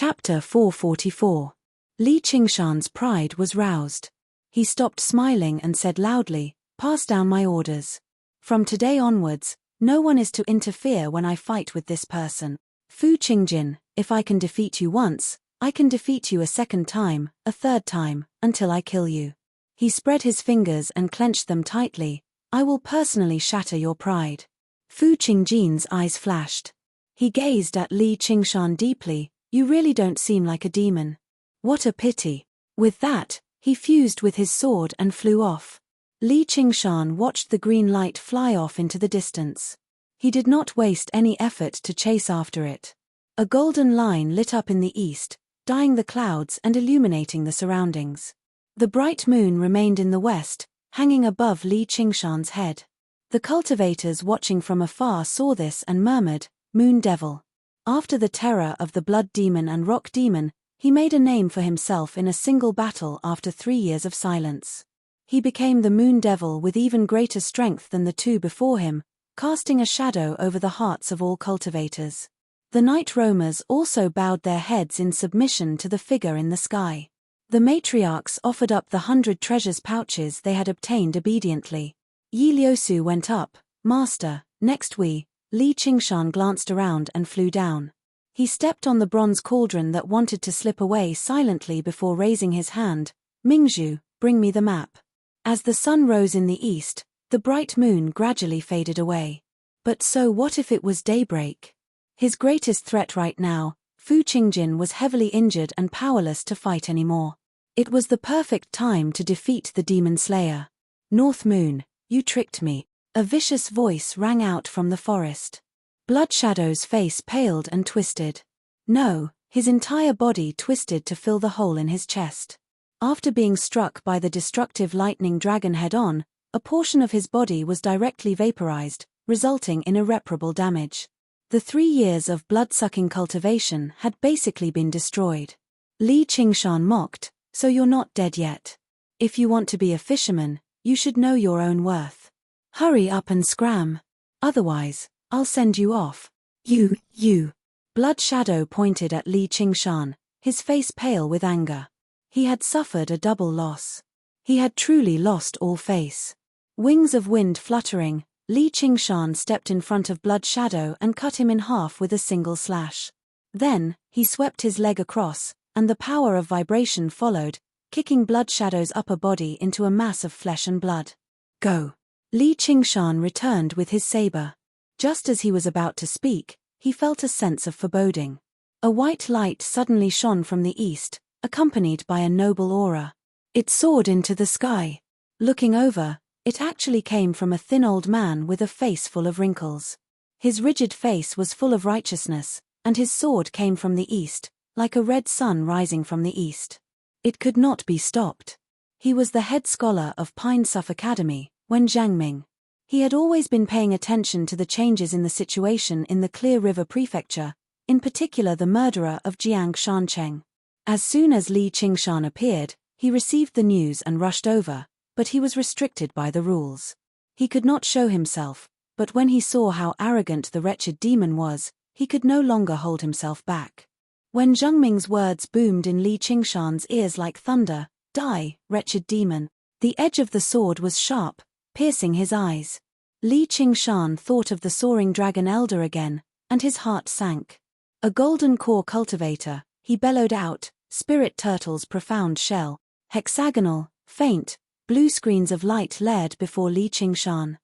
Chapter 444. Li Qingshan's pride was roused. He stopped smiling and said loudly, "Pass down my orders. From today onwards, no one is to interfere when I fight with this person. Fu Qingjin, if I can defeat you once, I can defeat you a second time, a third time, until I kill you." He spread his fingers and clenched them tightly. "I will personally shatter your pride." Fu Qingjin's eyes flashed. He gazed at Li Qingshan deeply. "You really don't seem like a demon. What a pity." With that, he fused with his sword and flew off. Li Qingshan watched the green light fly off into the distance. He did not waste any effort to chase after it. A golden line lit up in the east, dyeing the clouds and illuminating the surroundings. The bright moon remained in the west, hanging above Li Qingshan's head. The cultivators watching from afar saw this and murmured, "Moon Devil." After the terror of the Blood Demon and Rock Demon, he made a name for himself in a single battle after 3 years of silence. He became the Moon Devil with even greater strength than the two before him, casting a shadow over the hearts of all cultivators. The night roamers also bowed their heads in submission to the figure in the sky. The matriarchs offered up the 100 treasures pouches they had obtained obediently. Yi Liusu went up, "Master, next we." Li Qingshan glanced around and flew down. He stepped on the bronze cauldron that wanted to slip away silently before raising his hand. "Mingzhu, bring me the map." As the sun rose in the east, the bright moon gradually faded away. But so what if it was daybreak? His greatest threat right now, Fu Qingjin, was heavily injured and powerless to fight anymore. It was the perfect time to defeat the demon slayer. "North Moon, you tricked me." A vicious voice rang out from the forest. Bloodshadow's face paled and twisted. No, his entire body twisted to fill the hole in his chest. After being struck by the destructive lightning dragon head-on, a portion of his body was directly vaporized, resulting in irreparable damage. The 3 years of blood-sucking cultivation had basically been destroyed. Li Qingshan mocked, "So you're not dead yet. If you want to be a fisherman, you should know your own worth. Hurry up and scram. Otherwise, I'll send you off." You. Blood Shadow pointed at Li Qingshan, his face pale with anger. He had suffered a double loss. He had truly lost all face. Wings of wind fluttering, Li Qingshan stepped in front of Blood Shadow and cut him in half with a single slash. Then, he swept his leg across, and the power of vibration followed, kicking Blood Shadow's upper body into a mass of flesh and blood. "Go." Li Qingshan returned with his saber. Just as he was about to speak, he felt a sense of foreboding. A white light suddenly shone from the east, accompanied by a noble aura. It soared into the sky. Looking over, it actually came from a thin old man with a face full of wrinkles. His rigid face was full of righteousness, and his sword came from the east, like a red sun rising from the east. It could not be stopped. He was the head scholar of Pine Suff Academy, Wen Jiangming. He had always been paying attention to the changes in the situation in the Clear River Prefecture, in particular the murderer of Jiang Shancheng. As soon as Li Qingshan appeared, he received the news and rushed over, but he was restricted by the rules. He could not show himself, but when he saw how arrogant the wretched demon was, he could no longer hold himself back. When Jiangming's words boomed in Li Qingshan's ears like thunder, "Die, wretched demon," the edge of the sword was sharp, piercing his eyes. Li Qingshan thought of the soaring dragon elder again, and his heart sank. A golden core cultivator, he bellowed out, "Spirit turtle's profound shell." Hexagonal, faint, blue screens of light layered before Li Qingshan.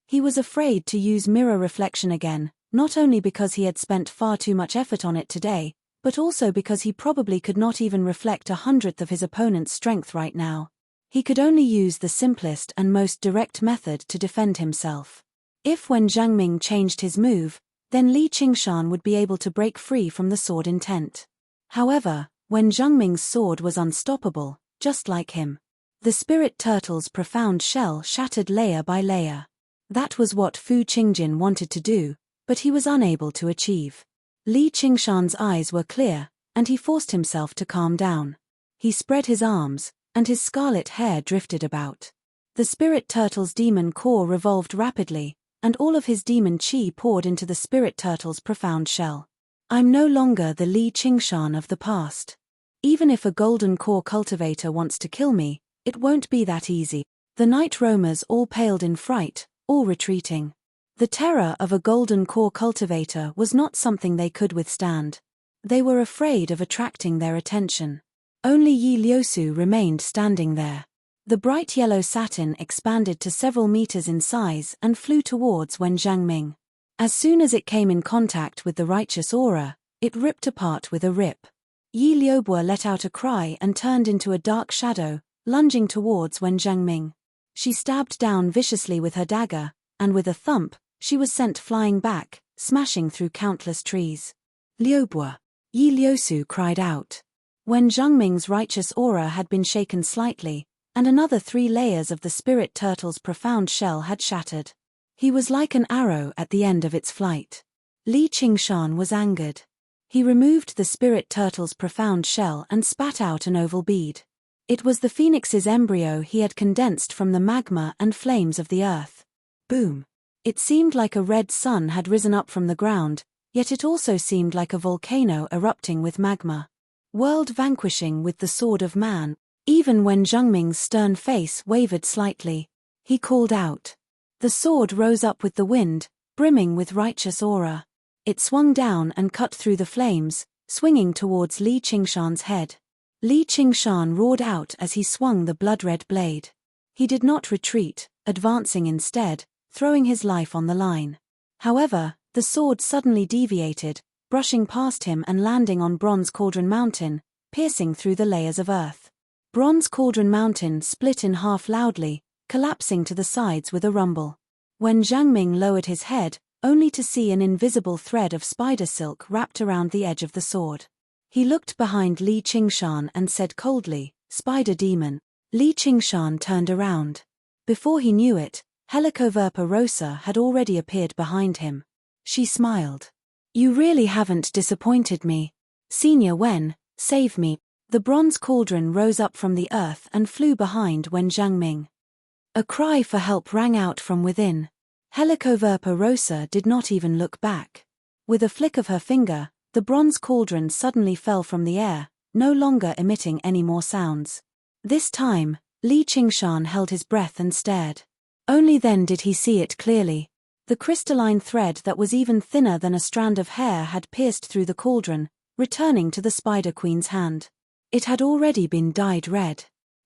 He was afraid to use mirror reflection again, not only because he had spent far too much effort on it today, but also because he probably could not even reflect 1/100th of his opponent's strength right now. He could only use the simplest and most direct method to defend himself. If Wen Jiangming changed his move, then Li Qingshan would be able to break free from the sword intent. However, Wen Jiangming's sword was unstoppable, just like him. The spirit turtle's profound shell shattered layer by layer. That was what Fu Qingjin wanted to do, but he was unable to achieve. Li Qingshan's eyes were clear, and he forced himself to calm down. He spread his arms, and his scarlet hair drifted about. The spirit turtle's demon core revolved rapidly, and all of his demon chi poured into the spirit turtle's profound shell. I'm no longer the Li Qingshan of the past. Even if a golden core cultivator wants to kill me, it won't be that easy. The night roamers all paled in fright, all retreating. The terror of a golden core cultivator was not something they could withstand. They were afraid of attracting their attention. Only Yi Liusu remained standing there. The bright yellow satin expanded to several meters in size and flew towards Wen Zhangming. As soon as it came in contact with the righteous aura, it ripped apart with a rip. Yi Liubo let out a cry and turned into a dark shadow, lunging towards Wen Zhangming. She stabbed down viciously with her dagger, and with a thump, she was sent flying back, smashing through countless trees. Liubo! Yi Liusu cried out. Wen Zhangming's righteous aura had been shaken slightly, and another 3 layers of the spirit turtle's profound shell had shattered. He was like an arrow at the end of its flight. Li Qingshan was angered. He removed the spirit turtle's profound shell and spat out an oval bead. It was the phoenix's embryo he had condensed from the magma and flames of the earth. Boom! It seemed like a red sun had risen up from the ground, yet it also seemed like a volcano erupting with magma. World vanquishing with the sword of man. Even when Zhangming's stern face wavered slightly, he called out. The sword rose up with the wind, brimming with righteous aura. It swung down and cut through the flames, swinging towards Li Qingshan's head. Li Qingshan roared out as he swung the blood-red blade. He did not retreat, advancing instead, throwing his life on the line. However, the sword suddenly deviated, brushing past him and landing on Bronze Cauldron Mountain, piercing through the layers of earth. Bronze Cauldron Mountain split in half loudly, collapsing to the sides with a rumble. When Zhangming lowered his head, only to see an invisible thread of spider silk wrapped around the edge of the sword. He looked behind Li Qingshan and said coldly, "Spider demon." Li Qingshan turned around. Before he knew it, Helicoverpa Rosa had already appeared behind him. She smiled. "You really haven't disappointed me. Senior Wen, save me." The bronze cauldron rose up from the earth and flew behind Wen Zhangming. A cry for help rang out from within. Helicoverpa Rosa did not even look back. With a flick of her finger, the bronze cauldron suddenly fell from the air, no longer emitting any more sounds. This time, Li Qingshan held his breath and stared. Only then did he see it clearly. The crystalline thread that was even thinner than a strand of hair had pierced through the cauldron, returning to the Spider Queen's hand. It had already been dyed red.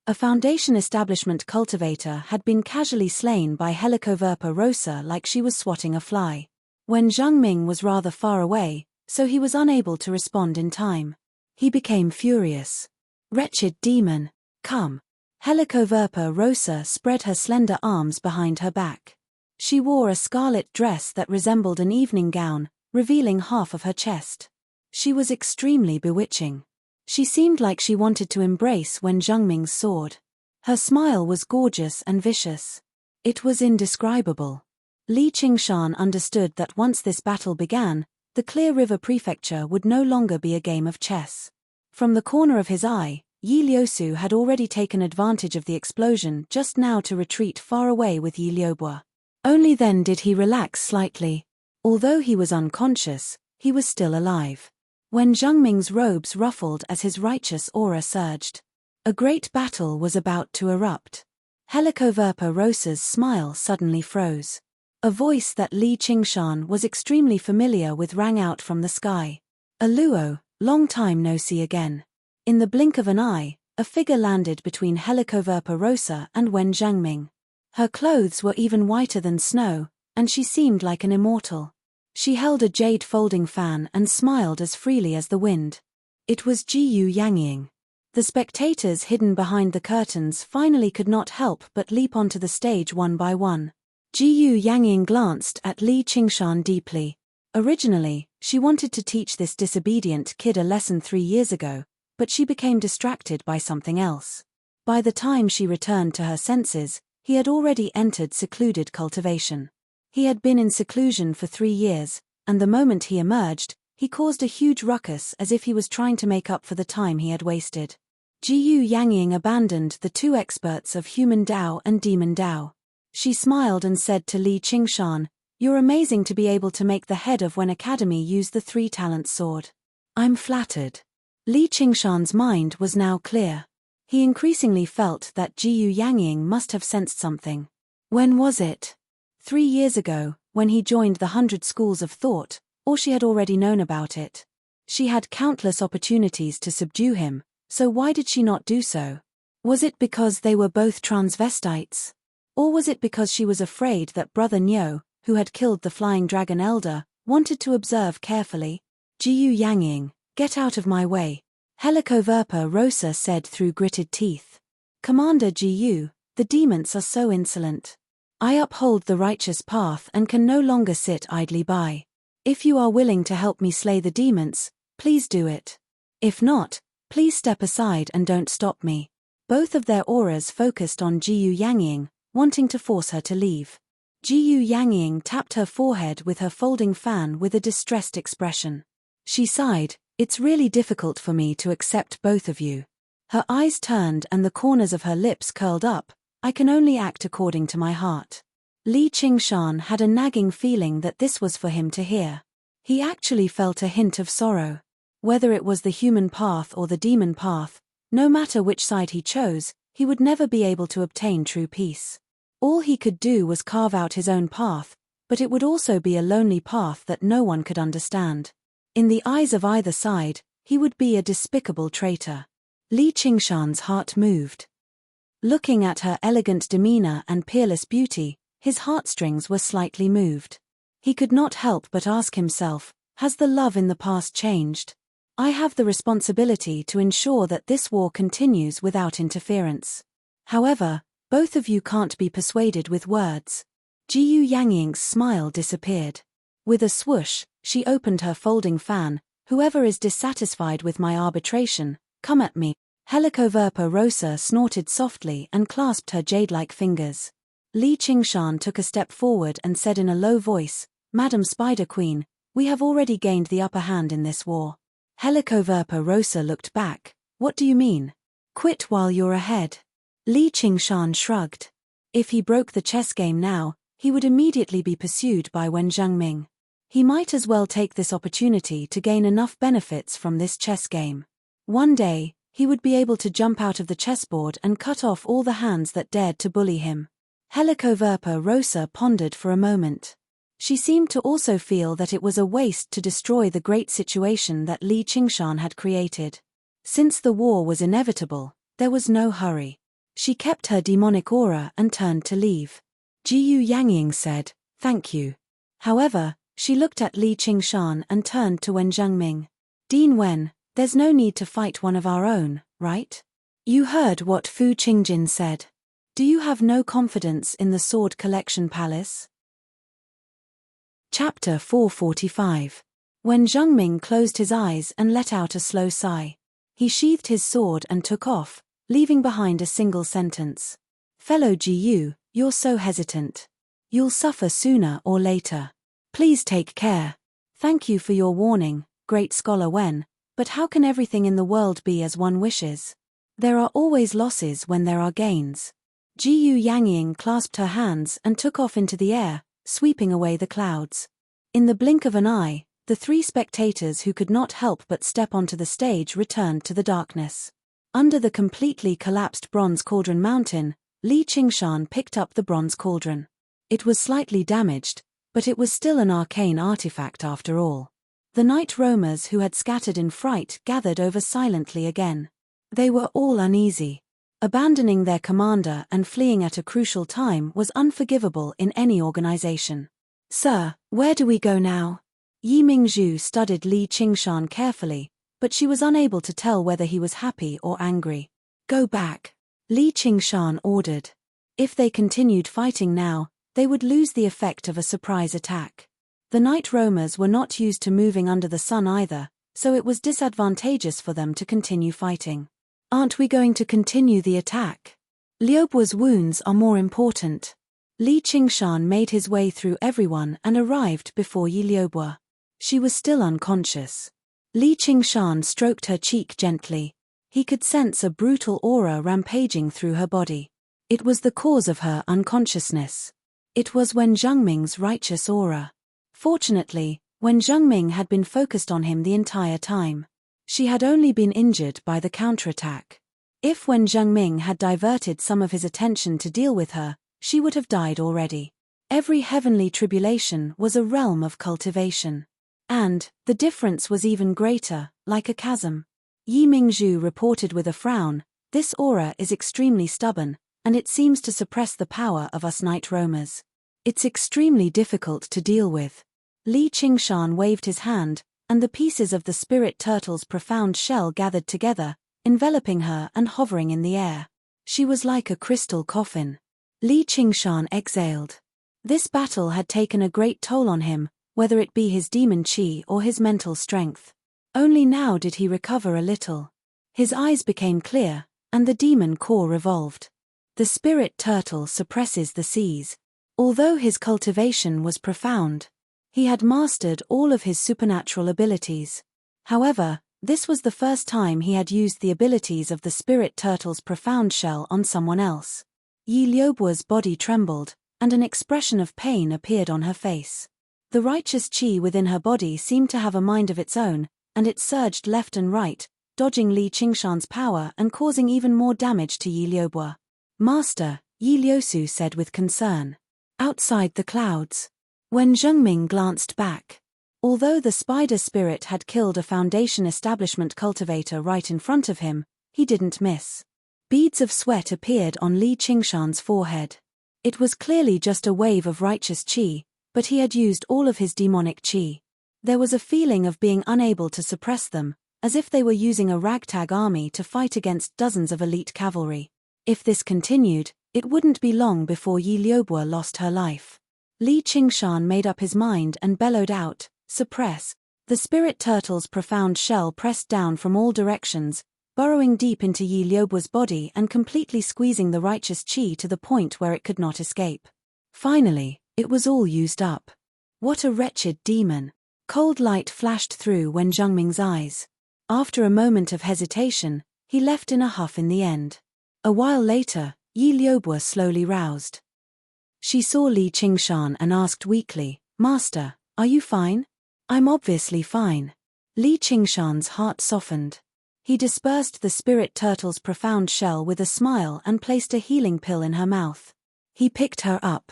A Foundation establishment cultivator had been casually slain by Helicoverpa Rosa like she was swatting a fly. When Zhangming was rather far away, so he was unable to respond in time. He became furious. "Wretched demon, come." Helicoverpa Rosa spread her slender arms behind her back. She wore a scarlet dress that resembled an evening gown, revealing half of her chest. She was extremely bewitching. She seemed like she wanted to embrace Wen Zhangming's sword. Her smile was gorgeous and vicious. It was indescribable. Li Qingshan understood that once this battle began, the Clear River Prefecture would no longer be a game of chess. From the corner of his eye, Yi Liusu had already taken advantage of the explosion just now to retreat far away with Yi Liubo. Only then did he relax slightly. Although he was unconscious, he was still alive. When Zhangming's robes ruffled as his righteous aura surged. A great battle was about to erupt. Helicoverpa Rosa's smile suddenly froze. A voice that Li Qingshan was extremely familiar with rang out from the sky. "Aluo, long time no see again." In the blink of an eye, a figure landed between Helicoverpa Rosa and Wen Zhangming. Her clothes were even whiter than snow, and she seemed like an immortal. She held a jade folding fan and smiled as freely as the wind. It was Jiyu Yangying. The spectators hidden behind the curtains finally could not help but leap onto the stage one by one. Jiyu Yangying glanced at Li Qingshan deeply. Originally, she wanted to teach this disobedient kid a lesson 3 years ago, but she became distracted by something else. By the time she returned to her senses, he had already entered secluded cultivation. He had been in seclusion for 3 years, and the moment he emerged, he caused a huge ruckus as if he was trying to make up for the time he had wasted. Jiyu Yangying abandoned the 2 experts of human Dao and demon Dao. She smiled and said to Li Qingshan, You're amazing to be able to make the head of Wen Academy use the three-talent sword. I'm flattered. Li Qingshan's mind was now clear. He increasingly felt that Jiyu Yangying must have sensed something. When was it? 3 years ago, when he joined the 100 Schools of Thought, or she had already known about it. She had countless opportunities to subdue him, so why did she not do so? Was it because they were both transvestites? Or was it because she was afraid that Brother Nyo, who had killed the Flying Dragon Elder, wanted to observe carefully? Jiyu Yangying, get out of my way, Helicoverpa Rosa said through gritted teeth. Commander Jiyu, the demons are so insolent. I uphold the righteous path and can no longer sit idly by. If you are willing to help me slay the demons, please do it. If not, please step aside and don't stop me. Both of their auras focused on Jiyu Yangying, wanting to force her to leave. Jiyu Yangying tapped her forehead with her folding fan with a distressed expression. She sighed, it's really difficult for me to accept both of you. Her eyes turned and the corners of her lips curled up. I can only act according to my heart. Li Qingshan had a nagging feeling that this was for him to hear. He actually felt a hint of sorrow. Whether it was the human path or the demon path, no matter which side he chose, he would never be able to obtain true peace. All he could do was carve out his own path, but it would also be a lonely path that no one could understand. In the eyes of either side, he would be a despicable traitor. Li Qingshan's heart moved. Looking at her elegant demeanor and peerless beauty, his heartstrings were slightly moved. He could not help but ask himself, has the love in the past changed? I have the responsibility to ensure that this war continues without interference. However, both of you can't be persuaded with words. Jiyu Yangying's smile disappeared. With a swoosh, she opened her folding fan. Whoever is dissatisfied with my arbitration, come at me. Helicoverpa Rosa snorted softly and clasped her jade-like fingers. Li Qingshan took a step forward and said in a low voice, Madam Spider Queen, we have already gained the upper hand in this war. Helicoverpa Rosa looked back. What do you mean? Quit while you're ahead. Li Qingshan shrugged. If he broke the chess game now, he would immediately be pursued by Wen Zhengming. He might as well take this opportunity to gain enough benefits from this chess game. One day, he would be able to jump out of the chessboard and cut off all the hands that dared to bully him. Helicoverpa Rosa pondered for a moment. She seemed to also feel that it was a waste to destroy the great situation that Li Qingshan had created. Since the war was inevitable, there was no hurry. She kept her demonic aura and turned to leave. Jiyu Yangying said, thank you. However, she looked at Li Qingshan and turned to Wen Zhengming. Dean Wen, there's no need to fight one of our own, right? You heard what Fu Qingjin said. Do you have no confidence in the Sword Collection Palace? Chapter 445. When Zhengming closed his eyes and let out a slow sigh. He sheathed his sword and took off, leaving behind a single sentence. Fellow Jiyu, you're so hesitant. You'll suffer sooner or later. Please take care. Thank you for your warning, great scholar Wen, but how can everything in the world be as one wishes? There are always losses when there are gains. Jiyu Yangying clasped her hands and took off into the air, sweeping away the clouds. In the blink of an eye, the 3 spectators who could not help but step onto the stage returned to the darkness. Under the completely collapsed bronze cauldron mountain, Li Qingshan picked up the bronze cauldron. It was slightly damaged, but it was still an arcane artifact after all. The night roamers who had scattered in fright gathered over silently again. They were all uneasy. Abandoning their commander and fleeing at a crucial time was unforgivable in any organization. Sir, where do we go now? Yi Mingzhu studied Li Qingshan carefully, but she was unable to tell whether he was happy or angry. Go back, Li Qingshan ordered. If they continued fighting now, they would lose the effect of a surprise attack. The night roamers were not used to moving under the sun either, so it was disadvantageous for them to continue fighting. Aren't we going to continue the attack? Liubua's wounds are more important. Li Qingshan made his way through everyone and arrived before Yi Liubua. She was still unconscious. Li Qingshan stroked her cheek gently. He could sense a brutal aura rampaging through her body. It was the cause of her unconsciousness. It was Wen Zhengming's righteous aura. Fortunately, Wen Zhengming had been focused on him the entire time. She had only been injured by the counterattack. If Wen Zhengming had diverted some of his attention to deal with her, she would have died already. Every heavenly tribulation was a realm of cultivation. And, the difference was even greater, like a chasm. Yi Mingzhu reported with a frown, "This aura is extremely stubborn, and it seems to suppress the power of us night roamers. It's extremely difficult to deal with." Li Qingshan waved his hand, and the pieces of the spirit turtle's profound shell gathered together, enveloping her and hovering in the air. She was like a crystal coffin. Li Qingshan exhaled. This battle had taken a great toll on him, whether it be his demon qi or his mental strength. Only now did he recover a little. His eyes became clear, and the demon core revolved. The spirit turtle suppresses the seas. Although his cultivation was profound, he had mastered all of his supernatural abilities. However, this was the first time he had used the abilities of the spirit turtle's profound shell on someone else. Yi Liubua's body trembled, and an expression of pain appeared on her face. The righteous qi within her body seemed to have a mind of its own, and it surged left and right, dodging Li Qingshan's power and causing even more damage to Yi Liubua. "Master," Yi Liusu said with concern. Outside the clouds, Wen Zhengming glanced back. Although the spider spirit had killed a foundation establishment cultivator right in front of him, he didn't miss. Beads of sweat appeared on Li Qingshan's forehead. It was clearly just a wave of righteous qi, but he had used all of his demonic qi. There was a feeling of being unable to suppress them, as if they were using a ragtag army to fight against dozens of elite cavalry. If this continued, it wouldn't be long before Yi Liubua lost her life. Li Qingshan made up his mind and bellowed out, "Suppress." The spirit turtle's profound shell pressed down from all directions, burrowing deep into Yi Liubua's body and completely squeezing the righteous qi to the point where it could not escape. Finally, it was all used up. What a wretched demon! Cold light flashed through Wen Zhengming's eyes. After a moment of hesitation, he left in a huff in the end. A while later, Yi Liubua slowly roused. She saw Li Qingshan and asked weakly, "Master, are you fine?" "I'm obviously fine." Li Qingshan's heart softened. He dispersed the spirit turtle's profound shell with a smile and placed a healing pill in her mouth. He picked her up.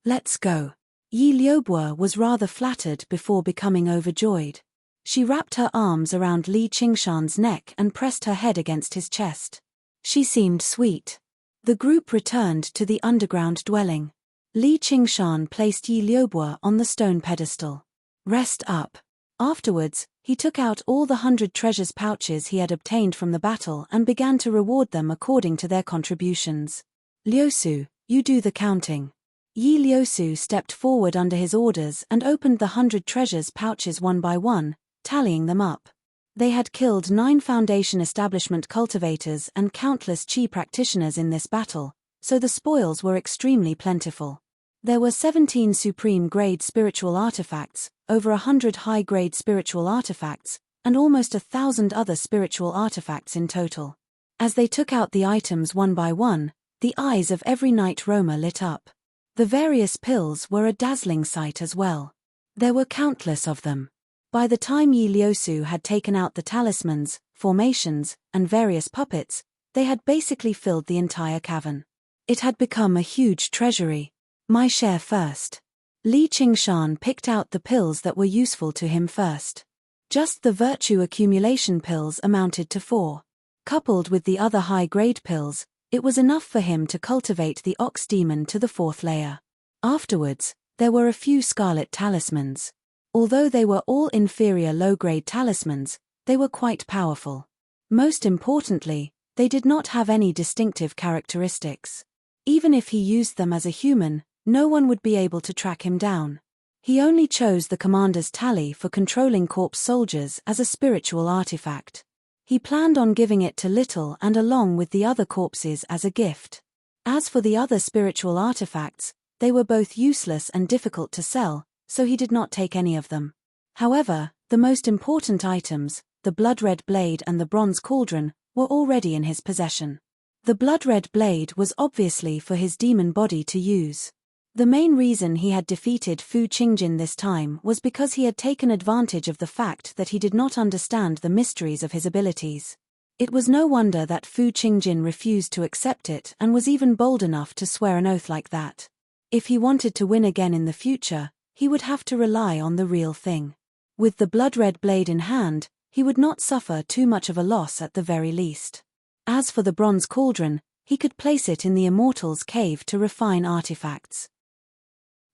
"Let's go." Yi Liubua was rather flattered before becoming overjoyed. She wrapped her arms around Li Qingshan's neck and pressed her head against his chest. She seemed sweet. The group returned to the underground dwelling. Li Qingshan placed Yi Liubua on the stone pedestal. "Rest up." Afterwards, he took out all the 100 treasures pouches he had obtained from the battle and began to reward them according to their contributions. "Liusu, you do the counting." Yi Liusu stepped forward under his orders and opened the 100 treasures pouches one by one, tallying them up. They had killed 9 foundation establishment cultivators and countless qi practitioners in this battle, so the spoils were extremely plentiful. There were 17 supreme-grade spiritual artifacts, over 100 high-grade spiritual artifacts, and almost 1,000 other spiritual artifacts in total. As they took out the items one by one, the eyes of every night roamer lit up. The various pills were a dazzling sight as well. There were countless of them. By the time Yi Liusu had taken out the talismans, formations, and various puppets, they had basically filled the entire cavern. It had become a huge treasury. "My share first." Li Qingshan picked out the pills that were useful to him first. Just the virtue accumulation pills amounted to 4. Coupled with the other high-grade pills, it was enough for him to cultivate the ox demon to the 4th layer. Afterwards, there were a few scarlet talismans. Although they were all inferior low-grade talismans, they were quite powerful. Most importantly, they did not have any distinctive characteristics. Even if he used them as a human, no one would be able to track him down. He only chose the commander's tally for controlling corpse soldiers as a spiritual artifact. He planned on giving it to Little and along with the other corpses as a gift. As for the other spiritual artifacts, they were both useless and difficult to sell, so he did not take any of them. However, the most important items, the blood-red blade and the bronze cauldron, were already in his possession. The blood-red blade was obviously for his demon body to use. The main reason he had defeated Fu Qingjin this time was because he had taken advantage of the fact that he did not understand the mysteries of his abilities. It was no wonder that Fu Qingjin refused to accept it and was even bold enough to swear an oath like that. If he wanted to win again in the future, he would have to rely on the real thing. With the blood-red blade in hand, he would not suffer too much of a loss at the very least. As for the bronze cauldron, he could place it in the Immortal's cave to refine artifacts.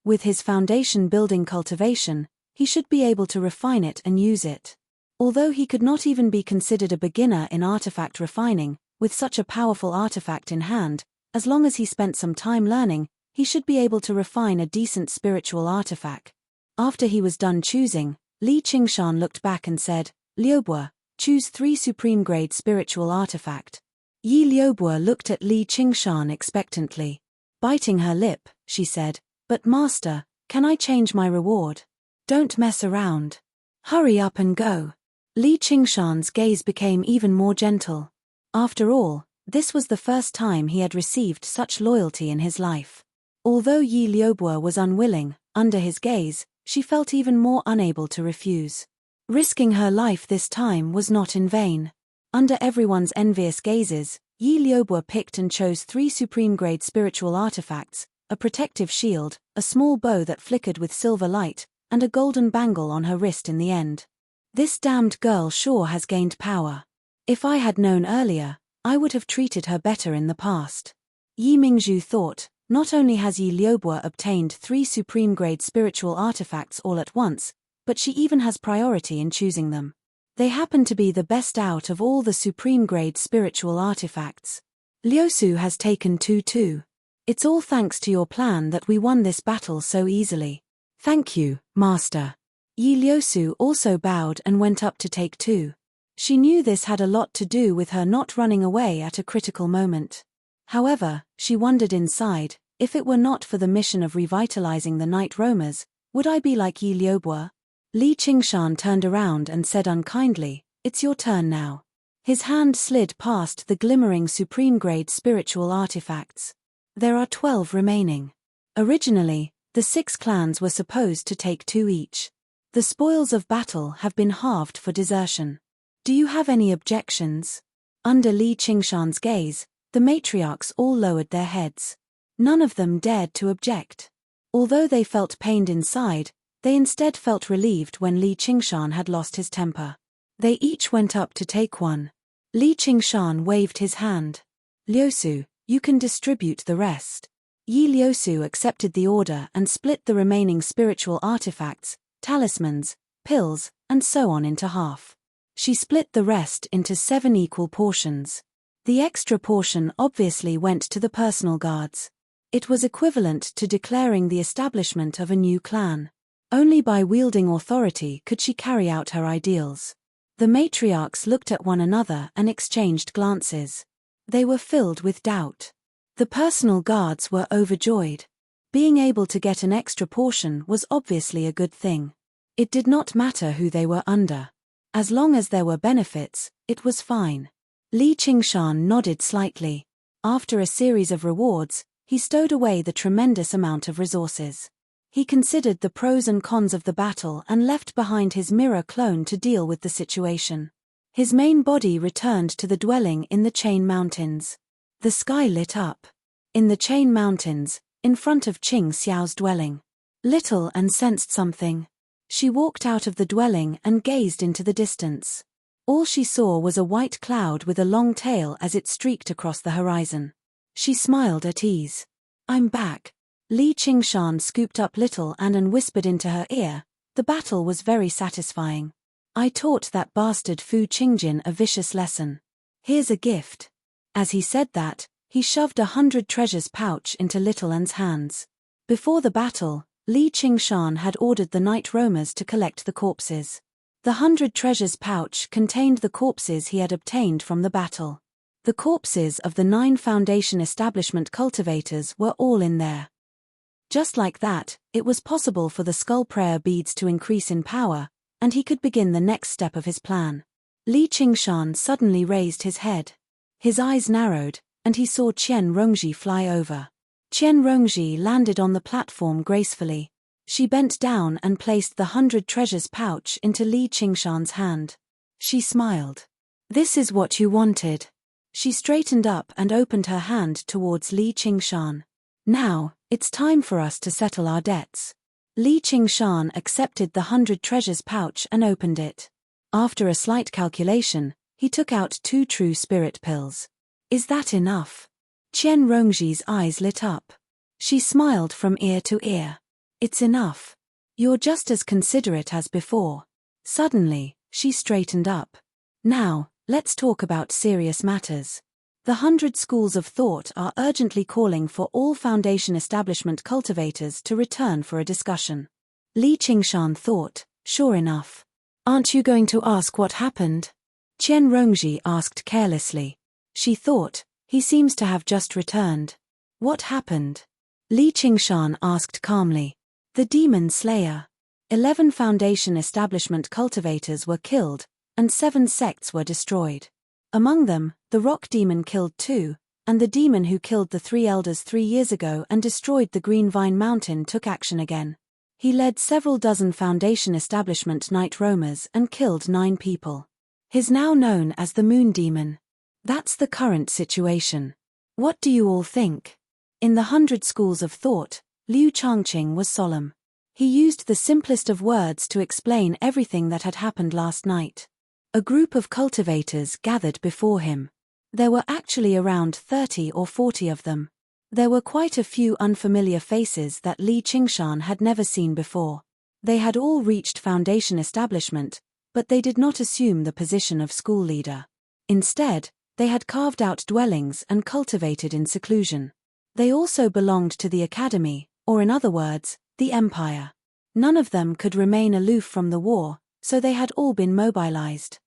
With his foundation building cultivation, he should be able to refine it and use it. Although he could not even be considered a beginner in artifact refining, with such a powerful artifact in hand, as long as he spent some time learning, he should be able to refine a decent spiritual artifact. After he was done choosing, Li Qingshan looked back and said, "Liubo, choose 3 supreme-grade spiritual artifact." Yi Liubo looked at Li Qingshan expectantly. Biting her lip, she said, "But master, can I change my reward? Don't mess around. Hurry up and go." Li Qingshan's gaze became even more gentle. After all, this was the first time he had received such loyalty in his life. Although Yi Liubo was unwilling, under his gaze, she felt even more unable to refuse. Risking her life this time was not in vain. Under everyone's envious gazes, Yi Liubo picked and chose 3 supreme-grade spiritual artifacts, a protective shield, a small bow that flickered with silver light, and a golden bangle on her wrist in the end. This damned girl sure has gained power. If I had known earlier, I would have treated her better in the past. Yi Mingzhu thought, not only has Yi Liubo obtained 3 supreme-grade spiritual artifacts all at once, but she even has priority in choosing them. They happen to be the best out of all the supreme-grade spiritual artifacts. Liusu has taken 2 too. It's all thanks to your plan that we won this battle so easily. Thank you, master. Yi Liusu also bowed and went up to take 2. She knew this had a lot to do with her not running away at a critical moment. However, she wondered inside, if it were not for the mission of revitalizing the night roamers, would I be like Yi Liubo? Li Qingshan turned around and said unkindly, "It's your turn now." His hand slid past the glimmering supreme-grade spiritual artifacts. There are 12 remaining. Originally, the 6 clans were supposed to take 2 each. The spoils of battle have been halved for desertion. Do you have any objections? Under Li Qingshan's gaze, the matriarchs all lowered their heads. None of them dared to object. Although they felt pained inside, they instead felt relieved when Li Qingshan had lost his temper. They each went up to take one. Li Qingshan waved his hand. "Liusu, you can distribute the rest." Yi Liusu accepted the order and split the remaining spiritual artifacts, talismans, pills, and so on into half. She split the rest into 7 equal portions. The extra portion obviously went to the personal guards. It was equivalent to declaring the establishment of a new clan. Only by wielding authority could she carry out her ideals. The matriarchs looked at one another and exchanged glances. They were filled with doubt. The personal guards were overjoyed. Being able to get an extra portion was obviously a good thing. It did not matter who they were under. As long as there were benefits, it was fine. Li Qingshan nodded slightly. After a series of rewards, he stowed away the tremendous amount of resources. He considered the pros and cons of the battle and left behind his mirror clone to deal with the situation. His main body returned to the dwelling in the Chain Mountains. The sky lit up. In the Chain Mountains, in front of Qing Xiao's dwelling. Little An sensed something. She walked out of the dwelling and gazed into the distance. All she saw was a white cloud with a long tail as it streaked across the horizon. She smiled at ease. "I'm back." Li Qingshan scooped up Little An and whispered into her ear, "The battle was very satisfying. I taught that bastard Fu Qingjin a vicious lesson. Here's a gift." As he said that, he shoved 100 treasures pouch into Little An's hands. Before the battle, Li Qingshan had ordered the night roamers to collect the corpses. The 100 treasures pouch contained the corpses he had obtained from the battle. The corpses of the 9 foundation establishment cultivators were all in there. Just like that, it was possible for the skull prayer beads to increase in power, and he could begin the next step of his plan. Li Qingshan suddenly raised his head. His eyes narrowed, and he saw Qian Rongji fly over. Qian Rongji landed on the platform gracefully. She bent down and placed the 100 treasures pouch into Li Qingshan's hand. She smiled. "This is what you wanted." She straightened up and opened her hand towards Li Qingshan. "Now, it's time for us to settle our debts." Li Qingshan accepted the 100 treasures pouch and opened it. After a slight calculation, he took out 2 true spirit pills. "Is that enough?" Qian Rongji's eyes lit up. She smiled from ear to ear. "It's enough. You're just as considerate as before." Suddenly, she straightened up. "Now, let's talk about serious matters. The 100 schools of thought are urgently calling for all Foundation establishment cultivators to return for a discussion." Li Qingshan thought, sure enough. "Aren't you going to ask what happened?" Qian Rongji asked carelessly. She thought, he seems to have just returned. "What happened?" Li Qingshan asked calmly. "The Demon Slayer. 11 Foundation establishment cultivators were killed, and 7 sects were destroyed. Among them, the Rock Demon killed 2, and the demon who killed the 3 elders 3 years ago and destroyed the Green Vine Mountain took action again. He led several dozen Foundation establishment night roamers and killed 9 people. He's now known as the Moon Demon. That's the current situation. What do you all think?" In the 100 schools of thought, Liu Changqing was solemn. He used the simplest of words to explain everything that had happened last night. A group of cultivators gathered before him. There were actually around 30 or 40 of them. There were quite a few unfamiliar faces that Li Qingshan had never seen before. They had all reached Foundation establishment, but they did not assume the position of school leader. Instead, they had carved out dwellings and cultivated in seclusion. They also belonged to the academy, or in other words, the empire. None of them could remain aloof from the war, so they had all been mobilized.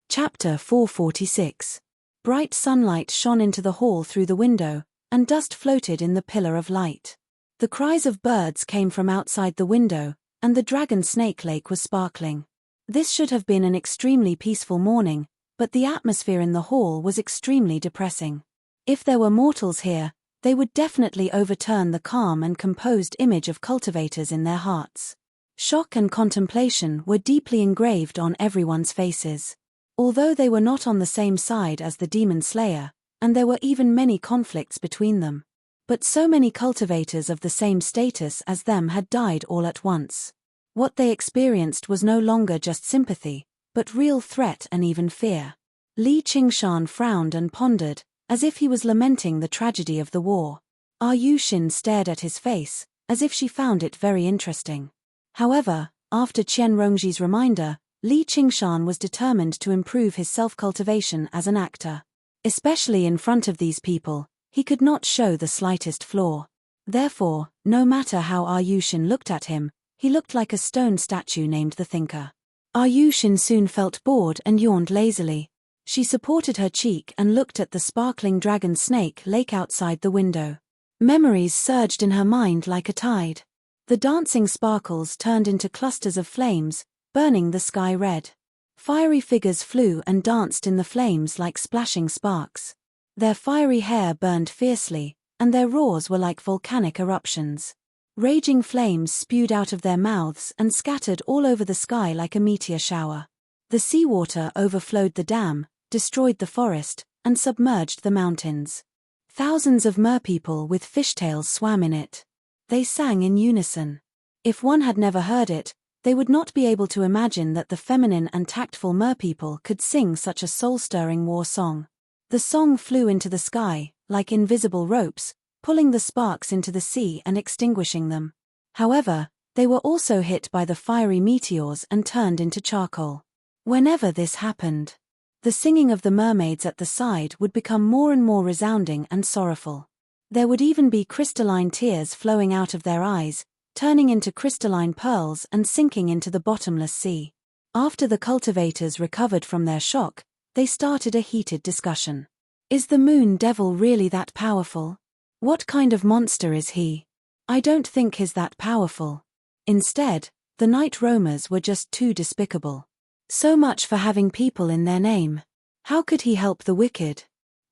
Chapter 446. Bright sunlight shone into the hall through the window, and dust floated in the pillar of light. The cries of birds came from outside the window, and the dragon snake lake was sparkling. This should have been an extremely peaceful morning, but the atmosphere in the hall was extremely depressing. If there were mortals here, they would definitely overturn the calm and composed image of cultivators in their hearts. Shock and contemplation were deeply engraved on everyone's faces. Although they were not on the same side as the Demon Slayer, and there were even many conflicts between them. But so many cultivators of the same status as them had died all at once. What they experienced was no longer just sympathy, but real threat and even fear. Li Qingshan frowned and pondered, as if he was lamenting the tragedy of the war. Yushin stared at his face, as if she found it very interesting. However, after Qian Rongji's reminder, Li Qingshan was determined to improve his self-cultivation as an actor. Especially in front of these people, he could not show the slightest flaw. Therefore, no matter how Yushin looked at him, he looked like a stone statue named the Thinker. Yushin soon felt bored and yawned lazily. She supported her cheek and looked at the sparkling dragon snake lake outside the window. Memories surged in her mind like a tide. The dancing sparkles turned into clusters of flames, burning the sky red. Fiery figures flew and danced in the flames like splashing sparks. Their fiery hair burned fiercely, and their roars were like volcanic eruptions. Raging flames spewed out of their mouths and scattered all over the sky like a meteor shower. The seawater overflowed the dam, destroyed the forest, and submerged the mountains. Thousands of merpeople with fishtails swam in it. They sang in unison. If one had never heard it, they would not be able to imagine that the feminine and tactful merpeople could sing such a soul-stirring war song. The song flew into the sky, like invisible ropes, pulling the sparks into the sea and extinguishing them. However, they were also hit by the fiery meteors and turned into charcoal. Whenever this happened, the singing of the mermaids at the side would become more and more resounding and sorrowful. There would even be crystalline tears flowing out of their eyes, turning into crystalline pearls and sinking into the bottomless sea. After the cultivators recovered from their shock, they started a heated discussion. Is the Moon Devil really that powerful? What kind of monster is he? I don't think he's that powerful. Instead, the night roamers were just too despicable. So much for having people in their name. How could he help the wicked?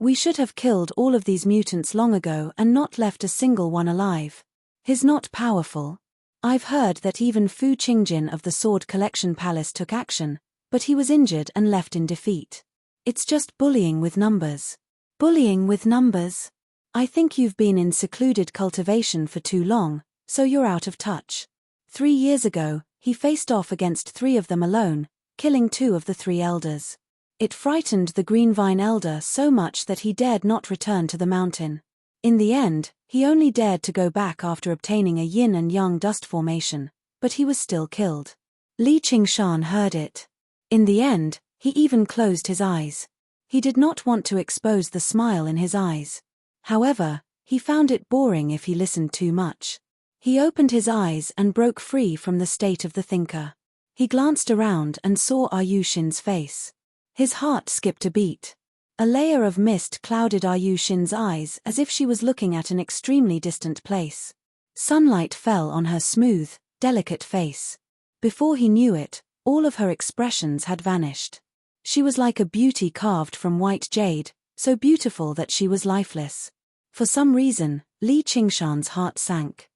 We should have killed all of these mutants long ago and not left a single one alive. He's not powerful. I've heard that even Fu Qingjin of the Sword Collection Palace took action, but he was injured and left in defeat. It's just bullying with numbers. Bullying with numbers? I think you've been in secluded cultivation for too long, so you're out of touch. 3 years ago, he faced off against 3 of them alone, killing 2 of the 3 elders. It frightened the Green Vine Elder so much that he dared not return to the mountain. In the end, he only dared to go back after obtaining a yin and yang dust formation, but he was still killed. Li Qingshan heard it. In the end, he even closed his eyes. He did not want to expose the smile in his eyes. However, he found it boring if he listened too much. He opened his eyes and broke free from the state of the thinker. He glanced around and saw Ayushin's face. His heart skipped a beat. A layer of mist clouded Ayushin's eyes as if she was looking at an extremely distant place. Sunlight fell on her smooth, delicate face. Before he knew it, all of her expressions had vanished. She was like a beauty carved from white jade, so beautiful that she was lifeless. For some reason, Li Qingshan's heart sank.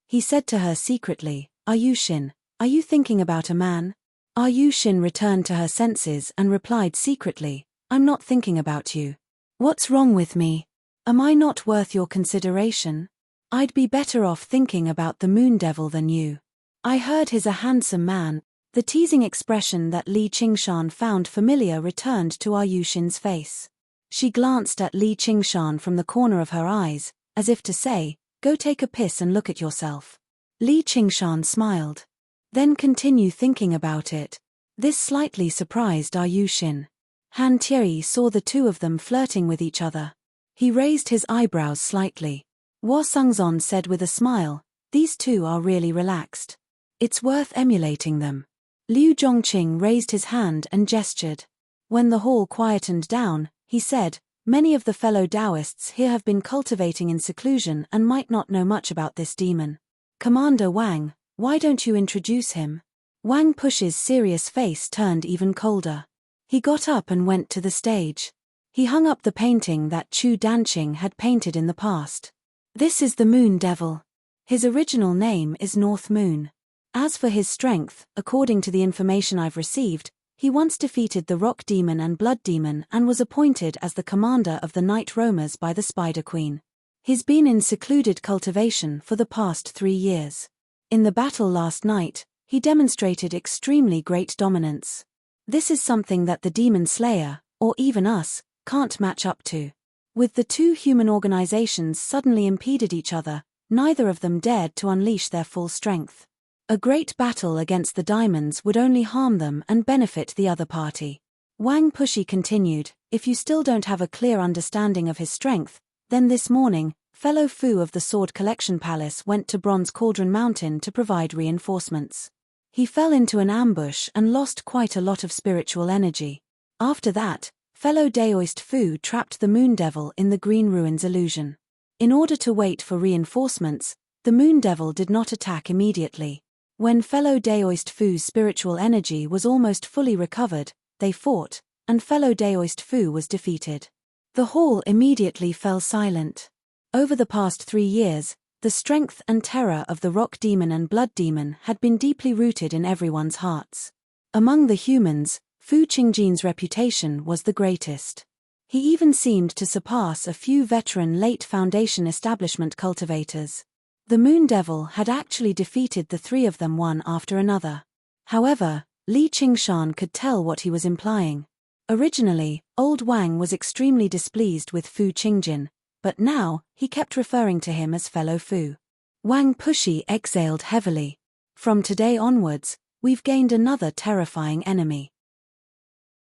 He said to her secretly, "Ayushin, are you thinking about a man?" Ayushin returned to her senses and replied secretly, "I'm not thinking about you. What's wrong with me? Am I not worth your consideration? I'd be better off thinking about the Moon Devil than you." I heard he's a handsome man. The teasing expression that Li Qingshan found familiar returned to Ayushin's face. She glanced at Li Qingshan from the corner of her eyes, as if to say, "Go take a piss and look at yourself." Li Qingshan smiled. "Then continue thinking about it." This slightly surprised Ayushin. Han Tieri saw the 2 of them flirting with each other. He raised his eyebrows slightly. Hua Sungzon said with a smile, "These 2 are really relaxed. It's worth emulating them." Liu Zhongqing raised his hand and gestured. When the hall quietened down, he said, "Many of the fellow Taoists here have been cultivating in seclusion and might not know much about this demon. Commander Wang, why don't you introduce him?" Wang Push's serious face turned even colder. He got up and went to the stage. He hung up the painting that Chu Danqing had painted in the past. "This is the Moon Devil. His original name is North Moon. As for his strength, according to the information I've received, he once defeated the Rock Demon and Blood Demon and was appointed as the commander of the Night Roamers by the Spider Queen. He's been in secluded cultivation for the past 3 years. In the battle last night, he demonstrated extremely great dominance. This is something that the Demon Slayer, or even us, can't match up to." With the 2 human organizations suddenly impeded each other, neither of them dared to unleash their full strength. A great battle against the diamonds would only harm them and benefit the other party. Wang Pushi continued, "If you still don't have a clear understanding of his strength, then this morning, fellow Fu of the Sword Collection Palace went to Bronze Cauldron Mountain to provide reinforcements. He fell into an ambush and lost quite a lot of spiritual energy. After that, fellow Daoist Fu trapped the Moon Devil in the Green Ruins illusion. In order to wait for reinforcements, the Moon Devil did not attack immediately. When fellow Daoist Fu's spiritual energy was almost fully recovered, they fought, and fellow Daoist Fu was defeated. The hall immediately fell silent. Over the past 3 years, the strength and terror of the Rock Demon and Blood Demon had been deeply rooted in everyone's hearts. Among the humans, Fu Qingjin's reputation was the greatest. He even seemed to surpass a few veteran late Foundation establishment cultivators. The Moon Devil had actually defeated the 3 of them one after another. However, Li Qingshan could tell what he was implying. Originally, Old Wang was extremely displeased with Fu Qingjin, but now, he kept referring to him as fellow Fu. Wang Pushi exhaled heavily. From today onwards, we've gained another terrifying enemy.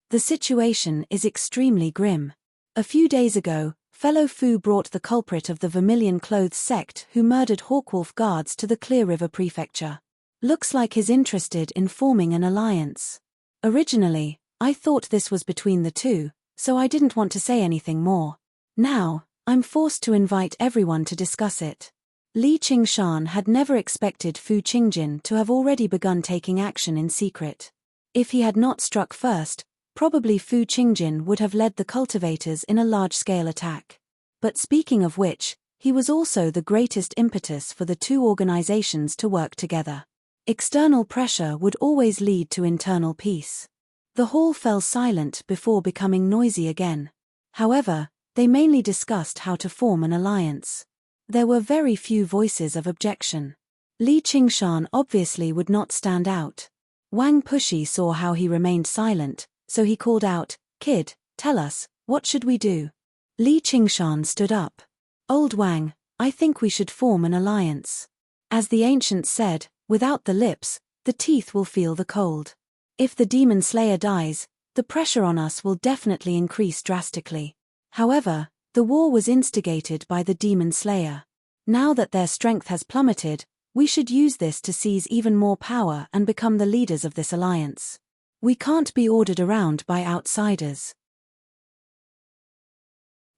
The situation is extremely grim. A few days ago, fellow Fu brought the culprit of the Vermilion Clothes sect who murdered Hawkwolf guards to the Clear River Prefecture. Looks like he's interested in forming an alliance. Originally, I thought this was between the 2, so I didn't want to say anything more. Now, I'm forced to invite everyone to discuss it. Li Qingshan had never expected Fu Qingjin to have already begun taking action in secret. If he had not struck first, probably Fu Qingjin would have led the cultivators in a large-scale attack. But speaking of which, he was also the greatest impetus for the two organizations to work together. External pressure would always lead to internal peace. The hall fell silent before becoming noisy again. However, they mainly discussed how to form an alliance. There were very few voices of objection. Li Qingshan obviously would not stand out. Wang Pushi saw how he remained silent, so he called out, "Kid, tell us, what should we do?" Li Qingshan stood up. "Old Wang, I think we should form an alliance. As the ancients said, without the lips, the teeth will feel the cold. If the demon slayer dies, the pressure on us will definitely increase drastically. However, the war was instigated by the demon slayer. Now that their strength has plummeted, we should use this to seize even more power and become the leaders of this alliance. We can't be ordered around by outsiders."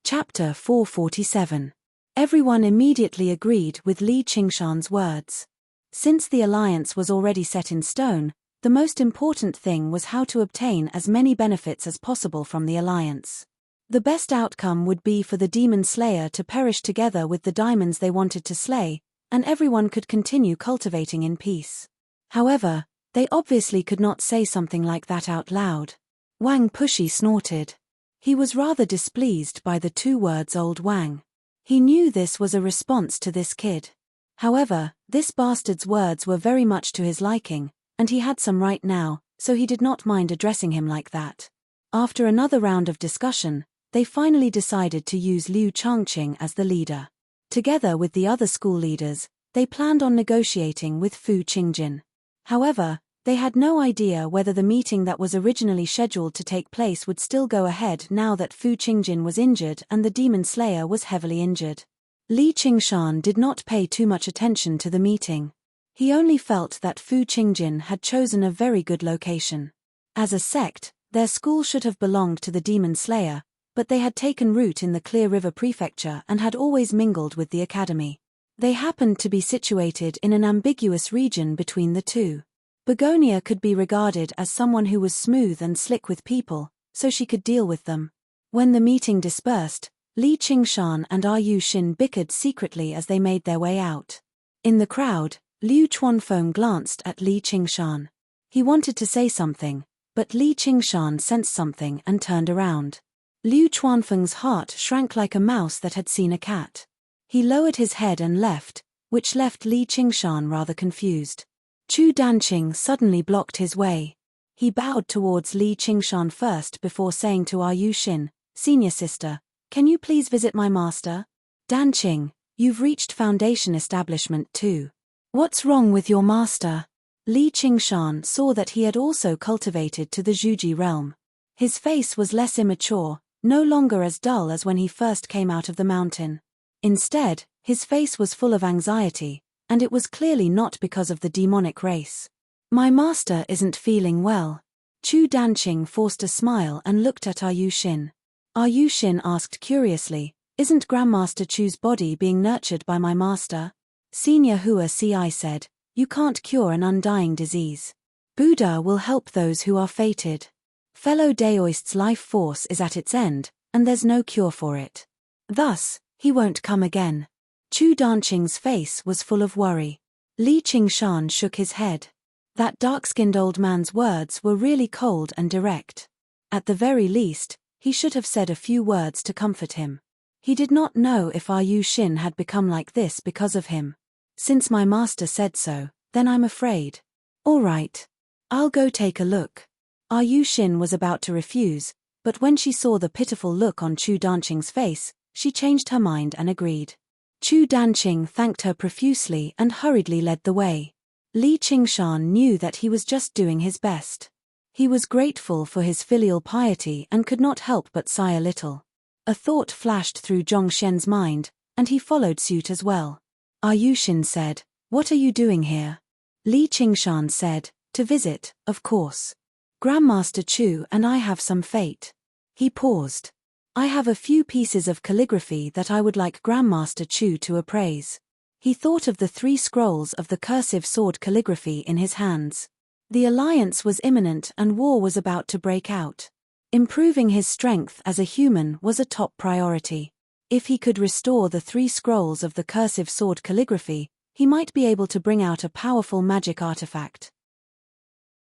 Chapter 447. Everyone immediately agreed with Li Qingshan's words. Since the alliance was already set in stone, the most important thing was how to obtain as many benefits as possible from the alliance. The best outcome would be for the demon slayer to perish together with the diamonds they wanted to slay, and everyone could continue cultivating in peace. However, they obviously could not say something like that out loud. Wang Pushi snorted. He was rather displeased by the two words "Old Wang." He knew this was a response to this kid. However, this bastard's words were very much to his liking, and he had some right now, so he did not mind addressing him like that. After another round of discussion, they finally decided to use Liu Changqing as the leader. Together with the other school leaders, they planned on negotiating with Fu Qingjin. However, they had no idea whether the meeting that was originally scheduled to take place would still go ahead now that Fu Qingjin was injured and the demon slayer was heavily injured. Li Qingshan did not pay too much attention to the meeting. He only felt that Fu Qingjin had chosen a very good location. As a sect, their school should have belonged to the demon slayer, but they had taken root in the Clear River Prefecture and had always mingled with the academy. They happened to be situated in an ambiguous region between the two. Begonia could be regarded as someone who was smooth and slick with people, so she could deal with them. When the meeting dispersed, Li Qingshan and Yu Xin bickered secretly as they made their way out. In the crowd, Liu Chuanfeng glanced at Li Qingshan. He wanted to say something, but Li Qingshan sensed something and turned around. Liu Chuanfeng's heart shrank like a mouse that had seen a cat. He lowered his head and left, which left Li Qingshan rather confused. Chu Danqing suddenly blocked his way. He bowed towards Li Qingshan first before saying to Yu Xin, "Senior sister, can you please visit my master?" "Danqing, you've reached Foundation Establishment too. What's wrong with your master?" Li Qingshan saw that he had also cultivated to the Zhuji realm. His face was less immature, no longer as dull as when he first came out of the mountain. Instead, his face was full of anxiety, and it was clearly not because of the demonic race. "My master isn't feeling well." Chu Danqing forced a smile and looked at Yu Xin. Yu Xin asked curiously, "Isn't Grandmaster Chu's body being nurtured by my master?" Senior Hua Ci said, "You can't cure an undying disease. Buddha will help those who are fated. Fellow Daoist's life force is at its end, and there's no cure for it. Thus, he won't come again." Chu Danqing's face was full of worry. Li Qingshan shook his head. That dark-skinned old man's words were really cold and direct. At the very least, he should have said a few words to comfort him. He did not know if Yu Xin had become like this because of him. "Since my master said so, then I'm afraid." "All right. I'll go take a look." Yu Xin was about to refuse, but when she saw the pitiful look on Chu Danqing's face, she changed her mind and agreed. Chu Danqing thanked her profusely and hurriedly led the way. Li Qingshan knew that he was just doing his best. He was grateful for his filial piety and could not help but sigh a little. A thought flashed through Zhongshen's mind, and he followed suit as well. Yu Xin said, "What are you doing here?" Li Qingshan said, "To visit, of course. Grandmaster Chu and I have some fate." He paused. "I have a few pieces of calligraphy that I would like Grandmaster Chu to appraise." He thought of the 3 scrolls of the cursive sword calligraphy in his hands. The alliance was imminent and war was about to break out. Improving his strength as a human was a top priority. If he could restore the 3 scrolls of the cursive sword calligraphy, he might be able to bring out a powerful magic artifact.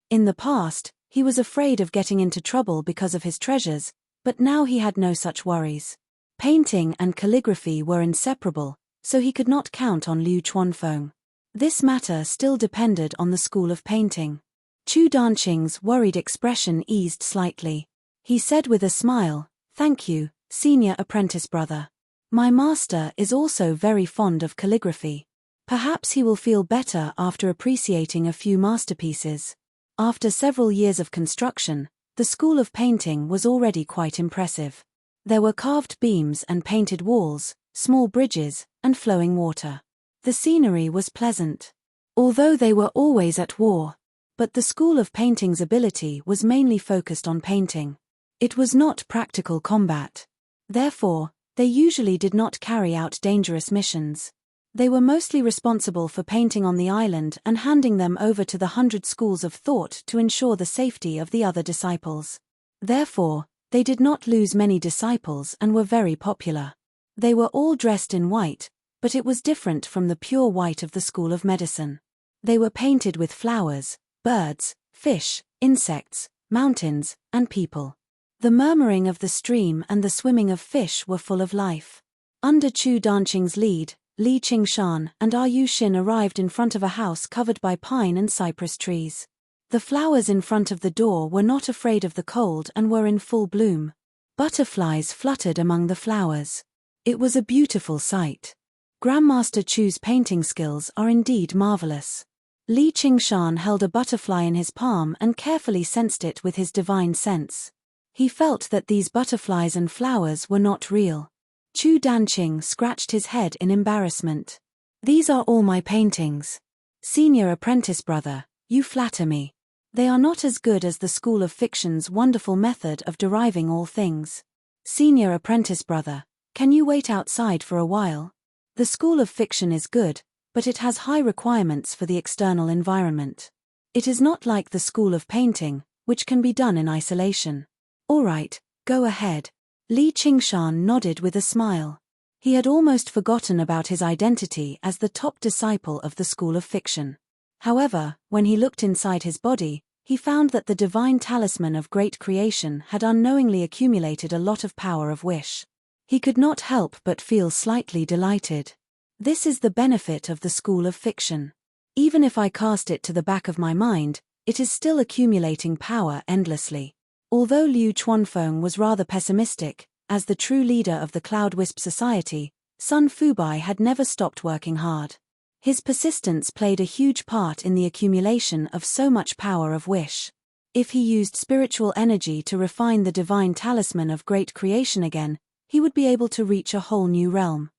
In the past, he was afraid of getting into trouble because of his treasures, but now he had no such worries. Painting and calligraphy were inseparable, so he could not count on Liu Chuanfeng. This matter still depended on the school of painting. Chu Danqing's worried expression eased slightly. He said with a smile, "Thank you, senior apprentice brother. My master is also very fond of calligraphy. Perhaps he will feel better after appreciating a few masterpieces." After several years of construction, the school of painting was already quite impressive. There were carved beams and painted walls, small bridges, and flowing water. The scenery was pleasant. Although they were always at war. But the school of painting's ability was mainly focused on painting. It was not practical combat. Therefore, they usually did not carry out dangerous missions. They were mostly responsible for painting on the island and handing them over to the 100 schools of thought to ensure the safety of the other disciples. Therefore, they did not lose many disciples and were very popular. They were all dressed in white, but it was different from the pure white of the school of medicine. They were painted with flowers, birds, fish, insects, mountains, and people. The murmuring of the stream and the swimming of fish were full of life. Under Chu Danqing's lead, Li Qingshan and Yu Xin arrived in front of a house covered by pine and cypress trees. The flowers in front of the door were not afraid of the cold and were in full bloom. Butterflies fluttered among the flowers. It was a beautiful sight. Grandmaster Chu's painting skills are indeed marvelous. Li Qingshan held a butterfly in his palm and carefully sensed it with his divine sense. He felt that these butterflies and flowers were not real. Chu Danqing scratched his head in embarrassment. "These are all my paintings. Senior apprentice brother, you flatter me. They are not as good as the school of fiction's wonderful method of deriving all things. Senior apprentice brother, can you wait outside for a while? The school of fiction is good, but it has high requirements for the external environment. It is not like the school of painting, which can be done in isolation." "All right, go ahead." Li Qingshan nodded with a smile. He had almost forgotten about his identity as the top disciple of the school of fiction. However, when he looked inside his body, he found that the divine talisman of great creation had unknowingly accumulated a lot of power of wish. He could not help but feel slightly delighted. This is the benefit of the school of fiction. Even if I cast it to the back of my mind, it is still accumulating power endlessly. Although Liu Chuanfeng was rather pessimistic, as the true leader of the Cloud Wisp Society, Sun Fubai had never stopped working hard. His persistence played a huge part in the accumulation of so much power of wish. If he used spiritual energy to refine the divine talisman of great creation again, he would be able to reach a whole new realm.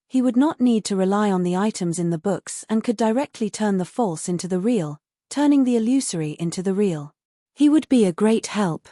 He would not need to rely on the items in the books and could directly turn the false into the real, turning the illusory into the real. He would be a great help.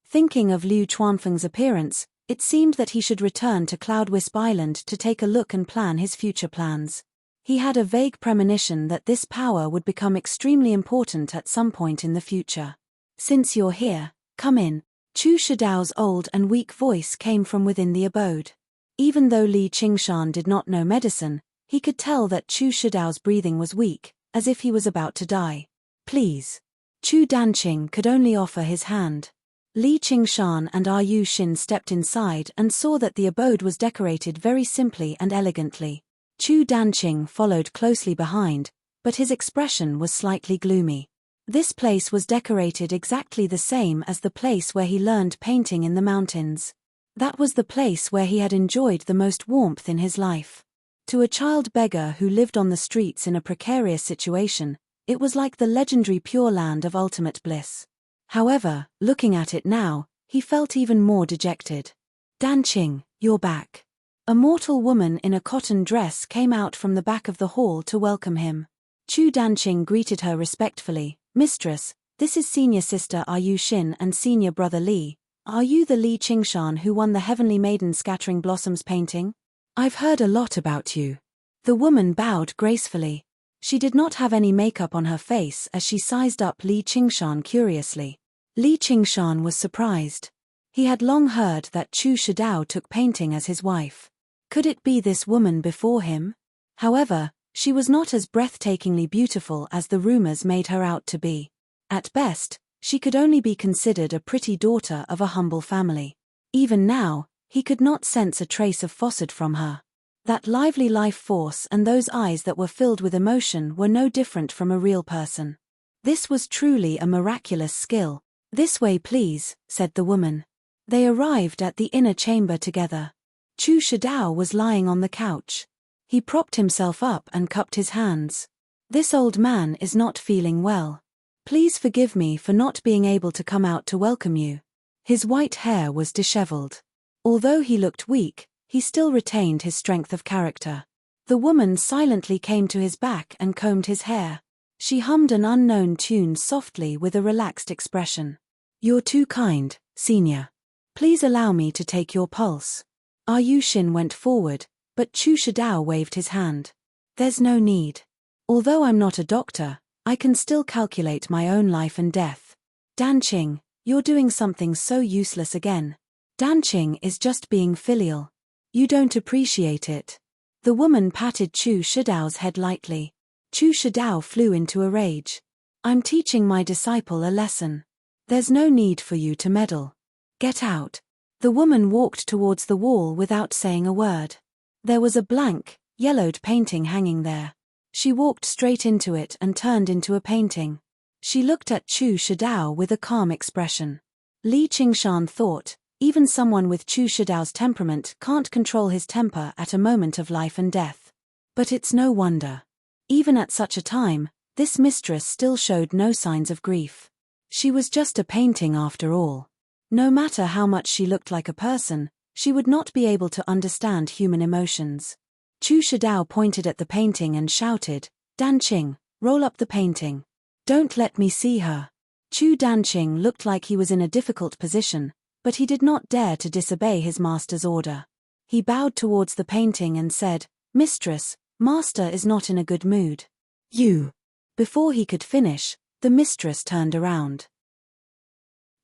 Thinking of Liu Chuanfeng's appearance, it seemed that he should return to Cloud Wisp Island to take a look and plan his future plans. He had a vague premonition that this power would become extremely important at some point in the future. "Since you're here, come in." Chu Shidao's old and weak voice came from within the abode. Even though Li Qingshan did not know medicine, he could tell that Chu Shidao's breathing was weak, as if he was about to die. "Please." Chu Danqing could only offer his hand. Li Qingshan and Yu Xin stepped inside and saw that the abode was decorated very simply and elegantly. Chu Danqing followed closely behind, but his expression was slightly gloomy. This place was decorated exactly the same as the place where he learned painting in the mountains. That was the place where he had enjoyed the most warmth in his life. To a child beggar who lived on the streets in a precarious situation, it was like the legendary Pure Land of ultimate bliss. However, looking at it now, he felt even more dejected. "Danqing, you're back." A mortal woman in a cotton dress came out from the back of the hall to welcome him. Chu Danqing greeted her respectfully. "Mistress, this is senior sister Yu Xin and senior brother Li. Are you the Li Qingshan who won the Heavenly Maiden Scattering Blossoms painting? I've heard a lot about you." The woman bowed gracefully. She did not have any makeup on her face as she sized up Li Qingshan curiously. Li Qingshan was surprised. He had long heard that Chu Shidao took painting as his wife. Could it be this woman before him? However, she was not as breathtakingly beautiful as the rumors made her out to be. At best, she could only be considered a pretty daughter of a humble family. Even now, he could not sense a trace of falsehood from her. That lively life force and those eyes that were filled with emotion were no different from a real person. This was truly a miraculous skill. "This way please," said the woman. They arrived at the inner chamber together. Chu Shidao was lying on the couch. He propped himself up and cupped his hands. "This old man is not feeling well. Please forgive me for not being able to come out to welcome you." His white hair was disheveled. Although he looked weak, he still retained his strength of character. The woman silently came to his back and combed his hair. She hummed an unknown tune softly with a relaxed expression. "You're too kind, senior. Please allow me to take your pulse." Yushin went forward, but Chu Shidao waved his hand. "There's no need. Although I'm not a doctor, I can still calculate my own life and death." "Danqing, you're doing something so useless again. Danqing is just being filial. You don't appreciate it." The woman patted Chu Shidao's head lightly. Chu Shidao flew into a rage. "I'm teaching my disciple a lesson. There's no need for you to meddle. Get out." The woman walked towards the wall without saying a word. There was a blank, yellowed painting hanging there. She walked straight into it and turned into a painting. She looked at Chu Shidao with a calm expression. Li Qingshan thought, even someone with Chu Shidao's temperament can't control his temper at a moment of life and death. But it's no wonder. Even at such a time, this mistress still showed no signs of grief. She was just a painting after all. No matter how much she looked like a person, she would not be able to understand human emotions. Chu Shidao pointed at the painting and shouted, "Danqing, roll up the painting. Don't let me see her." Chu Danqing looked like he was in a difficult position, but he did not dare to disobey his master's order. He bowed towards the painting and said, "Mistress, master is not in a good mood." "You." Before he could finish, the mistress turned around.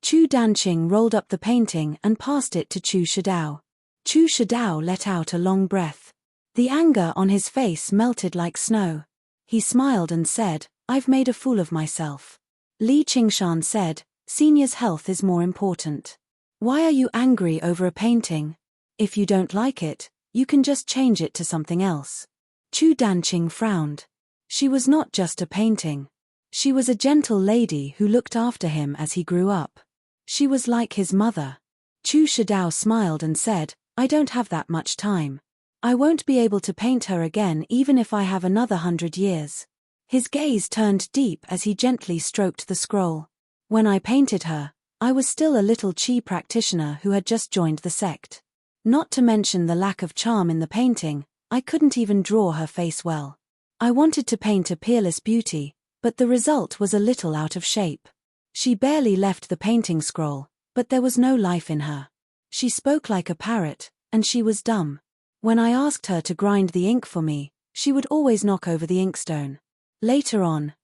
Chu Danqing rolled up the painting and passed it to Chu Shidao. Chu Shidao let out a long breath. The anger on his face melted like snow. He smiled and said, "I've made a fool of myself." Li Qingshan said, "Senior's health is more important. Why are you angry over a painting? If you don't like it, you can just change it to something else." Chu Danqing frowned. She was not just a painting. She was a gentle lady who looked after him as he grew up. She was like his mother. Chu Shidao smiled and said, "I don't have that much time. I won't be able to paint her again even if I have another 100 years. His gaze turned deep as he gently stroked the scroll. "When I painted her, I was still a little chi practitioner who had just joined the sect. Not to mention the lack of charm in the painting, I couldn't even draw her face well. I wanted to paint a peerless beauty, but the result was a little out of shape. She barely left the painting scroll, but there was no life in her. She spoke like a parrot, and she was dumb. When I asked her to grind the ink for me, she would always knock over the inkstone. Later on,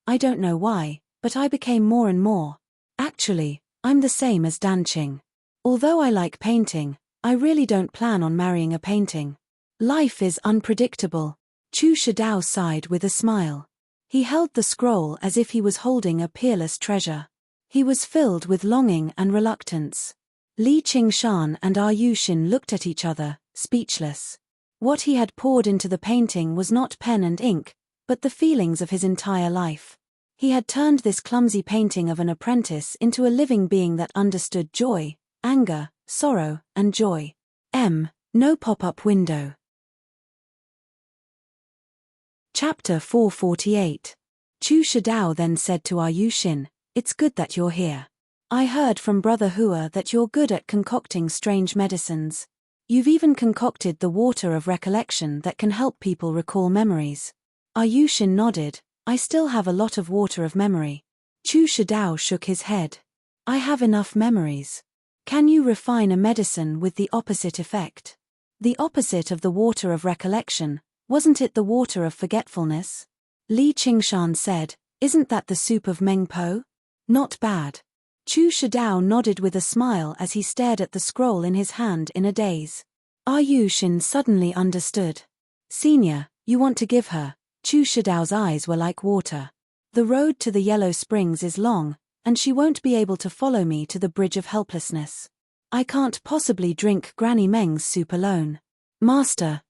I don't know why, but I became more and more. Actually, I'm the same as Danqing. Although I like painting, I really don't plan on marrying a painting. Life is unpredictable." Chu Shidao sighed with a smile. He held the scroll as if he was holding a peerless treasure. He was filled with longing and reluctance. Li Qingshan and Yushin looked at each other, speechless. What he had poured into the painting was not pen and ink, but the feelings of his entire life. He had turned this clumsy painting of an apprentice into a living being that understood joy, anger, sorrow, and joy. No pop-up window. Chapter 448. Chu Shidao then said to Yushin, "It's good that you're here. I heard from Brother Hua that you're good at concocting strange medicines. You've even concocted the water of recollection that can help people recall memories." Yushin nodded. "I still have a lot of water of memory." Chu Shidao shook his head. "I have enough memories. Can you refine a medicine with the opposite effect?" The opposite of the water of recollection, wasn't it the water of forgetfulness? Li Qingshan said, "Isn't that the soup of Meng Po?" "Not bad. Chu Shidao nodded with a smile as he stared at the scroll in his hand in a daze. Yushin suddenly understood. Senior, you want to give her. Chu Shidao's eyes were like water. The road to the Yellow Springs is long, and she won't be able to follow me to the Bridge of Helplessness. I can't possibly drink Granny Meng's soup alone. Master,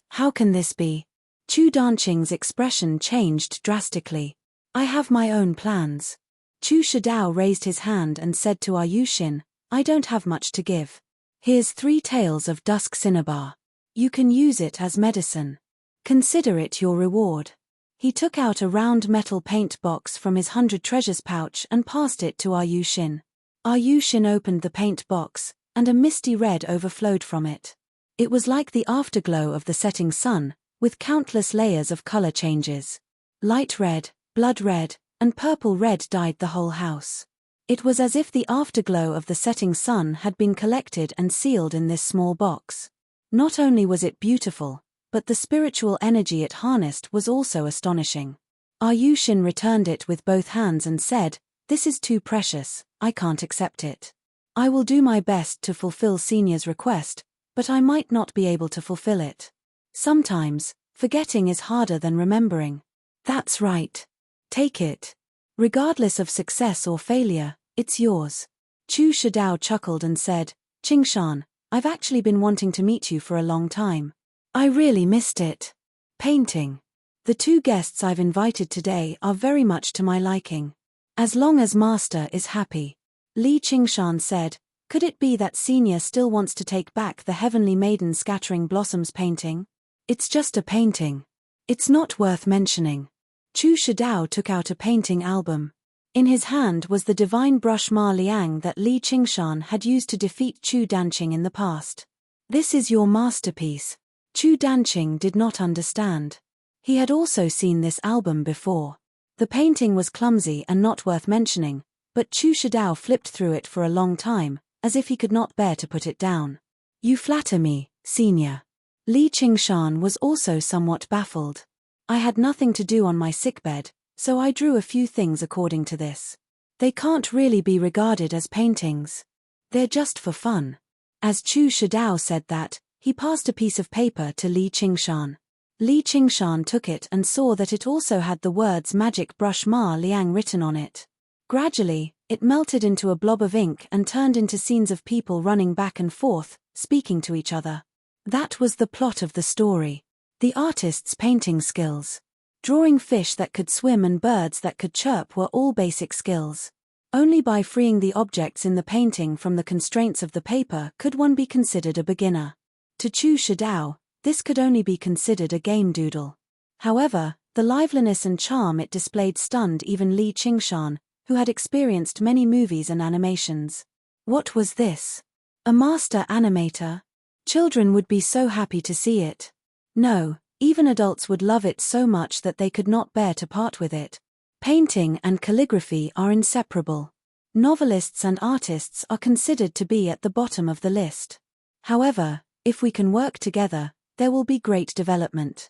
how can this be? Chu Danqing's expression changed drastically. I have my own plans. Chu Shidao raised his hand and said to Yushin, I don't have much to give. Here's 3 tails of dusk cinnabar. You can use it as medicine. Consider it your reward. He took out a round metal paint box from his 100 treasures pouch and passed it to Yushin. Yushin opened the paint box, and a misty red overflowed from it. It was like the afterglow of the setting sun, with countless layers of color changes. Light red, blood red, and purple red dyed the whole house. It was as if the afterglow of the setting sun had been collected and sealed in this small box. Not only was it beautiful, but the spiritual energy it harnessed was also astonishing. Yushin returned it with both hands and said, This is too precious, I can't accept it. I will do my best to fulfill Senior's request, but I might not be able to fulfill it. Sometimes, forgetting is harder than remembering. That's right. Take it. Regardless of success or failure, it's yours. Chu Shidao chuckled and said, Qingshan, I've actually been wanting to meet you for a long time. I really missed it. Painting. The 2 guests I've invited today are very much to my liking. As long as Master is happy. Li Qingshan said, Could it be that Senior still wants to take back the Heavenly Maiden Scattering Blossoms painting? It's just a painting. It's not worth mentioning. Chu Shidao took out a painting album. In his hand was the divine brush Ma Liang that Li Qingshan had used to defeat Chu Danqing in the past. This is your masterpiece. Chu Danqing did not understand. He had also seen this album before. The painting was clumsy and not worth mentioning, but Chu Shidao flipped through it for a long time, as if he could not bear to put it down. You flatter me, Senior. Li Qingshan was also somewhat baffled. I had nothing to do on my sickbed, so I drew a few things according to this. They can't really be regarded as paintings. They're just for fun. As Chu Shidao said that, he passed a piece of paper to Li Qingshan. Li Qingshan took it and saw that it also had the words Magic Brush Ma Liang written on it. Gradually, it melted into a blob of ink and turned into scenes of people running back and forth, speaking to each other. That was the plot of the story. The artist's painting skills. Drawing fish that could swim and birds that could chirp were all basic skills. Only by freeing the objects in the painting from the constraints of the paper could one be considered a beginner. To Chu Shidao, this could only be considered a game doodle. However, the liveliness and charm it displayed stunned even Li Qingshan, who had experienced many movies and animations. What was this? A master animator? Children would be so happy to see it. No, even adults would love it so much that they could not bear to part with it. Painting and calligraphy are inseparable. Novelists and artists are considered to be at the bottom of the list. However, if we can work together, there will be great development.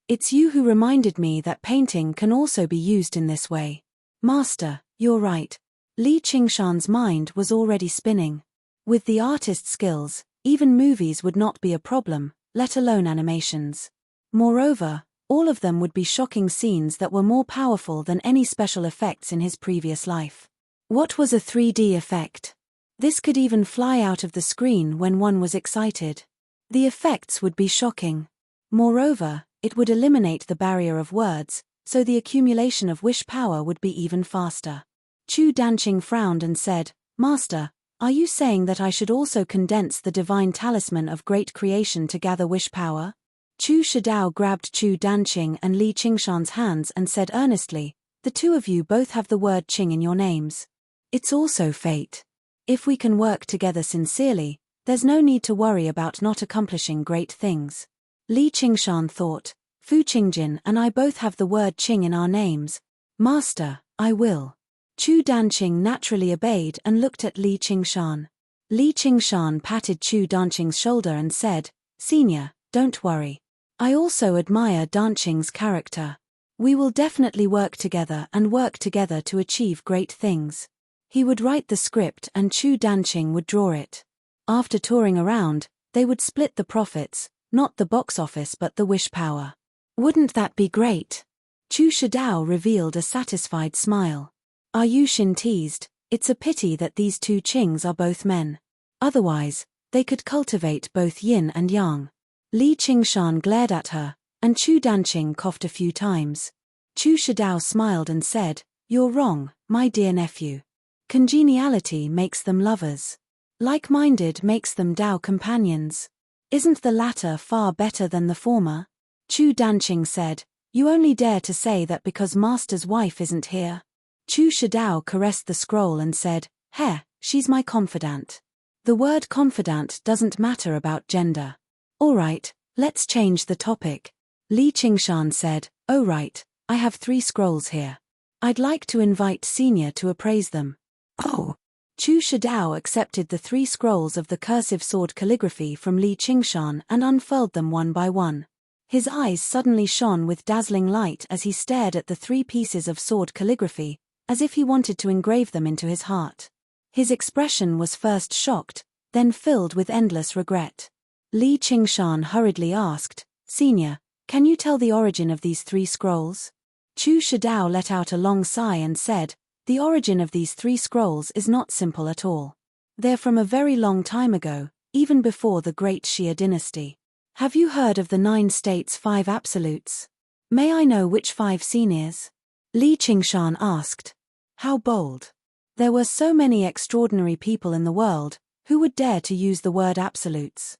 It's you who reminded me that painting can also be used in this way. Master, you're right. Li Qingshan's mind was already spinning. With the artist's skills, even movies would not be a problem, let alone animations. Moreover, all of them would be shocking scenes that were more powerful than any special effects in his previous life. What was a 3D effect? This could even fly out of the screen when one was excited. The effects would be shocking. Moreover, it would eliminate the barrier of words, so the accumulation of wish power would be even faster. Chu Danqing frowned and said, Master, are you saying that I should also condense the divine talisman of great creation to gather wish power? Chu Shidao grabbed Chu Danqing and Li Qingshan's hands and said earnestly, The 2 of you both have the word Qing in your names. It's also fate. If we can work together sincerely, there's no need to worry about not accomplishing great things. Li Qingshan thought, Fu Qingjin and I both have the word Qing in our names. Master, I will. Chu Danqing naturally obeyed and looked at Li Qingshan. Li Qingshan patted Chu Danqing's shoulder and said, Senior, don't worry. I also admire Danqing's character. We will definitely work together to achieve great things. He would write the script and Chu Danqing would draw it. After touring around, they would split the profits, not the box office but the wish power. Wouldn't that be great? Chu Shidao revealed a satisfied smile. Are you Shin teased, it's a pity that these two Qings are both men. Otherwise, they could cultivate both yin and yang. Li Qingshan glared at her, and Chu Danqing coughed a few times. Chu Shidao smiled and said, "You're wrong, my dear nephew. Congeniality makes them lovers. Like-minded makes them Dao companions. Isn't the latter far better than the former?" Chu Danqing said, "You only dare to say that because Master's wife isn't here." Chu Shidao caressed the scroll and said, "Heh, she's my confidant. The word confidant doesn't matter about gender." "All right, let's change the topic." Li Qingshan said, "Oh right, I have 3 scrolls here. I'd like to invite Senior to appraise them." "Oh." Chu Shidao accepted the 3 scrolls of the cursive sword calligraphy from Li Qingshan and unfurled them one by one. His eyes suddenly shone with dazzling light as he stared at the 3 pieces of sword calligraphy, as if he wanted to engrave them into his heart. His expression was first shocked, then filled with endless regret. Li Qingshan hurriedly asked, "Senior, can you tell the origin of these 3 scrolls?" Chu Shidao let out a long sigh and said, "The origin of these 3 scrolls is not simple at all. They're from a very long time ago, even before the great Xia dynasty. Have you heard of the 9 states' 5 absolutes? May I know which 5 seniors?" Li Qingshan asked. How bold. There were so many extraordinary people in the world, who would dare to use the word absolutes?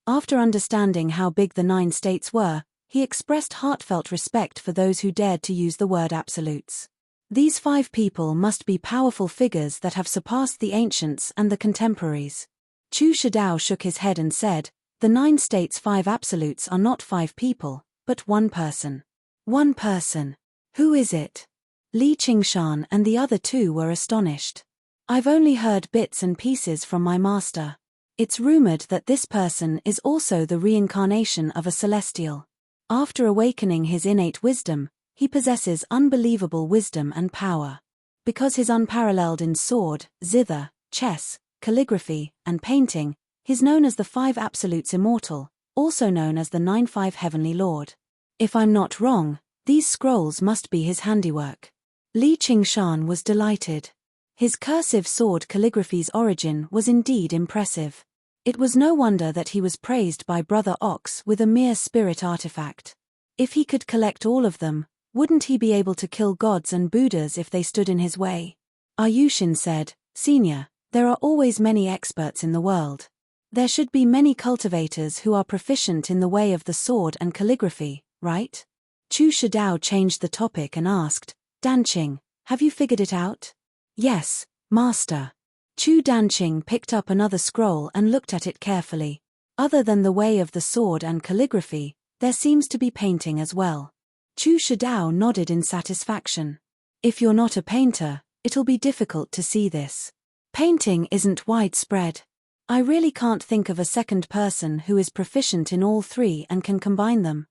After understanding how big the 9 states were, he expressed heartfelt respect for those who dared to use the word absolutes. These 5 people must be powerful figures that have surpassed the ancients and the contemporaries. Chu Shidao shook his head and said, "The 9 states' 5 absolutes are not 5 people, but 1 person. 1 person. Who is it?" Li Qingshan and the other 2 were astonished. "I've only heard bits and pieces from my master. It's rumored that this person is also the reincarnation of a celestial. After awakening his innate wisdom, he possesses unbelievable wisdom and power. Because he's unparalleled in sword, zither, chess, calligraphy, and painting, he's known as the 5 Absolutes Immortal, also known as the 9-5 Heavenly Lord. If I'm not wrong, these scrolls must be his handiwork." Li Qingshan was delighted. His cursive sword calligraphy's origin was indeed impressive. It was no wonder that he was praised by Brother Ox with a mere spirit artifact. If he could collect all of them, wouldn't he be able to kill gods and Buddhas if they stood in his way? Ayushin said, "Senior, there are always many experts in the world. There should be many cultivators who are proficient in the way of the sword and calligraphy, right?" Chu Shidao changed the topic and asked, "Danqing, have you figured it out?" "Yes, Master." Chu Danqing picked up another scroll and looked at it carefully. Other than the way of the sword and calligraphy, there seems to be painting as well. Chu Shidao nodded in satisfaction. "If you're not a painter, it'll be difficult to see this. Painting isn't widespread. I really can't think of a second person who is proficient in all 3 and can combine them."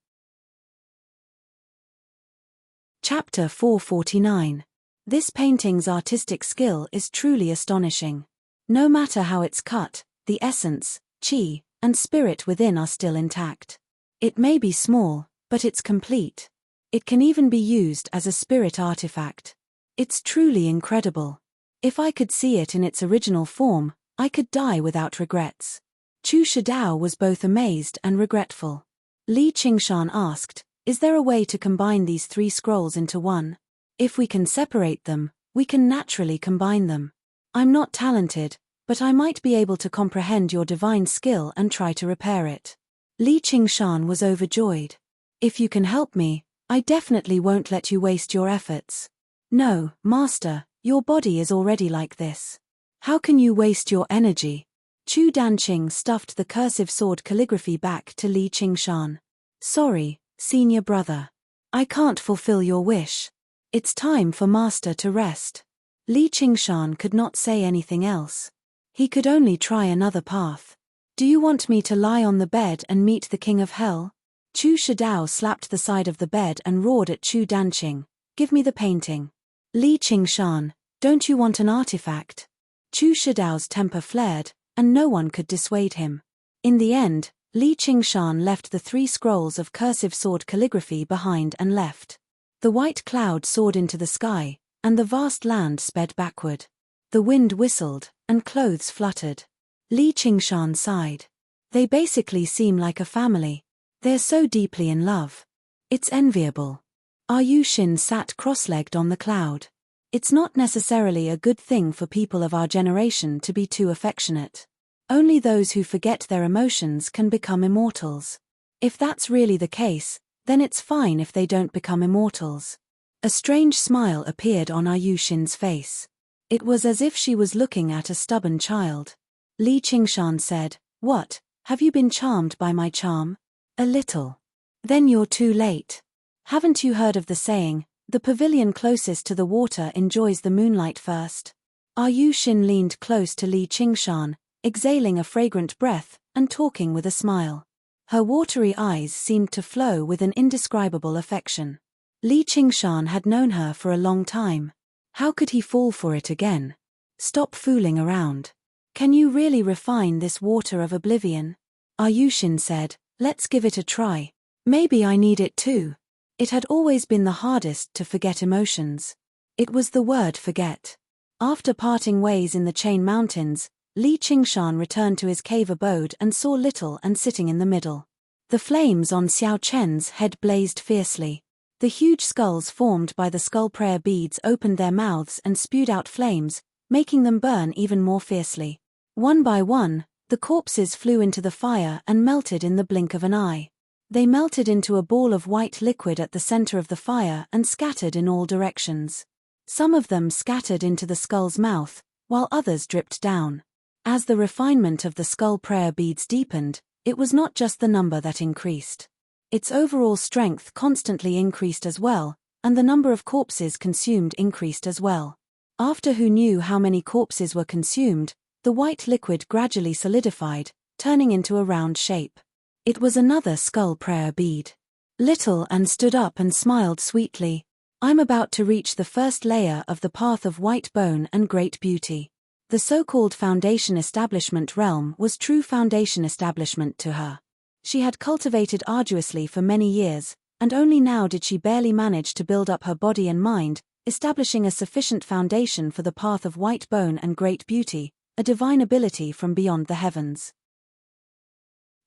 Chapter 449. This painting's artistic skill is truly astonishing. No matter how it's cut, the essence, qi, and spirit within are still intact. It may be small, but it's complete. It can even be used as a spirit artifact. It's truly incredible. If I could see it in its original form, I could die without regrets. Chu Shidao was both amazed and regretful. Li Qingshan asked, "Is there a way to combine these 3 scrolls into one? If we can separate them, we can naturally combine them. I'm not talented, but I might be able to comprehend your divine skill and try to repair it." Li Qingshan was overjoyed. "If you can help me, I definitely won't let you waste your efforts." "No, Master, your body is already like this. How can you waste your energy?" Chu Danqing stuffed the cursive sword calligraphy back to Li Qingshan. "Sorry, senior brother. I can't fulfill your wish. It's time for Master to rest." Li Qingshan could not say anything else. He could only try another path. "Do you want me to lie on the bed and meet the King of Hell?" Chu Shidao slapped the side of the bed and roared at Chu Danqing, "Give me the painting." Li Qingshan, Don't you want an artifact? Chu Shidao's temper flared, and no one could dissuade him. In the end, Li Qingshan left the 3 scrolls of cursive sword calligraphy behind and left. The white cloud soared into the sky, and the vast land sped backward. The wind whistled, and clothes fluttered. Li Qingshan sighed. They basically seem like a family. They're so deeply in love. It's enviable. Yushin sat cross-legged on the cloud. It's not necessarily a good thing for people of our generation to be too affectionate. Only those who forget their emotions can become immortals. If that's really the case, then it's fine if they don't become immortals. A strange smile appeared on Yushin's face. It was as if she was looking at a stubborn child. Li Qingshan said, "What, have you been charmed by my charm?" "A little." "Then you're too late. Haven't you heard of the saying, the pavilion closest to the water enjoys the moonlight first?" Yushin leaned close to Li Qingshan, exhaling a fragrant breath, and talking with a smile. Her watery eyes seemed to flow with an indescribable affection. Li Qingshan had known her for a long time. How could he fall for it again? "Stop fooling around. Can you really refine this water of oblivion?" Yushin said, "Let's give it a try. Maybe I need it too." It had always been the hardest to forget emotions. It was the word forget. After parting ways in the Chain Mountains, Li Qingshan returned to his cave abode and saw Little and sitting in the middle. The flames on Xiao Chen's head blazed fiercely. The huge skulls formed by the skull prayer beads opened their mouths and spewed out flames, making them burn even more fiercely. One by one, the corpses flew into the fire and melted in the blink of an eye. They melted into a ball of white liquid at the center of the fire and scattered in all directions. Some of them scattered into the skull's mouth, while others dripped down. As the refinement of the skull prayer beads deepened, it was not just the number that increased. Its overall strength constantly increased as well, and the number of corpses consumed increased as well. After who knew how many corpses were consumed, the white liquid gradually solidified, turning into a round shape. It was another skull prayer bead. Little and stood up and smiled sweetly. "I'm about to reach the first layer of the path of white bone and great beauty." The so-called foundation establishment realm was true foundation establishment to her. She had cultivated arduously for many years, and only now did she barely manage to build up her body and mind, establishing a sufficient foundation for the path of white bone and great beauty, a divine ability from beyond the heavens.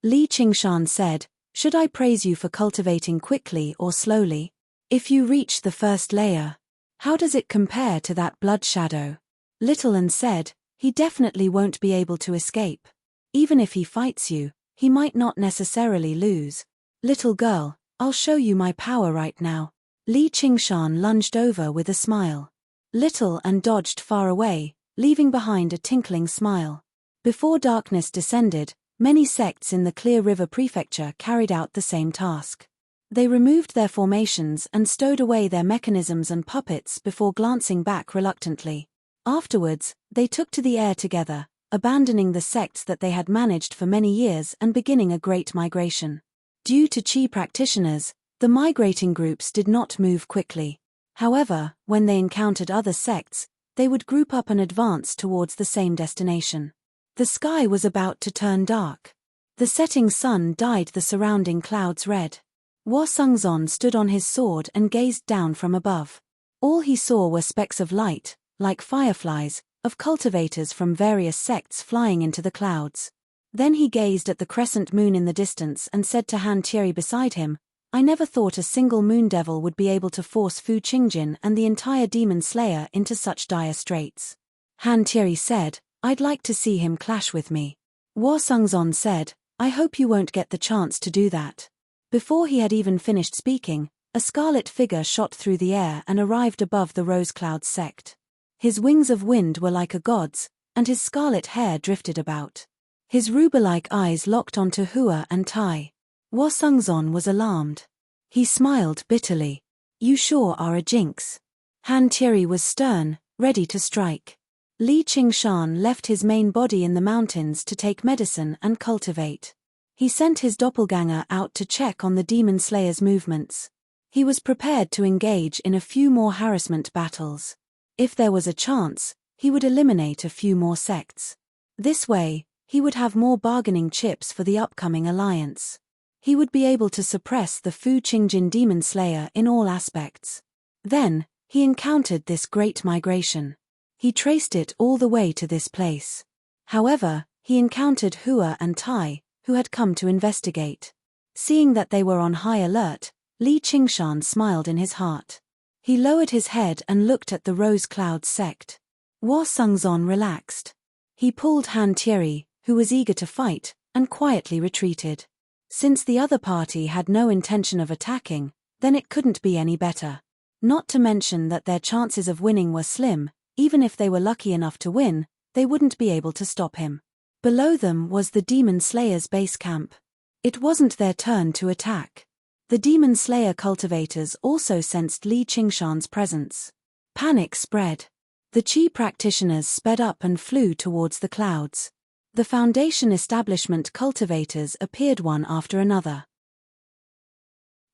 Li Qingshan said, "Should I praise you for cultivating quickly or slowly? If you reach the first layer, how does it compare to that blood shadow?" Little and said, "He definitely won't be able to escape. Even if he fights you, he might not necessarily lose. Little girl, I'll show you my power right now." Li Qingshan lunged over with a smile. Little and dodged far away, leaving behind a tinkling smile. Before darkness descended, many sects in the Clear River Prefecture carried out the same task. They removed their formations and stowed away their mechanisms and puppets before glancing back reluctantly. Afterwards, they took to the air together, abandoning the sects that they had managed for many years and beginning a great migration. Due to Qi practitioners, the migrating groups did not move quickly. However, when they encountered other sects, they would group up and advance towards the same destination. The sky was about to turn dark. The setting sun dyed the surrounding clouds red. Wo Sungzon stood on his sword and gazed down from above. All he saw were specks of light, like fireflies, of cultivators from various sects flying into the clouds. Then he gazed at the crescent moon in the distance and said to Han Thierry beside him, "I never thought a single moon devil would be able to force Fu Qingjin and the entire demon slayer into such dire straits." Han Thierry said, "I'd like to see him clash with me." Wo Sungzon said, "I hope you won't get the chance to do that." Before he had even finished speaking, a scarlet figure shot through the air and arrived above the Rose Cloud sect. His wings of wind were like a god's, and his scarlet hair drifted about. His ruber-like eyes locked onto Hua and Tai. Wo Sungzon was alarmed. He smiled bitterly. "You sure are a jinx." Han Thierry was stern, ready to strike. Li Qingshan left his main body in the mountains to take medicine and cultivate. He sent his doppelganger out to check on the demon slayer's movements. He was prepared to engage in a few more harassment battles. If there was a chance, he would eliminate a few more sects. This way, he would have more bargaining chips for the upcoming alliance. He would be able to suppress the Fu Qingjin demon slayer in all aspects. Then, he encountered this great migration. He traced it all the way to this place. However, he encountered Hua and Tai, who had come to investigate. Seeing that they were on high alert, Li Qingshan smiled in his heart. He lowered his head and looked at the Rose Cloud sect. Hua Sengzon relaxed. He pulled Han Thierry, who was eager to fight, and quietly retreated. Since the other party had no intention of attacking, then it couldn't be any better. Not to mention that their chances of winning were slim. Even if they were lucky enough to win, they wouldn't be able to stop him. Below them was the Demon Slayer's base camp. It wasn't their turn to attack. The Demon Slayer cultivators also sensed Li Qingshan's presence. Panic spread. The Qi practitioners sped up and flew towards the clouds. The Foundation establishment cultivators appeared one after another.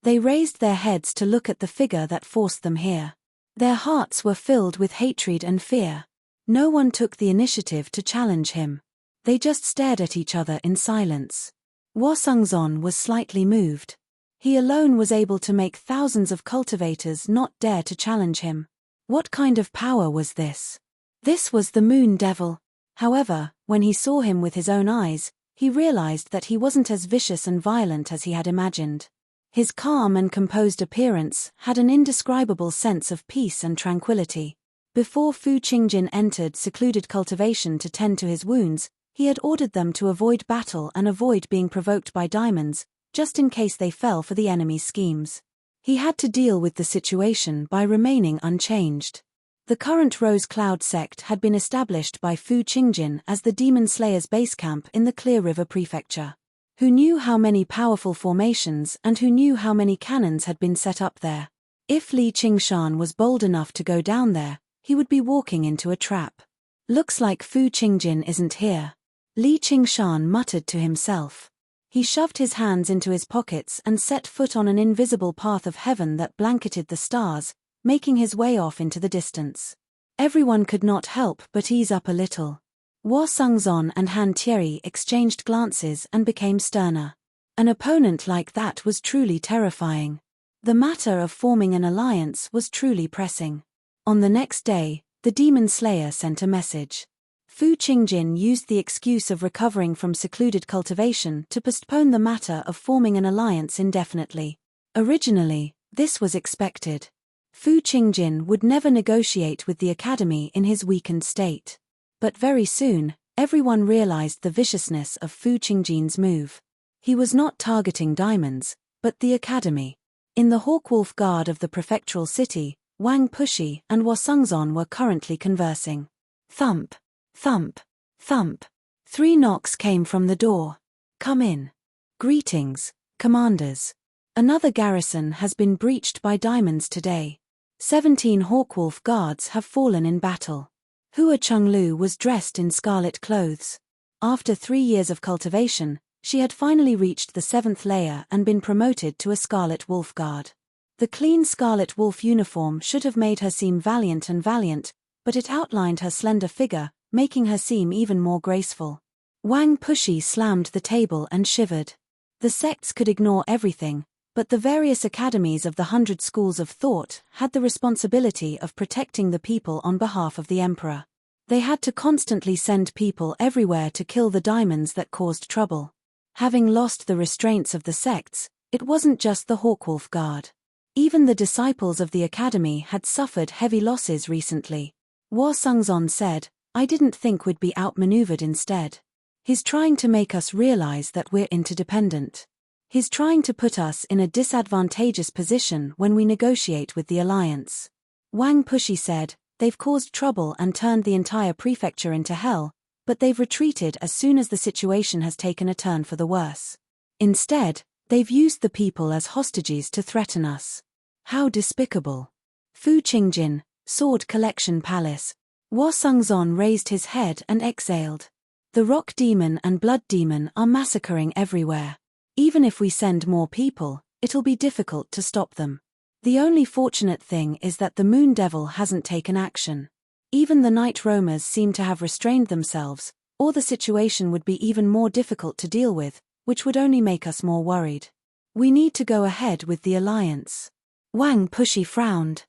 They raised their heads to look at the figure that forced them here. Their hearts were filled with hatred and fear. No one took the initiative to challenge him. They just stared at each other in silence. Hua Sengzon was slightly moved. He alone was able to make thousands of cultivators not dare to challenge him. What kind of power was this? This was the Moon Devil. However, when he saw him with his own eyes, he realized that he wasn't as vicious and violent as he had imagined. His calm and composed appearance had an indescribable sense of peace and tranquility. Before Fu Qingjin entered secluded cultivation to tend to his wounds, he had ordered them to avoid battle and avoid being provoked by diamonds, just in case they fell for the enemy's schemes. He had to deal with the situation by remaining unchanged. The current Rose Cloud sect had been established by Fu Qingjin as the Demon Slayer's base camp in the Clear River Prefecture. Who knew how many powerful formations and who knew how many cannons had been set up there? If Li Qingshan was bold enough to go down there, he would be walking into a trap. Looks like Fu Qingjin isn't here. Li Qingshan muttered to himself. He shoved his hands into his pockets and set foot on an invisible path of heaven that blanketed the stars, making his way off into the distance. Everyone could not help but ease up a little. Hua Sengzon and Han Thierry exchanged glances and became sterner. An opponent like that was truly terrifying. The matter of forming an alliance was truly pressing. On the next day, the Demon Slayer sent a message. Fu Qingjin used the excuse of recovering from secluded cultivation to postpone the matter of forming an alliance indefinitely. Originally, this was expected. Fu Qingjin would never negotiate with the academy in his weakened state. But very soon, everyone realized the viciousness of Fu Qingjin's move. He was not targeting diamonds, but the academy. In the Hawkwolf Guard of the prefectural city, Wang Pushi and Hua Sengzon were currently conversing. Thump, thump, thump. 3 knocks came from the door. Come in. Greetings, commanders. Another garrison has been breached by diamonds today. 17 Hawkwolf guards have fallen in battle. Hua Chenglu was dressed in scarlet clothes. After 3 years of cultivation, she had finally reached the 7th layer and been promoted to a Scarlet Wolf Guard. The clean Scarlet Wolf uniform should have made her seem valiant, but it outlined her slender figure, making her seem even more graceful. Wang Pushi slammed the table and shivered. The sects could ignore everything, but the various academies of the 100 schools of thought had the responsibility of protecting the people on behalf of the emperor. They had to constantly send people everywhere to kill the diamonds that caused trouble. Having lost the restraints of the sects, it wasn't just the Hawkwolf Guard. Even the disciples of the academy had suffered heavy losses recently. Hua Sengzon said, "I didn't think we'd be outmaneuvered instead. He's trying to make us realize that we're interdependent. He's trying to put us in a disadvantageous position when we negotiate with the alliance." Wang Pushi said, "They've caused trouble and turned the entire prefecture into hell, but they've retreated as soon as the situation has taken a turn for the worse. Instead, they've used the people as hostages to threaten us. How despicable." Fu Qingjin, Sword Collection Palace. Hua Sengzon raised his head and exhaled. The Rock Demon and Blood Demon are massacring everywhere. Even if we send more people, it'll be difficult to stop them. The only fortunate thing is that the Moon Devil hasn't taken action. Even the night roamers seemed to have restrained themselves, or the situation would be even more difficult to deal with, which would only make us more worried. We need to go ahead with the alliance. Wang Pushi frowned.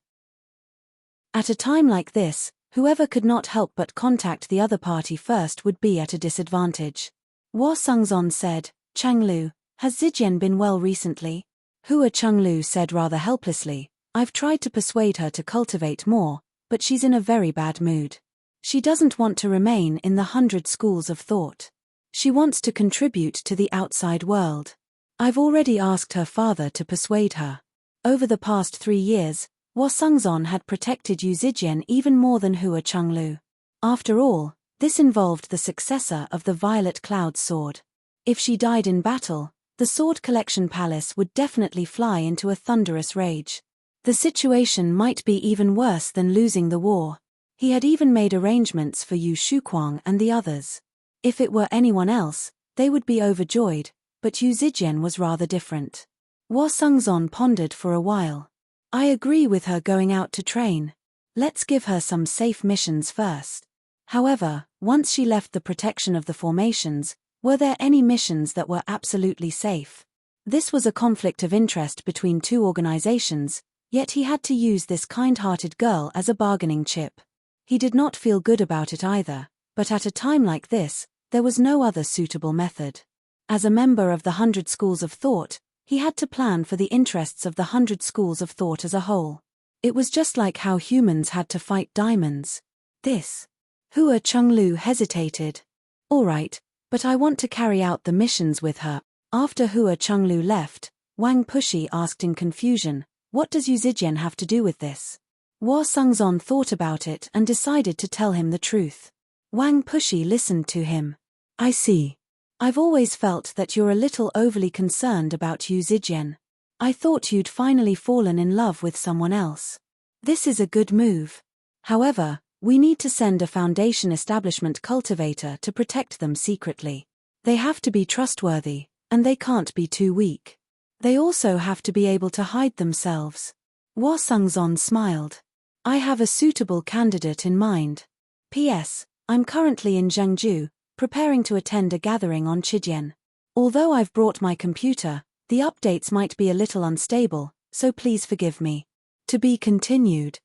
At a time like this, whoever could not help but contact the other party first would be at a disadvantage. Hua Sungzon said, Changlu, has Zijian been well recently? Hua Changlu said rather helplessly, I've tried to persuade her to cultivate more, but she's in a very bad mood. She doesn't want to remain in the 100 schools of thought. She wants to contribute to the outside world. I've already asked her father to persuade her. Over the past 3 years, Hua Sungzon had protected Yu Zijian even more than Hua Changlu. After all, this involved the successor of the Violet Cloud sword. If she died in battle, the Sword Collection Palace would definitely fly into a thunderous rage. The situation might be even worse than losing the war. He had even made arrangements for Yu Shuquang and the others. If it were anyone else, they would be overjoyed, but Yu Zijian was rather different. Hua Sungzon pondered for a while. I agree with her going out to train. Let's give her some safe missions first. However, once she left the protection of the formations, were there any missions that were absolutely safe? This was a conflict of interest between two organizations, yet he had to use this kind-hearted girl as a bargaining chip. He did not feel good about it either, but at a time like this, there was no other suitable method. As a member of the 100 schools of thought, he had to plan for the interests of the 100 schools of thought as a whole. It was just like how humans had to fight diamonds. Hua Changlu hesitated. All right, but I want to carry out the missions with her. After Hua Changlu left, Wang Pushi asked in confusion, what does Yu Zijian have to do with this? Hua Sungzon thought about it and decided to tell him the truth. Wang Pushi listened to him. I see. I've always felt that you're a little overly concerned about Yu Zijian. I thought you'd finally fallen in love with someone else. This is a good move. However, we need to send a foundation establishment cultivator to protect them secretly. They have to be trustworthy, and they can't be too weak. They also have to be able to hide themselves. Hua Sungzon smiled. I have a suitable candidate in mind. P.S. I'm currently in Zhengzhou, preparing to attend a gathering on Chijian. Although I've brought my computer, the updates might be a little unstable, so please forgive me. To be continued.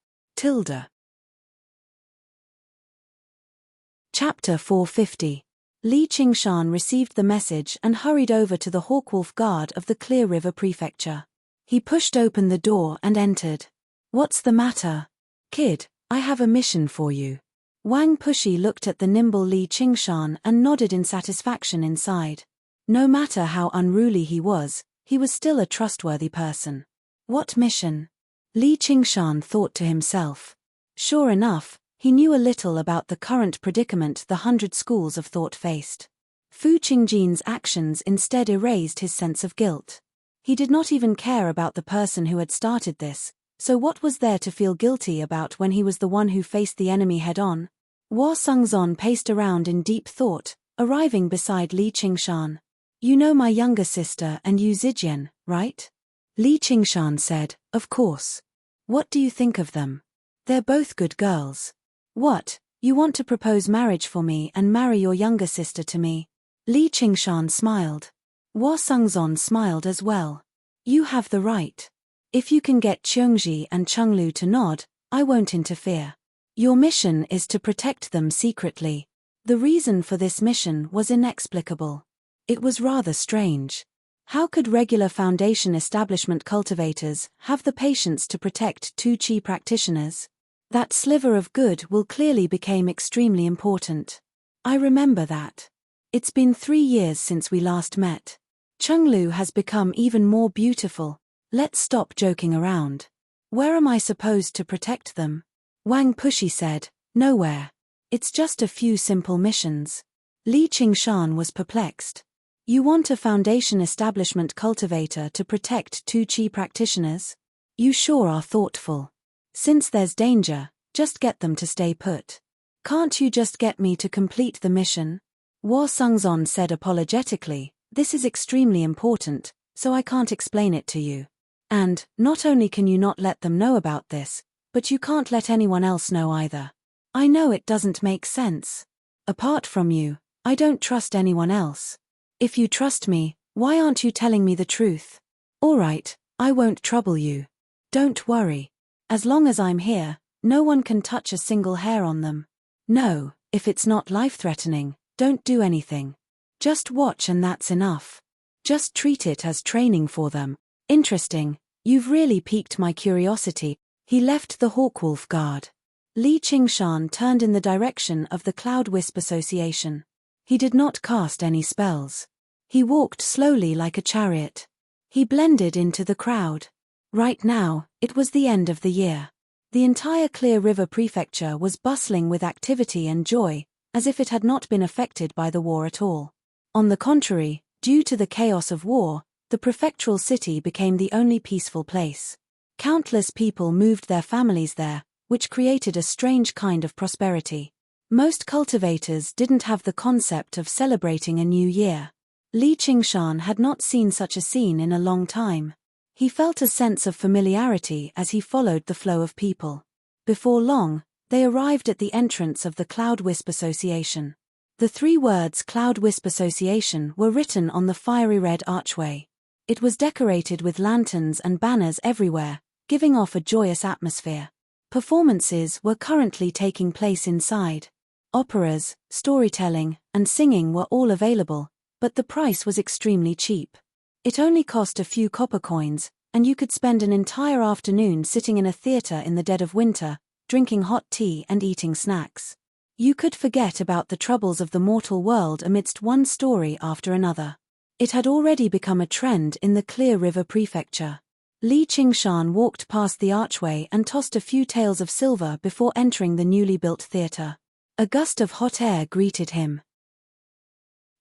Chapter 450. Li Qingshan received the message and hurried over to the Hawkwolf Guard of the Clear River Prefecture. He pushed open the door and entered. What's the matter? Kid, I have a mission for you. Wang Pushi looked at the nimble Li Qingshan and nodded in satisfaction inside. No matter how unruly he was still a trustworthy person. What mission? Li Qingshan thought to himself. Sure enough, he knew a little about the current predicament the 100 schools of thought faced. Fu Qingjin's actions instead erased his sense of guilt. He did not even care about the person who had started this, so what was there to feel guilty about when he was the one who faced the enemy head-on? Hua Sungzon paced around in deep thought, arriving beside Li Qingshan. You know my younger sister and Yu Zijian, right? Li Qingshan said, of course. What do you think of them? They're both good girls. What, you want to propose marriage for me and marry your younger sister to me? Li Qingshan smiled. Hua Sungzon smiled as well. You have the right. If you can get Cheongji and Chenglu to nod, I won't interfere. Your mission is to protect them secretly. The reason for this mission was inexplicable. It was rather strange. How could regular foundation establishment cultivators have the patience to protect two qi practitioners? That sliver of good will clearly become extremely important. I remember that. It's been 3 years since we last met. Chenglu has become even more beautiful. Let's stop joking around. Where am I supposed to protect them? Wang Pushi said, nowhere. It's just a few simple missions. Li Qingshan was perplexed. You want a foundation establishment cultivator to protect two qi practitioners? You sure are thoughtful. Since there's danger, just get them to stay put. Can't you just get me to complete the mission? Hua Sungzon said apologetically, this is extremely important, so I can't explain it to you. And, not only can you not let them know about this, but you can't let anyone else know either. I know it doesn't make sense. Apart from you, I don't trust anyone else. If you trust me, why aren't you telling me the truth? All right, I won't trouble you. Don't worry. As long as I'm here, no one can touch a single hair on them. No, if it's not life-threatening, don't do anything. Just watch and that's enough. Just treat it as training for them. Interesting, you've really piqued my curiosity. He left the Hawkwolf Guard. Li Qingshan turned in the direction of the Cloud Wisp Association. He did not cast any spells. He walked slowly like a chariot. He blended into the crowd. Right now, it was the end of the year. The entire Clear River Prefecture was bustling with activity and joy, as if it had not been affected by the war at all. On the contrary, due to the chaos of war, the prefectural city became the only peaceful place. Countless people moved their families there, which created a strange kind of prosperity. Most cultivators didn't have the concept of celebrating a new year. Li Qingshan had not seen such a scene in a long time. He felt a sense of familiarity as he followed the flow of people. Before long, they arrived at the entrance of the Cloud Wisp Association. The 3 words Cloud Wisp Association were written on the fiery red archway. It was decorated with lanterns and banners everywhere, giving off a joyous atmosphere. Performances were currently taking place inside. Operas, storytelling, and singing were all available, but the price was extremely cheap. It only cost a few copper coins, and you could spend an entire afternoon sitting in a theater in the dead of winter, drinking hot tea and eating snacks. You could forget about the troubles of the mortal world amidst one story after another. It had already become a trend in the Clear River Prefecture. Li Qingshan walked past the archway and tossed a few taels of silver before entering the newly built theater. A gust of hot air greeted him.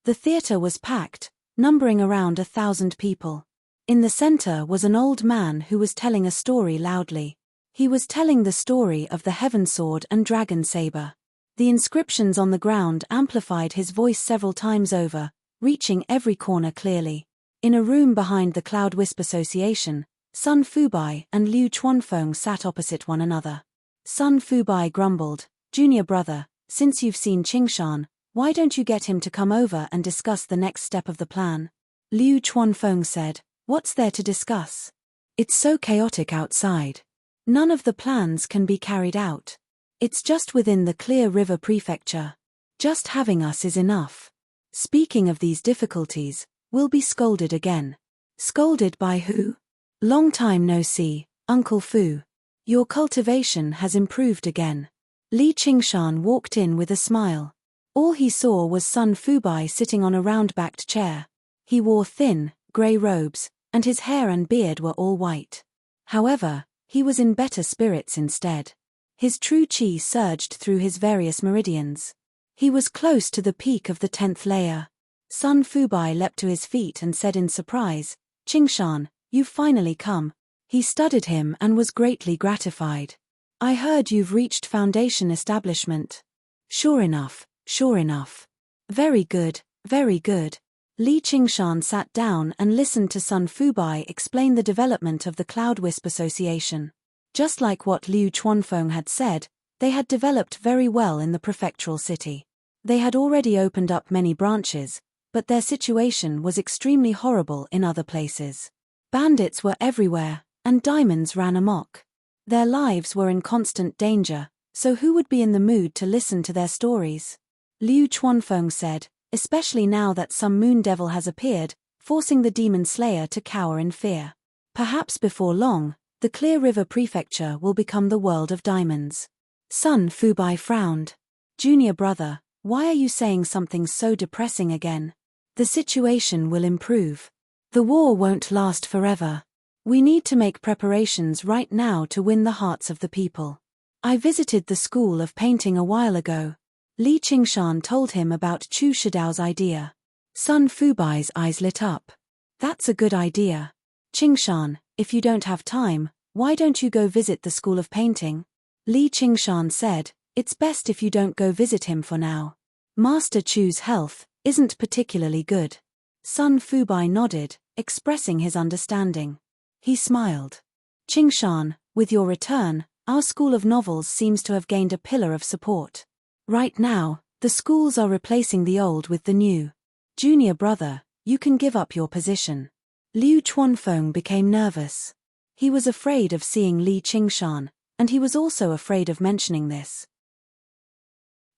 The theater was packed, numbering around 1,000 people. In the center was an old man who was telling a story loudly. He was telling the story of the Heaven Sword and Dragon Saber. The inscriptions on the ground amplified his voice several times over, reaching every corner clearly. In a room behind the Cloud Wisp Association, Sun Fubai and Liu Chuanfeng sat opposite one another. Sun Fubai grumbled, "Junior brother, since you've seen Qingshan, why don't you get him to come over and discuss the next step of the plan?" Liu Chuanfeng said, "What's there to discuss? It's so chaotic outside. None of the plans can be carried out. It's just within the Clear River Prefecture. Just having us is enough. Speaking of these difficulties, we'll be scolded again." "Scolded by who?" "Long time no see, Uncle Fu. Your cultivation has improved again." Li Qingshan walked in with a smile. All he saw was Sun Fubai sitting on a round-backed chair. He wore thin, grey robes, and his hair and beard were all white. However, he was in better spirits instead. His true qi surged through his various meridians. He was close to the peak of the 10th layer. Sun Fubai leapt to his feet and said in surprise, "Qingshan, you've finally come." He studied him and was greatly gratified. "I heard you've reached foundation establishment." Sure enough. Very good, very good." Li Qingshan sat down and listened to Sun Fubai explain the development of the Cloud Wisp Association. Just like what Liu Chuanfeng had said, they had developed very well in the prefectural city. They had already opened up many branches, but their situation was extremely horrible in other places. Bandits were everywhere, and diamonds ran amok. Their lives were in constant danger, so who would be in the mood to listen to their stories? Liu Chuanfeng said, "Especially now that some moon devil has appeared, forcing the demon slayer to cower in fear. Perhaps before long, the Clear River Prefecture will become the world of diamonds." Sun Fubai frowned. "Junior brother, why are you saying something so depressing again? The situation will improve. The war won't last forever. We need to make preparations right now to win the hearts of the people. I visited the school of painting a while ago." Li Qingshan told him about Chu Shidao's idea. Sun Fubai's eyes lit up. "That's a good idea. Qingshan, if you don't have time, why don't you go visit the school of painting?" Li Qingshan said, "It's best if you don't go visit him for now. Master Chu's health isn't particularly good." Sun Fubai nodded, expressing his understanding. He smiled. "Qingshan, with your return, Our school of novels seems to have gained a pillar of support. Right now, the schools are replacing the old with the new. Junior brother, you can give up your position. Liu Chuanfeng became nervous. He was afraid of seeing Li Qingshan, and he was also afraid of mentioning this.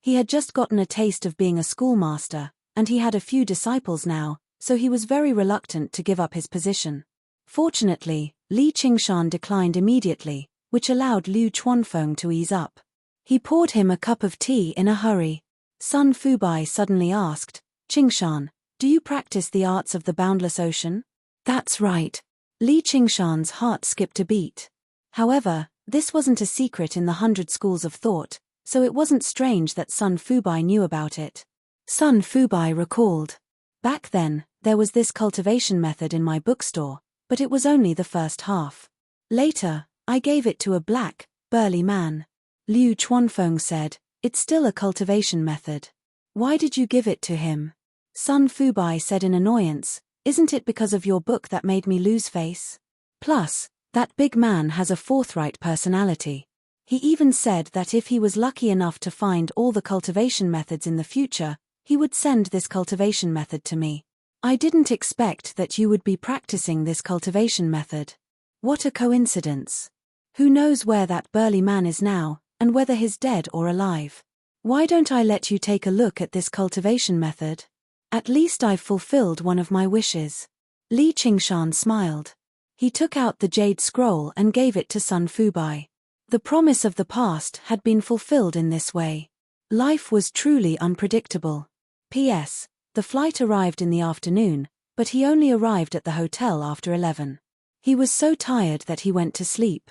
He had just gotten a taste of being a schoolmaster, and he had a few disciples now, so he was very reluctant to give up his position. Fortunately, Li Qingshan declined immediately, which allowed Liu Chuanfeng to ease up. He poured him a cup of tea in a hurry. Sun Fubai suddenly asked, "Qingshan, do you practice the arts of the boundless ocean?" "That's right." Li Qingshan's heart skipped a beat. However, this wasn't a secret in the 100 schools of thought, so it wasn't strange that Sun Fubai knew about it. Sun Fubai recalled, "Back then, there was this cultivation method in my bookstore, but it was only the first half. Later, I gave it to a black, burly man." Liu Chuanfeng said, "It's still a cultivation method. Why did you give it to him?" Sun Fubai said in annoyance, "Isn't it because of your book that made me lose face? Plus, that big man has a forthright personality. He even said that if he was lucky enough to find all the cultivation methods in the future, he would send this cultivation method to me. I didn't expect that you would be practicing this cultivation method. What a coincidence. Who knows where that burly man is now, and whether he's dead or alive. Why don't I let you take a look at this cultivation method? At least I've fulfilled one of my wishes." Li Qingshan smiled. He took out the jade scroll and gave it to Sun Fubai. The promise of the past had been fulfilled in this way. Life was truly unpredictable. P.S. The flight arrived in the afternoon, but he only arrived at the hotel after 11. He was so tired that he went to sleep.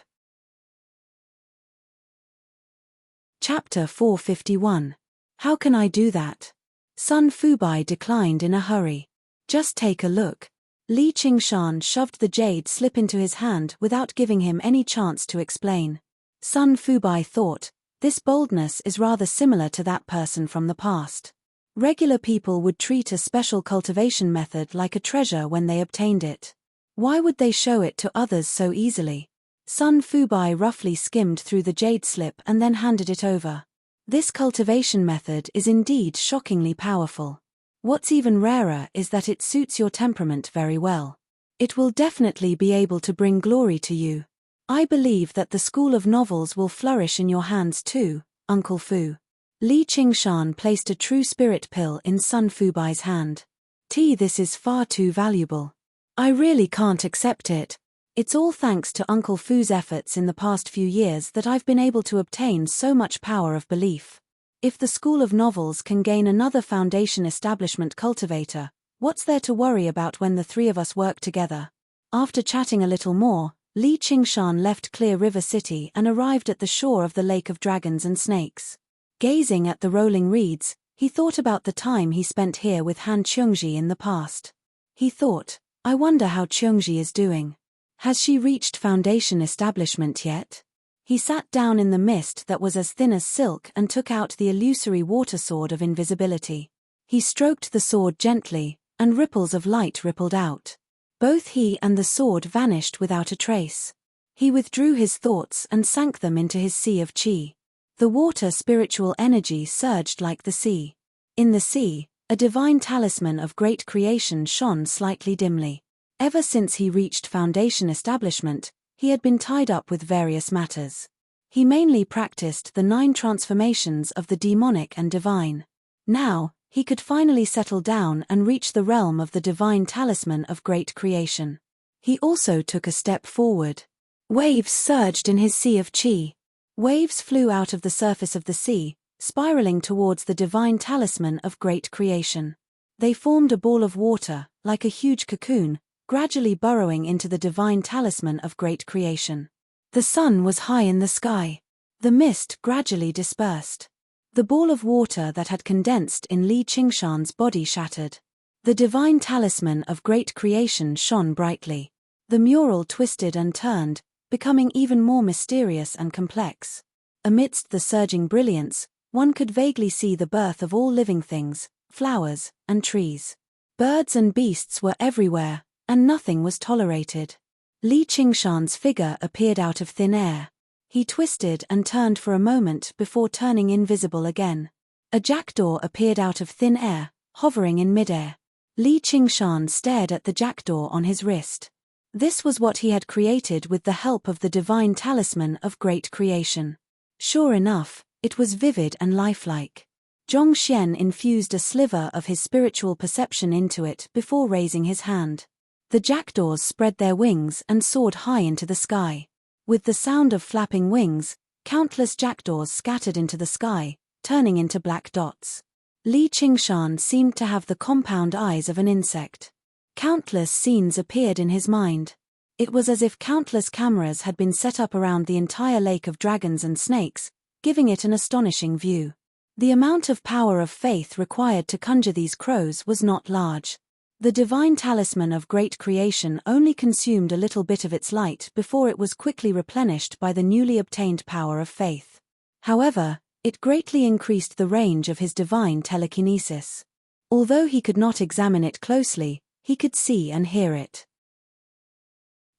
Chapter 451. How can I do that? Sun Fubai declined in a hurry. "Just take a look." Li Qingshan shoved the jade slip into his hand without giving him any chance to explain. Sun Fubai thought, this boldness is rather similar to that person from the past. Regular people would treat a special cultivation method like a treasure when they obtained it. Why would they show it to others so easily? Sun Fubai roughly skimmed through the jade slip and then handed it over. This cultivation method is indeed shockingly powerful. What's even rarer is that it suits your temperament very well. It will definitely be able to bring glory to you. I believe that the school of novels will flourish in your hands too, Uncle Fu. Li Qingshan placed a true spirit pill in Sun Fubai's hand. This is far too valuable. I really can't accept it. It's all thanks to Uncle Fu's efforts in the past few years that I've been able to obtain so much power of belief. If the school of novels can gain another foundation establishment cultivator, what's there to worry about when the three of us work together? After chatting a little more, Li Qingshan left Clear River City and arrived at the shore of the Lake of Dragons and Snakes. Gazing at the rolling reeds, he thought about the time he spent here with Han Qiongji in the past. He thought, I wonder how Qiongji is doing. Has she reached foundation establishment yet? He sat down in the mist that was as thin as silk and took out the illusory water sword of invisibility. He stroked the sword gently, and ripples of light rippled out. Both he and the sword vanished without a trace. He withdrew his thoughts and sank them into his sea of qi. The water spiritual energy surged like the sea. In the sea, a divine talisman of great creation shone slightly dimly. Ever since he reached foundation establishment, he had been tied up with various matters. He mainly practiced the 9 transformations of the demonic and divine. Now, he could finally settle down and reach the realm of the divine talisman of great creation. He also took a step forward. Waves surged in his sea of qi. Waves flew out of the surface of the sea, spiraling towards the divine talisman of great creation. They formed a ball of water, like a huge cocoon, gradually burrowing into the divine talisman of great creation. The sun was high in the sky. The mist gradually dispersed. The ball of water that had condensed in Li Qingshan's body shattered. The divine talisman of great creation shone brightly. The mural twisted and turned, becoming even more mysterious and complex. Amidst the surging brilliance, one could vaguely see the birth of all living things, flowers, and trees. Birds and beasts were everywhere, and nothing was tolerated. Li Qingshan's figure appeared out of thin air. He twisted and turned for a moment before turning invisible again. A jackdaw appeared out of thin air, hovering in midair. Li Qingshan stared at the jackdaw on his wrist. This was what he had created with the help of the divine talisman of great creation. Sure enough, it was vivid and lifelike. Zhong Xian infused a sliver of his spiritual perception into it before raising his hand. The jackdaws spread their wings and soared high into the sky. With the sound of flapping wings, countless jackdaws scattered into the sky, turning into black dots. Li Qingshan seemed to have the compound eyes of an insect. Countless scenes appeared in his mind. It was as if countless cameras had been set up around the entire lake of dragons and snakes, giving it an astonishing view. The amount of power of faith required to conjure these crows was not large. The divine talisman of great creation only consumed a little bit of its light before it was quickly replenished by the newly obtained power of faith. However, it greatly increased the range of his divine telekinesis. Although he could not examine it closely, he could see and hear it.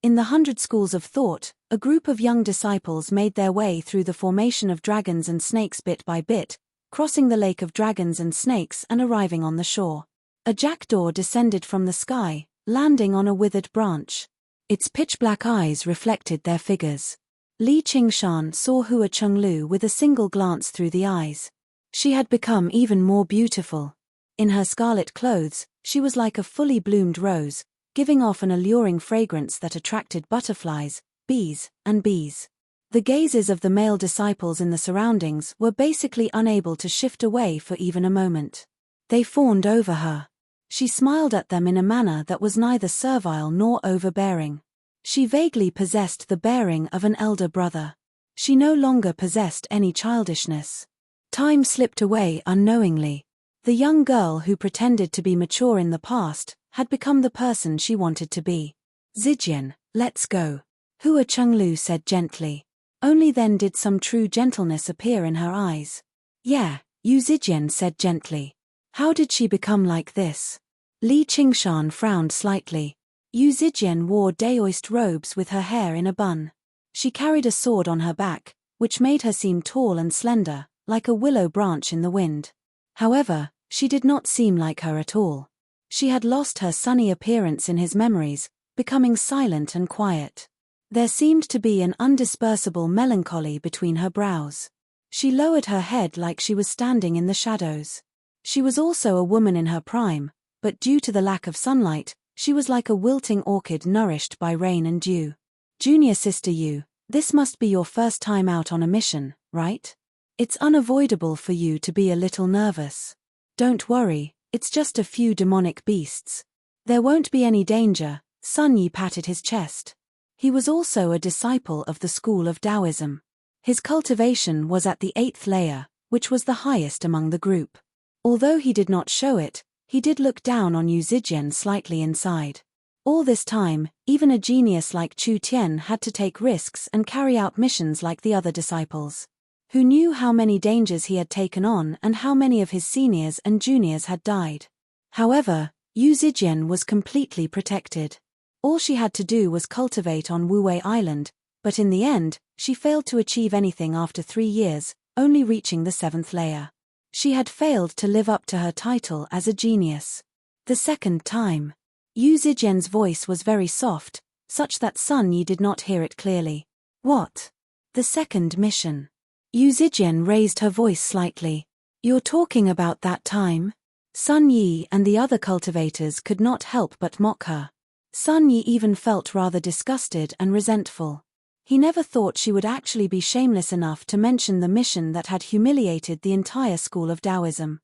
In the 100 schools of thought, a group of young disciples made their way through the formation of dragons and snakes bit by bit, crossing the lake of dragons and snakes and arriving on the shore. A jackdaw descended from the sky, landing on a withered branch. Its pitch-black eyes reflected their figures. Li Qingshan saw Hua Chenglu with a single glance through the eyes. She had become even more beautiful. In her scarlet clothes, she was like a fully bloomed rose, giving off an alluring fragrance that attracted butterflies, bees, and bees. The gazes of the male disciples in the surroundings were basically unable to shift away for even a moment. They fawned over her. She smiled at them in a manner that was neither servile nor overbearing. She vaguely possessed the bearing of an elder brother. She no longer possessed any childishness. Time slipped away unknowingly. The young girl who pretended to be mature in the past had become the person she wanted to be. "Zijian, let's go," Hua Chenglu said gently. Only then did some true gentleness appear in her eyes. "Yeah," Yu Zijian said gently. "How did she become like this?" Li Qingshan frowned slightly. Yu Zijian wore daoist robes with her hair in a bun. She carried a sword on her back, which made her seem tall and slender, like a willow branch in the wind. However, she did not seem like her at all. She had lost her sunny appearance in his memories, becoming silent and quiet. There seemed to be an undispersible melancholy between her brows. She lowered her head like she was standing in the shadows. She was also a woman in her prime, but due to the lack of sunlight, she was like a wilting orchid nourished by rain and dew. "Junior sister Yu, this must be your first time out on a mission, right? It's unavoidable for you to be a little nervous. Don't worry, it's just a few demonic beasts. There won't be any danger." Sun Yi patted his chest. He was also a disciple of the school of Taoism. His cultivation was at the 8th layer, which was the highest among the group. Although he did not show it, he did look down on Yu Zijian slightly inside. All this time, even a genius like Chu Tian had to take risks and carry out missions like the other disciples. Who knew how many dangers he had taken on and how many of his seniors and juniors had died? However, Yu Zijian was completely protected. All she had to do was cultivate on Wuwei Island, but in the end, she failed to achieve anything after 3 years, only reaching the 7th layer. She had failed to live up to her title as a genius. The second time. Yu Zijian's voice was very soft, such that Sun Yi did not hear it clearly. "What? The second mission?" Yu Zijian raised her voice slightly. "You're talking about that time?" Sun Yi and the other cultivators could not help but mock her. Sun Yi even felt rather disgusted and resentful. He never thought she would actually be shameless enough to mention the mission that had humiliated the entire school of Taoism.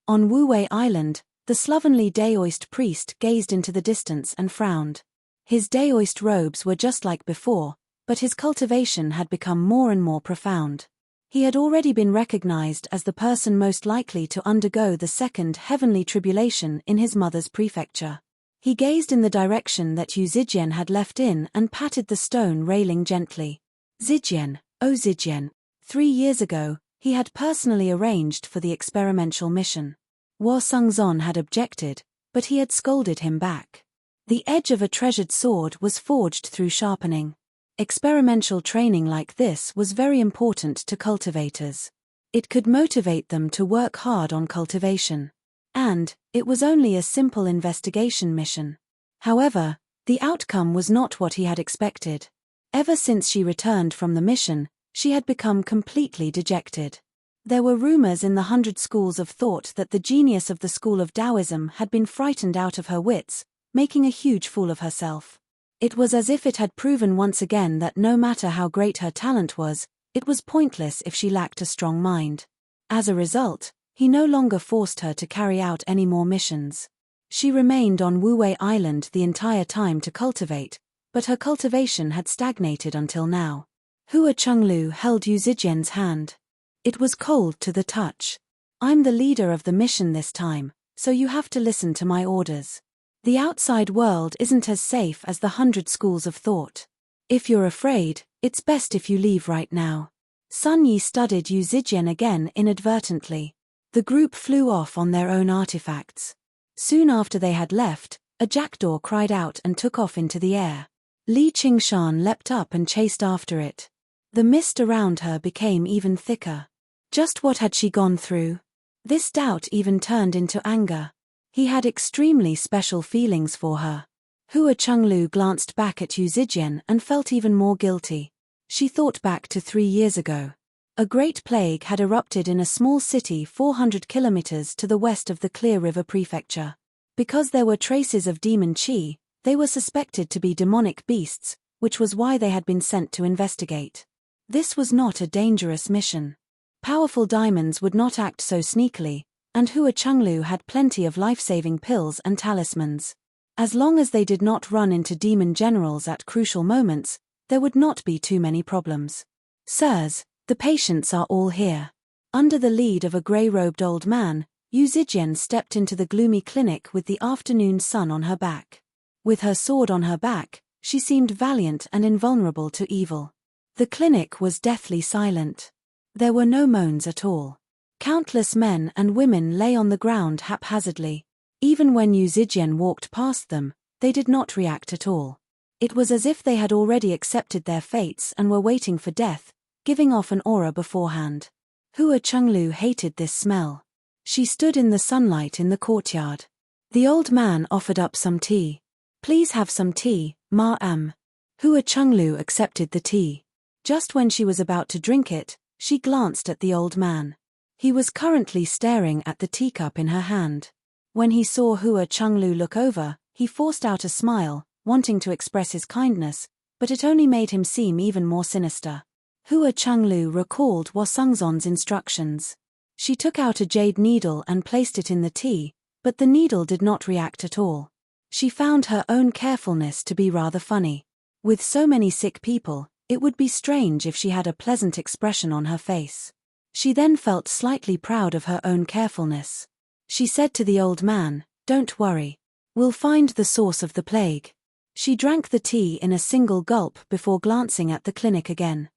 On Wuwei Island, the slovenly Daoist priest gazed into the distance and frowned. His Daoist robes were just like before, but his cultivation had become more and more profound. He had already been recognized as the person most likely to undergo the second heavenly tribulation in his mother's prefecture. He gazed in the direction that Yu Zijian had left in and patted the stone railing gently. "Zijian, oh Zijian." 3 years ago, he had personally arranged for the experimental mission. Hua Sengzon had objected, but he had scolded him back. The edge of a treasured sword was forged through sharpening. Experimental training like this was very important to cultivators. It could motivate them to work hard on cultivation. And it was only a simple investigation mission. However, the outcome was not what he had expected. Ever since she returned from the mission, she had become completely dejected. There were rumors in the 100 schools of thought that the genius of the school of Taoism had been frightened out of her wits, making a huge fool of herself. It was as if it had proven once again that no matter how great her talent was, it was pointless if she lacked a strong mind. As a result, he no longer forced her to carry out any more missions. She remained on Wuwei Island the entire time to cultivate, but her cultivation had stagnated until now. Hua Chenglu held Yu Zijian's hand. It was cold to the touch. I'm the leader of the mission this time, so you have to listen to my orders. The outside world isn't as safe as the 100 schools of thought. If you're afraid, it's best if you leave right now. Sun Yi studied Yu Zijian again inadvertently. The group flew off on their own artifacts. Soon after they had left, a jackdaw cried out and took off into the air. Li Qingshan leapt up and chased after it. The mist around her became even thicker. Just what had she gone through? This doubt even turned into anger. He had extremely special feelings for her. Hua Chenglu glanced back at Yu Zijian and felt even more guilty. She thought back to 3 years ago. A great plague had erupted in a small city 400 kilometers to the west of the Clear River Prefecture. Because there were traces of demon qi, they were suspected to be demonic beasts, which was why they had been sent to investigate. This was not a dangerous mission. Powerful diamonds would not act so sneakily, and Hua Chenglu had plenty of life-saving pills and talismans. As long as they did not run into demon generals at crucial moments, there would not be too many problems. Sirs, the patients are all here. Under the lead of a grey-robed old man, Yu Zijian stepped into the gloomy clinic with the afternoon sun on her back. With her sword on her back, she seemed valiant and invulnerable to evil. The clinic was deathly silent. There were no moans at all. Countless men and women lay on the ground haphazardly. Even when Yu Zijian walked past them, they did not react at all. It was as if they had already accepted their fates and were waiting for death, giving off an aura beforehand. Hua Chenglu hated this smell. She stood in the sunlight in the courtyard. The old man offered up some tea. Please have some tea, ma'am. Hua Chenglu accepted the tea. Just when she was about to drink it, she glanced at the old man. He was currently staring at the teacup in her hand. When he saw Hua Chenglu look over, he forced out a smile, wanting to express his kindness, but it only made him seem even more sinister. Hua Chenglu recalled Wasungzon's instructions. She took out a jade needle and placed it in the tea, but the needle did not react at all. She found her own carefulness to be rather funny. With so many sick people, it would be strange if she had a pleasant expression on her face. She then felt slightly proud of her own carefulness. She said to the old man, "Don't worry. We'll find the source of the plague." She drank the tea in a single gulp before glancing at the clinic again.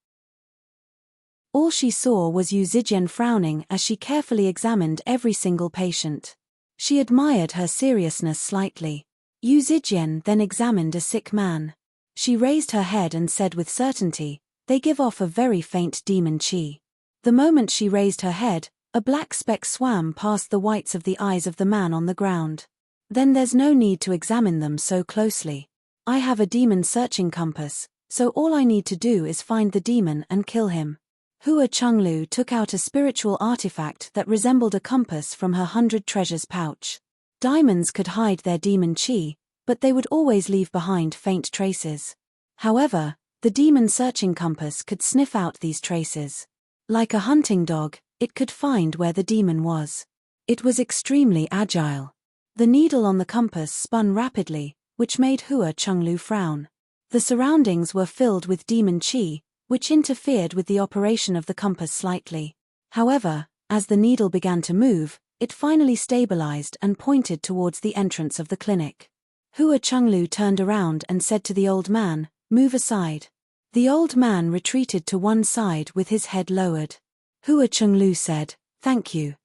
All she saw was Yu Zijian frowning as she carefully examined every single patient. She admired her seriousness slightly. Yu Zijian then examined a sick man. She raised her head and said with certainty, "They give off a very faint demon qi." The moment she raised her head, a black speck swam past the whites of the eyes of the man on the ground. "Then there's no need to examine them so closely. I have a demon searching compass, so all I need to do is find the demon and kill him." Hua Chenglu took out a spiritual artifact that resembled a compass from her 100 treasures pouch. Diamonds could hide their demon qi, but they would always leave behind faint traces. However, the demon searching compass could sniff out these traces. Like a hunting dog, it could find where the demon was. It was extremely agile. The needle on the compass spun rapidly, which made Hua Chenglu frown. The surroundings were filled with demon qi, which interfered with the operation of the compass slightly. However, as the needle began to move, it finally stabilized and pointed towards the entrance of the clinic. Hua Chenglu turned around and said to the old man, "Move aside." The old man retreated to one side with his head lowered. Hua Chenglu said, "Thank you.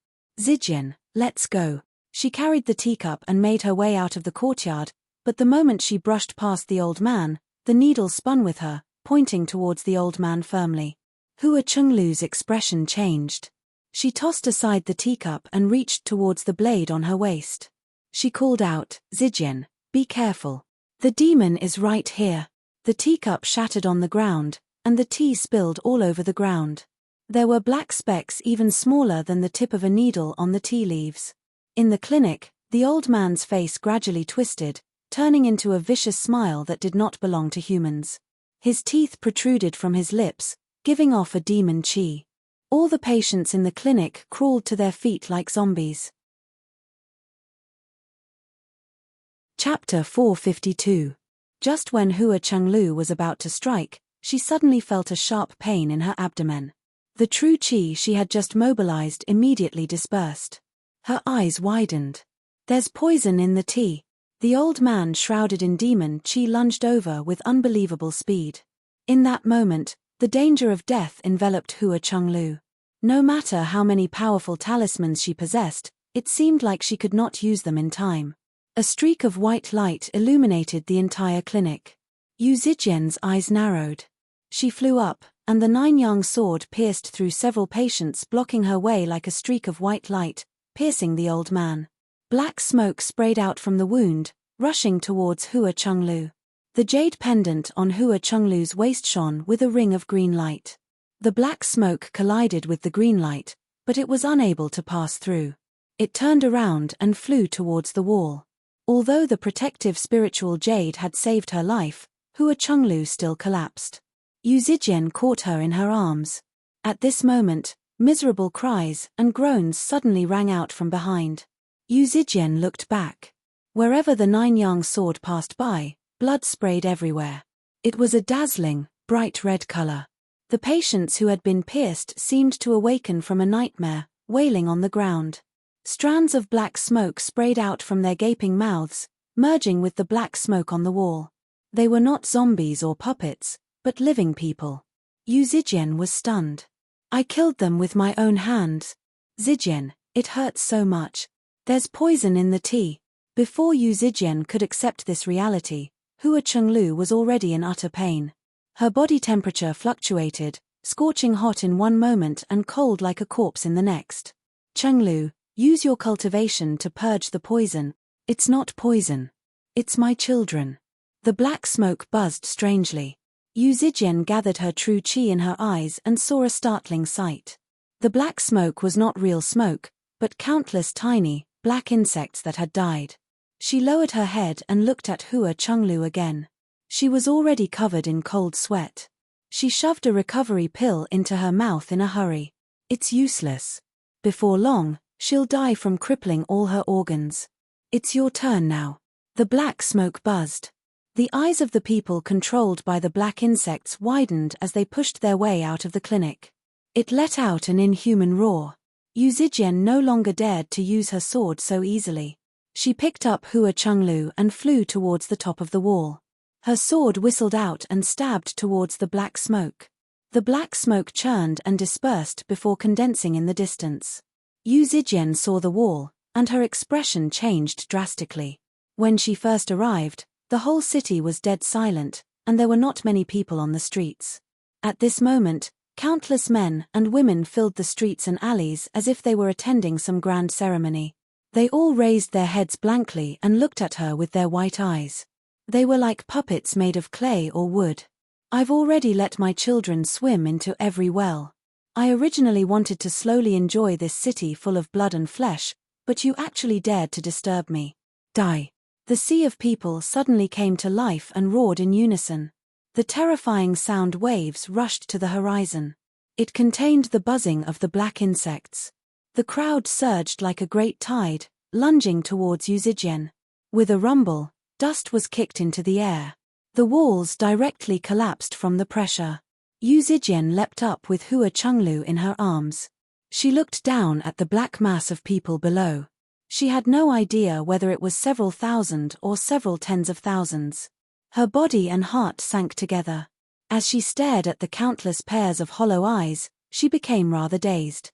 Zijian, let's go." She carried the teacup and made her way out of the courtyard, but the moment she brushed past the old man, the needle spun with her, pointing towards the old man firmly. Hua Chenglu's expression changed. She tossed aside the teacup and reached towards the blade on her waist. She called out, "Zijian, be careful. The demon is right here." The teacup shattered on the ground, and the tea spilled all over the ground. There were black specks even smaller than the tip of a needle on the tea leaves. In the clinic, the old man's face gradually twisted, turning into a vicious smile that did not belong to humans. His teeth protruded from his lips, giving off a demon chi. All the patients in the clinic crawled to their feet like zombies. Chapter 452. Just when Hua Chenglu was about to strike, she suddenly felt a sharp pain in her abdomen. The true chi she had just mobilized immediately dispersed. Her eyes widened. "There's poison in the tea." The old man shrouded in demon chi lunged over with unbelievable speed. In that moment, the danger of death enveloped Hua Chenglu. No matter how many powerful talismans she possessed, it seemed like she could not use them in time. A streak of white light illuminated the entire clinic. Yu Zijian's eyes narrowed. She flew up, and the nine-yang sword pierced through several patients, blocking her way like a streak of white light, piercing the old man. Black smoke sprayed out from the wound, rushing towards Hua Chenglu. The jade pendant on Hua Chenglu's waist shone with a ring of green light. The black smoke collided with the green light, but it was unable to pass through. It turned around and flew towards the wall. Although the protective spiritual jade had saved her life, Hua Chenglu still collapsed. Yu Zijian caught her in her arms. At this moment, miserable cries and groans suddenly rang out from behind. Yu Zijian looked back. Wherever the nine-yang sword passed by, blood sprayed everywhere. It was a dazzling, bright red color. The patients who had been pierced seemed to awaken from a nightmare, wailing on the ground. Strands of black smoke sprayed out from their gaping mouths, merging with the black smoke on the wall. They were not zombies or puppets, but living people. Yu Zijian was stunned. "I killed them with my own hands. Zijian, it hurts so much. There's poison in the tea." Before Yu Zijian could accept this reality, Hua Chenglu was already in utter pain. Her body temperature fluctuated, scorching hot in one moment and cold like a corpse in the next. "Chenglu, use your cultivation to purge the poison." "It's not poison. It's my children." The black smoke buzzed strangely. Yu Zijian gathered her true chi in her eyes and saw a startling sight. The black smoke was not real smoke, but countless tiny, black insects that had died. She lowered her head and looked at Hua Chenglu again. She was already covered in cold sweat. She shoved a recovery pill into her mouth in a hurry. "It's useless. Before long, she'll die from crippling all her organs. It's your turn now." The black smoke buzzed. The eyes of the people controlled by the black insects widened as they pushed their way out of the clinic. It let out an inhuman roar. Yu Zijian no longer dared to use her sword so easily. She picked up Hua Chenglu and flew towards the top of the wall. Her sword whistled out and stabbed towards the black smoke. The black smoke churned and dispersed before condensing in the distance. Yu Zijian saw the wall, and her expression changed drastically. When she first arrived, the whole city was dead silent, and there were not many people on the streets. At this moment, countless men and women filled the streets and alleys as if they were attending some grand ceremony. They all raised their heads blankly and looked at her with their white eyes. They were like puppets made of clay or wood. "I've already let my children swim into every well. I originally wanted to slowly enjoy this city full of blood and flesh, but you actually dared to disturb me. Die." The sea of people suddenly came to life and roared in unison. The terrifying sound waves rushed to the horizon. It contained the buzzing of the black insects. The crowd surged like a great tide, lunging towards Yu Zijian. With a rumble, dust was kicked into the air. The walls directly collapsed from the pressure. Yu Zijian leapt up with Hua Chenglu in her arms. She looked down at the black mass of people below. She had no idea whether it was several thousand or several tens of thousands. Her body and heart sank together. As she stared at the countless pairs of hollow eyes, she became rather dazed.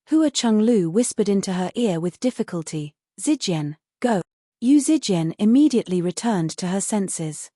Hua Chenglu whispered into her ear with difficulty, "Zijian, go." Yu Zijian immediately returned to her senses.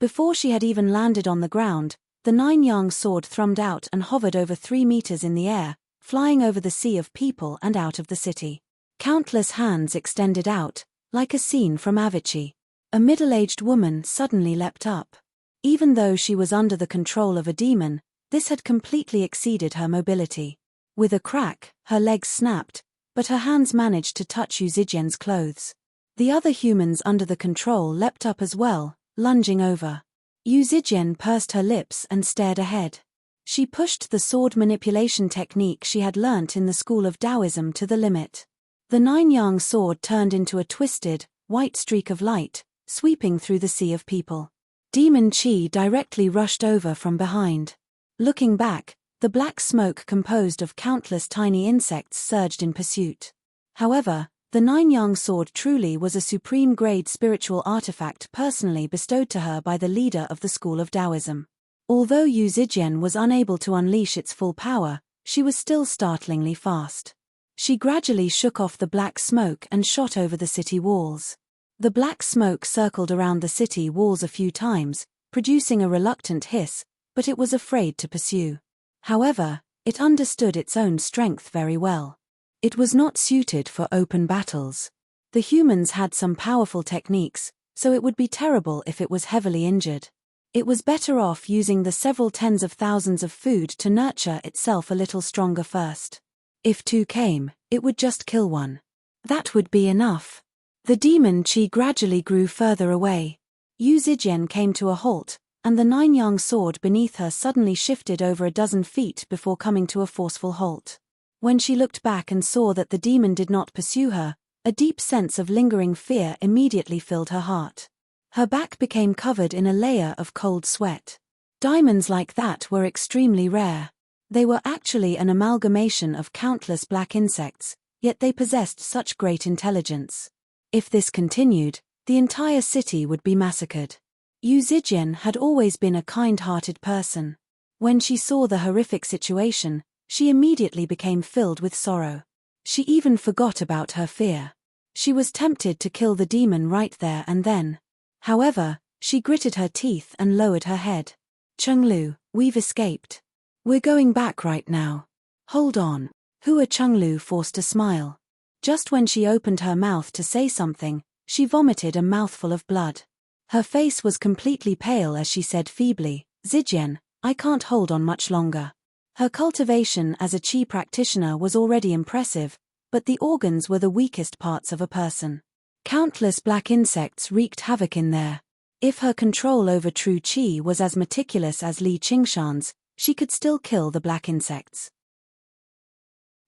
Before she had even landed on the ground, the 9-yang sword thrummed out and hovered over 3 meters in the air, flying over the sea of people and out of the city. Countless hands extended out, like a scene from Avicii. A middle-aged woman suddenly leapt up. Even though she was under the control of a demon, this had completely exceeded her mobility. With a crack, her legs snapped, but her hands managed to touch Yu Zijian's clothes. The other humans under the control leapt up as well, lunging over. Yu Zijian pursed her lips and stared ahead. She pushed the sword manipulation technique she had learnt in the school of Taoism to the limit. The 9-yang sword turned into a twisted, white streak of light, sweeping through the sea of people. Demon Qi directly rushed over from behind. Looking back, the black smoke composed of countless tiny insects surged in pursuit. However, the 9-yang sword truly was a supreme-grade spiritual artifact personally bestowed to her by the leader of the school of Taoism. Although Yu Zijian was unable to unleash its full power, she was still startlingly fast. She gradually shook off the black smoke and shot over the city walls. The black smoke circled around the city walls a few times, producing a reluctant hiss, but it was afraid to pursue. However, it understood its own strength very well. It was not suited for open battles. The humans had some powerful techniques, so it would be terrible if it was heavily injured. It was better off using the several tens of thousands of food to nurture itself a little stronger first. If 2 came, it would just kill 1. That would be enough. The demon Qi gradually grew further away. Yu Zijian came to a halt, and the 9-yang sword beneath her suddenly shifted over a dozen feet before coming to a forceful halt. When she looked back and saw that the demon did not pursue her, a deep sense of lingering fear immediately filled her heart. Her back became covered in a layer of cold sweat. Diamonds like that were extremely rare. They were actually an amalgamation of countless black insects, yet they possessed such great intelligence. If this continued, the entire city would be massacred. Yu Zijian had always been a kind-hearted person. When she saw the horrific situation, she immediately became filled with sorrow. She even forgot about her fear. She was tempted to kill the demon right there and then. However, she gritted her teeth and lowered her head. Chenglu, we've escaped. We're going back right now. Hold on. Hua Chenglu forced a smile. Just when she opened her mouth to say something, she vomited a mouthful of blood. Her face was completely pale as she said feebly, Zijian, I can't hold on much longer. Her cultivation as a qi practitioner was already impressive, but the organs were the weakest parts of a person. Countless black insects wreaked havoc in there. If her control over true qi was as meticulous as Li Qingshan's, she could still kill the black insects.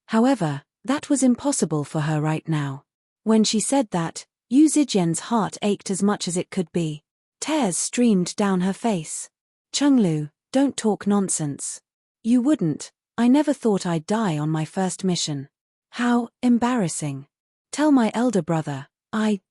However, that was impossible for her right now. When she said that, Yu Zijian's heart ached as much as it could be. Tears streamed down her face. Chenglu, don't talk nonsense. You wouldn't. I never thought I'd die on my first mission. How embarrassing. Tell my elder brother.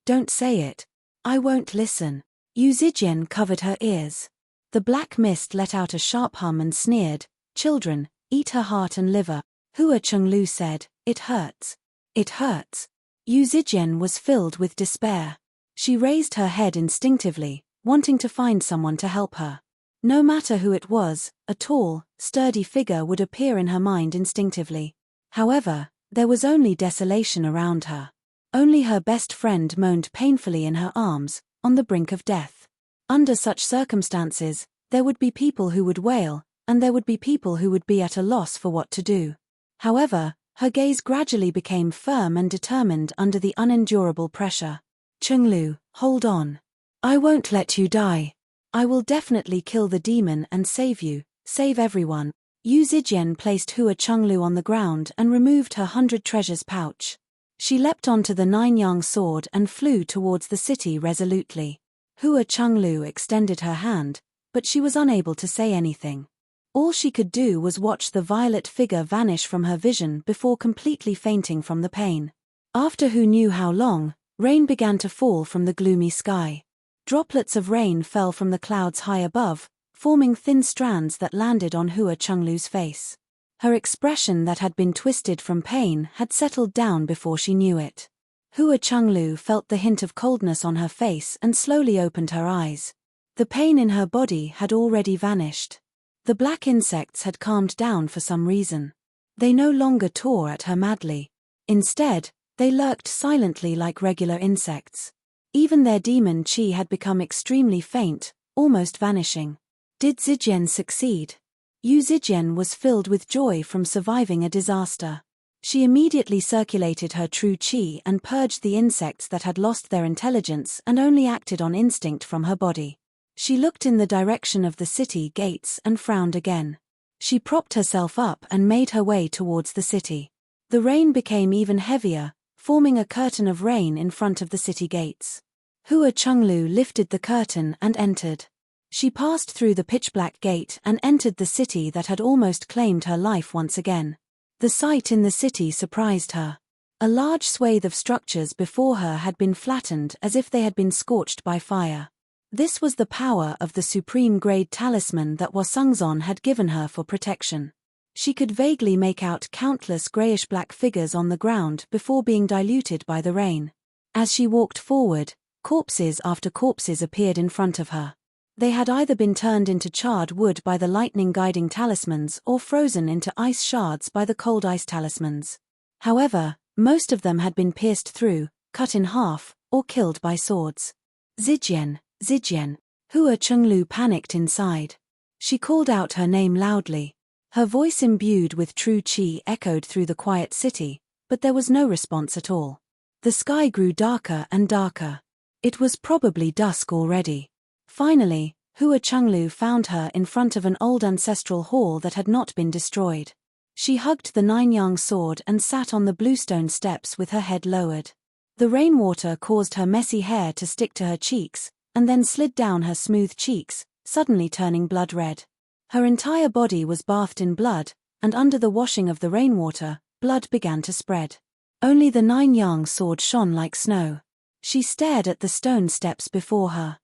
Don't say it. I won't listen. Yu Zijian covered her ears. The black mist let out a sharp hum and sneered, Children, eat her heart and liver. Hua Chenglu said, It hurts. It hurts. Yu Zijian was filled with despair. She raised her head instinctively, wanting to find someone to help her. No matter who it was, a tall, sturdy figure would appear in her mind instinctively. However, there was only desolation around her. Only her best friend moaned painfully in her arms, on the brink of death. Under such circumstances, there would be people who would wail, and there would be people who would be at a loss for what to do. However, her gaze gradually became firm and determined under the unendurable pressure. Chenglu, hold on. I won't let you die. I will definitely kill the demon and save you, save everyone. Yu Zijian placed Hua Chenglu on the ground and removed her 100 treasures pouch. She leapt onto the 9-yang sword and flew towards the city resolutely. Hua Chenglu extended her hand, but she was unable to say anything. All she could do was watch the violet figure vanish from her vision before completely fainting from the pain. After who knew how long, rain began to fall from the gloomy sky. Droplets of rain fell from the clouds high above, forming thin strands that landed on Hua Chenglu's face. Her expression that had been twisted from pain had settled down before she knew it. Hua Chenglu felt the hint of coldness on her face and slowly opened her eyes. The pain in her body had already vanished. The black insects had calmed down for some reason. They no longer tore at her madly. Instead, they lurked silently like regular insects. Even their demon chi had become extremely faint, almost vanishing. Did Zijian succeed? Yu Zijian was filled with joy from surviving a disaster. She immediately circulated her true chi and purged the insects that had lost their intelligence and only acted on instinct from her body. She looked in the direction of the city gates and frowned again. She propped herself up and made her way towards the city. The rain became even heavier, forming a curtain of rain in front of the city gates. Hua Chenglu lifted the curtain and entered. She passed through the pitch-black gate and entered the city that had almost claimed her life once again. The sight in the city surprised her. A large swathe of structures before her had been flattened as if they had been scorched by fire. This was the power of the supreme-grade talisman that Wasungzon had given her for protection. She could vaguely make out countless grayish-black figures on the ground before being diluted by the rain. As she walked forward, corpses after corpses appeared in front of her. They had either been turned into charred wood by the lightning-guiding talismans or frozen into ice shards by the cold ice talismans. However, most of them had been pierced through, cut in half, or killed by swords. Zijian, Zijian. Hua Chenglu panicked inside. She called out her name loudly. Her voice imbued with true chi echoed through the quiet city, but there was no response at all. The sky grew darker and darker. It was probably dusk already. Finally, Hua Chenglu found her in front of an old ancestral hall that had not been destroyed. She hugged the nine-yang sword and sat on the bluestone steps with her head lowered. The rainwater caused her messy hair to stick to her cheeks, and then slid down her smooth cheeks, suddenly turning blood red. Her entire body was bathed in blood, and under the washing of the rainwater, blood began to spread. Only the nine-yang sword shone like snow. She stared at the stone steps before her.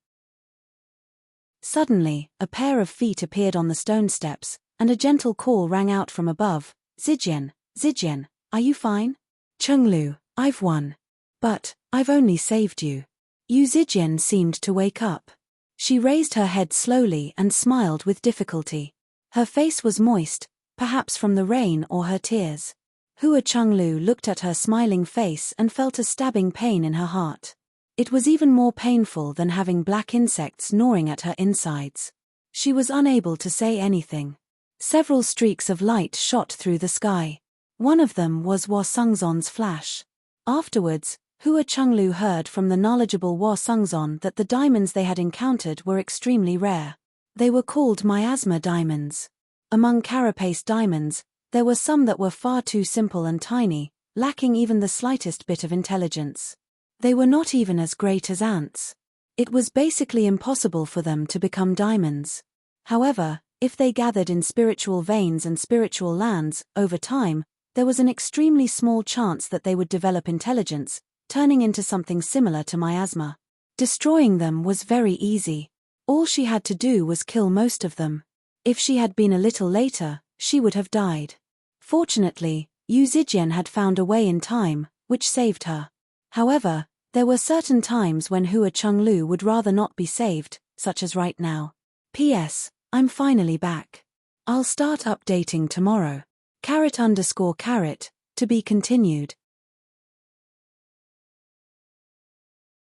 Suddenly, a pair of feet appeared on the stone steps, and a gentle call rang out from above. Zijian, Zijian, are you fine? Chenglu, I've won. But, I've only saved you. Yu Zijian seemed to wake up. She raised her head slowly and smiled with difficulty. Her face was moist, perhaps from the rain or her tears. Hua Chenglu looked at her smiling face and felt a stabbing pain in her heart. It was even more painful than having black insects gnawing at her insides. She was unable to say anything. Several streaks of light shot through the sky. One of them was Wasungzon's flash. Afterwards, Hua Chenglu heard from the knowledgeable Wasungzon that the diamonds they had encountered were extremely rare. They were called miasma diamonds. Among carapace diamonds, there were some that were far too simple and tiny, lacking even the slightest bit of intelligence. They were not even as great as ants. It was basically impossible for them to become diamonds. However, if they gathered in spiritual veins and spiritual lands, over time, there was an extremely small chance that they would develop intelligence, turning into something similar to miasma. Destroying them was very easy. All she had to do was kill most of them. If she had been a little later, she would have died. Fortunately, Yu Zijian had found a way in time, which saved her. However, there were certain times when Hua Chenglu would rather not be saved, such as right now. P.S. I'm finally back. I'll start updating tomorrow. __, to be continued.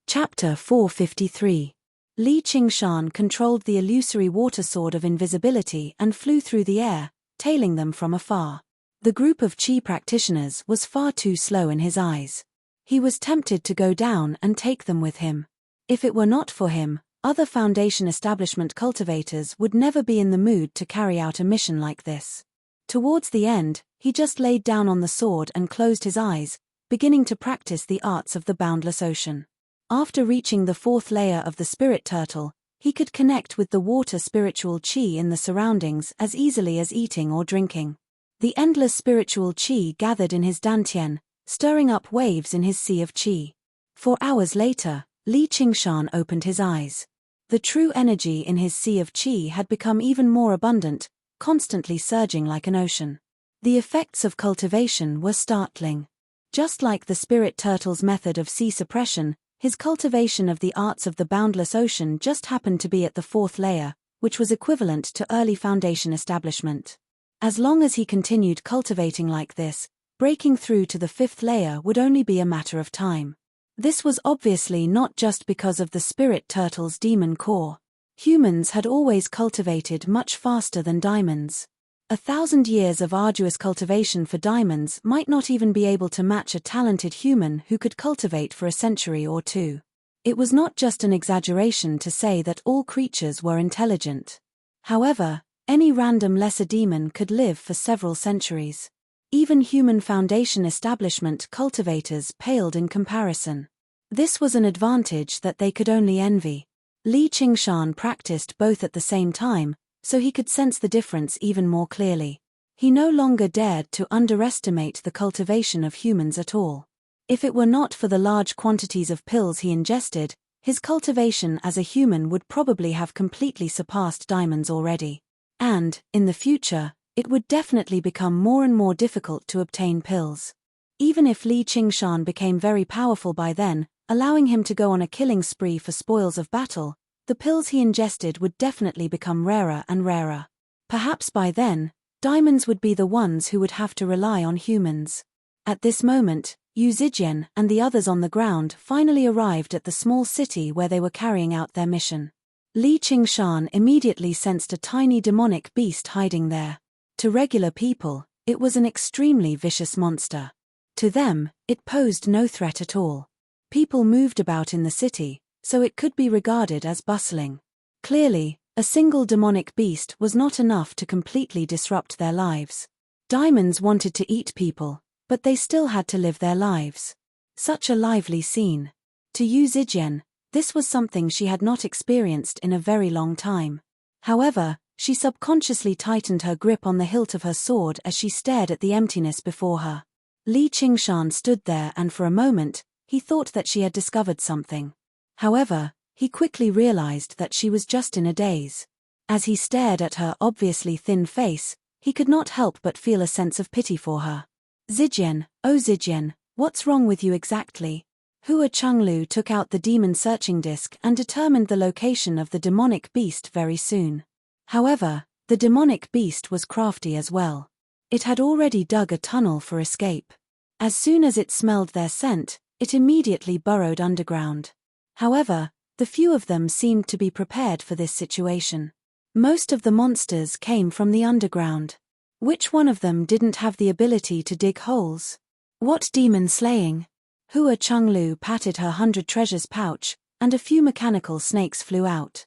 Chapter 453. Li Qingshan controlled the illusory water sword of invisibility and flew through the air, tailing them from afar. The group of Qi practitioners was far too slow in his eyes. He was tempted to go down and take them with him. If it were not for him, other Foundation establishment cultivators would never be in the mood to carry out a mission like this. Towards the end, he just laid down on the sword and closed his eyes, beginning to practice the arts of the boundless ocean. After reaching the fourth layer of the spirit turtle, he could connect with the water spiritual qi in the surroundings as easily as eating or drinking. The endless spiritual qi gathered in his dantian, stirring up waves in his sea of qi. 4 hours later, Li Qingshan opened his eyes. The true energy in his sea of qi had become even more abundant, constantly surging like an ocean. The effects of cultivation were startling. Just like the spirit turtle's method of sea suppression, His cultivation of the arts of the boundless ocean just happened to be at the 4th layer, which was equivalent to early Foundation establishment. As long as he continued cultivating like this, breaking through to the 5th layer would only be a matter of time. This was obviously not just because of the spirit turtle's demon core. Humans had always cultivated much faster than diamonds. 1,000 years of arduous cultivation for diamonds might not even be able to match a talented human who could cultivate for a century or two. It was not just an exaggeration to say that all creatures were intelligent. However, any random lesser demon could live for several centuries. Even human Foundation establishment cultivators paled in comparison. This was an advantage that they could only envy. Li Qingshan practiced both at the same time, so he could sense the difference even more clearly. He no longer dared to underestimate the cultivation of humans at all. If it were not for the large quantities of pills he ingested, his cultivation as a human would probably have completely surpassed diamonds already. And, in the future, it would definitely become more and more difficult to obtain pills. Even if Li Qingshan became very powerful by then, allowing him to go on a killing spree for spoils of battle, the pills he ingested would definitely become rarer and rarer. Perhaps by then, diamonds would be the ones who would have to rely on humans. At this moment, Yu Zijian and the others on the ground finally arrived at the small city where they were carrying out their mission. Li Qingshan immediately sensed a tiny demonic beast hiding there. To regular people, it was an extremely vicious monster. To them, it posed no threat at all. People moved about in the city, so it could be regarded as bustling. Clearly, a single demonic beast was not enough to completely disrupt their lives. Diamonds wanted to eat people, but they still had to live their lives. Such a lively scene. To Yu Zijian, this was something she had not experienced in a very long time. However, she subconsciously tightened her grip on the hilt of her sword as she stared at the emptiness before her. Li Qingshan stood there and for a moment, he thought that she had discovered something. However, he quickly realized that she was just in a daze. As he stared at her obviously thin face, he could not help but feel a sense of pity for her. Zijian, oh Zijian, what's wrong with you exactly? Hua Chenglu took out the demon searching disc and determined the location of the demonic beast very soon. However, the demonic beast was crafty as well. It had already dug a tunnel for escape. As soon as it smelled their scent, it immediately burrowed underground. However, the few of them seemed to be prepared for this situation. Most of the monsters came from the underground. Which one of them didn't have the ability to dig holes? What demon slaying? Hua Chenglu patted her 100 treasures pouch, and a few mechanical snakes flew out.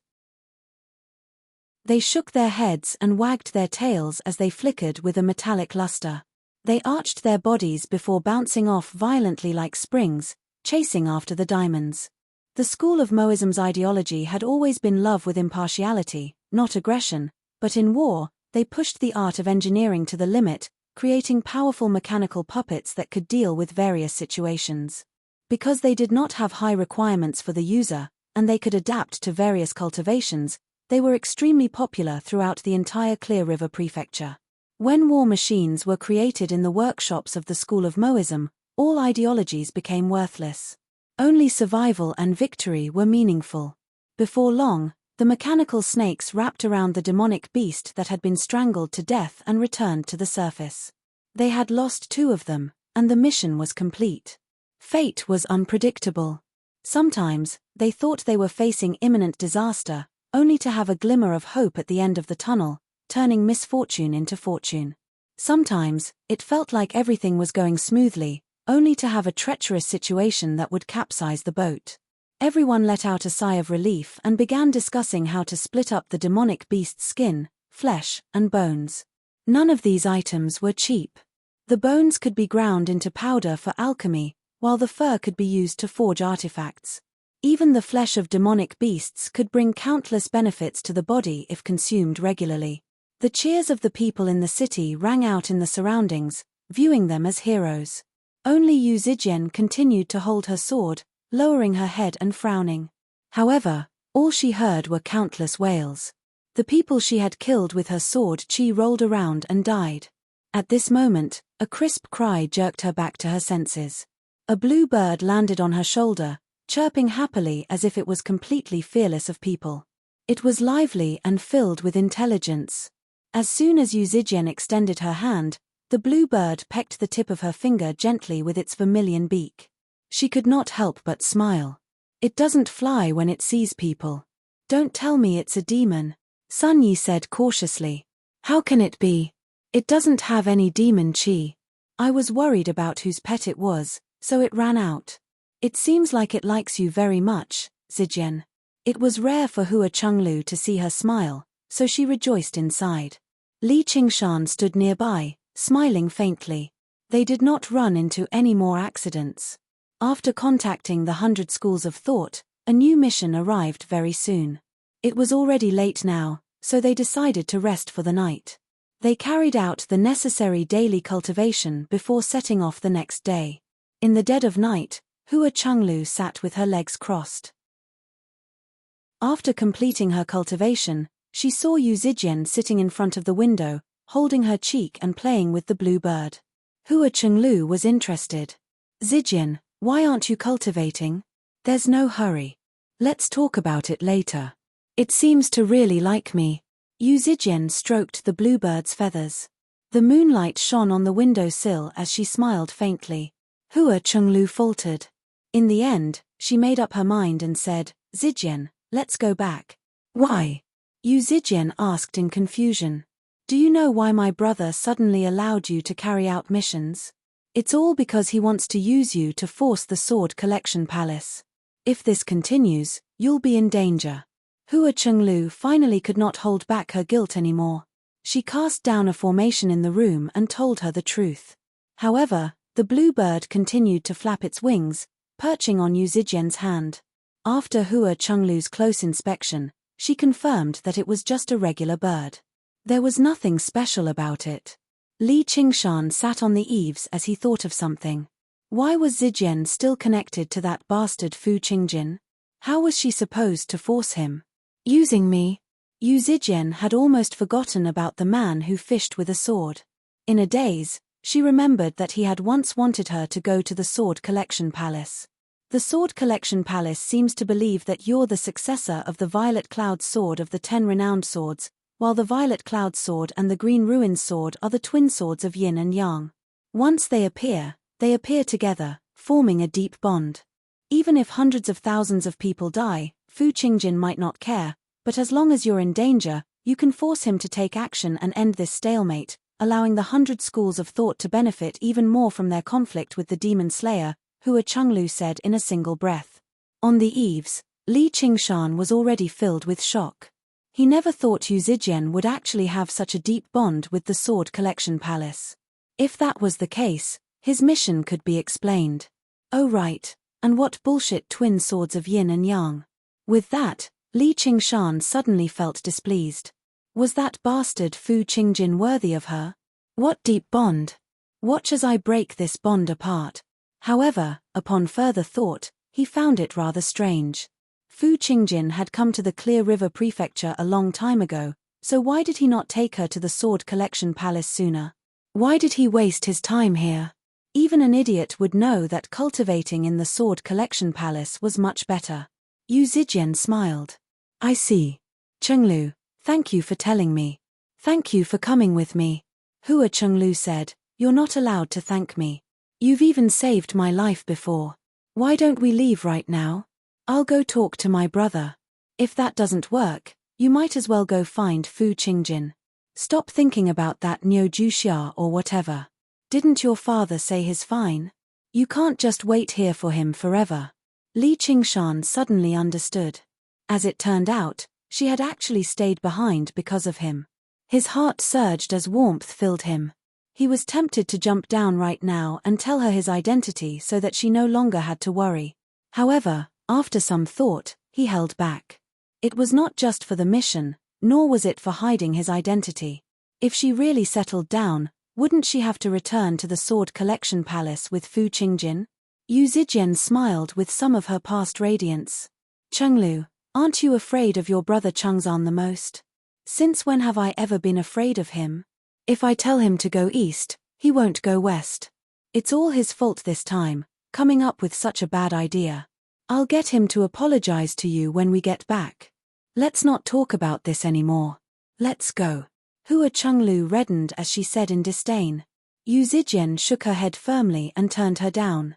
They shook their heads and wagged their tails as they flickered with a metallic luster. They arched their bodies before bouncing off violently like springs, chasing after the diamonds. The school of Moism's ideology had always been love with impartiality, not aggression, but in war, they pushed the art of engineering to the limit, creating powerful mechanical puppets that could deal with various situations. Because they did not have high requirements for the user, and they could adapt to various cultivations, they were extremely popular throughout the entire Clear River Prefecture. When war machines were created in the workshops of the School of Moism, all ideologies became worthless. Only survival and victory were meaningful. Before long, the mechanical snakes wrapped around the demonic beast that had been strangled to death and returned to the surface. They had lost 2 of them, and the mission was complete. Fate was unpredictable. Sometimes, they thought they were facing imminent disaster, only to have a glimmer of hope at the end of the tunnel, turning misfortune into fortune. Sometimes, it felt like everything was going smoothly, only to have a treacherous situation that would capsize the boat. Everyone let out a sigh of relief and began discussing how to split up the demonic beast's skin, flesh, and bones. None of these items were cheap. The bones could be ground into powder for alchemy, while the fur could be used to forge artifacts. Even the flesh of demonic beasts could bring countless benefits to the body if consumed regularly. The cheers of the people in the city rang out in the surroundings, viewing them as heroes. Only Yu Zijian continued to hold her sword, lowering her head and frowning. However, all she heard were countless wails. The people she had killed with her sword Qi rolled around and died. At this moment, a crisp cry jerked her back to her senses. A blue bird landed on her shoulder, chirping happily as if it was completely fearless of people. It was lively and filled with intelligence. As soon as Yu Zijian extended her hand, the blue bird pecked the tip of her finger gently with its vermilion beak. She could not help but smile. It doesn't fly when it sees people. Don't tell me it's a demon, Sun Yi said cautiously. How can it be? It doesn't have any demon chi. I was worried about whose pet it was, so it ran out. It seems like it likes you very much, Zijian. It was rare for Hua Chenglu to see her smile, so she rejoiced inside. Li Qingshan stood nearby, smiling faintly. They did not run into any more accidents. After contacting the 100 schools of thought, a new mission arrived very soon. It was already late now, so they decided to rest for the night. They carried out the necessary daily cultivation before setting off the next day. In the dead of night, Hua Chenglu sat with her legs crossed. After completing her cultivation, she saw Yu Zijian sitting in front of the window, holding her cheek and playing with the blue bird. Hua Chenglu was interested. Zijian, why aren't you cultivating? There's no hurry. Let's talk about it later. It seems to really like me. Yu Zijian stroked the bluebird's feathers. The moonlight shone on the windowsill as she smiled faintly. Hua Chenglu faltered. In the end, she made up her mind and said, Zijian, let's go back. Why? Yu Zijian asked in confusion. Do you know why my brother suddenly allowed you to carry out missions? It's all because he wants to use you to force the sword collection palace. If this continues, you'll be in danger. Hua Chenglu finally could not hold back her guilt anymore. She cast down a formation in the room and told her the truth. However, the blue bird continued to flap its wings, perching on Yu Zijian's hand. After Hua Chenglu's close inspection, she confirmed that it was just a regular bird. There was nothing special about it. Li Qingshan sat on the eaves as he thought of something. Why was Zijian still connected to that bastard Fu Qingjin? How was she supposed to force him? Using me? Yu Zijian had almost forgotten about the man who fished with a sword. In a daze, she remembered that he had once wanted her to go to the Sword Collection Palace. The Sword Collection Palace seems to believe that you're the successor of the Violet Cloud Sword of the 10 renowned swords, while the Violet Cloud Sword and the Green Ruins Sword are the twin swords of yin and yang. Once they appear together, forming a deep bond. Even if hundreds of thousands of people die, Fu Qingjin might not care, but as long as you're in danger, you can force him to take action and end this stalemate, allowing the 100 schools of thought to benefit even more from their conflict with the Demon Slayer, Hua Chenglu said in a single breath. On the eaves, Li Qingshan was already filled with shock. He never thought Yu Zijian would actually have such a deep bond with the Sword Collection Palace. If that was the case, his mission could be explained. Oh right, and what bullshit twin swords of yin and yang. With that, Li Qingshan suddenly felt displeased. Was that bastard Fu Qingjin worthy of her? What deep bond? Watch as I break this bond apart. However, upon further thought, he found it rather strange. Fu Qingjin had come to the Clear River Prefecture a long time ago, so why did he not take her to the Sword Collection Palace sooner? Why did he waste his time here? Even an idiot would know that cultivating in the Sword Collection Palace was much better. Yu Zijian smiled. I see. Chenglu, thank you for telling me. Thank you for coming with me. Hua Chenglu said, you're not allowed to thank me. You've even saved my life before. Why don't we leave right now? I'll go talk to my brother. If that doesn't work, you might as well go find Fu Qingjin. Stop thinking about that Niu Juxia or whatever. Didn't your father say he's fine? You can't just wait here for him forever. Li Qingshan suddenly understood. As it turned out, she had actually stayed behind because of him. His heart surged as warmth filled him. He was tempted to jump down right now and tell her his identity so that she no longer had to worry. However, after some thought, he held back. It was not just for the mission, nor was it for hiding his identity. If she really settled down, wouldn't she have to return to the Sword Collection Palace with Fu Qingjin? Yu Zijian smiled with some of her past radiance. Chenglu, aren't you afraid of your brother Chengzan the most? Since when have I ever been afraid of him? If I tell him to go east, he won't go west. It's all his fault this time, coming up with such a bad idea. I'll get him to apologize to you when we get back. Let's not talk about this anymore. Let's go. Hua Chenglu reddened as she said in disdain. Yu Zijian shook her head firmly and turned her down.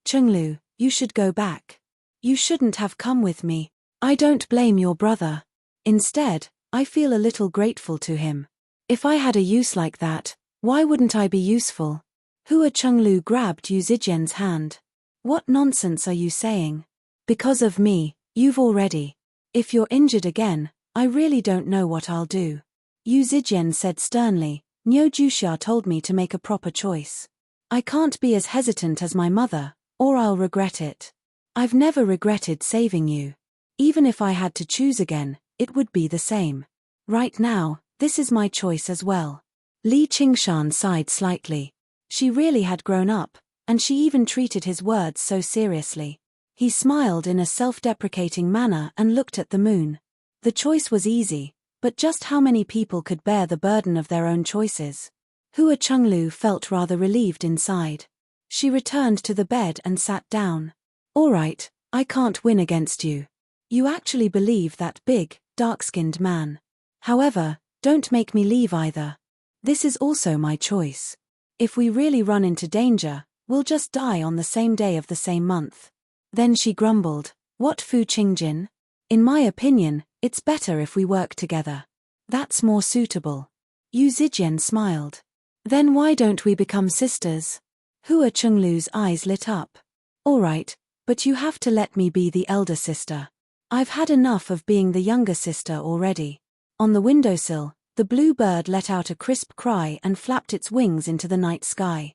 Chenglu, you should go back. You shouldn't have come with me. I don't blame your brother. Instead, I feel a little grateful to him. If I had a use like that, why wouldn't I be useful? Hua Chenglu grabbed Yu Zijian's hand. What nonsense are you saying? Because of me, you've already. If you're injured again, I really don't know what I'll do. Yu Zijian said sternly, Niu Juxia told me to make a proper choice. I can't be as hesitant as my mother, or I'll regret it. I've never regretted saving you. Even if I had to choose again, it would be the same. Right now, this is my choice as well. Li Qingshan sighed slightly. She really had grown up, and she even treated his words so seriously. He smiled in a self-deprecating manner and looked at the moon. The choice was easy, but just how many people could bear the burden of their own choices? Hua Chenglu felt rather relieved inside. She returned to the bed and sat down. All right, I can't win against you. You actually believe that big, dark-skinned man. However, don't make me leave either. This is also my choice. If we really run into danger, we'll just die on the same day of the same month. Then she grumbled, What Fu Qingjin? In my opinion, it's better if we work together. That's more suitable. Yu Zijian smiled. Then why don't we become sisters? Hua Chenglu's eyes lit up. All right, but you have to let me be the elder sister. I've had enough of being the younger sister already. On the windowsill, the blue bird let out a crisp cry and flapped its wings into the night sky.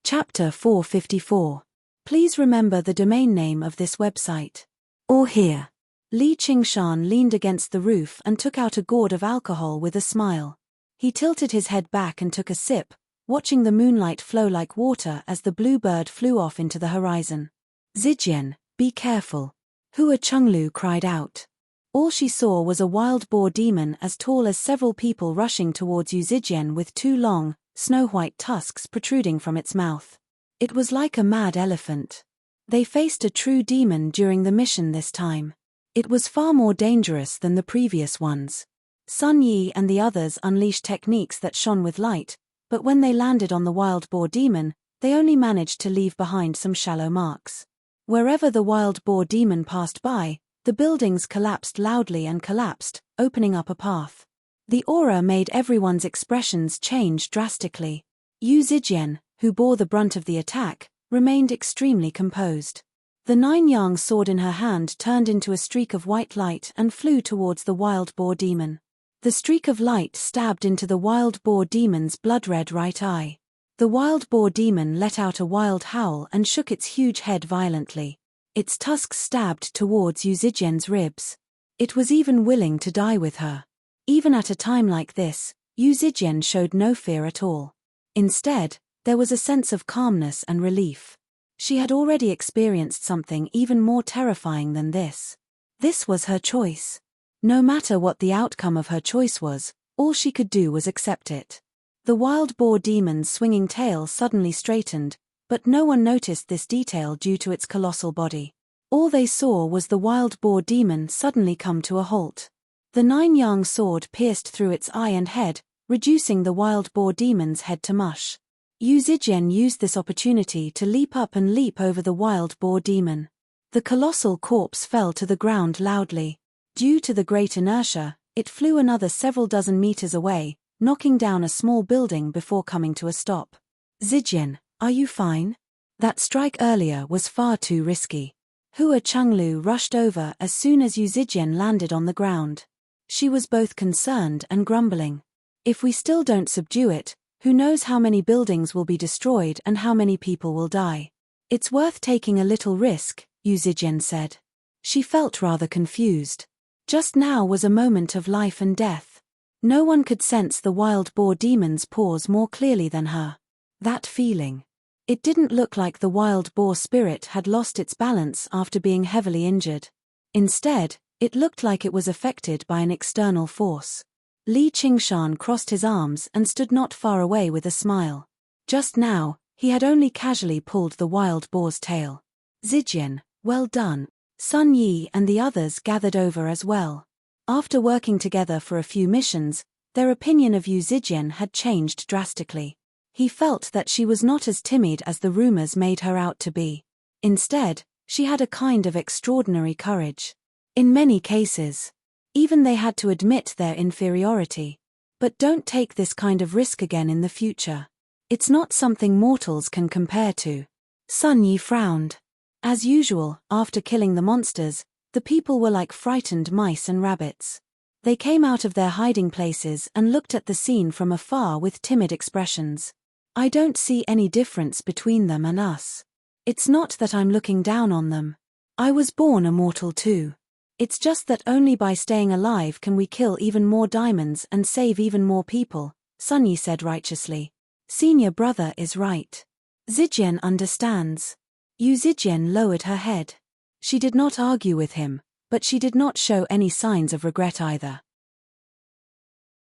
Chapter 454. Please remember the domain name of this website. Or here. Li Qingshan leaned against the roof and took out a gourd of alcohol with a smile. He tilted his head back and took a sip, watching the moonlight flow like water as the blue bird flew off into the horizon. Zijian, be careful. Hua Chenglu cried out. All she saw was a wild boar demon as tall as several people rushing towards Yu Zijian with two long, snow-white tusks protruding from its mouth. It was like a mad elephant. They faced a true demon during the mission this time. It was far more dangerous than the previous ones. Sun Yi and the others unleashed techniques that shone with light, but when they landed on the wild boar demon, they only managed to leave behind some shallow marks. Wherever the wild boar demon passed by, the buildings collapsed loudly and collapsed, opening up a path. The aura made everyone's expressions change drastically. Yu Zijian, who bore the brunt of the attack, remained extremely composed. The 9-yang sword in her hand turned into a streak of white light and flew towards the wild boar demon. The streak of light stabbed into the wild boar demon's blood-red right eye. The wild boar demon let out a wild howl and shook its huge head violently. Its tusks stabbed towards Yu Zijian's ribs. It was even willing to die with her. Even at a time like this, Yu Zijian showed no fear at all. Instead, there was a sense of calmness and relief. She had already experienced something even more terrifying than this. This was her choice. No matter what the outcome of her choice was, all she could do was accept it. The wild boar demon's swinging tail suddenly straightened, but no one noticed this detail due to its colossal body. All they saw was the wild boar demon suddenly come to a halt. The 9-yang sword pierced through its eye and head, reducing the wild boar demon's head to mush. Yu Zijian used this opportunity to leap up and leap over the wild boar demon. The colossal corpse fell to the ground loudly. Due to the great inertia, it flew another several dozen meters away, knocking down a small building before coming to a stop. Zijian, are you fine? That strike earlier was far too risky. Hua Chenglu rushed over as soon as Yu Zijian landed on the ground. She was both concerned and grumbling. If we still don't subdue it, who knows how many buildings will be destroyed and how many people will die. It's worth taking a little risk, Yu Zijian said. She felt rather confused. Just now was a moment of life and death. No one could sense the wild boar demon's paws more clearly than her. That feeling. It didn't look like the wild boar spirit had lost its balance after being heavily injured. Instead, it looked like it was affected by an external force. Li Qingshan crossed his arms and stood not far away with a smile. Just now, He had only casually pulled the wild boar's tail. Zijian, well done. Sun Yi and the others gathered over as well. After working together for a few missions, their opinion of Yu Zijian had changed drastically. He felt that she was not as timid as the rumors made her out to be. Instead, she had a kind of extraordinary courage. In many cases, even they had to admit their inferiority. But don't take this kind of risk again in the future. It's not something mortals can compare to. Sun Yi frowned. As usual, after killing the monsters, the people were like frightened mice and rabbits. They came out of their hiding places and looked at the scene from afar with timid expressions. I don't see any difference between them and us. It's not that I'm looking down on them. I was born a mortal too. It's just that only by staying alive can we kill even more diamonds and save even more people, Sun Yi said righteously. Senior brother is right. Zijian understands. Yu Zijian lowered her head. She did not argue with him, but she did not show any signs of regret either.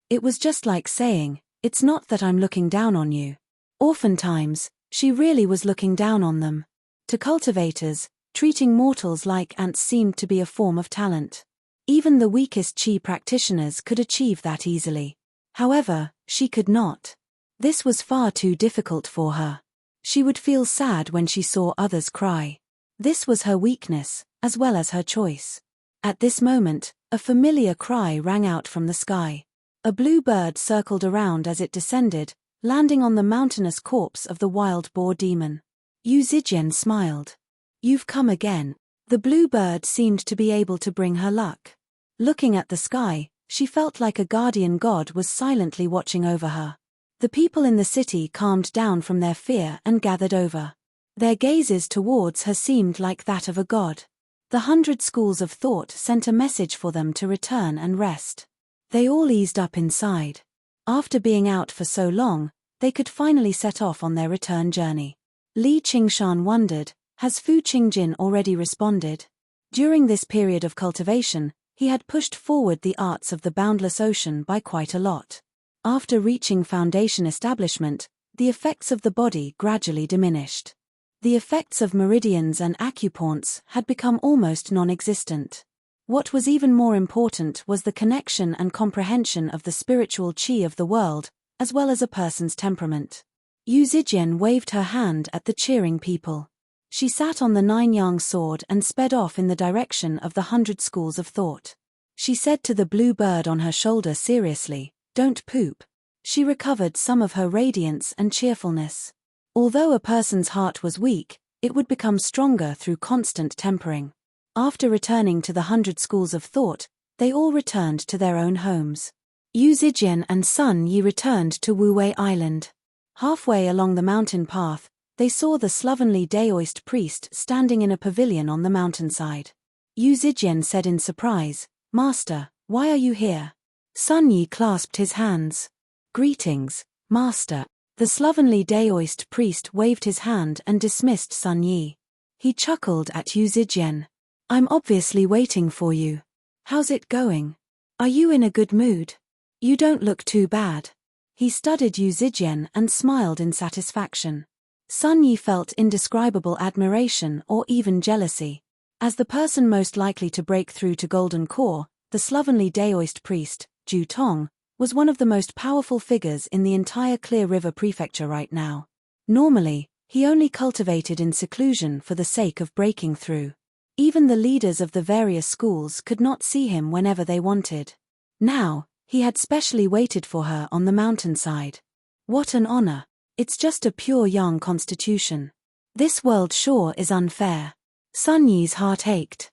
It was just like saying, it's not that I'm looking down on you. Oftentimes, she really was looking down on them. To cultivators, treating mortals like ants seemed to be a form of talent. Even the weakest Qi practitioners could achieve that easily. However, she could not. This was far too difficult for her. She would feel sad when she saw others cry. This was her weakness, as well as her choice. At this moment, a familiar cry rang out from the sky. A blue bird circled around as it descended, landing on the mountainous corpse of the wild boar demon. Yu Zijian smiled. You've come again. The blue bird seemed to be able to bring her luck. Looking at the sky, she felt like a guardian god was silently watching over her. The people in the city calmed down from their fear and gathered over. Their gazes towards her seemed like that of a god. The 100 schools of thought sent a message for them to return and rest. They all eased up inside. After being out for so long, they could finally set off on their return journey. Li Qingshan wondered, has Fu Qingjin already responded? During this period of cultivation, he had pushed forward the arts of the boundless ocean by quite a lot. After reaching foundation establishment, the effects of the body gradually diminished. The effects of meridians and acupoints had become almost non-existent. What was even more important was the connection and comprehension of the spiritual qi of the world, as well as a person's temperament. Yu Zijian waved her hand at the cheering people. She sat on the 9-yang sword and sped off in the direction of the 100 schools of thought. She said to the blue bird on her shoulder seriously, "Don't poop." She recovered some of her radiance and cheerfulness. Although a person's heart was weak, it would become stronger through constant tempering. After returning to the 100 schools of thought, they all returned to their own homes. Yu Zijian and Sun Yi returned to Wuwei Island. Halfway along the mountain path, they saw the slovenly Daoist priest standing in a pavilion on the mountainside. Yu Zijian said in surprise, "Master, why are you here?" Sun Yi clasped his hands. "Greetings, Master." The slovenly Daoist priest waved his hand and dismissed Sun Yi. He chuckled at Yu Zijian. "I'm obviously waiting for you. How's it going? Are you in a good mood? You don't look too bad." He studied Yu Zijian and smiled in satisfaction. Sun Yi felt indescribable admiration or even jealousy. As the person most likely to break through to Golden Core, the slovenly Daoist priest, Ju Tong, was one of the most powerful figures in the entire Clear River Prefecture right now. Normally, he only cultivated in seclusion for the sake of breaking through. Even the leaders of the various schools could not see him whenever they wanted. Now, he had specially waited for her on the mountainside. What an honor. It's just a pure yang constitution. This world sure is unfair. Sun Yi's heart ached.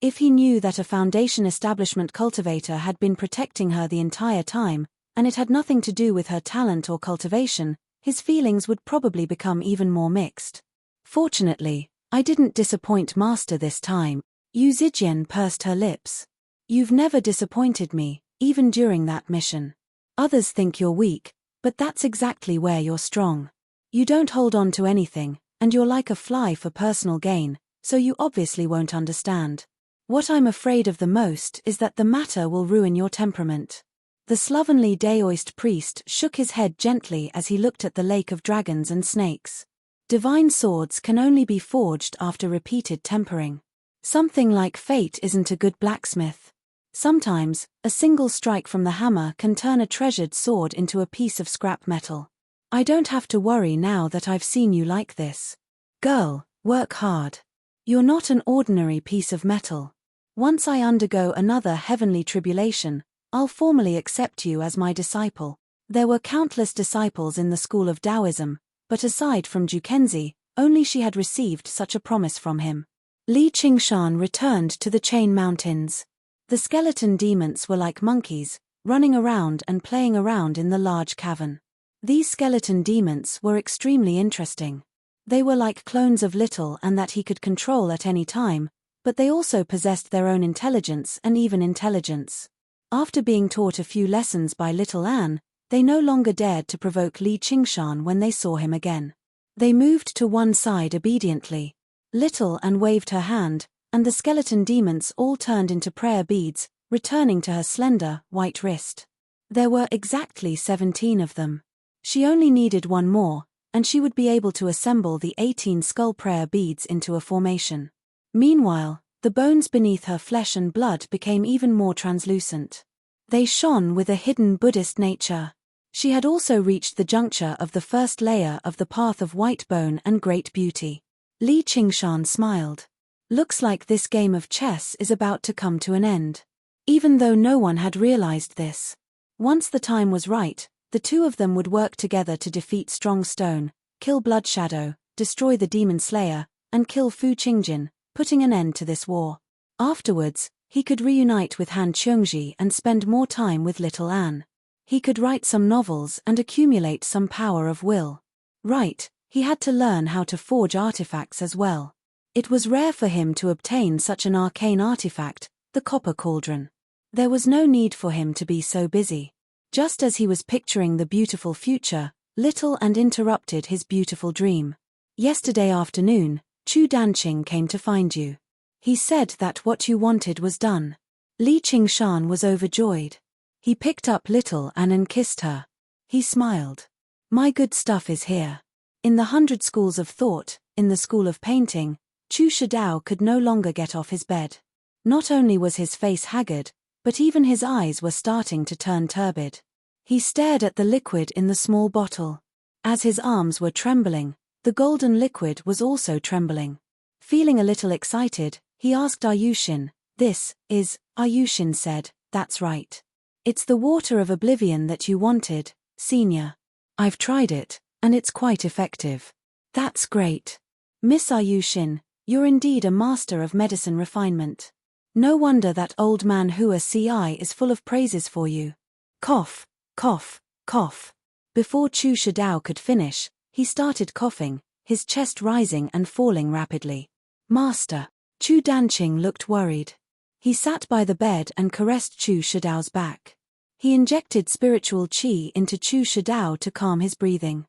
If he knew that a foundation establishment cultivator had been protecting her the entire time, and it had nothing to do with her talent or cultivation, his feelings would probably become even more mixed. Fortunately, I didn't disappoint Master this time. Yu Zijian pursed her lips. You've never disappointed me, even during that mission. Others think you're weak, but that's exactly where you're strong. You don't hold on to anything, and you're like a fly for personal gain, so you obviously won't understand. What I'm afraid of the most is that the matter will ruin your temperament. The slovenly Daoist priest shook his head gently as he looked at the lake of dragons and snakes. Divine swords can only be forged after repeated tempering. Something like fate isn't a good blacksmith. Sometimes, a single strike from the hammer can turn a treasured sword into a piece of scrap metal. I don't have to worry now that I've seen you like this. Girl, work hard. You're not an ordinary piece of metal. Once I undergo another heavenly tribulation, I'll formally accept you as my disciple. There were countless disciples in the school of Taoism, but aside from Jukenzi, only she had received such a promise from him. Li Qingshan returned to the Chain Mountains. The skeleton demons were like monkeys, running around and playing around in the large cavern. These skeleton demons were extremely interesting. They were like clones of Little and that he could control at any time, but they also possessed their own intelligence and even intelligence. After being taught a few lessons by Little Anne, they no longer dared to provoke Li Qingshan when they saw him again. They moved to one side obediently. Little Anne waved her hand, and the skeleton demons all turned into prayer beads, returning to her slender, white wrist. There were exactly 17 of them. She only needed one more, and she would be able to assemble the 18 skull prayer beads into a formation. Meanwhile, the bones beneath her flesh and blood became even more translucent. They shone with a hidden Buddhist nature. She had also reached the juncture of the first layer of the path of white bone and great beauty. Li Qingshan smiled. Looks like this game of chess is about to come to an end. Even though no one had realized this. Once the time was right, the two of them would work together to defeat Strong Stone, kill Blood Shadow, destroy the Demon Slayer, and kill Fu Qingjin, putting an end to this war. Afterwards, he could reunite with Han Qiongji and spend more time with Little Anne. He could write some novels and accumulate some power of will. Right, he had to learn how to forge artifacts as well. It was rare for him to obtain such an arcane artifact, the Copper Cauldron. There was no need for him to be so busy. Just as he was picturing the beautiful future, Little Anne interrupted his beautiful dream. Yesterday afternoon, Chu Danqing came to find you. He said that what you wanted was done. Li Qingshan was overjoyed. He picked up Little Anne and kissed her. He smiled. My good stuff is here. In the 100 schools of thought, in the school of painting, Chu Shidao could no longer get off his bed. Not only was his face haggard, but even his eyes were starting to turn turbid. He stared at the liquid in the small bottle. As his arms were trembling, the golden liquid was also trembling. Feeling a little excited, he asked Ayushin. This is, Ayushin said, that's right. It's the water of oblivion that you wanted, senior. I've tried it, and it's quite effective. That's great. Miss Ayushin, you're indeed a master of medicine refinement. No wonder that old man Hua Ci is full of praises for you. Cough, cough, cough. Before Chu Shidao could finish, he started coughing, his chest rising and falling rapidly. Master. Chu Danqing looked worried. He sat by the bed and caressed Chu Shidao's back. He injected spiritual qi into Chu Shidao to calm his breathing.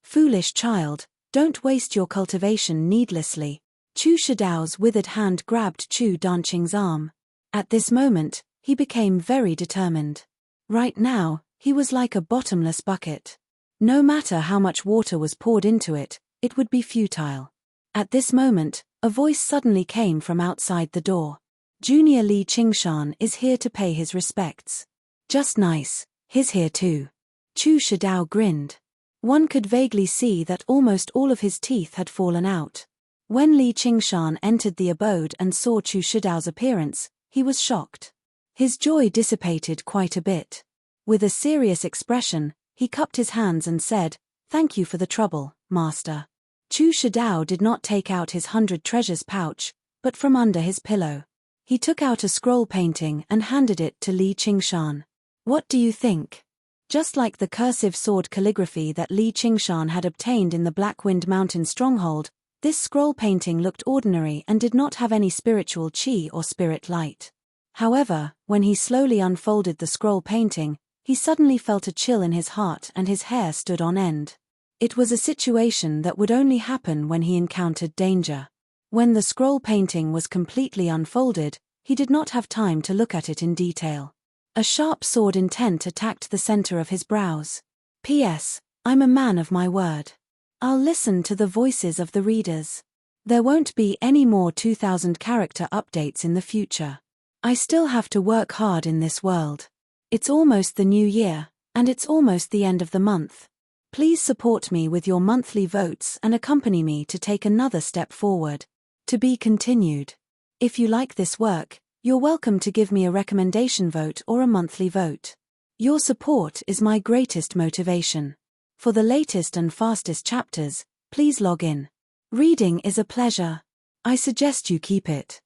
Foolish child, don't waste your cultivation needlessly. Chu Shidao's withered hand grabbed Chu Danqing's arm. At this moment, he became very determined. Right now, he was like a bottomless bucket. No matter how much water was poured into it, it would be futile. At this moment, a voice suddenly came from outside the door. Junior Li Qingshan is here to pay his respects. Just nice, he's here too. Chu Shidao grinned. One could vaguely see that almost all of his teeth had fallen out. When Li Qingshan entered the abode and saw Chu Shidao's appearance, he was shocked. His joy dissipated quite a bit. With a serious expression, he cupped his hands and said, "Thank you for the trouble, master." Chu Shidao did not take out his 100 treasures pouch, but from under his pillow. He took out a scroll painting and handed it to Li Qingshan. What do you think? Just like the cursive sword calligraphy that Li Qingshan had obtained in the Blackwind Mountain stronghold, this scroll painting looked ordinary and did not have any spiritual qi or spirit light. However, when he slowly unfolded the scroll painting, he suddenly felt a chill in his heart and his hair stood on end. It was a situation that would only happen when he encountered danger. When the scroll painting was completely unfolded, he did not have time to look at it in detail. A sharp sword intent attacked the center of his brows. P.S. I'm a man of my word. I'll listen to the voices of the readers. There won't be any more 2000 character updates in the future. I still have to work hard in this world. It's almost the new year, and it's almost the end of the month. Please support me with your monthly votes and accompany me to take another step forward. To be continued. If you like this work, you're welcome to give me a recommendation vote or a monthly vote. Your support is my greatest motivation. For the latest and fastest chapters, please log in. Reading is a pleasure. I suggest you keep it.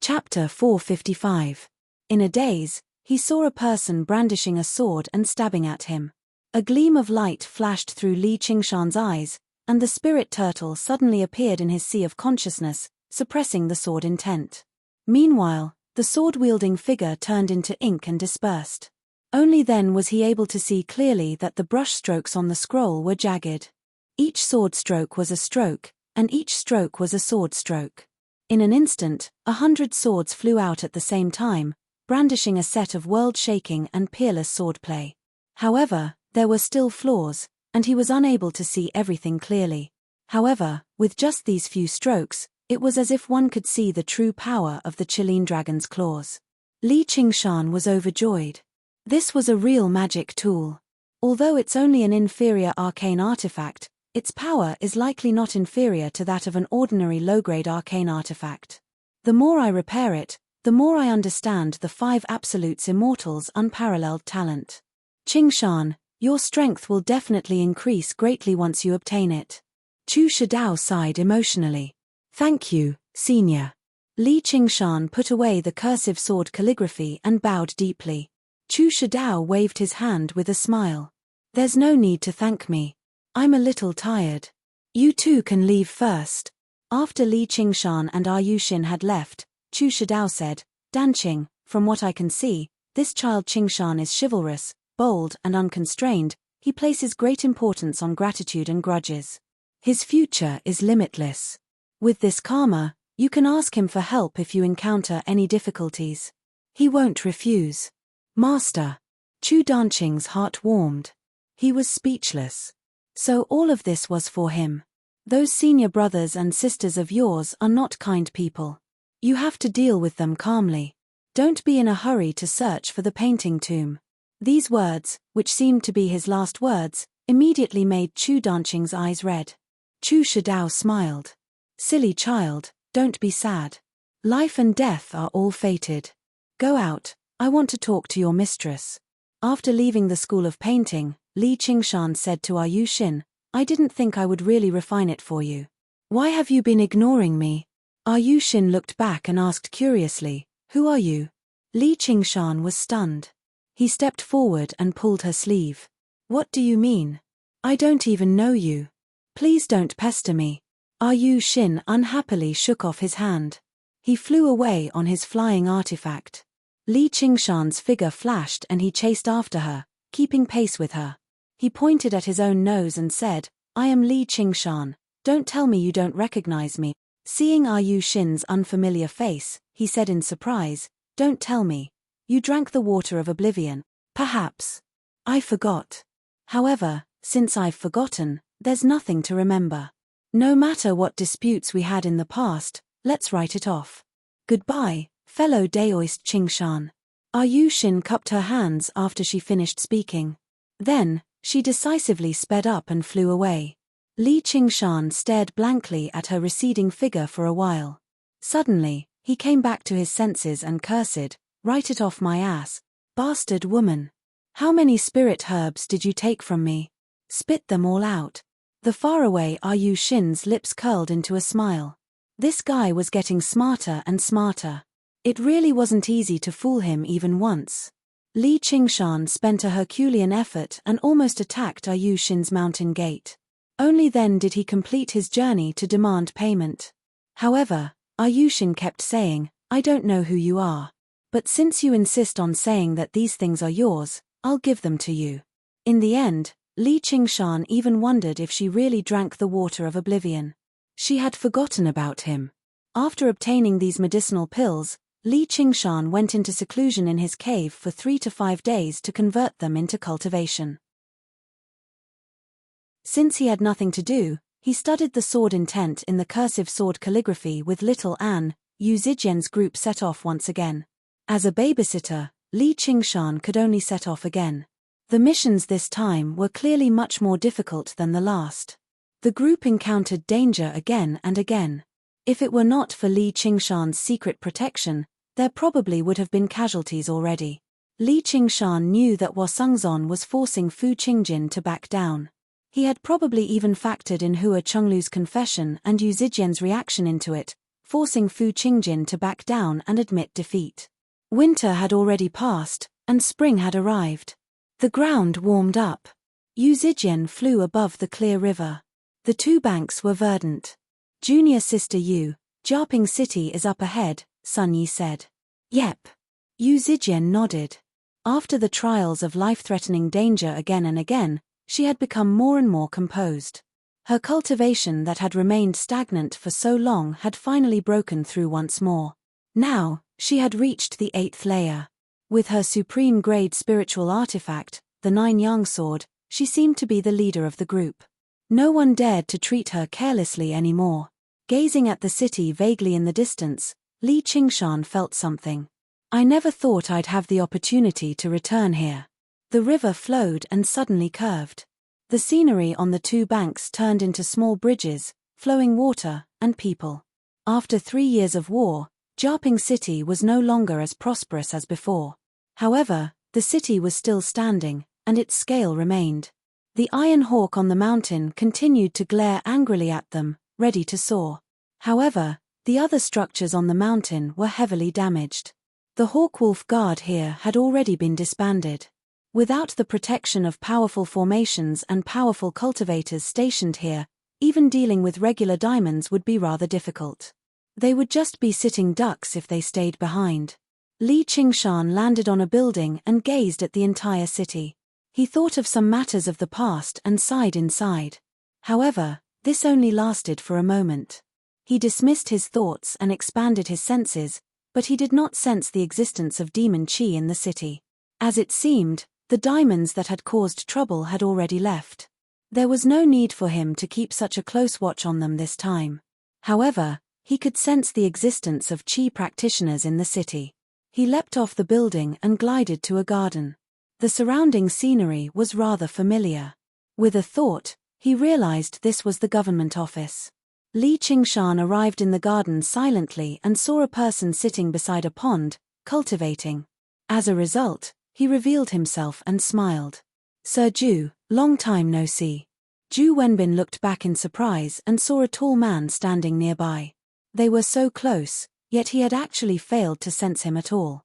Chapter 455. In a daze, he saw a person brandishing a sword and stabbing at him. A gleam of light flashed through Li Qingshan's eyes, and the spirit turtle suddenly appeared in his sea of consciousness, suppressing the sword intent. Meanwhile, the sword-wielding figure turned into ink and dispersed. Only then was he able to see clearly that the brushstrokes on the scroll were jagged. Each sword stroke was a stroke, and each stroke was a sword stroke. In an instant, 100 swords flew out at the same time, brandishing a set of world-shaking and peerless swordplay. However, there were still flaws, and he was unable to see everything clearly. However, with just these few strokes, it was as if one could see the true power of the Qilin dragon's claws. Li Qingshan was overjoyed. This was a real magic tool. Although it's only an inferior arcane artifact, its power is likely not inferior to that of an ordinary low-grade arcane artifact. The more I repair it, the more I understand the 5 Absolutes Immortals' unparalleled talent. Qingshan, your strength will definitely increase greatly once you obtain it. Chu Shidao sighed emotionally. Thank you, Senior. Li Qingshan put away the cursive sword calligraphy and bowed deeply. Chu Shidao waved his hand with a smile. There's no need to thank me. I'm a little tired. You two can leave first. After Li Qingshan and Ayushin had left, Chu Shidao said, Danqing, from what I can see, this child Qingshan is chivalrous, bold and unconstrained. He places great importance on gratitude and grudges. His future is limitless. With this karma, you can ask him for help if you encounter any difficulties. He won't refuse. Master. Chu Danqing's heart warmed. He was speechless. So all of this was for him. Those senior brothers and sisters of yours are not kind people. You have to deal with them calmly. Don't be in a hurry to search for the painting tomb. These words, which seemed to be his last words, immediately made Chu Danqing's eyes red. Chu Shidao smiled. Silly child, don't be sad. Life and death are all fated. Go out, I want to talk to your mistress. After leaving the school of painting, Li Qingshan said to Ayushin, I didn't think I would really refine it for you. Why have you been ignoring me? Ayushin looked back and asked curiously, Who are you? Li Qingshan was stunned. He stepped forward and pulled her sleeve. What do you mean? I don't even know you. Please don't pester me. Ayushin unhappily shook off his hand. He flew away on his flying artifact. Li Qingshan's figure flashed and he chased after her, keeping pace with her. He pointed at his own nose and said, I am Li Qingshan, don't tell me you don't recognize me. Seeing Ayushin's unfamiliar face, he said in surprise, Don't tell me. You drank the water of oblivion. Perhaps. I forgot. However, since I've forgotten, there's nothing to remember. No matter what disputes we had in the past, let's write it off. Goodbye, fellow Daoist Qingshan. Ayushin cupped her hands after she finished speaking. Then, she decisively sped up and flew away. Li Qingshan stared blankly at her receding figure for a while. Suddenly, he came back to his senses and cursed, Write it off my ass, bastard woman. How many spirit herbs did you take from me? Spit them all out. The faraway Ayushin's lips curled into a smile. This guy was getting smarter and smarter. It really wasn't easy to fool him even once. Li Qingshan spent a Herculean effort and almost attacked Ayushin's mountain gate. Only then did he complete his journey to demand payment. However, Ayushin kept saying, I don't know who you are. But since you insist on saying that these things are yours, I'll give them to you. In the end, Li Qingshan even wondered if she really drank the water of oblivion. She had forgotten about him. After obtaining these medicinal pills, Li Qingshan went into seclusion in his cave for 3 to 5 days to convert them into cultivation. Since he had nothing to do, he studied the sword intent in the cursive sword calligraphy with little An. Yu Zijian's group set off once again. As a babysitter, Li Qingshan could only set off again. The missions this time were clearly much more difficult than the last. The group encountered danger again and again. If it were not for Li Qingshan's secret protection, there probably would have been casualties already. Li Qingshan knew that Wasungzon was forcing Fu Qingjin to back down. He had probably even factored in Hua Chenglu's confession and Yu Zijian's reaction into it, forcing Fu Qingjin to back down and admit defeat. Winter had already passed, and spring had arrived. The ground warmed up. Yu Zijian flew above the clear river. The two banks were verdant. Junior sister Yu, Jiaping City is up ahead, Sun Yi said. Yep. Yu Zijian nodded. After the trials of life-threatening danger again and again, she had become more and more composed. Her cultivation that had remained stagnant for so long had finally broken through once more. Now, she had reached the 8th layer. With her supreme-grade spiritual artifact, the Nine-Yang sword, she seemed to be the leader of the group. No one dared to treat her carelessly anymore. Gazing at the city vaguely in the distance, Li Qingshan felt something. I never thought I'd have the opportunity to return here. The river flowed and suddenly curved. The scenery on the two banks turned into small bridges, flowing water, and people. After 3 years of war, Jiaping City was no longer as prosperous as before. However, the city was still standing, and its scale remained. The iron hawk on the mountain continued to glare angrily at them, ready to soar. However, the other structures on the mountain were heavily damaged. The Hawkwolf Guard here had already been disbanded. Without the protection of powerful formations and powerful cultivators stationed here, even dealing with regular diamonds would be rather difficult. They would just be sitting ducks if they stayed behind. Li Qingshan landed on a building and gazed at the entire city. He thought of some matters of the past and sighed inside. However, this only lasted for a moment. He dismissed his thoughts and expanded his senses, but he did not sense the existence of demon qi in the city. As it seemed, the diamonds that had caused trouble had already left. There was no need for him to keep such a close watch on them this time. However, he could sense the existence of qi practitioners in the city. He leapt off the building and glided to a garden. The surrounding scenery was rather familiar. With a thought, he realized this was the government office. Li Qingshan arrived in the garden silently and saw a person sitting beside a pond, cultivating. As a result, he revealed himself and smiled. Sir Ju, long time no see. Ju Wenbin looked back in surprise and saw a tall man standing nearby. They were so close, yet he had actually failed to sense him at all.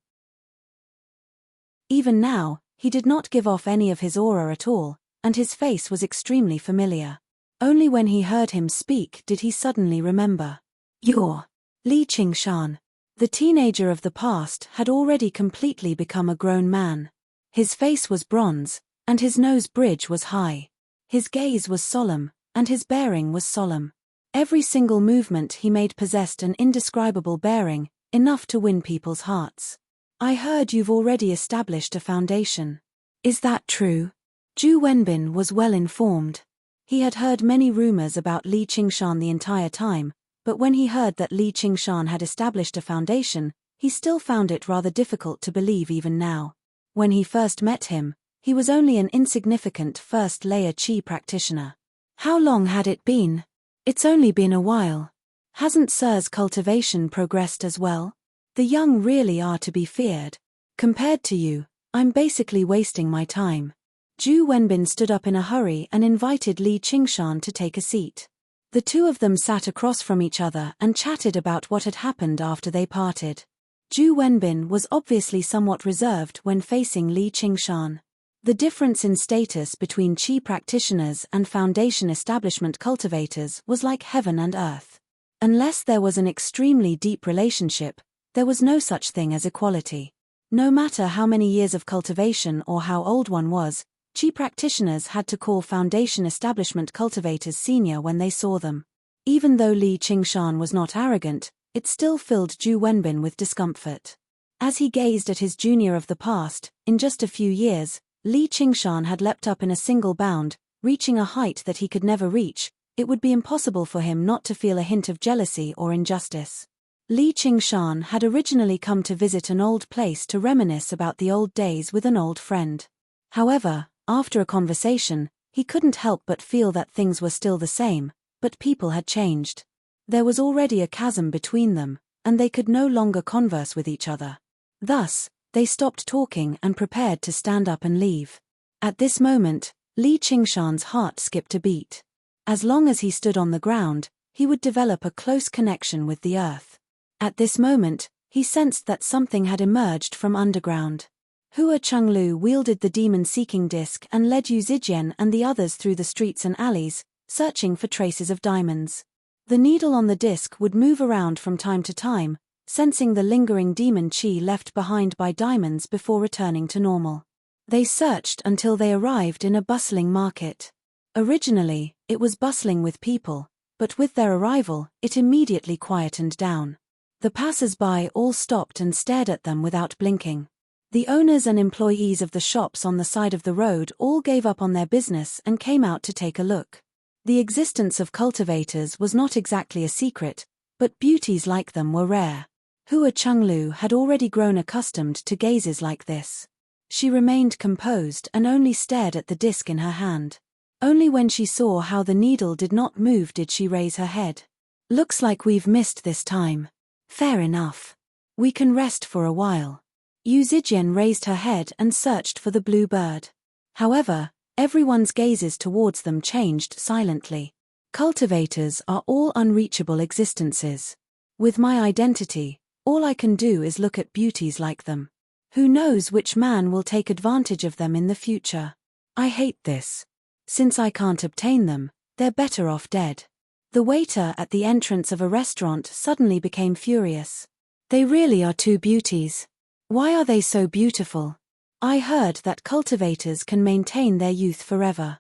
Even now, he did not give off any of his aura at all, and his face was extremely familiar. Only when he heard him speak did he suddenly remember. You're Li Qingshan. The teenager of the past had already completely become a grown man. His face was bronze, and his nose bridge was high. His gaze was solemn, and his bearing was solemn. Every single movement he made possessed an indescribable bearing, enough to win people's hearts. I heard you've already established a foundation. Is that true? Ju Wenbin was well informed. He had heard many rumors about Li Qingshan the entire time, but when he heard that Li Qingshan had established a foundation, he still found it rather difficult to believe even now. When he first met him, he was only an insignificant first-layer qi practitioner. How long had it been? It's only been a while. Hasn't Sir's cultivation progressed as well? The young really are to be feared. Compared to you, I'm basically wasting my time. Ju Wenbin stood up in a hurry and invited Li Qingshan to take a seat. The two of them sat across from each other and chatted about what had happened after they parted. Ju Wenbin was obviously somewhat reserved when facing Li Qingshan. The difference in status between qi practitioners and foundation establishment cultivators was like heaven and earth. Unless there was an extremely deep relationship, there was no such thing as equality. No matter how many years of cultivation or how old one was, qi practitioners had to call foundation establishment cultivators senior when they saw them. Even though Li Qingshan was not arrogant, it still filled Ju Wenbin with discomfort. As he gazed at his junior of the past, in just a few years, Li Qingshan had leapt up in a single bound, reaching a height that he could never reach. It would be impossible for him not to feel a hint of jealousy or injustice. Li Qingshan had originally come to visit an old place to reminisce about the old days with an old friend. However, after a conversation, he couldn't help but feel that things were still the same, but people had changed. There was already a chasm between them, and they could no longer converse with each other. Thus, they stopped talking and prepared to stand up and leave. At this moment, Li Qingshan's heart skipped a beat. As long as he stood on the ground, he would develop a close connection with the earth. At this moment, he sensed that something had emerged from underground. Hua Chenglu wielded the demon-seeking disc and led Yu Zijian and the others through the streets and alleys, searching for traces of diamonds. The needle on the disc would move around from time to time, sensing the lingering demon qi left behind by diamonds before returning to normal. They searched until they arrived in a bustling market. Originally, it was bustling with people, but with their arrival, it immediately quietened down. The passers-by all stopped and stared at them without blinking. The owners and employees of the shops on the side of the road all gave up on their business and came out to take a look. The existence of cultivators was not exactly a secret, but beauties like them were rare. Hua Chenglu had already grown accustomed to gazes like this. She remained composed and only stared at the disc in her hand. Only when she saw how the needle did not move did she raise her head. "Looks like we've missed this time. Fair enough. We can rest for a while." Yu Zijian raised her head and searched for the blue bird. However, everyone's gazes towards them changed silently. Cultivators are all unreachable existences. With my identity, all I can do is look at beauties like them. Who knows which man will take advantage of them in the future? I hate this. Since I can't obtain them, they're better off dead. The waiter at the entrance of a restaurant suddenly became furious. They really are two beauties. Why are they so beautiful? I heard that cultivators can maintain their youth forever.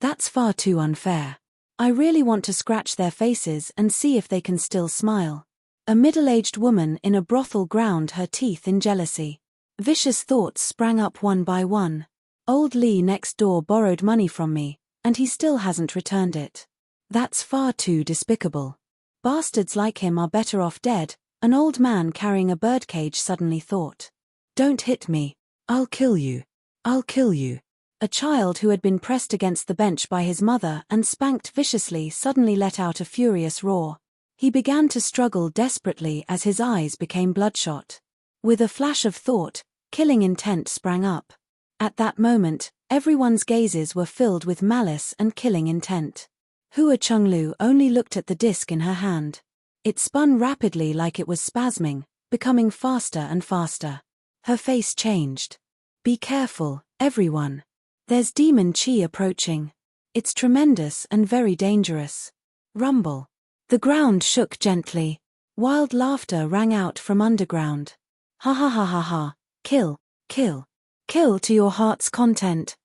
That's far too unfair. I really want to scratch their faces and see if they can still smile. A middle-aged woman in a brothel ground her teeth in jealousy. Vicious thoughts sprang up one by one. Old Lee next door borrowed money from me, and he still hasn't returned it. That's far too despicable. Bastards like him are better off dead, an old man carrying a birdcage suddenly thought. Don't hit me. I'll kill you. I'll kill you. A child who had been pressed against the bench by his mother and spanked viciously suddenly let out a furious roar. He began to struggle desperately as his eyes became bloodshot. With a flash of thought, killing intent sprang up. At that moment, everyone's gazes were filled with malice and killing intent. Hua Chenglu only looked at the disc in her hand. It spun rapidly like it was spasming, becoming faster and faster. Her face changed. Be careful, everyone. There's demon qi approaching. It's tremendous and very dangerous. Rumble. The ground shook gently. Wild laughter rang out from underground. Ha ha ha ha ha. Kill, kill, kill to your heart's content.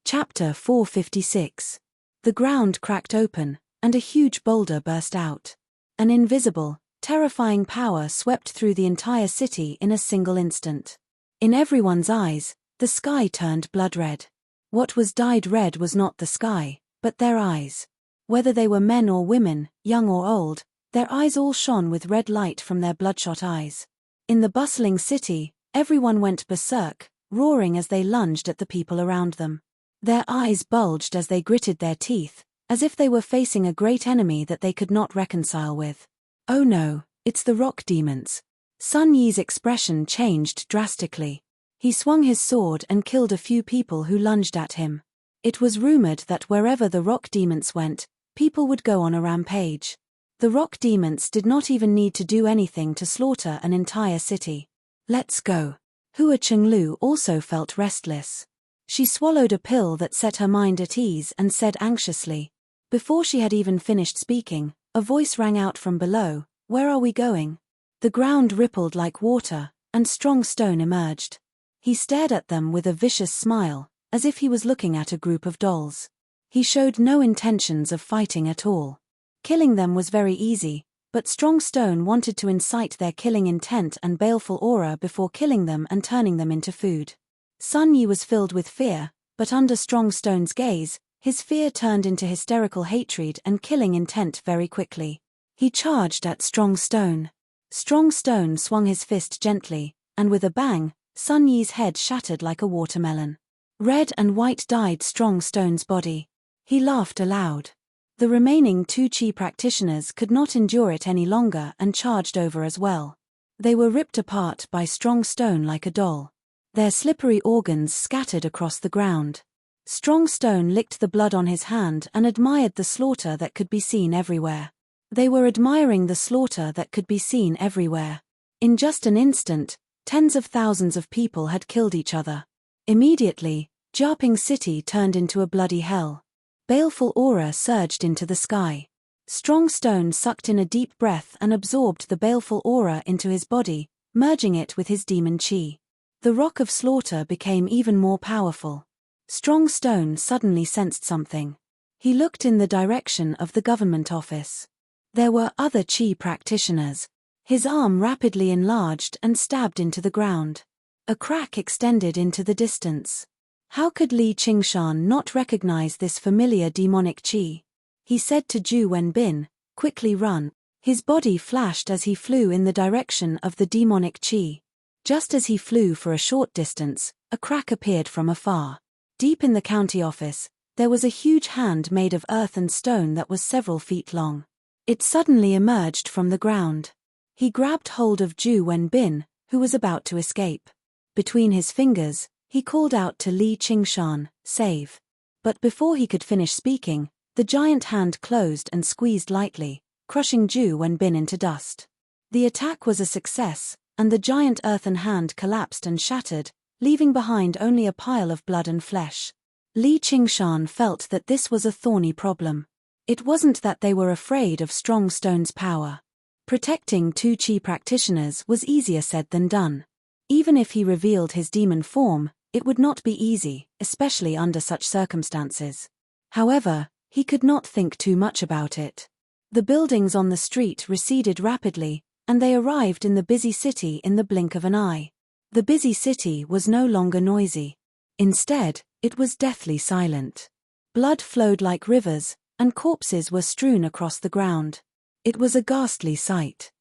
Chapter 456. The ground cracked open, and a huge boulder burst out. An invisible, terrifying power swept through the entire city in a single instant. In everyone's eyes, the sky turned blood-red. What was dyed red was not the sky, but their eyes. Whether they were men or women, young or old, their eyes all shone with red light from their bloodshot eyes. In the bustling city, everyone went berserk, roaring as they lunged at the people around them. Their eyes bulged as they gritted their teeth, as if they were facing a great enemy that they could not reconcile with. Oh no, it's the rock demons. Sun Yi's expression changed drastically. He swung his sword and killed a few people who lunged at him. It was rumored that wherever the rock demons went, people would go on a rampage. The rock demons did not even need to do anything to slaughter an entire city. Let's go. Hua Chenglu also felt restless. She swallowed a pill that set her mind at ease and said anxiously. Before she had even finished speaking, a voice rang out from below, "Where are we going?" The ground rippled like water, and Strong Stone emerged. He stared at them with a vicious smile, as if he was looking at a group of dolls. He showed no intentions of fighting at all. Killing them was very easy, but Strong Stone wanted to incite their killing intent and baleful aura before killing them and turning them into food. Sun Yi was filled with fear, but under Strong Stone's gaze, his fear turned into hysterical hatred and killing intent very quickly. He charged at Strong Stone. Strong Stone swung his fist gently, and with a bang, Sun Yi's head shattered like a watermelon. Red and white dyed Strong Stone's body. He laughed aloud. The remaining two Qi practitioners could not endure it any longer and charged over as well. They were ripped apart by Strong Stone like a doll. Their slippery organs scattered across the ground. Strong Stone licked the blood on his hand and admired the slaughter that could be seen everywhere. They were admiring the slaughter that could be seen everywhere. In just an instant, tens of thousands of people had killed each other. Immediately, Jiaping City turned into a bloody hell. Baleful aura surged into the sky. Strong Stone sucked in a deep breath and absorbed the baleful aura into his body, merging it with his demon chi. The rock of slaughter became even more powerful. Strong Stone suddenly sensed something. He looked in the direction of the government office. There were other Qi practitioners. His arm rapidly enlarged and stabbed into the ground. A crack extended into the distance. How could Li Qingshan not recognize this familiar demonic Qi? He said to Zhu Wenbin, "Quickly run." His body flashed as he flew in the direction of the demonic Qi. Just as he flew for a short distance, a crack appeared from afar. Deep in the county office, there was a huge hand made of earth and stone that was several feet long. It suddenly emerged from the ground. He grabbed hold of Zhu Wenbin, who was about to escape. Between his fingers, he called out to Li Qingshan, "Save." But before he could finish speaking, the giant hand closed and squeezed lightly, crushing Zhu Wenbin into dust. The attack was a success, and the giant earthen hand collapsed and shattered, leaving behind only a pile of blood and flesh. Li Qingshan felt that this was a thorny problem. It wasn't that they were afraid of Strong Stone's power. Protecting two Qi practitioners was easier said than done. Even if he revealed his demon form, it would not be easy, especially under such circumstances. However, he could not think too much about it. The buildings on the street receded rapidly, and they arrived in the busy city in the blink of an eye. The busy city was no longer noisy. Instead, it was deathly silent. Blood flowed like rivers, and corpses were strewn across the ground. It was a ghastly sight.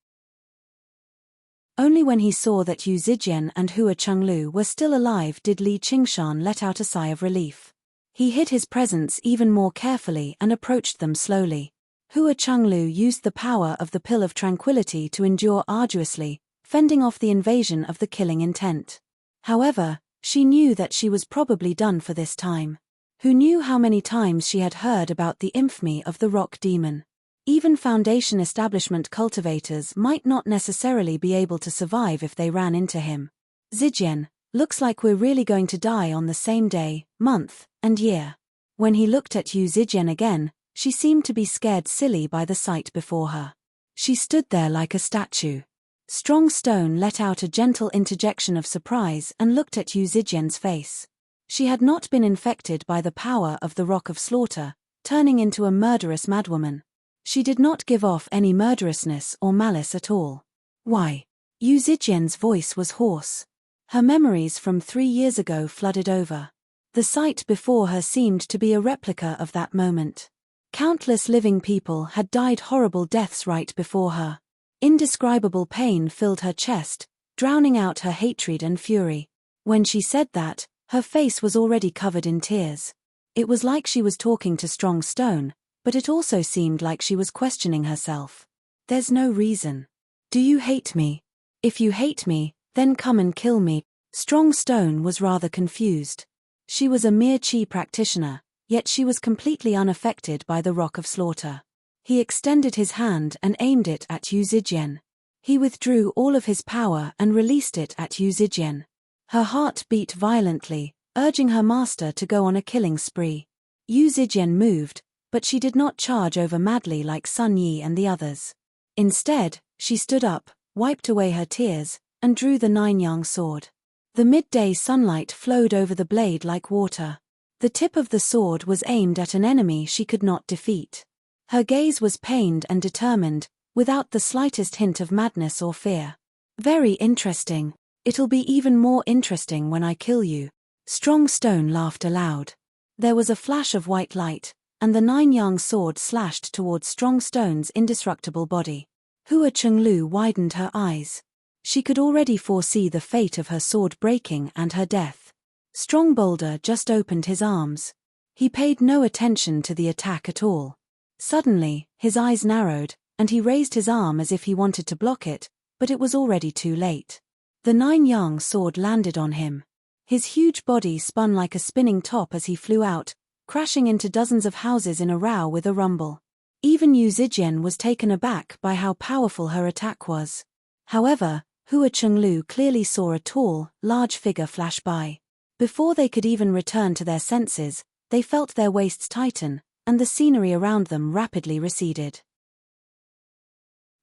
Only when he saw that Yu Zijian and Hua Chenglu were still alive did Li Qingshan let out a sigh of relief. He hid his presence even more carefully and approached them slowly. Hua Chenglu used the power of the Pill of Tranquility to endure arduously, fending off the invasion of the killing intent. However, she knew that she was probably done for this time. Who knew how many times she had heard about the infamy of the rock demon? Even Foundation establishment cultivators might not necessarily be able to survive if they ran into him. Zijian, looks like we're really going to die on the same day, month, and year. When he looked at Yu Zijian again, she seemed to be scared silly by the sight before her. She stood there like a statue. Strong Stone let out a gentle interjection of surprise and looked at Yu Zijian's face. She had not been infected by the power of the Rock of Slaughter, turning into a murderous madwoman. She did not give off any murderousness or malice at all. Why? Yu Zijian's voice was hoarse. Her memories from 3 years ago flooded over. The sight before her seemed to be a replica of that moment. Countless living people had died horrible deaths right before her. Indescribable pain filled her chest, drowning out her hatred and fury. When she said that, her face was already covered in tears. It was like she was talking to Strong Stone, but it also seemed like she was questioning herself. There's no reason. Do you hate me? If you hate me, then come and kill me. Strong Stone was rather confused. She was a mere Qi practitioner, yet she was completely unaffected by the Rock of Slaughter. He extended his hand and aimed it at Yu Zijian. He withdrew all of his power and released it at Yu Zijian. Her heart beat violently, urging her master to go on a killing spree. Yu Zijian moved, but she did not charge over madly like Sun Yi and the others. Instead, she stood up, wiped away her tears, and drew the 9-yang sword. The midday sunlight flowed over the blade like water. The tip of the sword was aimed at an enemy she could not defeat. Her gaze was pained and determined, without the slightest hint of madness or fear. Very interesting. It'll be even more interesting when I kill you. Strong Stone laughed aloud. There was a flash of white light, and the 9-yang sword slashed towards Strong Stone's indestructible body. Hua Chenglu widened her eyes. She could already foresee the fate of her sword breaking and her death. Strong Boulder just opened his arms. He paid no attention to the attack at all. Suddenly, his eyes narrowed, and he raised his arm as if he wanted to block it, but it was already too late. The 9-yang sword landed on him. His huge body spun like a spinning top as he flew out, crashing into dozens of houses in a row with a rumble. Even Yu Zijian was taken aback by how powerful her attack was. However, Hua Chenglu clearly saw a tall, large figure flash by. Before they could even return to their senses, they felt their waists tighten, and the scenery around them rapidly receded.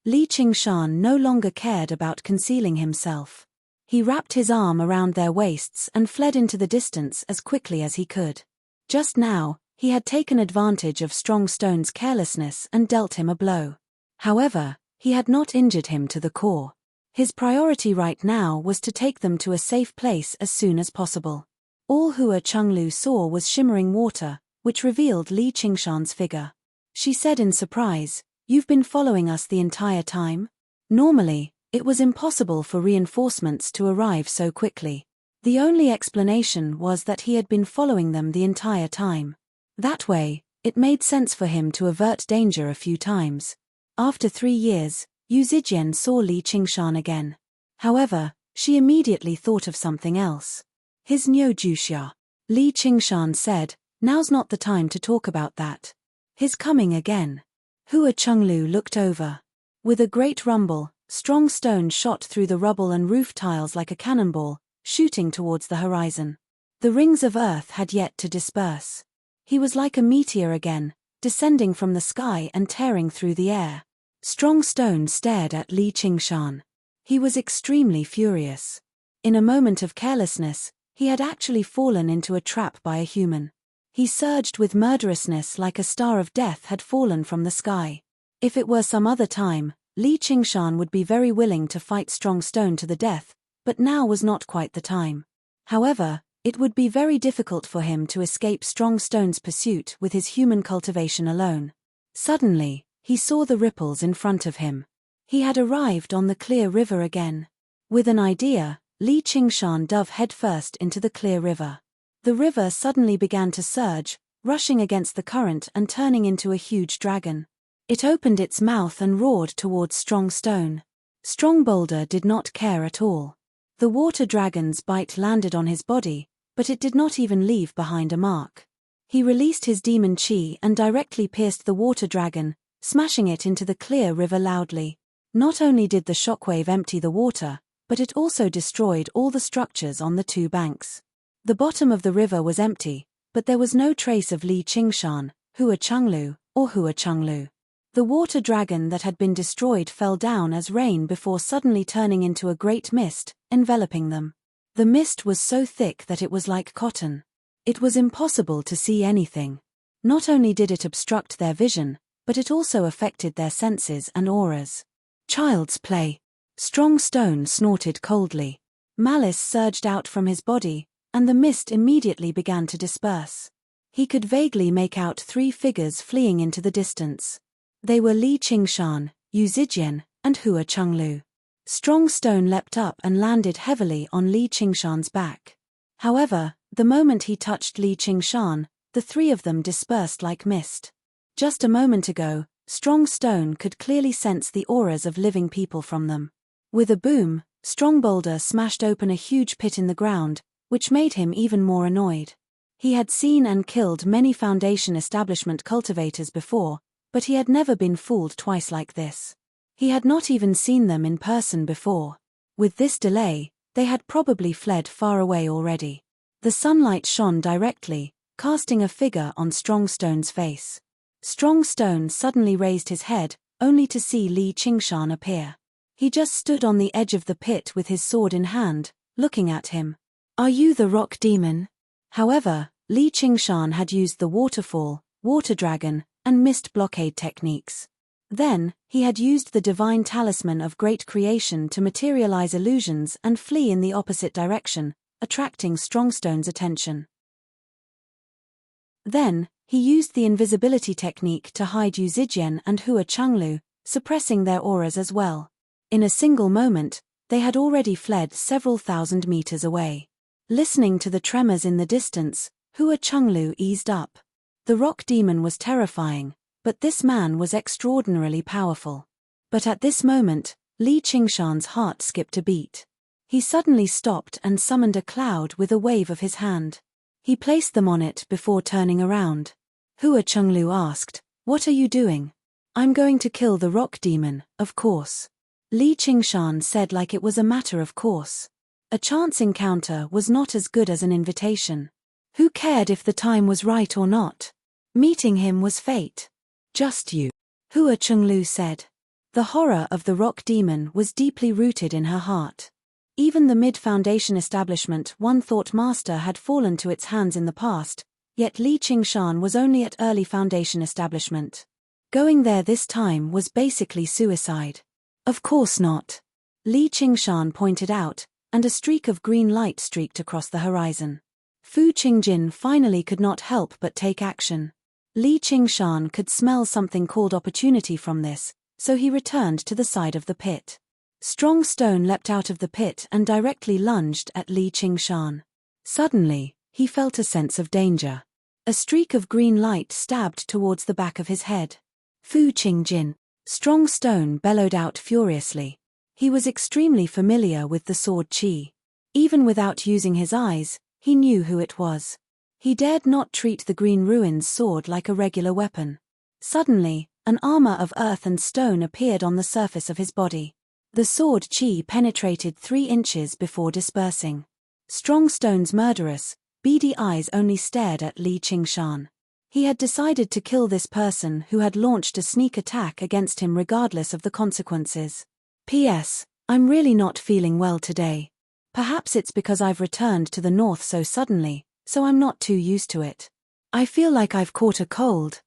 Li Qingshan no longer cared about concealing himself. He wrapped his arm around their waists and fled into the distance as quickly as he could. Just now, he had taken advantage of Strong Stone's carelessness and dealt him a blow. However, he had not injured him to the core. His priority right now was to take them to a safe place as soon as possible. All Hua Chenglu saw was shimmering water, which revealed Li Qingshan's figure. She said in surprise, "You've been following us the entire time?" Normally, it was impossible for reinforcements to arrive so quickly. The only explanation was that he had been following them the entire time. That way, it made sense for him to avert danger a few times. After 3 years, Yu Zijian saw Li Qingshan again. However, she immediately thought of something else. His Niu Juxia. Li Qingshan said, "Now's not the time to talk about that. He's coming again." Hua Chenglu looked over. With a great rumble, Strong Stone shot through the rubble and roof tiles like a cannonball, shooting towards the horizon. The rings of earth had yet to disperse. He was like a meteor again, descending from the sky and tearing through the air. Strong Stone stared at Li Qingshan. He was extremely furious. In a moment of carelessness, he had actually fallen into a trap by a human. He surged with murderousness like a star of death had fallen from the sky. If it were some other time, Li Qingshan would be very willing to fight Strong Stone to the death, but now was not quite the time. However, it would be very difficult for him to escape Strong Stone's pursuit with his human cultivation alone. Suddenly, he saw the ripples in front of him. He had arrived on the clear river again. With an idea, Li Qingshan dove headfirst into the clear river. The river suddenly began to surge, rushing against the current and turning into a huge dragon. It opened its mouth and roared towards Strong Stone. Strong Boulder did not care at all. The water dragon's bite landed on his body, but it did not even leave behind a mark. He released his demon chi and directly pierced the water dragon, smashing it into the clear river loudly. Not only did the shockwave empty the water, but it also destroyed all the structures on the 2 banks. The bottom of the river was empty, but there was no trace of Li Qingshan, Hua Chenglu, or Hua Chenglu. The water dragon that had been destroyed fell down as rain before suddenly turning into a great mist, enveloping them. The mist was so thick that it was like cotton. It was impossible to see anything. Not only did it obstruct their vision, but it also affected their senses and auras. Child's play. Strong Stone snorted coldly. Malice surged out from his body, and the mist immediately began to disperse. He could vaguely make out 3 figures fleeing into the distance. They were Li Qingshan, Yu Zijian, and Hua Chenglu. Strong Stone leapt up and landed heavily on Li Qingshan's back. However, the moment he touched Li Qingshan, the 3 of them dispersed like mist. Just a moment ago, Strong Stone could clearly sense the auras of living people from them. With a boom, Strong Boulder smashed open a huge pit in the ground, which made him even more annoyed. He had seen and killed many Foundation establishment cultivators before, but he had never been fooled twice like this. He had not even seen them in person before. With this delay, they had probably fled far away already. The sunlight shone directly, casting a figure on Strong Stone's face. Strong Stone suddenly raised his head, only to see Li Qingshan appear. He just stood on the edge of the pit with his sword in hand, looking at him. "Are you the rock demon?" However, Li Qingshan had used the waterfall, water dragon, and mist blockade techniques. Then, he had used the divine talisman of great creation to materialize illusions and flee in the opposite direction, attracting Strongstone's attention. Then, he used the invisibility technique to hide Yu Zijian and Hua Chenglu, suppressing their auras as well. In a single moment, they had already fled several thousand meters away. Listening to the tremors in the distance, Hua Chenglu eased up. The rock demon was terrifying, but this man was extraordinarily powerful. But at this moment, Li Qingshan's heart skipped a beat. He suddenly stopped and summoned a cloud with a wave of his hand. He placed them on it before turning around. Hua Chenglu asked, "What are you doing?" "I'm going to kill the rock demon, of course." Li Qingshan said like it was a matter of course. A chance encounter was not as good as an invitation. Who cared if the time was right or not? Meeting him was fate. "Just you," Hua Chenglu said. The horror of the rock demon was deeply rooted in her heart. Even the mid-foundation establishment one thought master had fallen to its hands in the past, yet Li Qingshan was only at early foundation establishment. Going there this time was basically suicide. Of course not. Li Qingshan pointed out, and a streak of green light streaked across the horizon. Fu Qingjin finally could not help but take action. Li Qingshan could smell something called opportunity from this, so he returned to the side of the pit. Strong Stone leapt out of the pit and directly lunged at Li Qingshan. Suddenly, he felt a sense of danger. A streak of green light stabbed towards the back of his head. "Fu Qingjin!" Strong Stone bellowed out furiously. He was extremely familiar with the sword Qi. Even without using his eyes, he knew who it was. He dared not treat the Green Ruins sword like a regular weapon. Suddenly, an armor of earth and stone appeared on the surface of his body. The sword Qi penetrated 3 inches before dispersing. Strong Stone's murderous, beady eyes only stared at Li Qingshan. He had decided to kill this person who had launched a sneak attack against him regardless of the consequences. P.S. I'm really not feeling well today. Perhaps it's because I've returned to the north so suddenly, so I'm not too used to it. I feel like I've caught a cold.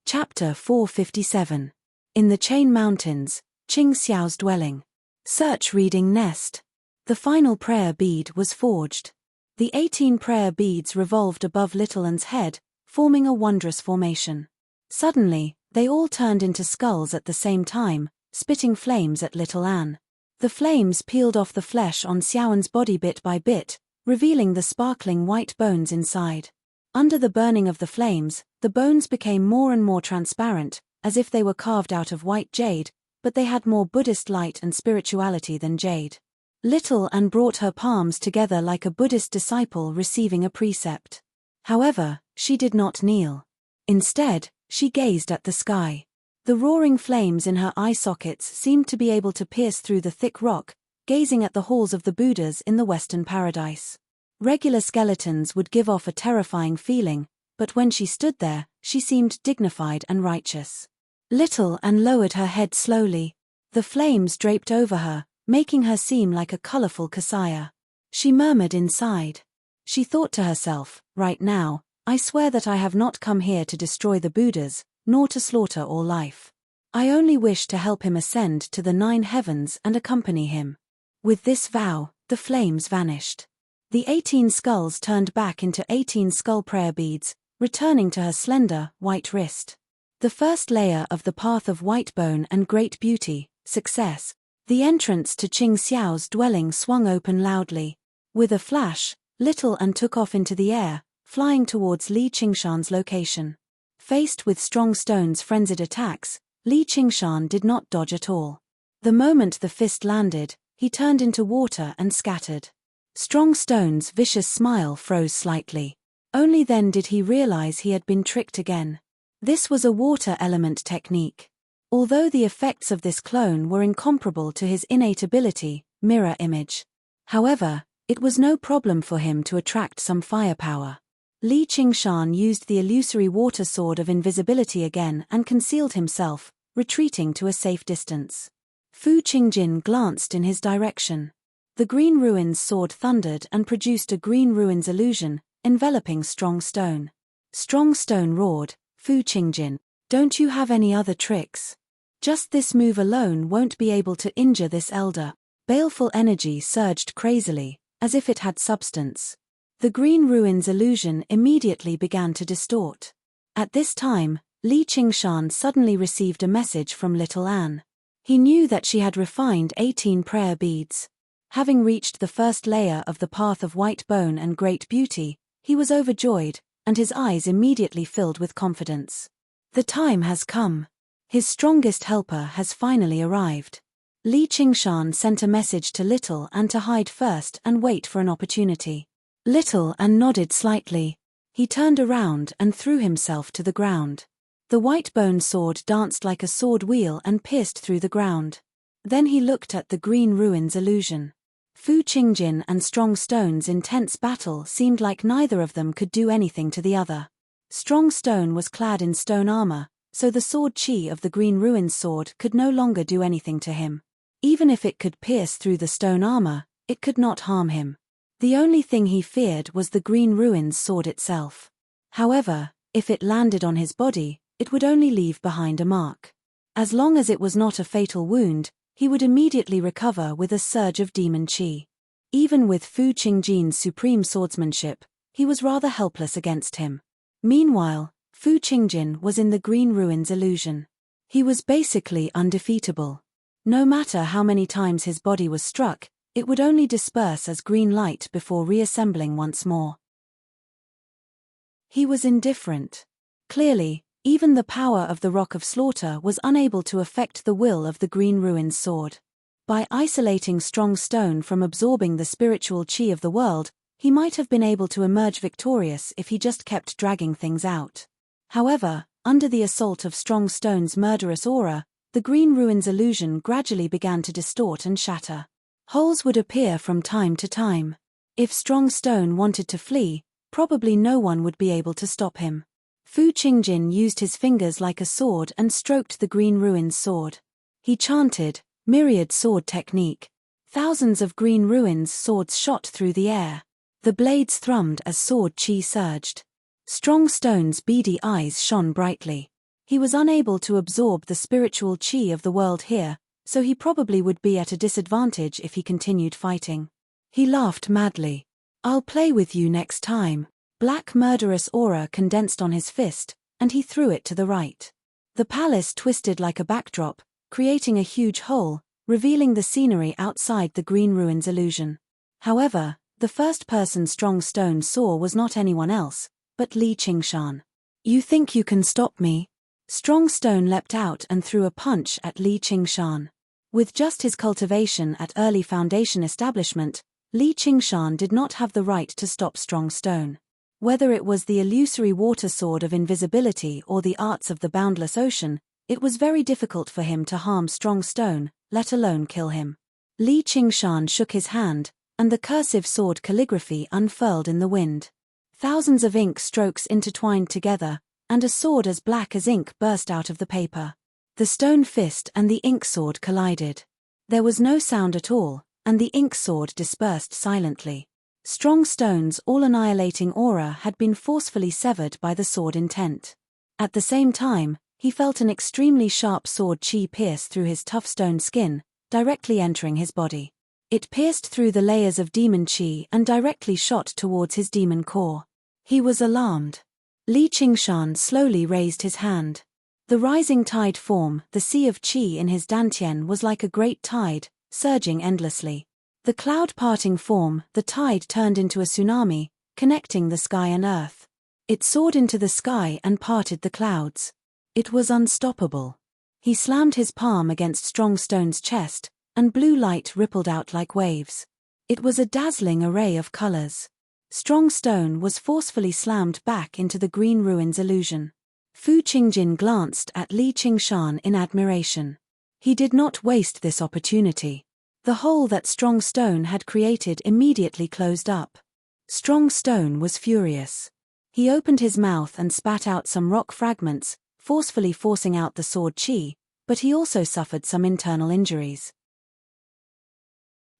Chapter 457. In the Chain Mountains, Qing Xiao's dwelling. Search reading nest. The final prayer bead was forged. The 18 prayer beads revolved above Little An's head, forming a wondrous formation. Suddenly, they all turned into skulls at the same time, spitting flames at Little Anne. The flames peeled off the flesh on Xiaoan's body bit by bit, revealing the sparkling white bones inside. Under the burning of the flames, the bones became more and more transparent, as if they were carved out of white jade, but they had more Buddhist light and spirituality than jade. Little Anne brought her palms together like a Buddhist disciple receiving a precept. However, she did not kneel. Instead, she gazed at the sky. The roaring flames in her eye sockets seemed to be able to pierce through the thick rock, gazing at the halls of the Buddhas in the Western paradise. Regular skeletons would give off a terrifying feeling, but when she stood there, she seemed dignified and righteous. Little Anne lowered her head slowly. The flames draped over her, making her seem like a colorful kasaya. She murmured inside. She thought to herself, right now, I swear that I have not come here to destroy the Buddhas, nor to slaughter all life. I only wish to help him ascend to the 9 heavens and accompany him. With this vow, the flames vanished. The 18 skulls turned back into 18 skull prayer beads, returning to her slender, white wrist. The first layer of the path of white bone and great beauty, success. The entrance to Qing Xiao's dwelling swung open loudly. With a flash, Little Anne took off into the air, flying towards Li Qingshan's location. Faced with Strong Stone's frenzied attacks, Li Qingshan did not dodge at all. The moment the fist landed, he turned into water and scattered. Strong Stone's vicious smile froze slightly. Only then did he realize he had been tricked again. This was a water element technique. Although the effects of this clone were incomparable to his innate ability, mirror image. However, it was no problem for him to attract some firepower. Li Qingshan used the illusory water sword of invisibility again and concealed himself, retreating to a safe distance. Fu Qingjin glanced in his direction. The green ruins sword thundered and produced a green ruins illusion, enveloping strong stone. Strong stone roared, Fu Qingjin, don't you have any other tricks? Just this move alone won't be able to injure this elder. Baleful energy surged crazily, as if it had substance. The green ruins illusion immediately began to distort. At this time, Li Qingshan suddenly received a message from little Anne. He knew that she had refined 18 prayer beads. Having reached the first layer of the path of white bone and great beauty, he was overjoyed, and his eyes immediately filled with confidence. The time has come. His strongest helper has finally arrived. Li Qingshan sent a message to Little Anne to hide first and wait for an opportunity. Little Anne nodded slightly. He turned around and threw himself to the ground. The white bone sword danced like a sword wheel and pierced through the ground. Then he looked at the green ruins illusion. Fu Qingjin and Strong Stone's intense battle seemed like neither of them could do anything to the other. Strong Stone was clad in stone armor, so the sword chi of the green ruins sword could no longer do anything to him. Even if it could pierce through the stone armor, it could not harm him. The only thing he feared was the green ruins sword itself. However, if it landed on his body, it would only leave behind a mark. As long as it was not a fatal wound, he would immediately recover with a surge of demon chi. Even with Fu Qingjin's supreme swordsmanship, he was rather helpless against him. Meanwhile, Fu Qingjin was in the green ruins illusion. He was basically undefeatable. No matter how many times his body was struck, it would only disperse as green light before reassembling once more. He was indifferent. Clearly, even the power of the Rock of Slaughter was unable to affect the will of the green ruins sword. By isolating Strong Stone from absorbing the spiritual chi of the world, he might have been able to emerge victorious if he just kept dragging things out. However, under the assault of Strong Stone's murderous aura, the green ruins illusion gradually began to distort and shatter. Holes would appear from time to time. If Strong Stone wanted to flee, probably no one would be able to stop him. Fu Qingjin used his fingers like a sword and stroked the green ruins sword. He chanted, myriad sword technique. Thousands of green ruins swords shot through the air. The blades thrummed as sword chi surged. Strong Stone's beady eyes shone brightly. He was unable to absorb the spiritual chi of the world here, so he probably would be at a disadvantage if he continued fighting. He laughed madly. I'll play with you next time. Black murderous aura condensed on his fist, and he threw it to the right. The palace twisted like a backdrop, creating a huge hole, revealing the scenery outside the green ruins illusion. However, the first person Strong Stone saw was not anyone else, but Li Qingshan. You think you can stop me? Strong Stone leapt out and threw a punch at Li Qingshan. With just his cultivation at early foundation establishment, Li Qingshan did not have the right to stop Strong Stone. Whether it was the illusory water sword of invisibility or the arts of the boundless ocean, it was very difficult for him to harm Strong Stone, let alone kill him. Li Qingshan shook his hand, and the cursive sword calligraphy unfurled in the wind. Thousands of ink strokes intertwined together, and a sword as black as ink burst out of the paper. The stone fist and the ink sword collided. There was no sound at all, and the ink sword dispersed silently. Strong Stone's all-annihilating aura had been forcefully severed by the sword intent. At the same time, he felt an extremely sharp sword chi pierce through his tough stone skin, directly entering his body. It pierced through the layers of demon chi and directly shot towards his demon core. He was alarmed. Li Qingshan slowly raised his hand. The rising tide form, the sea of chi in his dantian, was like a great tide, surging endlessly. The cloud-parting form, the tide turned into a tsunami, connecting the sky and earth. It soared into the sky and parted the clouds. It was unstoppable. He slammed his palm against Strong Stone's chest, and blue light rippled out like waves. It was a dazzling array of colors. Strong Stone was forcefully slammed back into the green ruins illusion. Fu Qingjin glanced at Li Qingshan in admiration. He did not waste this opportunity. The hole that Strong Stone had created immediately closed up. Strong Stone was furious. He opened his mouth and spat out some rock fragments, forcefully forcing out the sword chi, but he also suffered some internal injuries.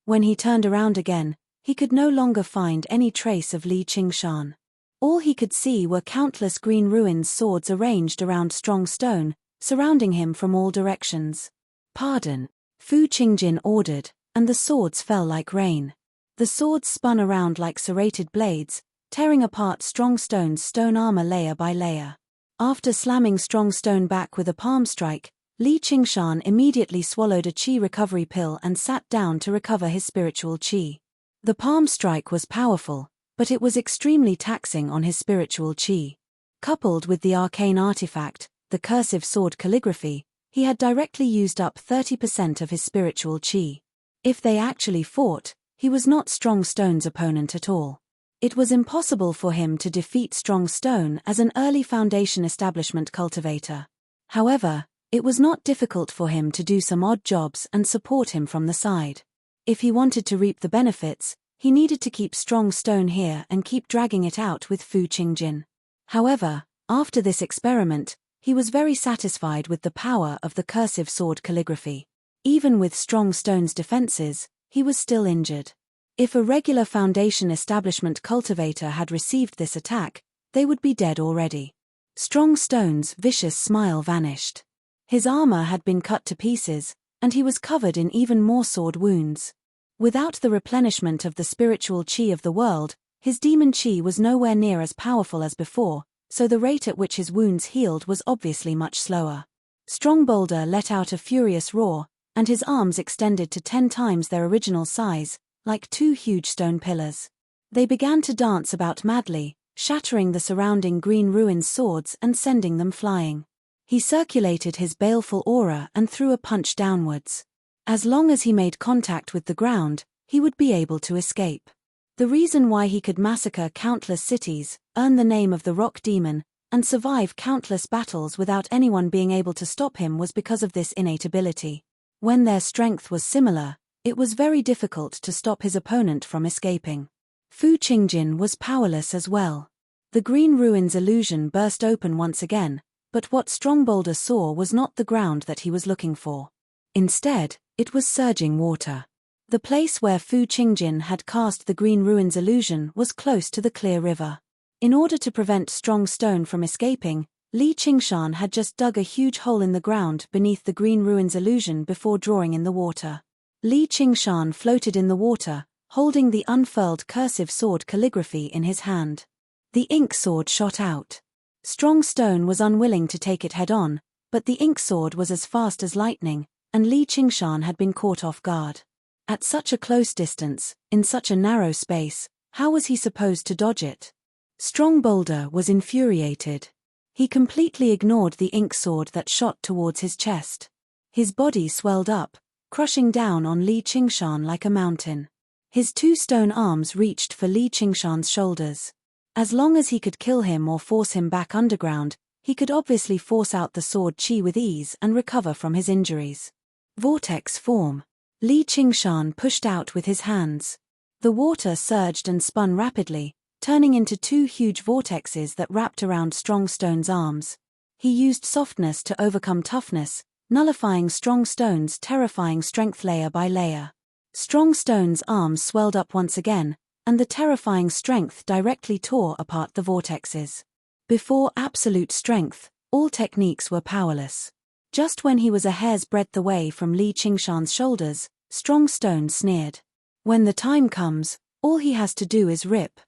When he turned around again, he could no longer find any trace of Li Qingshan. All he could see were countless green ruins, swords arranged around strong stone, surrounding him from all directions. "Pardon," Fu Qingjin ordered, and the swords fell like rain. The swords spun around like serrated blades, tearing apart strong stone's stone armor layer by layer. After slamming strong stone back with a palm strike, Li Qingshan immediately swallowed a qi recovery pill and sat down to recover his spiritual qi. The palm strike was powerful, but it was extremely taxing on his spiritual qi. Coupled with the arcane artifact, the cursive sword calligraphy, he had directly used up 30% of his spiritual qi. If they actually fought, he was not Strong Stone's opponent at all. It was impossible for him to defeat Strong Stone as an early Foundation establishment cultivator. However, it was not difficult for him to do some odd jobs and support him from the side. If he wanted to reap the benefits, he needed to keep Strong Stone here and keep dragging it out with Fu Qingjin. However, after this experiment, he was very satisfied with the power of the cursive sword calligraphy. Even with Strong Stone's defenses, he was still injured. If a regular Foundation establishment cultivator had received this attack, they would be dead already. Strong Stone's vicious smile vanished. His armor had been cut to pieces, and he was covered in even more sword wounds. Without the replenishment of the spiritual qi of the world, his demon qi was nowhere near as powerful as before, so the rate at which his wounds healed was obviously much slower. Strong Boulder let out a furious roar, and his arms extended to 10 times their original size, like 2 huge stone pillars. They began to dance about madly, shattering the surrounding green ruins' swords and sending them flying. He circulated his baleful aura and threw a punch downwards. As long as he made contact with the ground, he would be able to escape. The reason why he could massacre countless cities, earn the name of the Rock Demon, and survive countless battles without anyone being able to stop him was because of this innate ability. When their strength was similar, it was very difficult to stop his opponent from escaping. Fu Qingjin was powerless as well. The green ruins illusion burst open once again, but what Strong Boulder saw was not the ground that he was looking for. Instead, it was surging water. The place where Fu Qingjin had cast the green ruins illusion was close to the clear river. In order to prevent Strong Stone from escaping, Li Qingshan had just dug a huge hole in the ground beneath the green ruins illusion before drawing in the water. Li Qingshan floated in the water, holding the unfurled cursive sword calligraphy in his hand. The ink sword shot out. Strong Stone was unwilling to take it head-on, but the ink sword was as fast as lightning, and Li Qingshan had been caught off guard. At such a close distance, in such a narrow space, how was he supposed to dodge it? Strong Boulder was infuriated. He completely ignored the ink sword that shot towards his chest. His body swelled up, crushing down on Li Qingshan like a mountain. His 2 stone arms reached for Li Qingshan's shoulders. As long as he could kill him or force him back underground, he could obviously force out the sword qi with ease and recover from his injuries. Vortex form. Li Qingshan pushed out with his hands. The water surged and spun rapidly, turning into 2 huge vortexes that wrapped around Strong Stone's arms. He used softness to overcome toughness, nullifying Strong Stone's terrifying strength layer by layer. Strong Stone's arms swelled up once again, and the terrifying strength directly tore apart the vortexes. Before absolute strength, all techniques were powerless. Just when he was a hair's breadth away from Li Qingshan's shoulders, Strong Stone sneered. When the time comes, all he has to do is rip.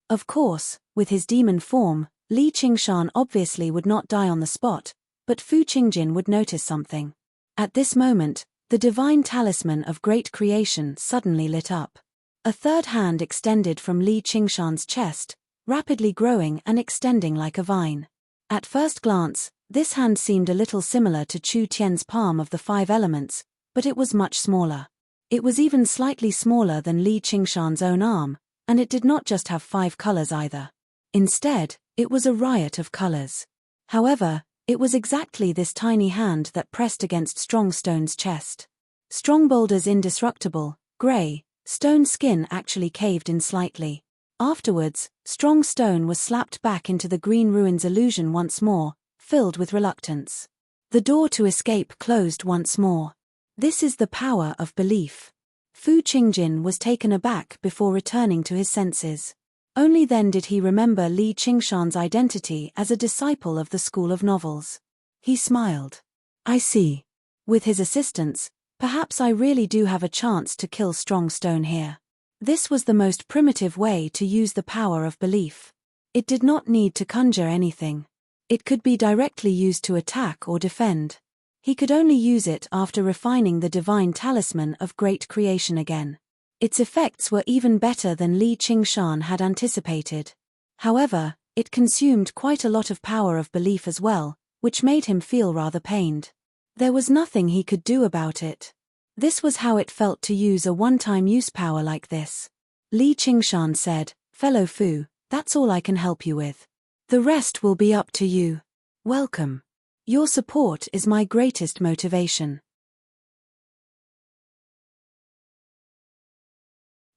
Of course, with his demon form, Li Qingshan obviously would not die on the spot, but Fu Qingjin would notice something. At this moment, the divine talisman of great creation suddenly lit up. A third hand extended from Li Qingshan's chest, rapidly growing and extending like a vine. At first glance, this hand seemed a little similar to Chu Tian's palm of the 5 elements, but it was much smaller. It was even slightly smaller than Li Qingshan's own arm, and it did not just have 5 colors either. Instead, it was a riot of colors. However, it was exactly this tiny hand that pressed against Strong Stone's chest. Strong Boulder's indestructible, gray, stone skin actually caved in slightly. Afterwards, Strong Stone was slapped back into the green ruins illusion once more, filled with reluctance. The door to escape closed once more. This is the power of belief. Fu Qingjin was taken aback before returning to his senses. Only then did he remember Li Qingshan's identity as a disciple of the School of Novels. He smiled. I see. With his assistance, perhaps I really do have a chance to kill Strong Stone here. This was the most primitive way to use the power of belief. It did not need to conjure anything. It could be directly used to attack or defend. He could only use it after refining the divine talisman of great creation again. Its effects were even better than Li Qingshan had anticipated. However, it consumed quite a lot of power of belief as well, which made him feel rather pained. There was nothing he could do about it. This was how it felt to use a one-time use power like this. Li Qingshan said, Fellow Fu, that's all I can help you with. The rest will be up to you. Welcome. Your support is my greatest motivation.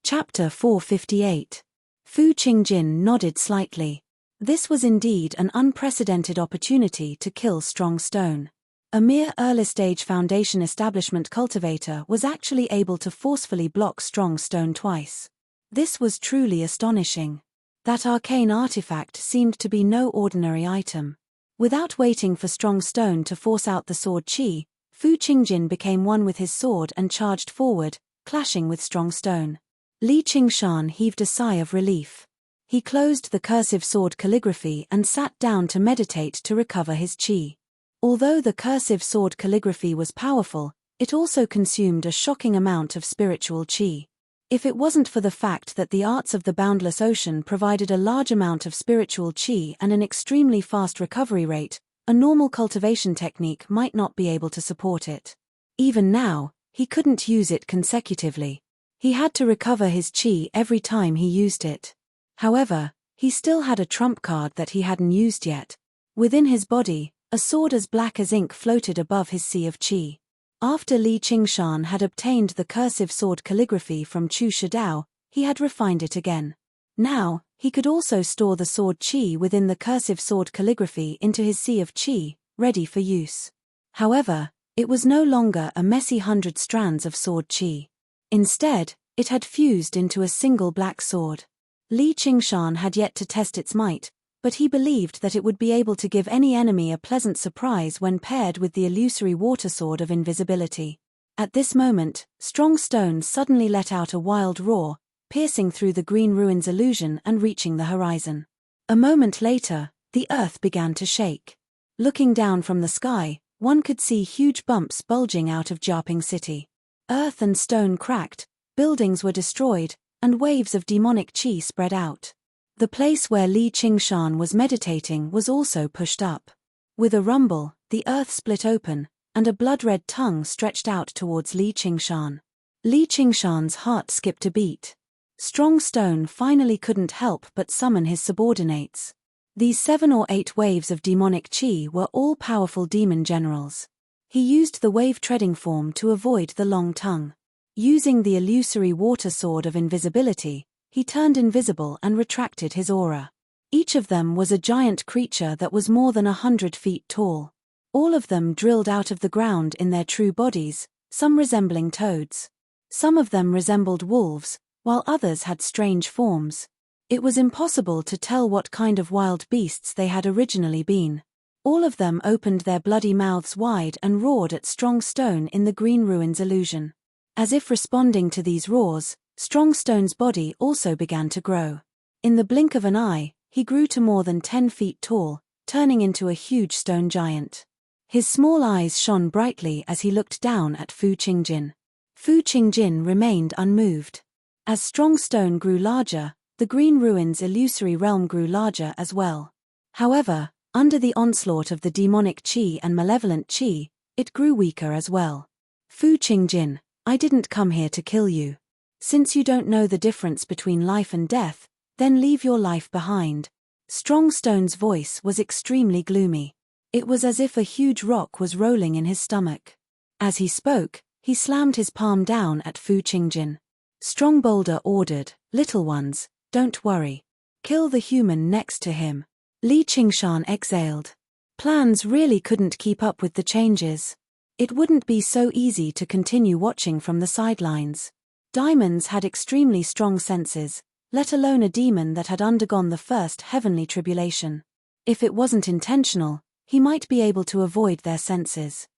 Chapter 458. Fu Qingjin nodded slightly. This was indeed an unprecedented opportunity to kill Strong Stone. A mere early-stage Foundation establishment cultivator was actually able to forcefully block Strong Stone twice. This was truly astonishing. That arcane artifact seemed to be no ordinary item. Without waiting for Strong Stone to force out the sword chi, Fu Qingjin became one with his sword and charged forward, clashing with Strong Stone. Li Qingshan heaved a sigh of relief. He closed the cursive sword calligraphy and sat down to meditate to recover his chi. Although the cursive sword calligraphy was powerful, it also consumed a shocking amount of spiritual chi. If it wasn't for the fact that the arts of the boundless ocean provided a large amount of spiritual chi and an extremely fast recovery rate, a normal cultivation technique might not be able to support it. Even now, he couldn't use it consecutively. He had to recover his chi every time he used it. However, he still had a trump card that he hadn't used yet. Within his body, a sword as black as ink floated above his sea of chi. After Li Qingshan had obtained the cursive sword calligraphy from Chu Shidao, he had refined it again. Now, he could also store the sword chi within the cursive sword calligraphy into his sea of chi, ready for use. However, it was no longer a messy 100 strands of sword chi. Instead, it had fused into a single black sword. Li Qingshan had yet to test its might, but he believed that it would be able to give any enemy a pleasant surprise when paired with the illusory water sword of invisibility. At this moment, Strong Stone suddenly let out a wild roar, piercing through the green ruins illusion and reaching the horizon. A moment later, the earth began to shake. Looking down from the sky, one could see huge bumps bulging out of Jiaping City. Earth and stone cracked, buildings were destroyed, and waves of demonic chi spread out. The place where Li Qingshan was meditating was also pushed up. With a rumble, the earth split open, and a blood-red tongue stretched out towards Li Qingshan. Li Qingshan's heart skipped a beat. Strong Stone finally couldn't help but summon his subordinates. These 7 or 8 waves of demonic chi were all powerful demon generals. He used the wave-treading form to avoid the long tongue. Using the illusory water sword of invisibility, he turned invisible and retracted his aura. Each of them was a giant creature that was more than 100 feet tall. All of them drilled out of the ground in their true bodies, some resembling toads. Some of them resembled wolves, while others had strange forms. It was impossible to tell what kind of wild beasts they had originally been. All of them opened their bloody mouths wide and roared at Strong Stone in the green ruins illusion. As if responding to these roars, Strong Stone's body also began to grow. In the blink of an eye, he grew to more than 10 feet tall, turning into a huge stone giant. His small eyes shone brightly as he looked down at Fu Qingjin. Fu Qingjin remained unmoved. As Strong Stone grew larger, the green ruins' illusory realm grew larger as well. However, under the onslaught of the demonic chi and malevolent chi, it grew weaker as well. Fu Qingjin, I didn't come here to kill you. Since you don't know the difference between life and death, then leave your life behind. Strong Stone's voice was extremely gloomy. It was as if a huge rock was rolling in his stomach. As he spoke, he slammed his palm down at Fu Qingjin. Strong Boulder ordered, "Little ones, don't worry. Kill the human next to him." Li Qingshan exhaled. Plans really couldn't keep up with the changes. It wouldn't be so easy to continue watching from the sidelines. Diamonds had extremely strong senses, let alone a demon that had undergone the first heavenly tribulation. If it wasn't intentional, he might be able to avoid their senses.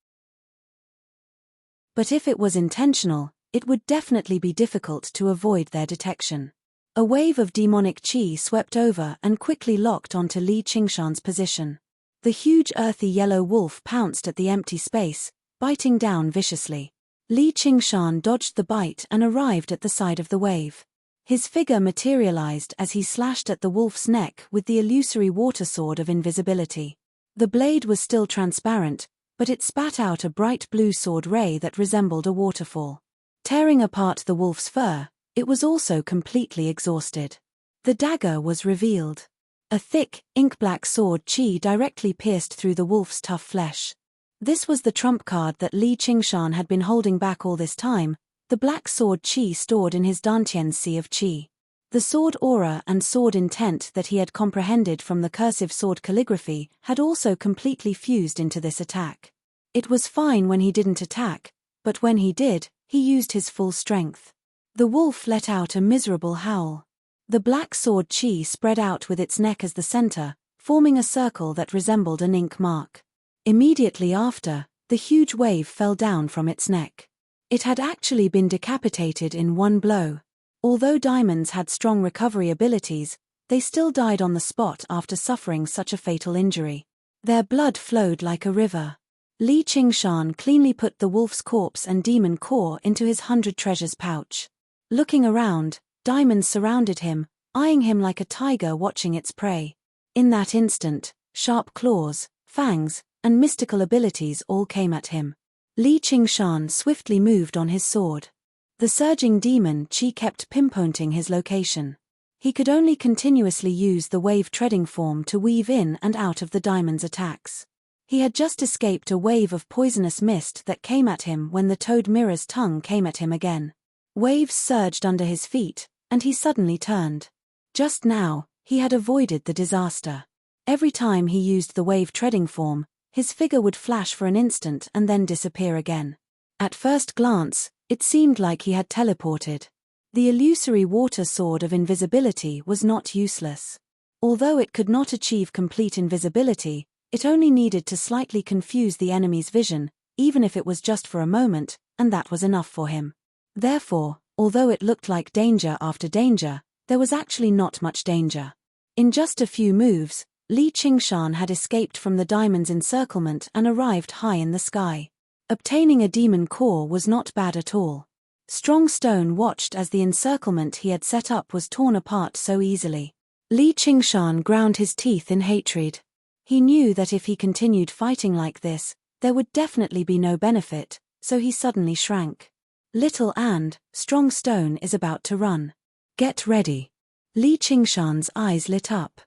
But if it was intentional, it would definitely be difficult to avoid their detection. A wave of demonic chi swept over and quickly locked onto Li Qingshan's position. The huge earthy yellow wolf pounced at the empty space, biting down viciously. Li Qingshan dodged the bite and arrived at the side of the wave. His figure materialized as he slashed at the wolf's neck with the illusory water sword of invisibility. The blade was still transparent, but it spat out a bright blue sword ray that resembled a waterfall. Tearing apart the wolf's fur, it was also completely exhausted. The dagger was revealed. A thick, ink-black sword chi directly pierced through the wolf's tough flesh. This was the trump card that Li Qingshan had been holding back all this time, the black sword chi stored in his Dantian's sea of chi. The sword aura and sword intent that he had comprehended from the cursive sword calligraphy had also completely fused into this attack. It was fine when he didn't attack, but when he did, he used his full strength. The wolf let out a miserable howl. The black sword chi spread out with its neck as the center, forming a circle that resembled an ink mark. Immediately after, the huge wave fell down from its neck. It had actually been decapitated in one blow. Although diamonds had strong recovery abilities, they still died on the spot after suffering such a fatal injury. Their blood flowed like a river. Li Qingshan cleanly put the wolf's corpse and demon core into his 100 treasures pouch. Looking around, diamonds surrounded him, eyeing him like a tiger watching its prey. In that instant, sharp claws, fangs, and mystical abilities all came at him. Li Qingshan swiftly moved on his sword. The surging demon chi kept pinpointing his location. He could only continuously use the wave-treading form to weave in and out of the diamond's attacks. He had just escaped a wave of poisonous mist that came at him when the toad mirror's tongue came at him again. Waves surged under his feet, and he suddenly turned. Just now, he had avoided the disaster. Every time he used the wave-treading form, his figure would flash for an instant and then disappear again. At first glance, it seemed like he had teleported. The illusory water sword of invisibility was not useless. Although it could not achieve complete invisibility, it only needed to slightly confuse the enemy's vision, even if it was just for a moment, and that was enough for him. Therefore, although it looked like danger after danger, there was actually not much danger. In just a few moves, Li Qingshan had escaped from the diamond's encirclement and arrived high in the sky. Obtaining a demon core was not bad at all. Strong Stone watched as the encirclement he had set up was torn apart so easily. Li Qingshan ground his teeth in hatred. He knew that if he continued fighting like this, there would definitely be no benefit, so he suddenly shrank. Little and Strong Stone is about to run. Get ready. Li Qingshan's eyes lit up.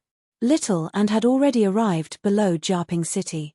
Little and had already arrived below Jiaping City.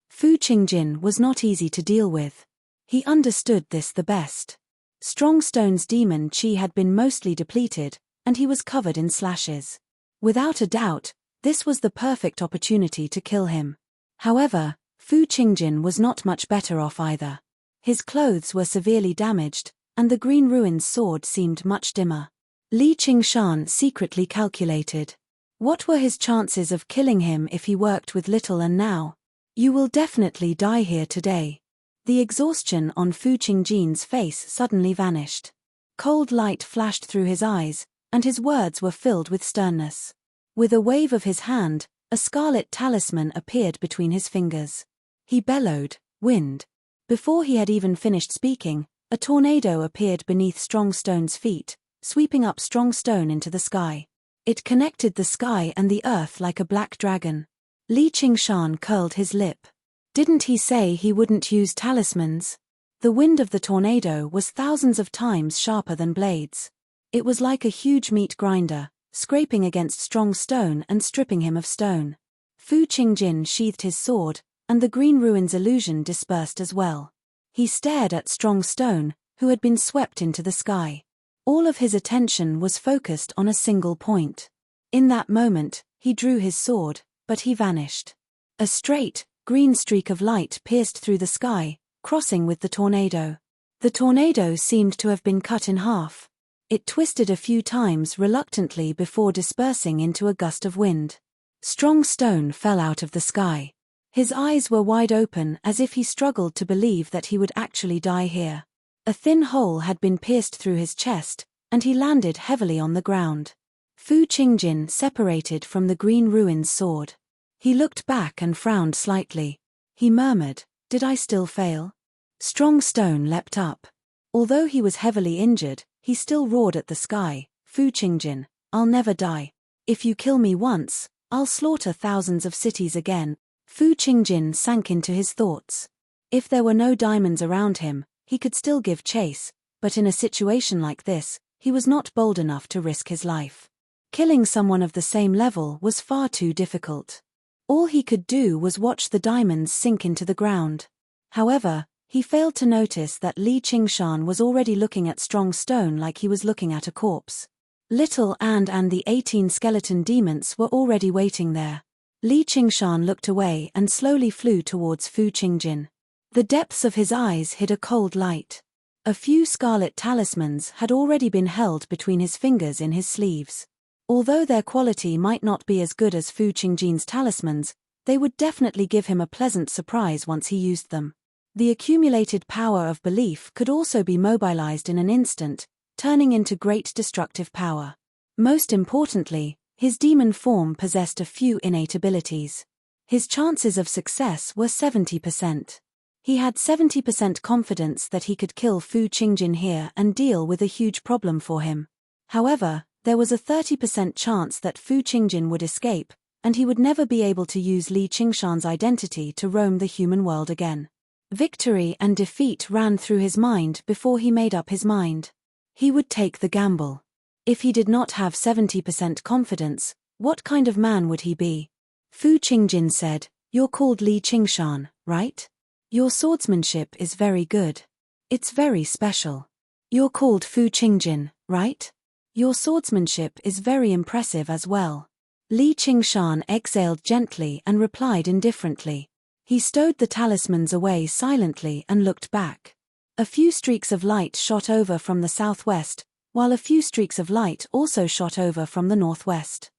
Fu Qingjin was not easy to deal with. He understood this the best. Strong Stone's demon chi had been mostly depleted, and he was covered in slashes. Without a doubt, this was the perfect opportunity to kill him. However, Fu Qingjin was not much better off either. His clothes were severely damaged, and the Green Ruin's sword seemed much dimmer. Li Qingshan secretly calculated. What were his chances of killing him if he worked with Little and now? You will definitely die here today. The exhaustion on Fu Qingjin's face suddenly vanished. Cold light flashed through his eyes, and his words were filled with sternness. With a wave of his hand, a scarlet talisman appeared between his fingers. He bellowed, "Wind." Before he had even finished speaking, a tornado appeared beneath Strong Stone's feet, sweeping up Strong Stone into the sky. It connected the sky and the earth like a black dragon. Li Qingshan curled his lip. Didn't he say he wouldn't use talismans? The wind of the tornado was thousands of times sharper than blades. It was like a huge meat grinder, scraping against Strong Stone and stripping him of stone. Fu Qingjin sheathed his sword, and the Green Ruin's illusion dispersed as well. He stared at Strong Stone, who had been swept into the sky. All of his attention was focused on a single point. In that moment, he drew his sword, but he vanished. A straight, green streak of light pierced through the sky, crossing with the tornado. The tornado seemed to have been cut in half. It twisted a few times reluctantly before dispersing into a gust of wind. Strong stone fell out of the sky. His eyes were wide open as if he struggled to believe that he would actually die here. A thin hole had been pierced through his chest, and he landed heavily on the ground. Fu Qingjin separated from the green ruin's sword. He looked back and frowned slightly. He murmured, "Did I still fail?" Strong stone leapt up. Although he was heavily injured, he still roared at the sky, "Fu Qingjin, I'll never die. If you kill me once, I'll slaughter thousands of cities again." Fu Qingjin sank into his thoughts. If there were no diamonds around him, he could still give chase, but in a situation like this, he was not bold enough to risk his life. Killing someone of the same level was far too difficult. All he could do was watch the diamonds sink into the ground. However, he failed to notice that Li Qingshan was already looking at Strong Stone like he was looking at a corpse. Little and the 18 skeleton demons were already waiting there. Li Qingshan looked away and slowly flew towards Fu Qingjin. The depths of his eyes hid a cold light. A few scarlet talismans had already been held between his fingers in his sleeves. Although their quality might not be as good as Fu Qingjin's talismans, they would definitely give him a pleasant surprise once he used them. The accumulated power of belief could also be mobilized in an instant, turning into great destructive power. Most importantly, his demon form possessed a few innate abilities. His chances of success were 70%. He had 70% confidence that he could kill Fu Qingjin here and deal with a huge problem for him. However, there was a 30% chance that Fu Qingjin would escape, and he would never be able to use Li Qingshan's identity to roam the human world again. Victory and defeat ran through his mind before he made up his mind. He would take the gamble. If he did not have 70% confidence, what kind of man would he be? Fu Qingjin said, "You're called Li Qingshan, right? Your swordsmanship is very good. It's very special. You're called Fu Qingjin, right? Your swordsmanship is very impressive as well." Li Qingshan exhaled gently and replied indifferently. He stowed the talismans away silently and looked back. A few streaks of light shot over from the southwest, while a few streaks of light also shot over from the northwest.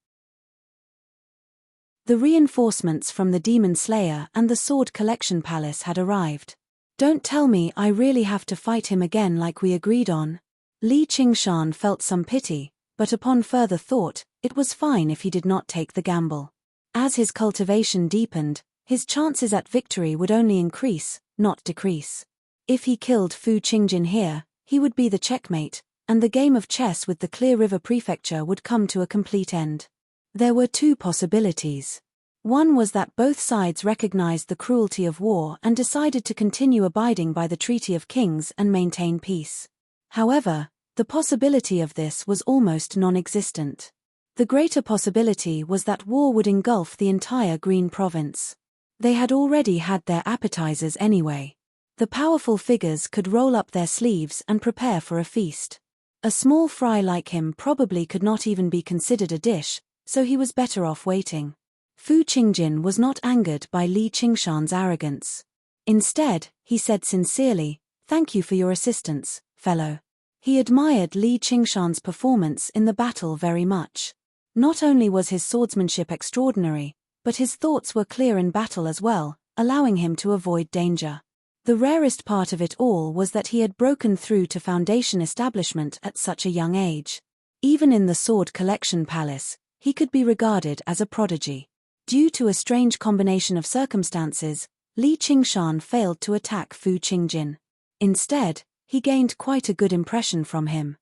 The reinforcements from the Demon Slayer and the Sword Collection Palace had arrived. "Don't tell me I really have to fight him again like we agreed on." Li Qingshan felt some pity, but upon further thought, it was fine if he did not take the gamble. As his cultivation deepened, his chances at victory would only increase, not decrease. If he killed Fu Qingjin here, he would be the checkmate, and the game of chess with the Clear River Prefecture would come to a complete end. There were two possibilities. One was that both sides recognized the cruelty of war and decided to continue abiding by the Treaty of Kings and maintain peace. However, the possibility of this was almost non-existent. The greater possibility was that war would engulf the entire Green Province. They had already had their appetizers anyway. The powerful figures could roll up their sleeves and prepare for a feast. A small fry like him probably could not even be considered a dish, so he was better off waiting. Fu Qingjin was not angered by Li Qingshan's arrogance. Instead, he said sincerely, "Thank you for your assistance, fellow." He admired Li Qingshan's performance in the battle very much. Not only was his swordsmanship extraordinary, but his thoughts were clear in battle as well, allowing him to avoid danger. The rarest part of it all was that he had broken through to Foundation establishment at such a young age. Even in the Sword Collection Palace, he could be regarded as a prodigy. Due to a strange combination of circumstances, Li Qingshan failed to attack Fu Qingjin. Instead, he gained quite a good impression from him.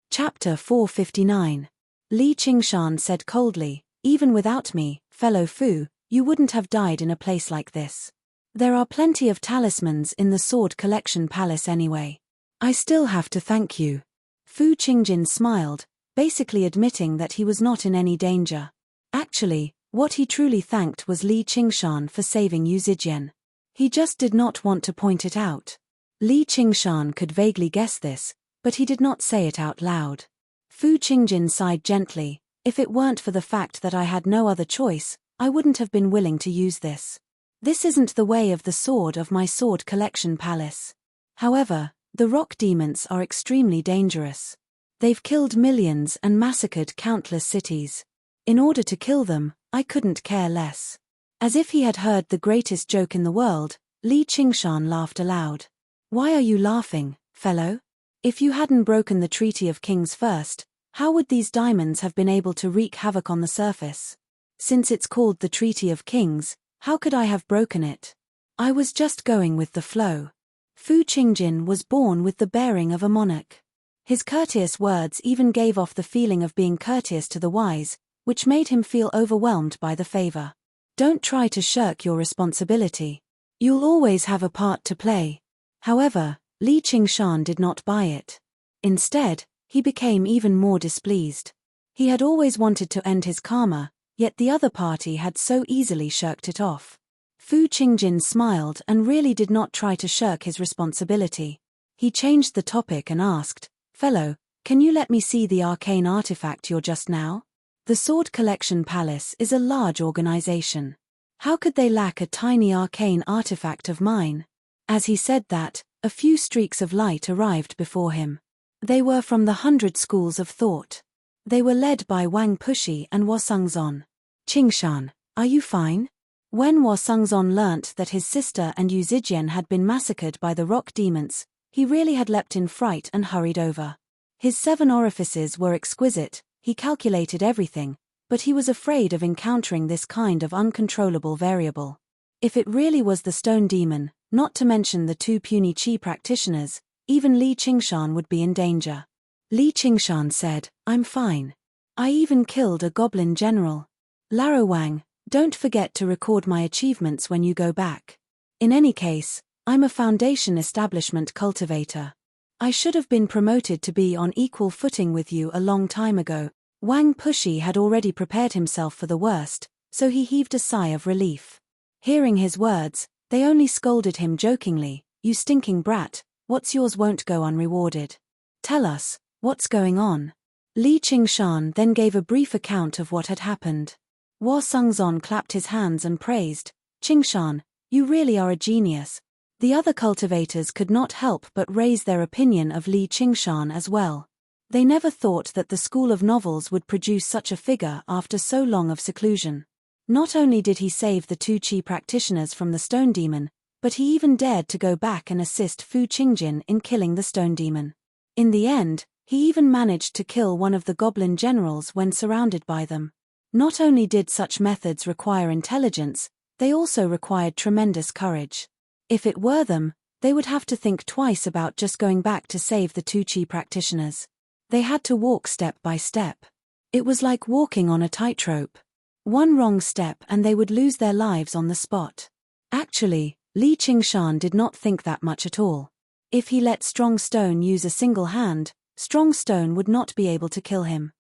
Chapter 459. Li Qingshan said coldly, "Even without me, fellow Fu, you wouldn't have died in a place like this. There are plenty of talismans in the Sword Collection Palace anyway. I still have to thank you." Fu Qingjin smiled, basically admitting that he was not in any danger. Actually, what he truly thanked was Li Qingshan for saving Yu Zijian. He just did not want to point it out. Li Qingshan could vaguely guess this, but he did not say it out loud. Fu Qingjin sighed gently, If it weren't for the fact that I had no other choice, I wouldn't have been willing to use this. This isn't the way of the sword of my sword collection palace. However, the rock demons are extremely dangerous. They've killed millions and massacred countless cities. In order to kill them, I couldn't care less. As if he had heard the greatest joke in the world, Li Qingshan laughed aloud. Why are you laughing, fellow? If you hadn't broken the Treaty of Kings first, how would these diamonds have been able to wreak havoc on the surface? Since it's called the Treaty of Kings, how could I have broken it? I was just going with the flow. Fu Qingjin was born with the bearing of a monarch. His courteous words even gave off the feeling of being courteous to the wise, which made him feel overwhelmed by the favor. Don't try to shirk your responsibility. You'll always have a part to play. However, Li Qingshan did not buy it. Instead, he became even more displeased. He had always wanted to end his karma, yet the other party had so easily shirked it off. Fu Qingjin smiled and really did not try to shirk his responsibility. He changed the topic and asked, "Fellow, can you let me see the arcane artifact you're just now?" The Sword Collection Palace is a large organization. How could they lack a tiny arcane artifact of mine? As he said that, a few streaks of light arrived before him. They were from the 100 schools of thought. They were led by Wang Pushi and Wo Sungzon. "Qingshan, are you fine?" When Wo Sungzon learnt that his sister and Yu Zijian had been massacred by the rock demons, he really had leapt in fright and hurried over. His 7 orifices were exquisite, he calculated everything, but he was afraid of encountering this kind of uncontrollable variable. If it really was the stone demon, not to mention the 2 puny chi practitioners, even Li Qingshan would be in danger. Li Qingshan said, "I'm fine. I even killed a goblin general. Laro Wang, don't forget to record my achievements when you go back. In any case, I'm a foundation establishment cultivator. I should have been promoted to be on equal footing with you a long time ago." Wang Pushi had already prepared himself for the worst, so he heaved a sigh of relief. Hearing his words, they only scolded him jokingly, "You stinking brat, what's yours won't go unrewarded. Tell us, what's going on?" Li Qingshan then gave a brief account of what had happened. Wo Sungzon clapped his hands and praised, "Qingshan, you really are a genius." The other cultivators could not help but raise their opinion of Li Qingshan as well. They never thought that the School of Novels would produce such a figure after so long of seclusion. Not only did he save the 2 chi practitioners from the stone demon, but he even dared to go back and assist Fu Qingjin in killing the stone demon. In the end, he even managed to kill one of the goblin generals when surrounded by them. Not only did such methods require intelligence, they also required tremendous courage. If it were them, they would have to think twice about just going back to save the 2 chi practitioners. They had to walk step by step. It was like walking on a tightrope. One wrong step and they would lose their lives on the spot. Actually, Li Qingshan did not think that much at all. If he let Strong Stone use a single hand, Strong Stone would not be able to kill him.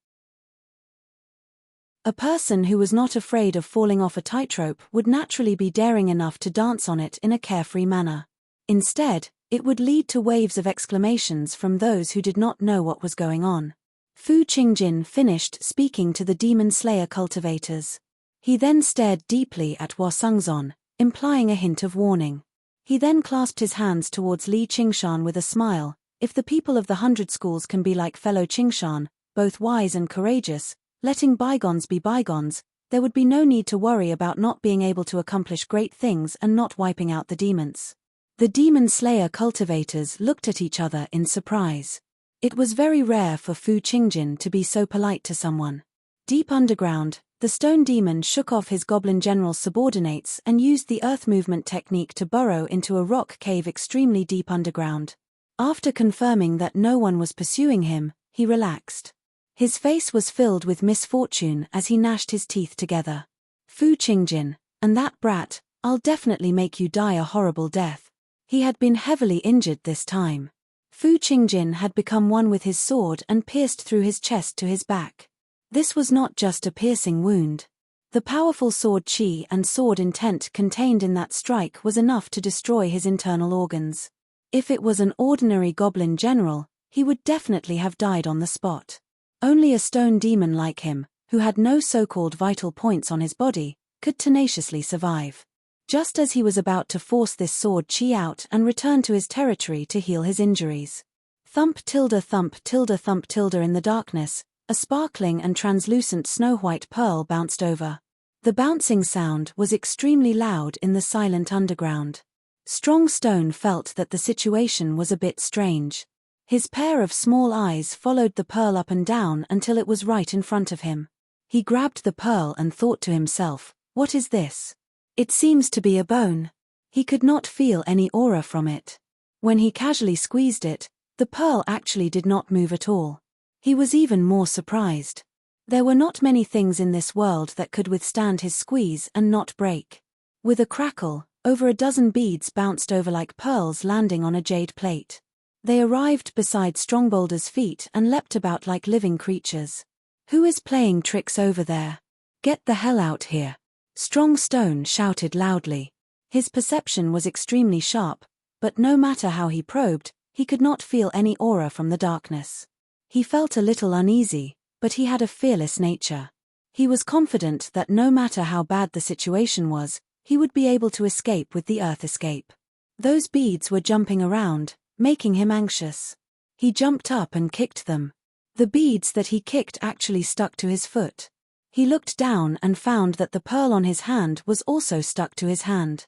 A person who was not afraid of falling off a tightrope would naturally be daring enough to dance on it in a carefree manner. Instead, it would lead to waves of exclamations from those who did not know what was going on. Fu Qingjin finished speaking to the Demon Slayer cultivators. He then stared deeply at Wo Sungzon, implying a hint of warning. He then clasped his hands towards Li Qingshan with a smile. "If the people of the 100 schools can be like fellow Qingshan, both wise and courageous, letting bygones be bygones, there would be no need to worry about not being able to accomplish great things and not wiping out the demons." The Demon Slayer cultivators looked at each other in surprise. It was very rare for Fu Qingjin to be so polite to someone. Deep underground, the stone demon shook off his goblin general's subordinates and used the earth movement technique to burrow into a rock cave extremely deep underground. After confirming that no one was pursuing him, he relaxed. His face was filled with misfortune as he gnashed his teeth together. "Fu Qingjin, and that brat, I'll definitely make you die a horrible death." He had been heavily injured this time. Fu Qingjin had become one with his sword and pierced through his chest to his back. This was not just a piercing wound. The powerful sword chi and sword intent contained in that strike was enough to destroy his internal organs. If it was an ordinary goblin general, he would definitely have died on the spot. Only a stone demon like him, who had no so-called vital points on his body, could tenaciously survive. Just as he was about to force this sword chi out and return to his territory to heal his injuries. Thump tilde thump tilde thump tilde in the darkness, a sparkling and translucent snow-white pearl bounced over. The bouncing sound was extremely loud in the silent underground. Strong Stone felt that the situation was a bit strange. His pair of small eyes followed the pearl up and down until it was right in front of him. He grabbed the pearl and thought to himself, "What is this? It seems to be a bone." He could not feel any aura from it. When he casually squeezed it, the pearl actually did not move at all. He was even more surprised. There were not many things in this world that could withstand his squeeze and not break. With a crackle, over a dozen beads bounced over like pearls landing on a jade plate. They arrived beside Strongboulder's feet and leapt about like living creatures. "Who is playing tricks over there? Get the hell out here!" Strong Stone shouted loudly. His perception was extremely sharp, but no matter how he probed, he could not feel any aura from the darkness. He felt a little uneasy, but he had a fearless nature. He was confident that no matter how bad the situation was, he would be able to escape with the earth escape. Those beads were jumping around, making him anxious. He jumped up and kicked them. The beads that he kicked actually stuck to his foot. He looked down and found that the pearl on his hand was also stuck to his hand.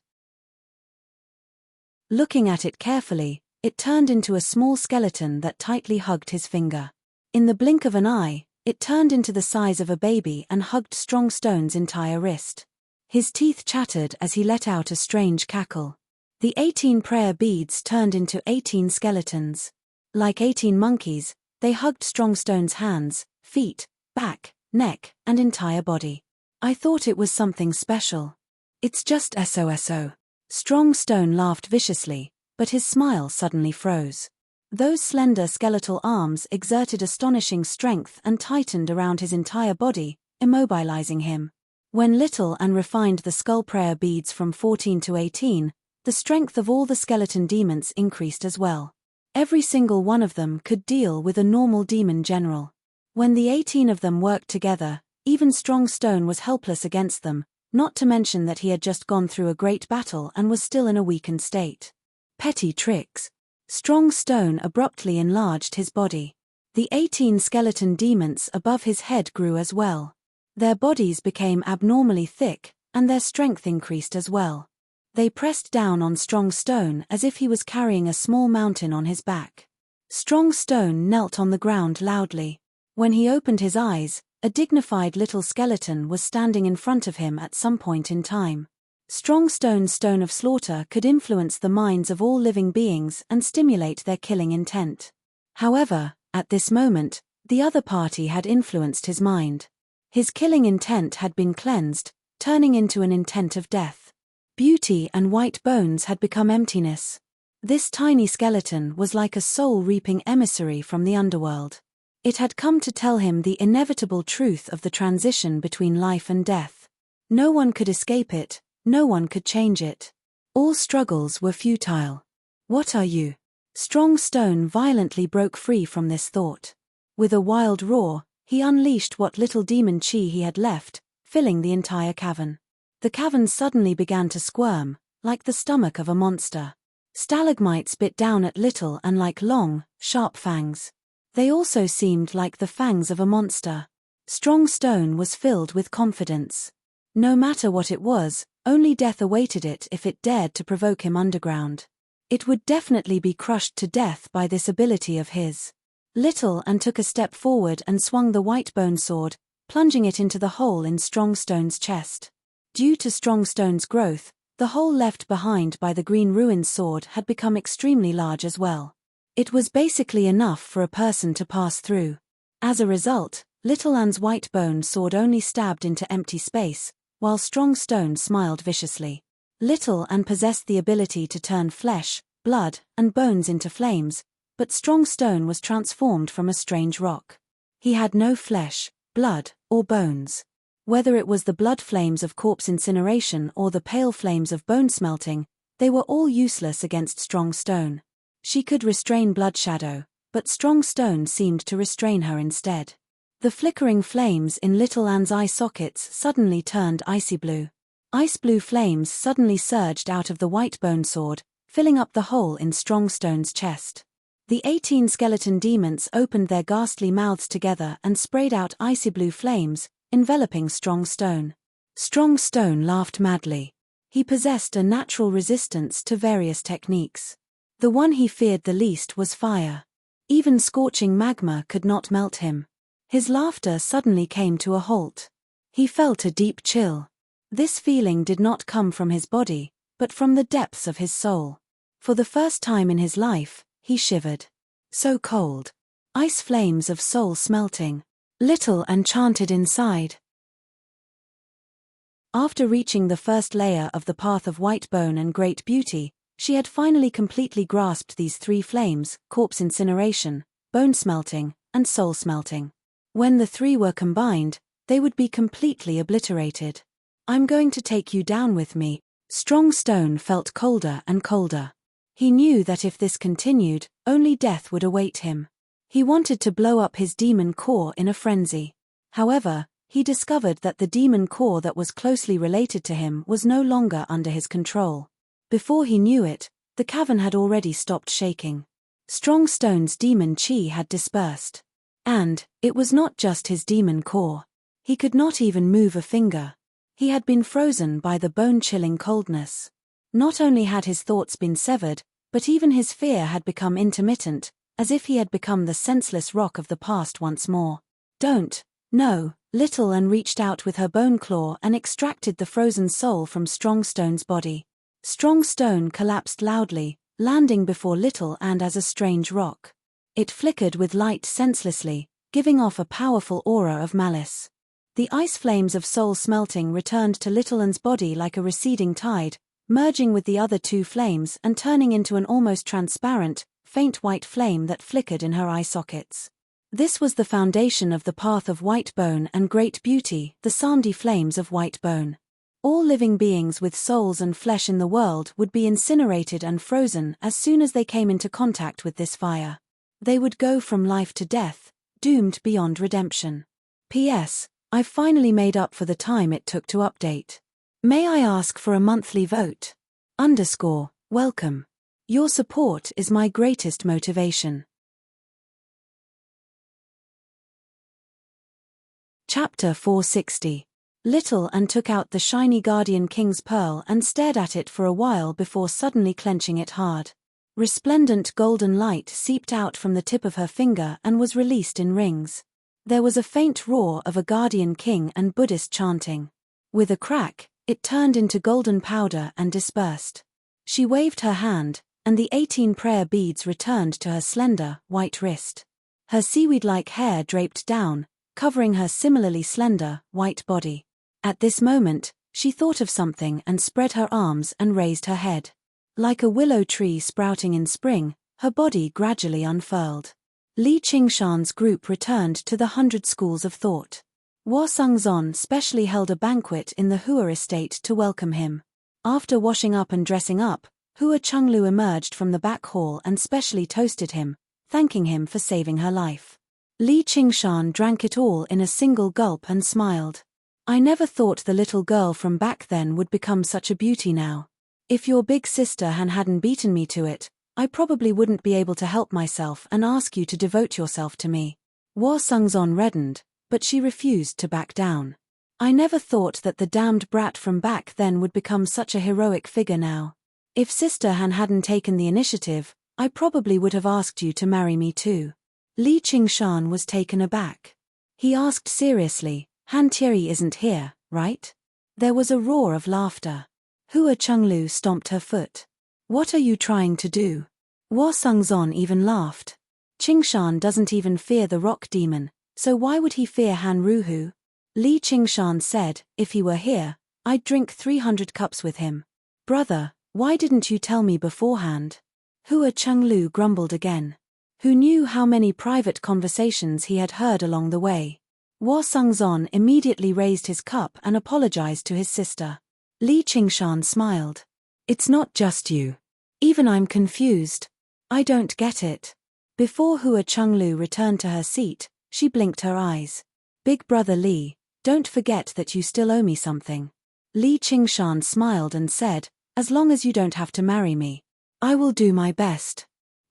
Looking at it carefully, it turned into a small skeleton that tightly hugged his finger. In the blink of an eye, it turned into the size of a baby and hugged Strong Stone's entire wrist. His teeth chattered as he let out a strange cackle. The 18 prayer beads turned into 18 skeletons. Like 18 monkeys, they hugged Strong Stone's hands, feet, back, neck, and entire body. "I thought it was something special. It's just SOSO. Strong Stone laughed viciously, but his smile suddenly froze. Those slender skeletal arms exerted astonishing strength and tightened around his entire body, immobilizing him. When Little and refined the skull prayer beads from 14 to 18, the strength of all the skeleton demons increased as well. Every single one of them could deal with a normal demon general. When the 18 of them worked together, even Strong Stone was helpless against them, not to mention that he had just gone through a great battle and was still in a weakened state. Petty tricks. Strong Stone abruptly enlarged his body. The 18 skeleton demons above his head grew as well. Their bodies became abnormally thick, and their strength increased as well. They pressed down on Strong Stone as if he was carrying a small mountain on his back. Strong Stone knelt on the ground loudly. When he opened his eyes, a dignified little skeleton was standing in front of him at some point in time. Strong Stone's Stone of Slaughter could influence the minds of all living beings and stimulate their killing intent. However, at this moment, the other party had influenced his mind. His killing intent had been cleansed, turning into an intent of death. Beauty and white bones had become emptiness. This tiny skeleton was like a soul-reaping emissary from the underworld. It had come to tell him the inevitable truth of the transition between life and death. No one could escape it, no one could change it. All struggles were futile. "What are you?" Strong Stone violently broke free from this thought. With a wild roar, he unleashed what little demon chi he had left, filling the entire cavern. The cavern suddenly began to squirm, like the stomach of a monster. Stalagmites bit down at Little and like long, sharp fangs. They also seemed like the fangs of a monster. Strong Stone was filled with confidence. No matter what it was, only death awaited it if it dared to provoke him underground. It would definitely be crushed to death by this ability of his. Little and took a step forward and swung the white bone sword, plunging it into the hole in Strong Stone's chest. Due to Strong Stone's growth, the hole left behind by the green ruined sword had become extremely large as well. It was basically enough for a person to pass through. As a result, Little Anne's white bone sword only stabbed into empty space, while Strong Stone smiled viciously. Little Anne possessed the ability to turn flesh, blood, and bones into flames, but Strong Stone was transformed from a strange rock. He had no flesh, blood, or bones. Whether it was the blood flames of corpse incineration or the pale flames of bone smelting, they were all useless against Strong Stone. She could restrain Blood Shadow, but Strong Stone seemed to restrain her instead. The flickering flames in little Anne's eye sockets suddenly turned icy blue. Ice blue flames suddenly surged out of the white bone sword, filling up the hole in Strongstone's chest. The 18 skeleton demons opened their ghastly mouths together and sprayed out icy blue flames, enveloping Strongstone. Strongstone laughed madly. He possessed a natural resistance to various techniques. The one he feared the least was fire. Even scorching magma could not melt him. His laughter suddenly came to a halt. He felt a deep chill. This feeling did not come from his body, but from the depths of his soul. For the first time in his life, he shivered. So cold. Ice flames of soul smelting. Little enchanted inside. After reaching the first layer of the path of white bone and great beauty, she had finally completely grasped these 3 flames: corpse incineration, bone smelting, and soul smelting. When the 3 were combined, they would be completely obliterated. "I'm going to take you down with me." Strongstone felt colder and colder. He knew that if this continued, only death would await him. He wanted to blow up his demon core in a frenzy. However, he discovered that the demon core that was closely related to him was no longer under his control. Before he knew it, the cavern had already stopped shaking. Strongstone's demon chi had dispersed. And it was not just his demon core. He could not even move a finger. He had been frozen by the bone-chilling coldness. Not only had his thoughts been severed, but even his fear had become intermittent, as if he had become the senseless rock of the past once more. "Don't." "No." Little Anne reached out with her bone claw and extracted the frozen soul from Strongstone's body. Strongstone collapsed loudly, landing before Little Anne as a strange rock. It flickered with light senselessly, giving off a powerful aura of malice. The ice flames of soul smelting returned to Little Anne's body like a receding tide, merging with the other 2 flames and turning into an almost transparent, faint white flame that flickered in her eye sockets. This was the foundation of the path of white bone and great beauty, the Sandi flames of white bone. All living beings with souls and flesh in the world would be incinerated and frozen as soon as they came into contact with this fire. They would go from life to death, doomed beyond redemption. P.S. I've finally made up for the time it took to update. May I ask for a monthly vote? Welcome. Your support is my greatest motivation. Chapter 460. Little Anne took out the shiny Guardian King's pearl and stared at it for a while before suddenly clenching it hard. Resplendent golden light seeped out from the tip of her finger and was released in rings. There was a faint roar of a Guardian King and Buddhist chanting. With a crack, it turned into golden powder and dispersed. She waved her hand, and the 18 prayer beads returned to her slender, white wrist. Her seaweed-like hair draped down, covering her similarly slender, white body. At this moment, she thought of something and spread her arms and raised her head. Like a willow tree sprouting in spring, her body gradually unfurled. Li Qingshan's group returned to the 100 schools of thought. Hua Sungzon specially held a banquet in the Hua estate to welcome him. After washing up and dressing up, Hua Chenglu emerged from the back hall and specially toasted him, thanking him for saving her life. Li Qingshan drank it all in a single gulp and smiled. "I never thought the little girl from back then would become such a beauty now. If your big sister Han hadn't beaten me to it, I probably wouldn't be able to help myself and ask you to devote yourself to me." Hua Sungzon reddened, but she refused to back down. "I never thought that the damned brat from back then would become such a heroic figure now. If Sister Han hadn't taken the initiative, I probably would have asked you to marry me too." Li Qingshan was taken aback. He asked seriously, "Han Tieri isn't here, right?" There was a roar of laughter. Hua Chenglu stomped her foot. "What are you trying to do?" Hua Sungzon even laughed. "Qingshan doesn't even fear the rock demon, so why would he fear Han Ruhu?" Li Qingshan said, "If he were here, I'd drink 300 cups with him." "Brother, why didn't you tell me beforehand?" Hua Chenglu grumbled again. Who knew how many private conversations he had heard along the way? Hua Sungzon immediately raised his cup and apologized to his sister. Li Qingshan smiled. "It's not just you. Even I'm confused. I don't get it." Before Hua Chenglu returned to her seat, she blinked her eyes. Big brother Li, don't forget that you still owe me something. Li Qingshan smiled and said, as long as you don't have to marry me, I will do my best.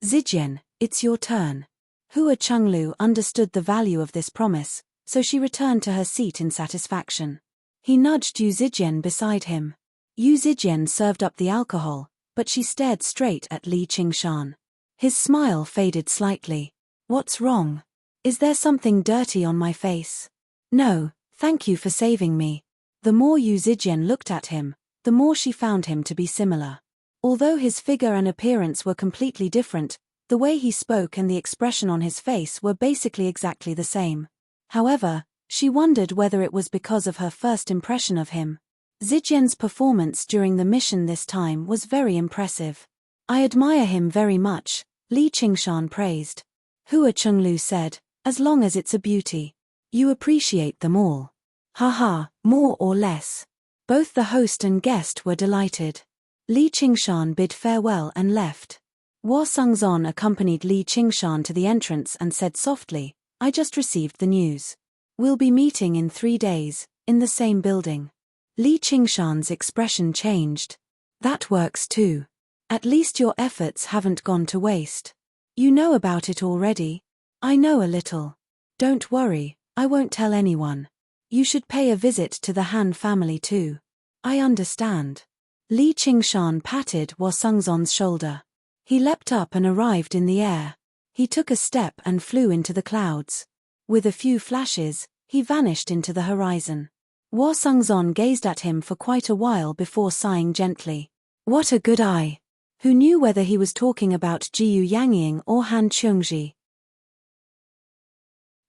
Zijian, it's your turn. Hua Chenglu understood the value of this promise, so she returned to her seat in satisfaction. He nudged Yu Zijian beside him. Yu Zijian served up the alcohol, but she stared straight at Li Qingshan. His smile faded slightly. What's wrong? Is there something dirty on my face? No, thank you for saving me. The more Yu Zijian looked at him, the more she found him to be similar. Although his figure and appearance were completely different, the way he spoke and the expression on his face were basically exactly the same. However, she wondered whether it was because of her first impression of him. Zijian's performance during the mission this time was very impressive. I admire him very much, Li Qingshan praised. Hua Chenglu said, as long as it's a beauty. You appreciate them all. Haha, more or less. Both the host and guest were delighted. Li Qingshan bid farewell and left. Hua Sengzon accompanied Li Qingshan to the entrance and said softly, I just received the news. We'll be meeting in 3 days, in the same building. Li Qingshan's expression changed. That works too. At least your efforts haven't gone to waste. You know about it already? I know a little. Don't worry, I won't tell anyone. You should pay a visit to the Han family too. I understand. Li Qingshan patted Hua Sengzon's shoulder. He leapt up and arrived in the air. He took a step and flew into the clouds. With a few flashes, he vanished into the horizon. Hua Sengzon gazed at him for quite a while before sighing gently. What a good eye! Who knew whether he was talking about Jiyu Yangying or Han Chengji?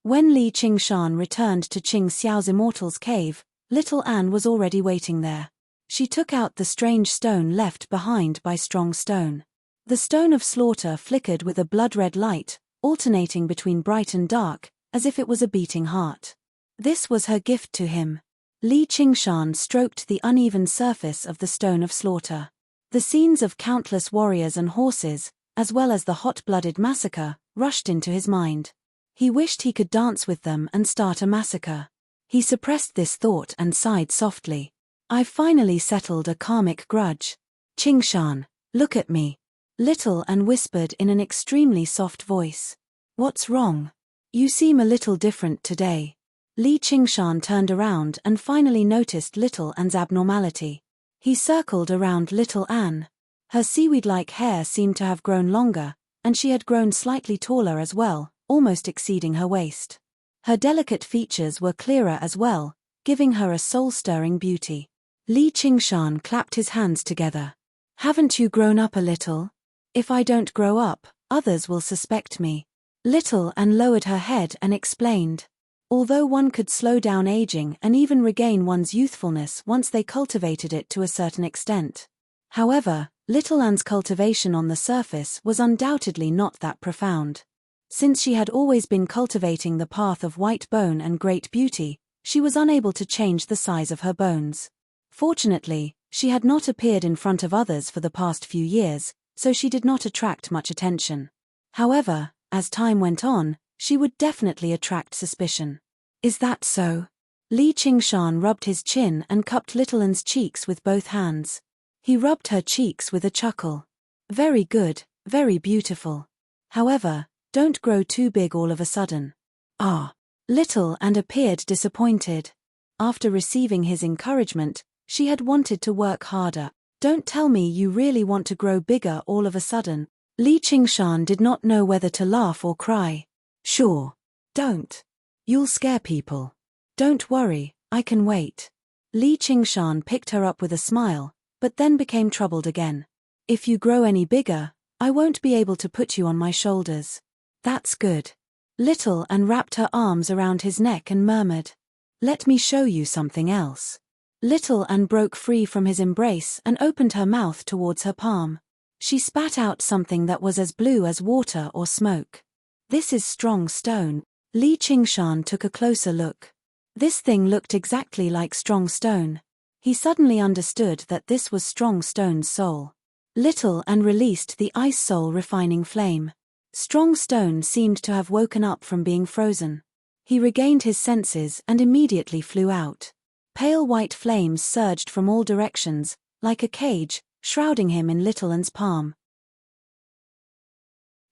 When Li Qingshan returned to Qing Xiao's Immortal's cave, little Anne was already waiting there. She took out the strange stone left behind by Strong Stone. The stone of slaughter flickered with a blood-red light, alternating between bright and dark, as if it was a beating heart. This was her gift to him. Li Qingshan stroked the uneven surface of the stone of slaughter. The scenes of countless warriors and horses, as well as the hot-blooded massacre, rushed into his mind. He wished he could dance with them and start a massacre. He suppressed this thought and sighed softly. I've finally settled a karmic grudge. Qingshan, look at me. Little Anne whispered in an extremely soft voice. What's wrong? You seem a little different today. Li Qingshan turned around and finally noticed Little Anne's abnormality. He circled around Little Anne. Her seaweed-like hair seemed to have grown longer, and she had grown slightly taller as well, almost exceeding her waist. Her delicate features were clearer as well, giving her a soul-stirring beauty. Li Qingshan clapped his hands together. Haven't you grown up a little? If I don't grow up, others will suspect me. Little Anne lowered her head and explained. Although one could slow down aging and even regain one's youthfulness once they cultivated it to a certain extent. However, Little Anne's cultivation on the surface was undoubtedly not that profound. Since she had always been cultivating the path of white bone and great beauty, she was unable to change the size of her bones. Fortunately, she had not appeared in front of others for the past few years, so she did not attract much attention. However, as time went on, she would definitely attract suspicion. Is that so? Li Qingshan rubbed his chin and cupped Little Anne's cheeks with both hands. He rubbed her cheeks with a chuckle. Very good, very beautiful. However, don't grow too big all of a sudden. Ah. Little Anne appeared disappointed. After receiving his encouragement, she had wanted to work harder. Don't tell me you really want to grow bigger all of a sudden. Li Qingshan did not know whether to laugh or cry. Sure. Don't. You'll scare people. Don't worry, I can wait. Li Qingshan picked her up with a smile, but then became troubled again. If you grow any bigger, I won't be able to put you on my shoulders. That's good. Little Anne wrapped her arms around his neck and murmured. Let me show you something else. Little Anne broke free from his embrace and opened her mouth towards her palm. She spat out something that was as blue as water or smoke. This is strong stone. Li Qingshan took a closer look. This thing looked exactly like strong stone. He suddenly understood that this was strong stone's soul. Little Anne released the ice soul refining flame. Strong stone seemed to have woken up from being frozen. He regained his senses and immediately flew out. Pale white flames surged from all directions, like a cage, shrouding him in Little An's palm.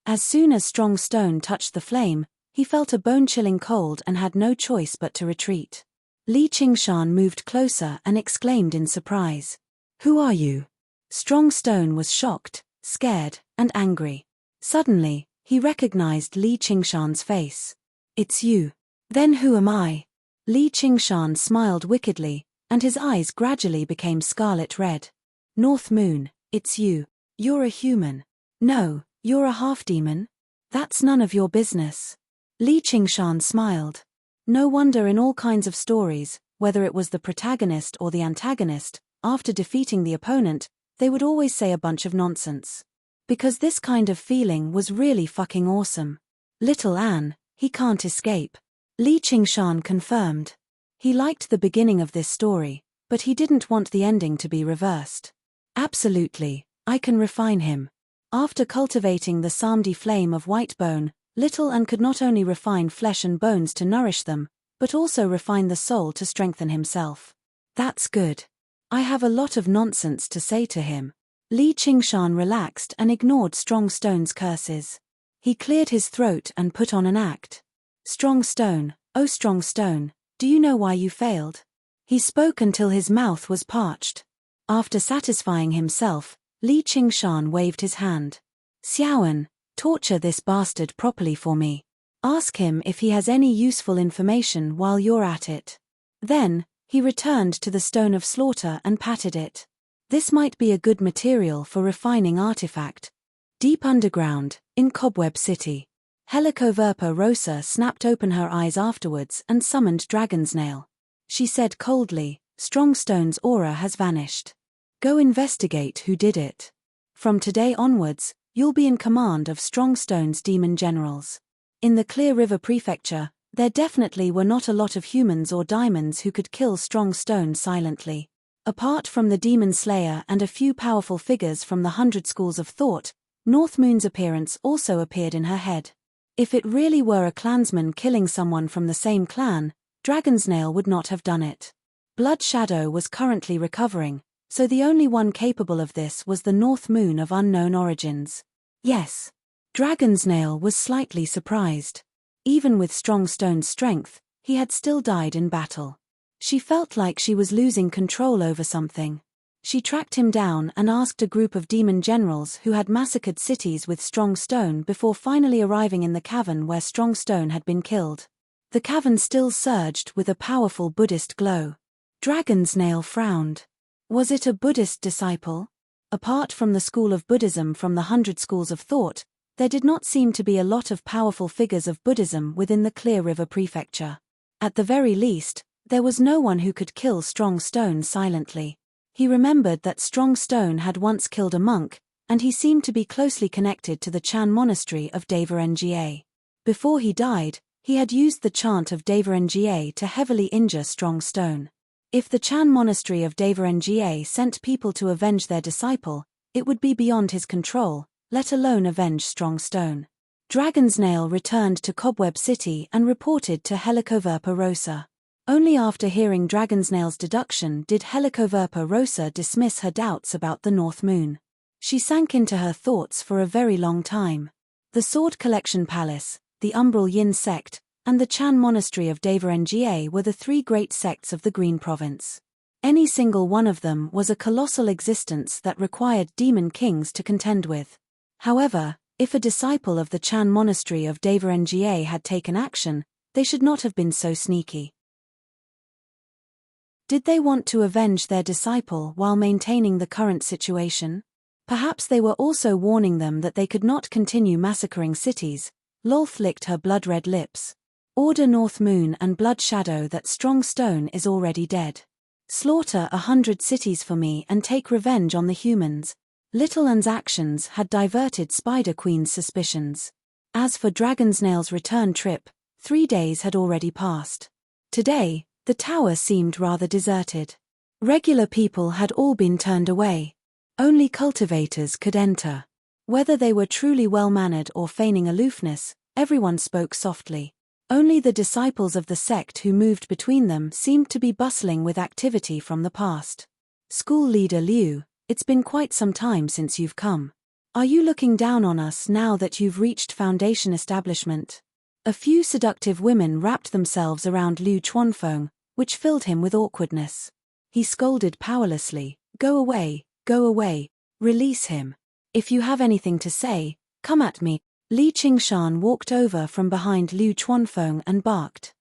As soon as Strong Stone touched the flame, he felt a bone-chilling cold and had no choice but to retreat. Li Qingshan moved closer and exclaimed in surprise. "Who are you?" Strong Stone was shocked, scared, and angry. Suddenly, he recognized Li Qingshan's face. "It's you. Then who am I?" Li Qingshan smiled wickedly, and his eyes gradually became scarlet red. "North Moon, it's you. You're a human. No, you're a half-demon? That's none of your business." Li Qingshan smiled. No wonder in all kinds of stories, whether it was the protagonist or the antagonist, after defeating the opponent, they would always say a bunch of nonsense. Because this kind of feeling was really fucking awesome. Little Anne, he can't escape. Li Qingshan confirmed. He liked the beginning of this story, but he didn't want the ending to be reversed. "Absolutely, I can refine him." After cultivating the Samdi flame of white bone, Little Anne could not only refine flesh and bones to nourish them, but also refine the soul to strengthen himself. "That's good. I have a lot of nonsense to say to him." Li Qingshan relaxed and ignored Strong Stone's curses. He cleared his throat and put on an act. "Strong Stone, oh Strong Stone, do you know why you failed?" He spoke until his mouth was parched. After satisfying himself, Li Qingshan waved his hand. "Xiaoan, torture this bastard properly for me. Ask him if he has any useful information while you're at it." Then, he returned to the Stone of Slaughter and patted it. This might be a good material for refining artifact. Deep underground, in Cobweb City, Helicoverpa Rosa snapped open her eyes afterwards and summoned Dragon's Nail. She said coldly, "Strong Stone's aura has vanished. Go investigate who did it. From today onwards, you'll be in command of Strong Stone's demon generals." In the Clear River Prefecture, there definitely were not a lot of humans or diamonds who could kill Strong Stone silently. Apart from the Demon Slayer and a few powerful figures from the 100 Schools of Thought, North Moon's appearance also appeared in her head. If it really were a clansman killing someone from the same clan, Dragon's Nail would not have done it. Blood Shadow was currently recovering, so the only one capable of this was the North Moon of unknown origins. Yes. Dragon's Nail was slightly surprised. Even with Strong Stone's strength, he had still died in battle. She felt like she was losing control over something. She tracked him down and asked a group of demon generals who had massacred cities with Strong Stone before finally arriving in the cavern where Strong Stone had been killed. The cavern still surged with a powerful Buddhist glow. Dragon's Nail frowned. Was it a Buddhist disciple? Apart from the school of Buddhism from the 100 Schools of Thought, there did not seem to be a lot of powerful figures of Buddhism within the Clear River Prefecture. At the very least, there was no one who could kill Strong Stone silently. He remembered that Strong Stone had once killed a monk, and he seemed to be closely connected to the Chan monastery of Deva Nga. Before he died, he had used the chant of Deva Nga to heavily injure Strong Stone. If the Chan monastery of Deva Nga sent people to avenge their disciple, it would be beyond his control, let alone avenge Strong Stone. Dragon's Nail returned to Cobweb City and reported to Helicoverpa Rosa. Only after hearing Dragon's Nail's deduction did Helicoverpa Rosa dismiss her doubts about the North Moon. She sank into her thoughts for a very long time. The Sword Collection Palace, the Umbral Yin sect, and the Chan monastery of Deva Nga were the three great sects of the Green Province. Any single one of them was a colossal existence that required demon kings to contend with. However, if a disciple of the Chan monastery of Deva Nga had taken action, they should not have been so sneaky. Did they want to avenge their disciple while maintaining the current situation? Perhaps they were also warning them that they could not continue massacring cities. Lolth licked her blood-red lips. Order North Moon and Blood Shadow that Strong Stone is already dead. Slaughter 100 cities for me and take revenge on the humans. Little Anne's actions had diverted Spider Queen's suspicions. As for Dragon's Nail's return trip, 3 days had already passed. Today, the tower seemed rather deserted. Regular people had all been turned away. Only cultivators could enter. Whether they were truly well-mannered or feigning aloofness, everyone spoke softly. Only the disciples of the sect who moved between them seemed to be bustling with activity from the past. School leader Liu, it's been quite some time since you've come. Are you looking down on us now that you've reached foundation establishment? A few seductive women wrapped themselves around Liu Chuanfeng, which filled him with awkwardness. He scolded powerlessly, go away, release him. If you have anything to say, come at me. Li Qingshan walked over from behind Liu Chuanfeng and barked.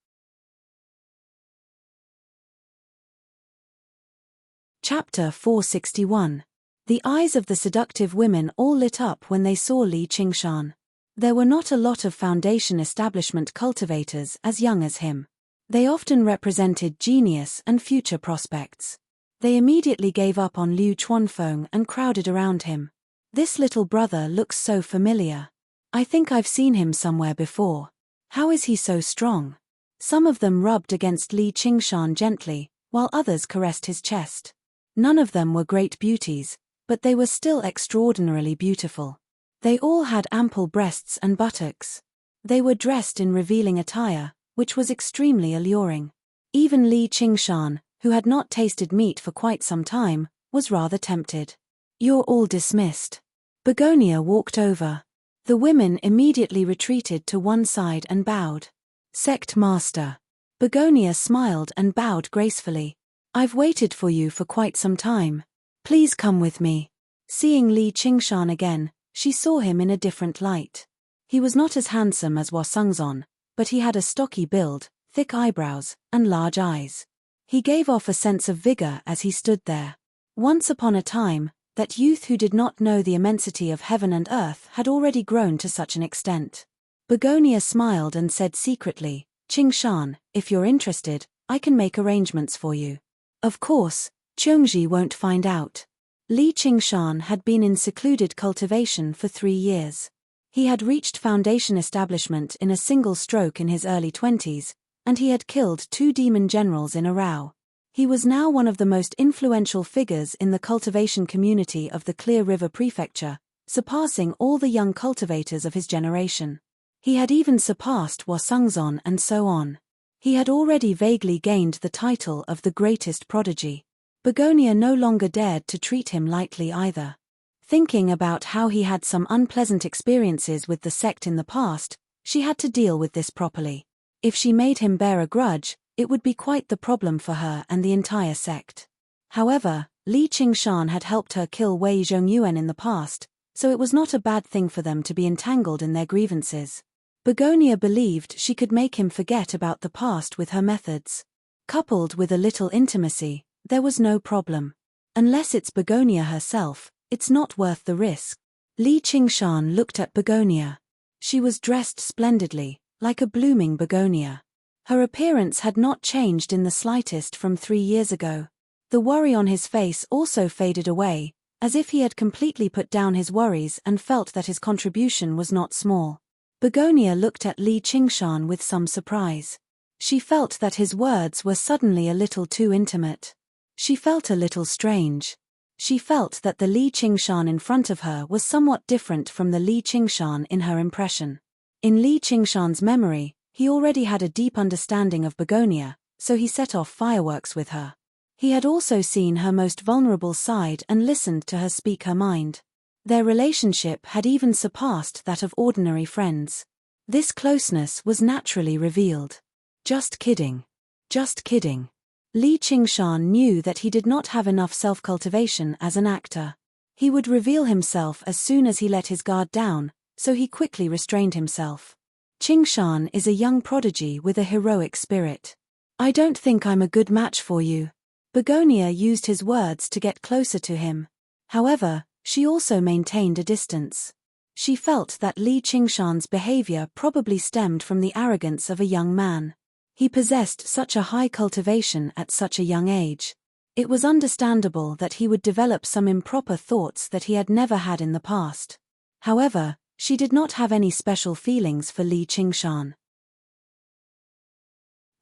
Chapter 461. The eyes of the seductive women all lit up when they saw Li Qingshan. There were not a lot of foundation establishment cultivators as young as him. They often represented genius and future prospects. They immediately gave up on Liu Chuanfeng and crowded around him. This little brother looks so familiar. I think I've seen him somewhere before. How is he so strong? Some of them rubbed against Li Qingshan gently, while others caressed his chest. None of them were great beauties, but they were still extraordinarily beautiful. They all had ample breasts and buttocks. They were dressed in revealing attire, which was extremely alluring. Even Li Qingshan, who had not tasted meat for quite some time, was rather tempted. You're all dismissed. Begonia walked over. The women immediately retreated to one side and bowed. Sect Master. Begonia smiled and bowed gracefully. I've waited for you for quite some time. Please come with me. Seeing Li Qingshan again, she saw him in a different light. He was not as handsome as Wasungzon, but he had a stocky build, thick eyebrows, and large eyes. He gave off a sense of vigor as he stood there. Once upon a time, that youth who did not know the immensity of heaven and earth had already grown to such an extent. Begonia smiled and said secretly, Qingshan, if you're interested, I can make arrangements for you. Of course, Cheongji won't find out. Li Qingshan had been in secluded cultivation for 3 years. He had reached foundation establishment in a single stroke in his early 20s, and he had killed 2 demon generals in a row. He was now one of the most influential figures in the cultivation community of the Clear River Prefecture, surpassing all the young cultivators of his generation. He had even surpassed Wasungzon and so on. He had already vaguely gained the title of the greatest prodigy. Begonia no longer dared to treat him lightly either. Thinking about how he had some unpleasant experiences with the sect in the past, she had to deal with this properly. If she made him bear a grudge, it would be quite the problem for her and the entire sect. However, Li Qingshan had helped her kill Wei Zhongyuan in the past, so it was not a bad thing for them to be entangled in their grievances. Begonia believed she could make him forget about the past with her methods. Coupled with a little intimacy, there was no problem. Unless it's Begonia herself, it's not worth the risk. Li Qingshan looked at Begonia. She was dressed splendidly, like a blooming begonia. Her appearance had not changed in the slightest from 3 years ago. The worry on his face also faded away, as if he had completely put down his worries and felt that his contribution was not small. Begonia looked at Li Qingshan with some surprise. She felt that his words were suddenly a little too intimate. She felt a little strange. She felt that the Li Qingshan in front of her was somewhat different from the Li Qingshan in her impression. In Li Qingshan's memory, he already had a deep understanding of Begonia, so he set off fireworks with her. He had also seen her most vulnerable side and listened to her speak her mind. Their relationship had even surpassed that of ordinary friends. This closeness was naturally revealed. Just kidding. Just kidding. Li Qingshan knew that he did not have enough self-cultivation as an actor. He would reveal himself as soon as he let his guard down, so he quickly restrained himself. Qingshan is a young prodigy with a heroic spirit. I don't think I'm a good match for you. Begonia used his words to get closer to him. However, she also maintained a distance. She felt that Li Qingshan's behavior probably stemmed from the arrogance of a young man. He possessed such a high cultivation at such a young age. It was understandable that he would develop some improper thoughts that he had never had in the past. However, she did not have any special feelings for Li Qingshan.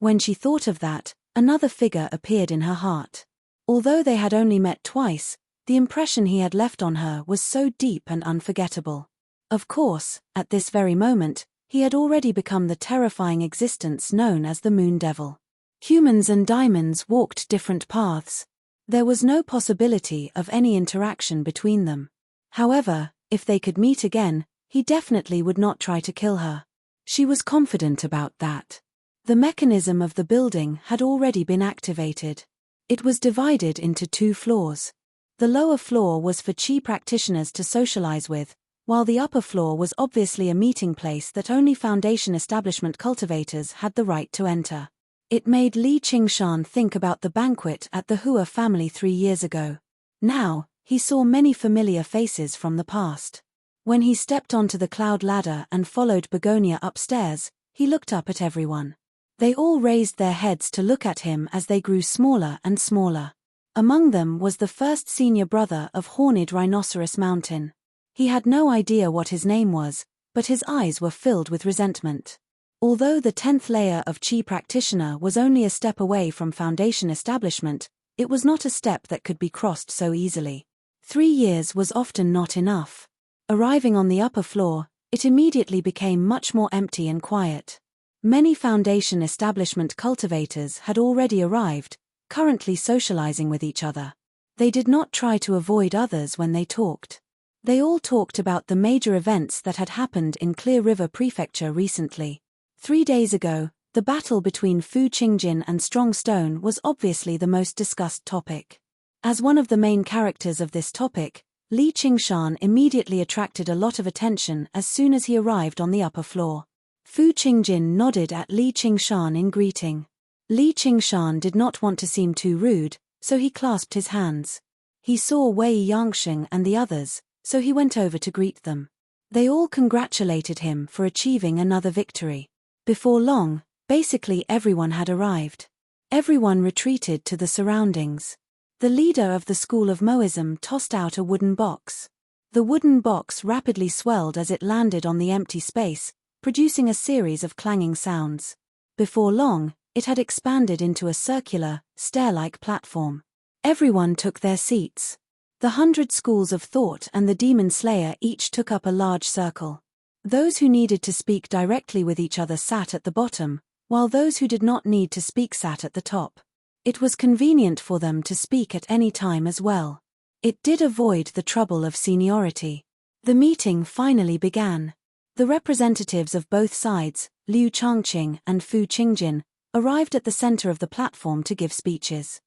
When she thought of that, another figure appeared in her heart. Although they had only met twice, the impression he had left on her was so deep and unforgettable. Of course, at this very moment, He had already become the terrifying existence known as the Moon Devil. Humans and diamonds walked different paths. There was no possibility of any interaction between them. However, if they could meet again, he definitely would not try to kill her. She was confident about that. The mechanism of the building had already been activated. It was divided into 2 floors. The lower floor was for chi practitioners to socialize with, while the upper floor was obviously a meeting place that only Foundation establishment cultivators had the right to enter. It made Li Qingshan think about the banquet at the Hua family 3 years ago. Now, he saw many familiar faces from the past. When he stepped onto the cloud ladder and followed Begonia upstairs, he looked up at everyone. They all raised their heads to look at him as they grew smaller and smaller. Among them was the first senior brother of Horned Rhinoceros Mountain. He had no idea what his name was, but his eyes were filled with resentment. Although the 10th layer of Chi practitioner was only a step away from Foundation establishment, it was not a step that could be crossed so easily. 3 years was often not enough. Arriving on the upper floor, it immediately became much more empty and quiet. Many Foundation establishment cultivators had already arrived, currently socializing with each other. They did not try to avoid others when they talked. They all talked about the major events that had happened in Clear River Prefecture recently. 3 days ago, the battle between Fu Qingjin and Strong Stone was obviously the most discussed topic. As one of the main characters of this topic, Li Qingshan immediately attracted a lot of attention as soon as he arrived on the upper floor. Fu Qingjin nodded at Li Qingshan in greeting. Li Qingshan did not want to seem too rude, so he clasped his hands. He saw Wei Yangsheng and the others, so he went over to greet them. They all congratulated him for achieving another victory. Before long, basically everyone had arrived. Everyone retreated to the surroundings. The leader of the School of Moism tossed out a wooden box. The wooden box rapidly swelled as it landed on the empty space, producing a series of clanging sounds. Before long, it had expanded into a circular, stair-like platform. Everyone took their seats. The 100 schools of thought and the Demon Slayer each took up a large circle. Those who needed to speak directly with each other sat at the bottom, while those who did not need to speak sat at the top. It was convenient for them to speak at any time as well. It did avoid the trouble of seniority. The meeting finally began. The representatives of both sides, Liu Changqing and Fu Qingjin, arrived at the center of the platform to give speeches.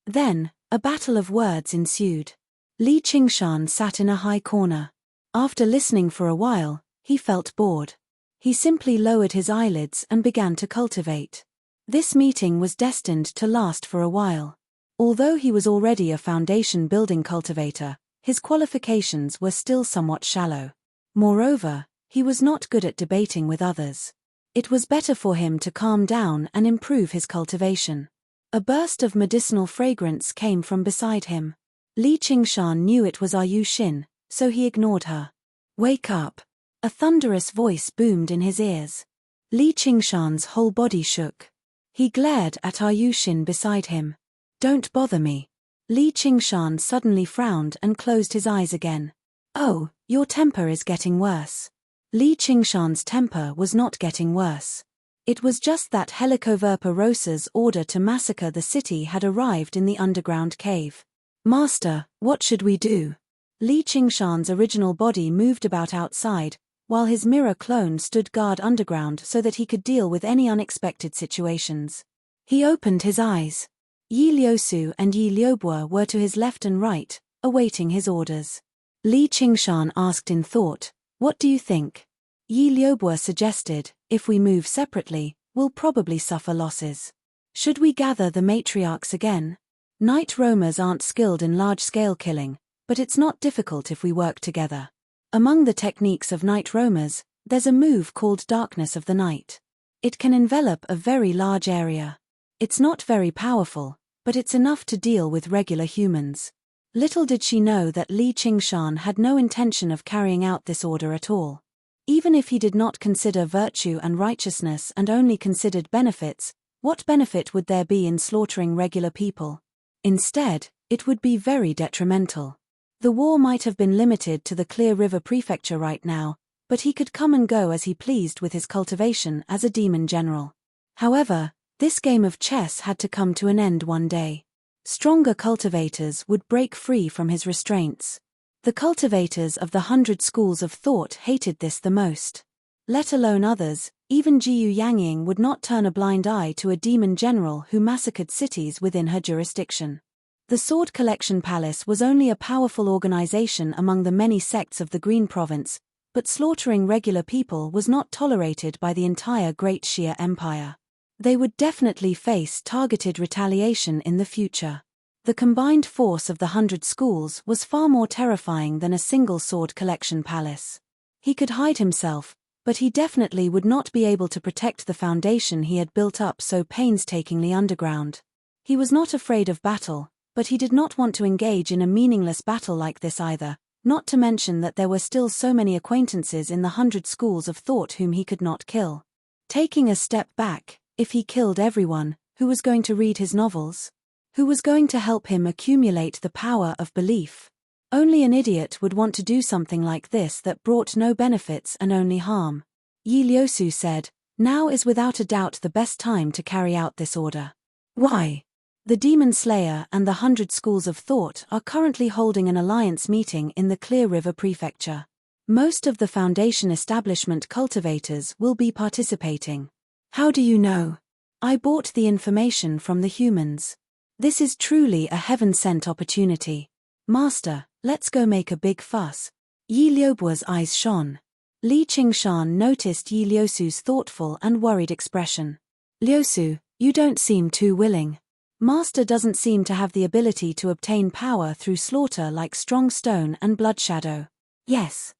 Then, a battle of words ensued. Li Qingshan sat in a high corner. After listening for a while, he felt bored. He simply lowered his eyelids and began to cultivate. This meeting was destined to last for a while. Although he was already a foundation building cultivator, his qualifications were still somewhat shallow. Moreover, he was not good at debating with others. It was better for him to calm down and improve his cultivation. A burst of medicinal fragrance came from beside him. Li Qingshan knew it was Yu Xin, so he ignored her. "Wake up!" A thunderous voice boomed in his ears. Li Qingshan's whole body shook. He glared at Yu Xin beside him. "Don't bother me." Li Qingshan suddenly frowned and closed his eyes again. "Oh, your temper is getting worse." Li Qingshan's temper was not getting worse. It was just that Helicoverpa Rosa's order to massacre the city had arrived in the underground cave. "Master, what should we do?" Li Qingshan's original body moved about outside, while his mirror clone stood guard underground so that he could deal with any unexpected situations. He opened his eyes. Yi Liusu and Yi Liubo were to his left and right, awaiting his orders. Li Qingshan asked in thought, "What do you think?" Yi Liubo suggested, "If we move separately, we'll probably suffer losses. Should we gather the matriarchs again? Night roamers aren't skilled in large-scale killing, but it's not difficult if we work together. Among the techniques of night roamers, there's a move called Darkness of the Night. It can envelop a very large area. It's not very powerful, but it's enough to deal with regular humans." Little did she know that Li Qingshan had no intention of carrying out this order at all. Even if he did not consider virtue and righteousness and only considered benefits, what benefit would there be in slaughtering regular people? Instead, it would be very detrimental. The war might have been limited to the Clear River Prefecture right now, but he could come and go as he pleased with his cultivation as a demon general. However, this game of chess had to come to an end one day. Stronger cultivators would break free from his restraints. The cultivators of the 100 schools of thought hated this the most. Let alone others, even Jiyu Yangying would not turn a blind eye to a demon general who massacred cities within her jurisdiction. The Sword Collection Palace was only a powerful organization among the many sects of the Green Province, but slaughtering regular people was not tolerated by the entire Great Xia Empire. They would definitely face targeted retaliation in the future. The combined force of the 100 schools was far more terrifying than a single sword collection palace. He could hide himself, but he definitely would not be able to protect the foundation he had built up so painstakingly underground. He was not afraid of battle, but he did not want to engage in a meaningless battle like this either, not to mention that there were still so many acquaintances in the 100 schools of thought whom he could not kill. Taking a step back, if he killed everyone, who was going to read his novels? Who was going to help him accumulate the power of belief? Only an idiot would want to do something like this that brought no benefits and only harm. Yi Liusu said, "Now is without a doubt the best time to carry out this order." Why? The Demon Slayer and the 100 Schools of Thought are currently holding an alliance meeting in the Clear River Prefecture. Most of the Foundation establishment cultivators will be participating. How do you know? I bought the information from the humans. This is truly a heaven-sent opportunity. Master, let's go make a big fuss. Yi Liubu's eyes shone. Li Qingshan noticed Yi Liusu's thoughtful and worried expression. Liusu, you don't seem too willing. Master doesn't seem to have the ability to obtain power through slaughter like strong stone and blood shadow. Yes.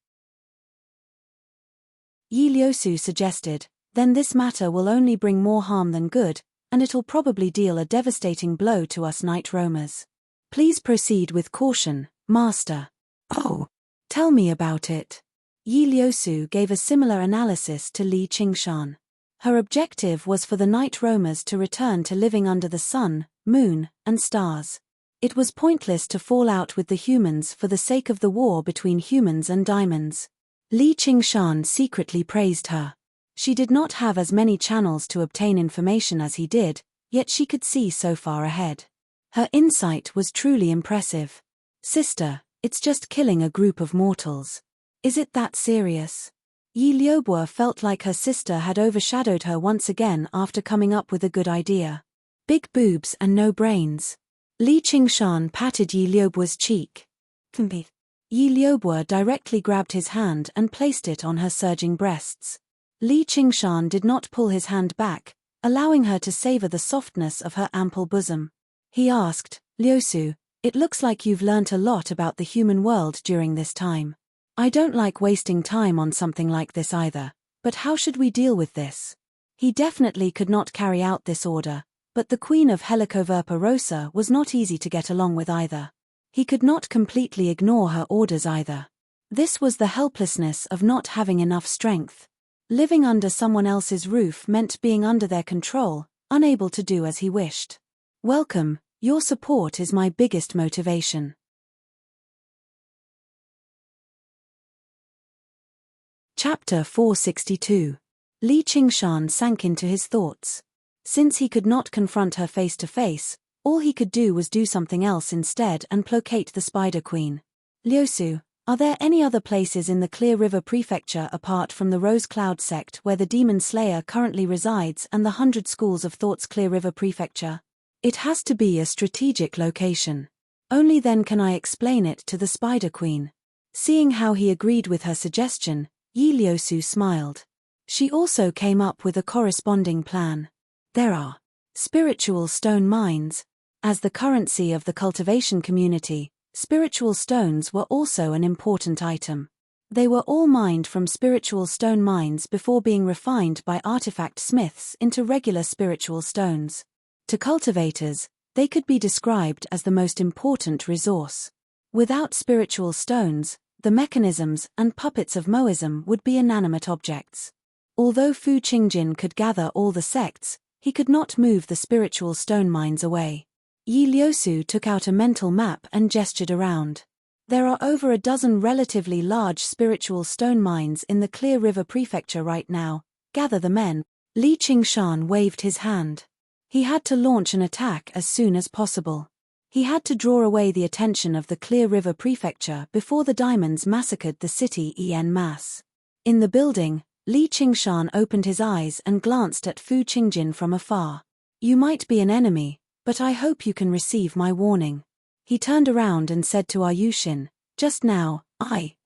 Yi Liusu suggested, then this matter will only bring more harm than good, and it'll probably deal a devastating blow to us night roamers. Please proceed with caution, Master. Oh, tell me about it. Yi Liusu gave a similar analysis to Li Qingshan. Her objective was for the night roamers to return to living under the sun, moon, and stars. It was pointless to fall out with the humans for the sake of the war between humans and diamonds. Li Qingshan secretly praised her. She did not have as many channels to obtain information as he did, yet she could see so far ahead. Her insight was truly impressive. Sister, it's just killing a group of mortals. Is it that serious? Yi Liubu felt like her sister had overshadowed her once again after coming up with a good idea. Big boobs and no brains. Li Qingshan patted Yi Liubu's cheek. Yi Liubu directly grabbed his hand and placed it on her surging breasts. Li Qingshan did not pull his hand back, allowing her to savor the softness of her ample bosom. He asked, Liusu, it looks like you've learnt a lot about the human world during this time. I don't like wasting time on something like this either, but how should we deal with this? He definitely could not carry out this order, but the Queen of Helicoverpa Rosa was not easy to get along with either. He could not completely ignore her orders either. This was the helplessness of not having enough strength. Living under someone else's roof meant being under their control, unable to do as he wished. Welcome, your support is my biggest motivation. Chapter 462. Li Qingshan sank into his thoughts. Since he could not confront her face to face, all he could do was do something else instead and placate the Spider Queen. Liusu, are there any other places in the Clear River Prefecture apart from the Rose Cloud sect where the Demon Slayer currently resides and the 100 Schools of Thought's Clear River Prefecture? It has to be a strategic location. Only then can I explain it to the Spider Queen. Seeing how he agreed with her suggestion, Yi Liusu smiled. She also came up with a corresponding plan. There are spiritual stone mines. As the currency of the cultivation community, spiritual stones were also an important item. They were all mined from spiritual stone mines before being refined by artifact smiths into regular spiritual stones. To cultivators, they could be described as the most important resource. Without spiritual stones, the mechanisms and puppets of Moism would be inanimate objects. Although Fu Qingjin could gather all the sects, he could not move the spiritual stone mines away. Yi Liusu took out a mental map and gestured around. There are over a dozen relatively large spiritual stone mines in the Clear River Prefecture right now. Gather the men. Li Qingshan waved his hand. He had to launch an attack as soon as possible. He had to draw away the attention of the Clear River Prefecture before the diamonds massacred the city en masse. In the building, Li Qingshan opened his eyes and glanced at Fu Qingjin from afar. You might be an enemy, but I hope you can receive my warning. He turned around and said to Ayushin, just now,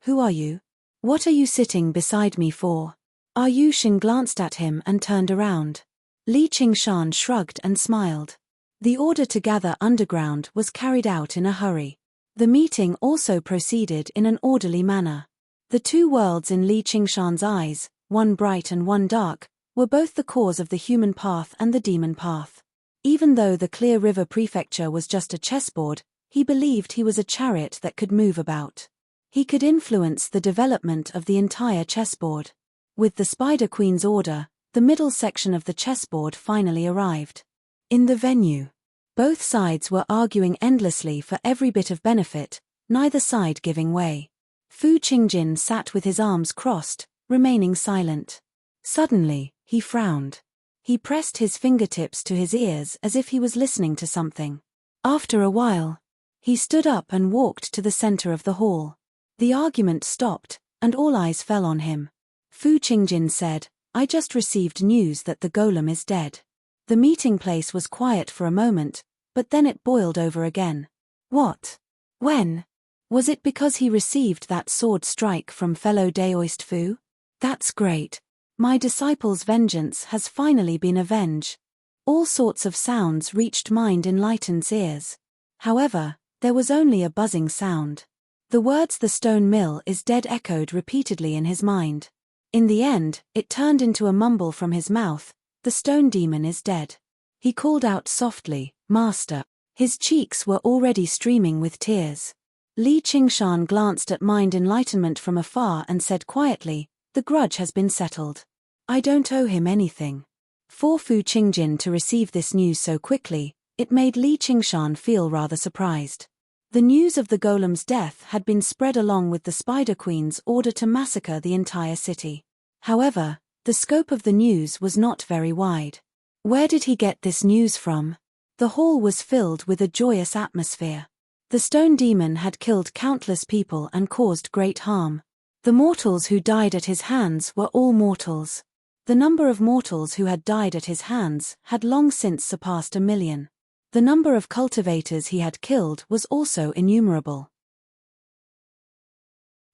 who are you? What are you sitting beside me for? Ayushin glanced at him and turned around. Li Qingshan shrugged and smiled. The order to gather underground was carried out in a hurry. The meeting also proceeded in an orderly manner. The two worlds in Li Qingshan's eyes, one bright and one dark, were both the cause of the human path and the demon path. Even though the Clear River Prefecture was just a chessboard, he believed he was a chariot that could move about. He could influence the development of the entire chessboard. With the Spider Queen's order, the middle section of the chessboard finally arrived. In the venue, both sides were arguing endlessly for every bit of benefit, neither side giving way. Fu Qingjin sat with his arms crossed, remaining silent. Suddenly, he frowned. He pressed his fingertips to his ears as if he was listening to something. After a while, he stood up and walked to the center of the hall. The argument stopped, and all eyes fell on him. Fu Qingjin said, I just received news that the golem is dead. The meeting place was quiet for a moment, but then it boiled over again. What? When? Was it because he received that sword strike from fellow Daoist Fu? That's great. My disciple's vengeance has finally been avenged. All sorts of sounds reached mind-enlightened's ears. However, there was only a buzzing sound. The words "the stone mill is dead" echoed repeatedly in his mind. In the end, it turned into a mumble from his mouth, "The stone demon is dead." He called out softly, "Master." His cheeks were already streaming with tears. Li Qingshan glanced at mind enlightenment from afar and said quietly, "The grudge has been settled. I don't owe him anything." For Fu Qingjin to receive this news so quickly, it made Li Qingshan feel rather surprised. The news of the golem's death had been spread along with the Spider Queen's order to massacre the entire city. However, the scope of the news was not very wide. Where did he get this news from? The hall was filled with a joyous atmosphere. The stone demon had killed countless people and caused great harm. The mortals who died at his hands were all mortals. The number of mortals who had died at his hands had long since surpassed 1,000,000. The number of cultivators he had killed was also innumerable.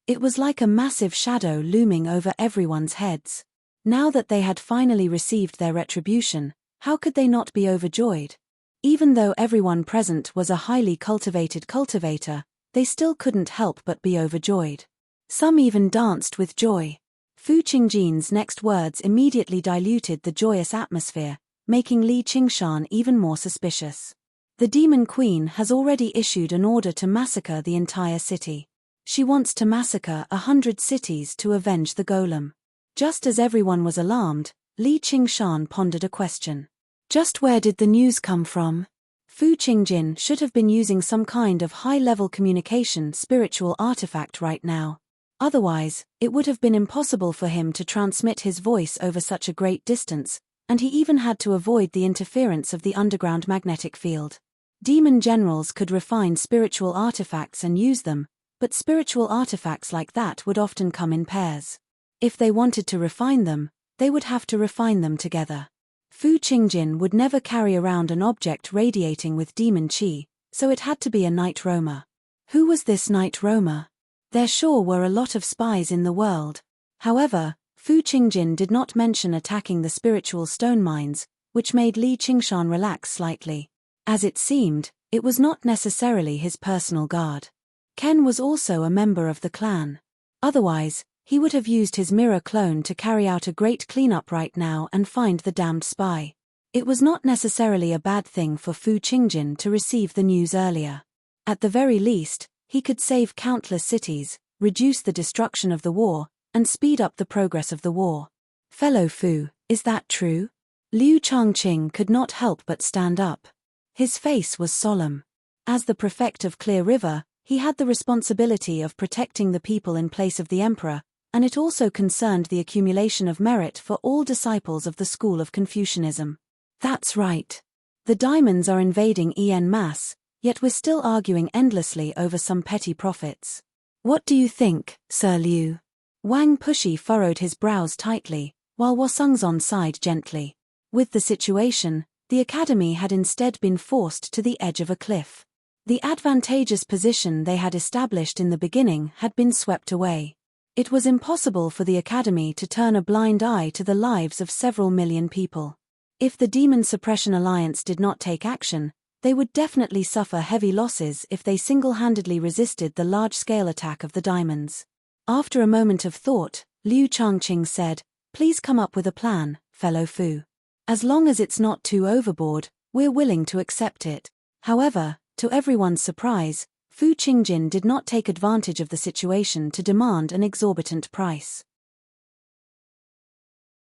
It was like a massive shadow looming over everyone's heads. Now that they had finally received their retribution, how could they not be overjoyed? Even though everyone present was a highly cultivated cultivator, they still couldn't help but be overjoyed. Some even danced with joy. Fu Qingjin's next words immediately diluted the joyous atmosphere, making Li Qingshan even more suspicious. The Demon Queen has already issued an order to massacre the entire city. She wants to massacre 100 cities to avenge the golem. Just as everyone was alarmed, Li Qingshan pondered a question. Just where did the news come from? Fu Qingjin should have been using some kind of high-level communication spiritual artifact right now. Otherwise, it would have been impossible for him to transmit his voice over such a great distance, and he even had to avoid the interference of the underground magnetic field. Demon generals could refine spiritual artifacts and use them, but spiritual artifacts like that would often come in pairs. If they wanted to refine them, they would have to refine them together. Fu Qingjin would never carry around an object radiating with demon qi, so it had to be a night roamer. Who was this night roamer? There sure were a lot of spies in the world. However, Fu Qingjin did not mention attacking the spiritual stone mines, which made Li Qingshan relax slightly. As it seemed, it was not necessarily his personal guard. Ken was also a member of the clan. Otherwise, he would have used his mirror clone to carry out a great cleanup right now and find the damned spy. It was not necessarily a bad thing for Fu Qingjin to receive the news earlier. At the very least, he could save countless cities, reduce the destruction of the war, and speed up the progress of the war. Fellow Fu, is that true? Liu Changqing could not help but stand up. His face was solemn. As the prefect of Clear River, He had the responsibility of protecting the people in place of the emperor, and it also concerned the accumulation of merit for all disciples of the school of Confucianism. That's right. The diamonds are invading en masse, yet we're still arguing endlessly over some petty profits. What do you think, Sir Liu? Wang Pushi furrowed his brows tightly, while Wasungzon sighed gently. With the situation, the academy had instead been forced to the edge of a cliff. The advantageous position they had established in the beginning had been swept away. It was impossible for the academy to turn a blind eye to the lives of several million people. If the Demon Suppression Alliance did not take action, they would definitely suffer heavy losses if they single-handedly resisted the large-scale attack of the diamonds. After a moment of thought, Liu Changqing said, "Please come up with a plan, fellow Fu. As long as it's not too overboard, we're willing to accept it." However, to everyone's surprise, Fu Qingjin did not take advantage of the situation to demand an exorbitant price.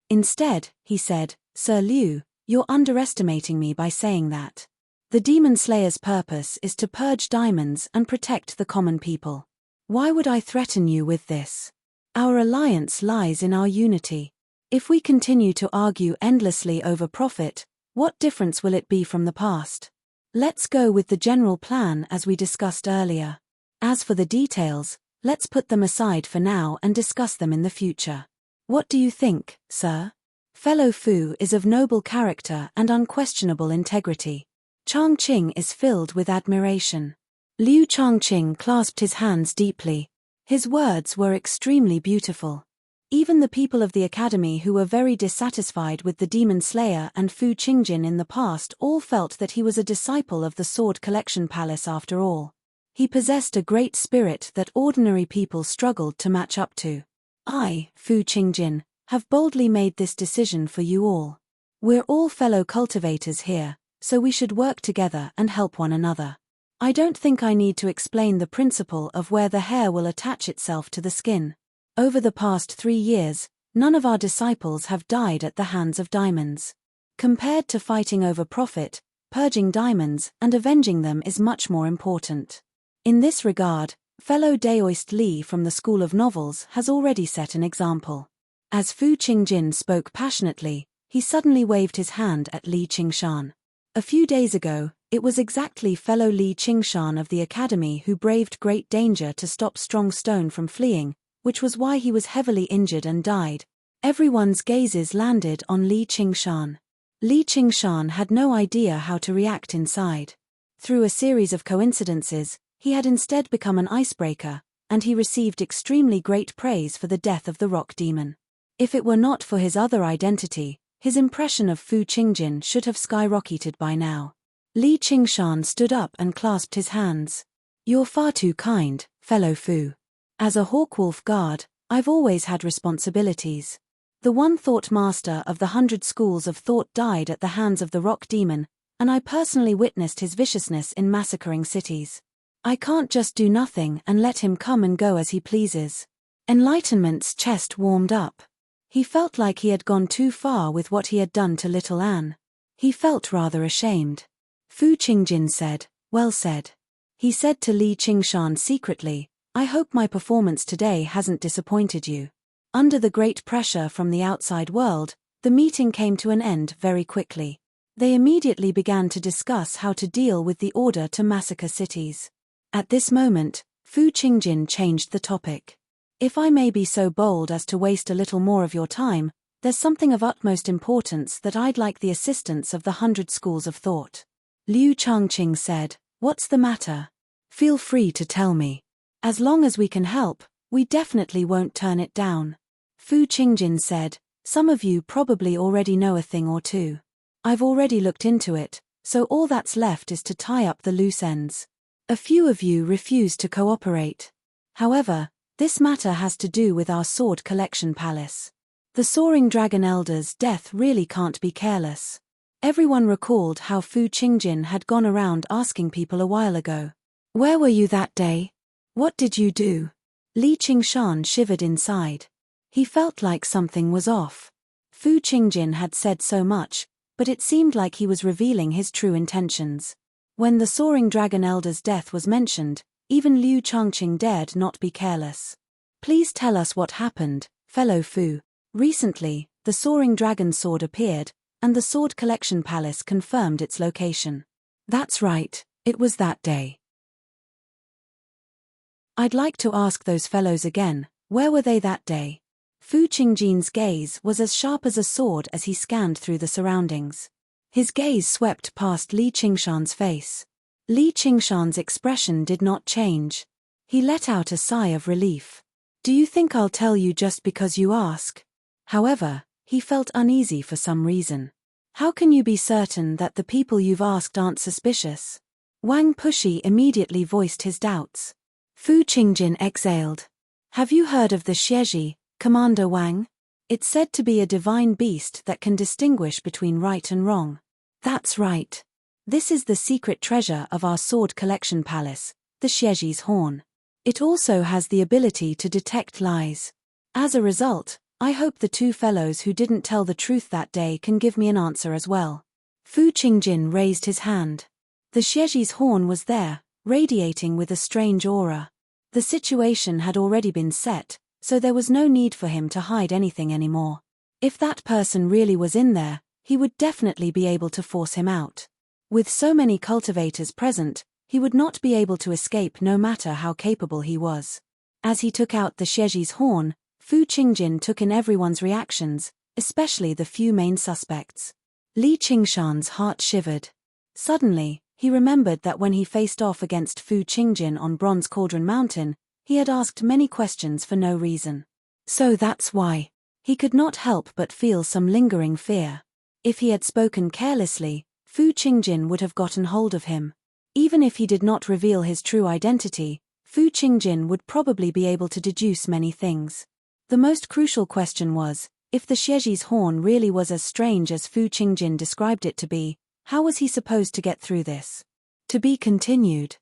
Instead, he said, "Sir Liu, you're underestimating me by saying that. The Demon Slayer's purpose is to purge diamonds and protect the common people. Why would I threaten you with this? Our alliance lies in our unity. If we continue to argue endlessly over profit, what difference will it be from the past? Let's go with the general plan as we discussed earlier. As for the details, let's put them aside for now and discuss them in the future. What do you think, sir? Fellow Fu is of noble character and unquestionable integrity." Changqing is filled with admiration. Liu Changqing clasped his hands deeply. His words were extremely beautiful. Even the people of the academy who were very dissatisfied with the Demon Slayer and Fu Qingjin in the past all felt that he was a disciple of the Sword Collection Palace after all. He possessed a great spirit that ordinary people struggled to match up to. "I, Fu Qingjin, have boldly made this decision for you all. We're all fellow cultivators here, so we should work together and help one another. I don't think I need to explain the principle of where the hair will attach itself to the skin. Over the past 3 years, none of our disciples have died at the hands of diamonds. Compared to fighting over profit, purging diamonds and avenging them is much more important. In this regard, fellow Daoist Li from the School of Novels has already set an example." As Fu Qingjin spoke passionately, he suddenly waved his hand at Li Qingshan. A few days ago, it was exactly fellow Li Qingshan of the academy who braved great danger to stop Strong Stone from fleeing, which was why he was heavily injured and died. Everyone's gazes landed on Li Qingshan. Li Qingshan had no idea how to react inside. Through a series of coincidences, he had instead become an icebreaker, and he received extremely great praise for the death of the rock demon. If it were not for his other identity, his impression of Fu Qingjin should have skyrocketed by now. Li Qingshan stood up and clasped his hands. "You're far too kind, fellow Fu. As a Hawkwolf guard, I've always had responsibilities. The one thought master of the 100 schools of thought died at the hands of the rock demon, and I personally witnessed his viciousness in massacring cities. I can't just do nothing and let him come and go as he pleases." Enlightenment's chest warmed up. He felt like he had gone too far with what he had done to little Anne. He felt rather ashamed. Fu Qingjin said, "Well said." He said to Li Qingshan secretly, "I hope my performance today hasn't disappointed you." Under the great pressure from the outside world, the meeting came to an end very quickly. They immediately began to discuss how to deal with the order to massacre cities. At this moment, Fu Qingjin changed the topic. "If I may be so bold as to waste a little more of your time, there's something of utmost importance that I'd like the assistance of the 100 schools of thought." Liu Changqing said, "What's the matter? Feel free to tell me. As long as we can help, we definitely won't turn it down." Fu Qingjin said, "Some of you probably already know a thing or two. I've already looked into it, so all that's left is to tie up the loose ends. A few of you refuse to cooperate. However, this matter has to do with our sword collection palace. The Soaring Dragon Elder's death really can't be careless." Everyone recalled how Fu Qingjin had gone around asking people a while ago. "Where were you that day? What did you do?" Li Qingshan shivered inside. He felt like something was off. Fu Qingjin had said so much, but it seemed like he was revealing his true intentions. When the Soaring Dragon Elder's death was mentioned, Even Liu Changqing dared not be careless. Please tell us what happened, fellow Fu. Recently, the soaring dragon sword appeared, and the sword collection palace confirmed its location. That's right, it was that day. I'd like to ask those fellows again, where were they that day? Fu Qingjin's gaze was as sharp as a sword as he scanned through the surroundings. His gaze swept past Li Qingshan's face. Li Qingshan's expression did not change. He let out a sigh of relief. Do you think I'll tell you just because you ask? However, he felt uneasy for some reason. How can you be certain that the people you've asked aren't suspicious? Wang Pushi immediately voiced his doubts. Fu Qingjin exhaled. Have you heard of the Xieji, Commander Wang? It's said to be a divine beast that can distinguish between right and wrong. That's right. This is the secret treasure of our sword collection palace, the Xieji's horn. It also has the ability to detect lies. As a result, I hope the two fellows who didn't tell the truth that day can give me an answer as well. Fu Qingjin raised his hand. The Xieji's horn was there, radiating with a strange aura. The situation had already been set, so there was no need for him to hide anything anymore. If that person really was in there, he would definitely be able to force him out. With so many cultivators present, he would not be able to escape no matter how capable he was. As he took out the Xieji's horn, Fu Qingjin took in everyone's reactions, especially the few main suspects. Li Qingshan's heart shivered. Suddenly, he remembered that when he faced off against Fu Qingjin on Bronze Cauldron Mountain, he had asked many questions for no reason. So that's why. He could not help but feel some lingering fear. If he had spoken carelessly, Fu Qingjin would have gotten hold of him. Even if he did not reveal his true identity, Fu Qingjin would probably be able to deduce many things. The most crucial question was, if the Xieji's horn really was as strange as Fu Qingjin described it to be, how was he supposed to get through this? To be continued.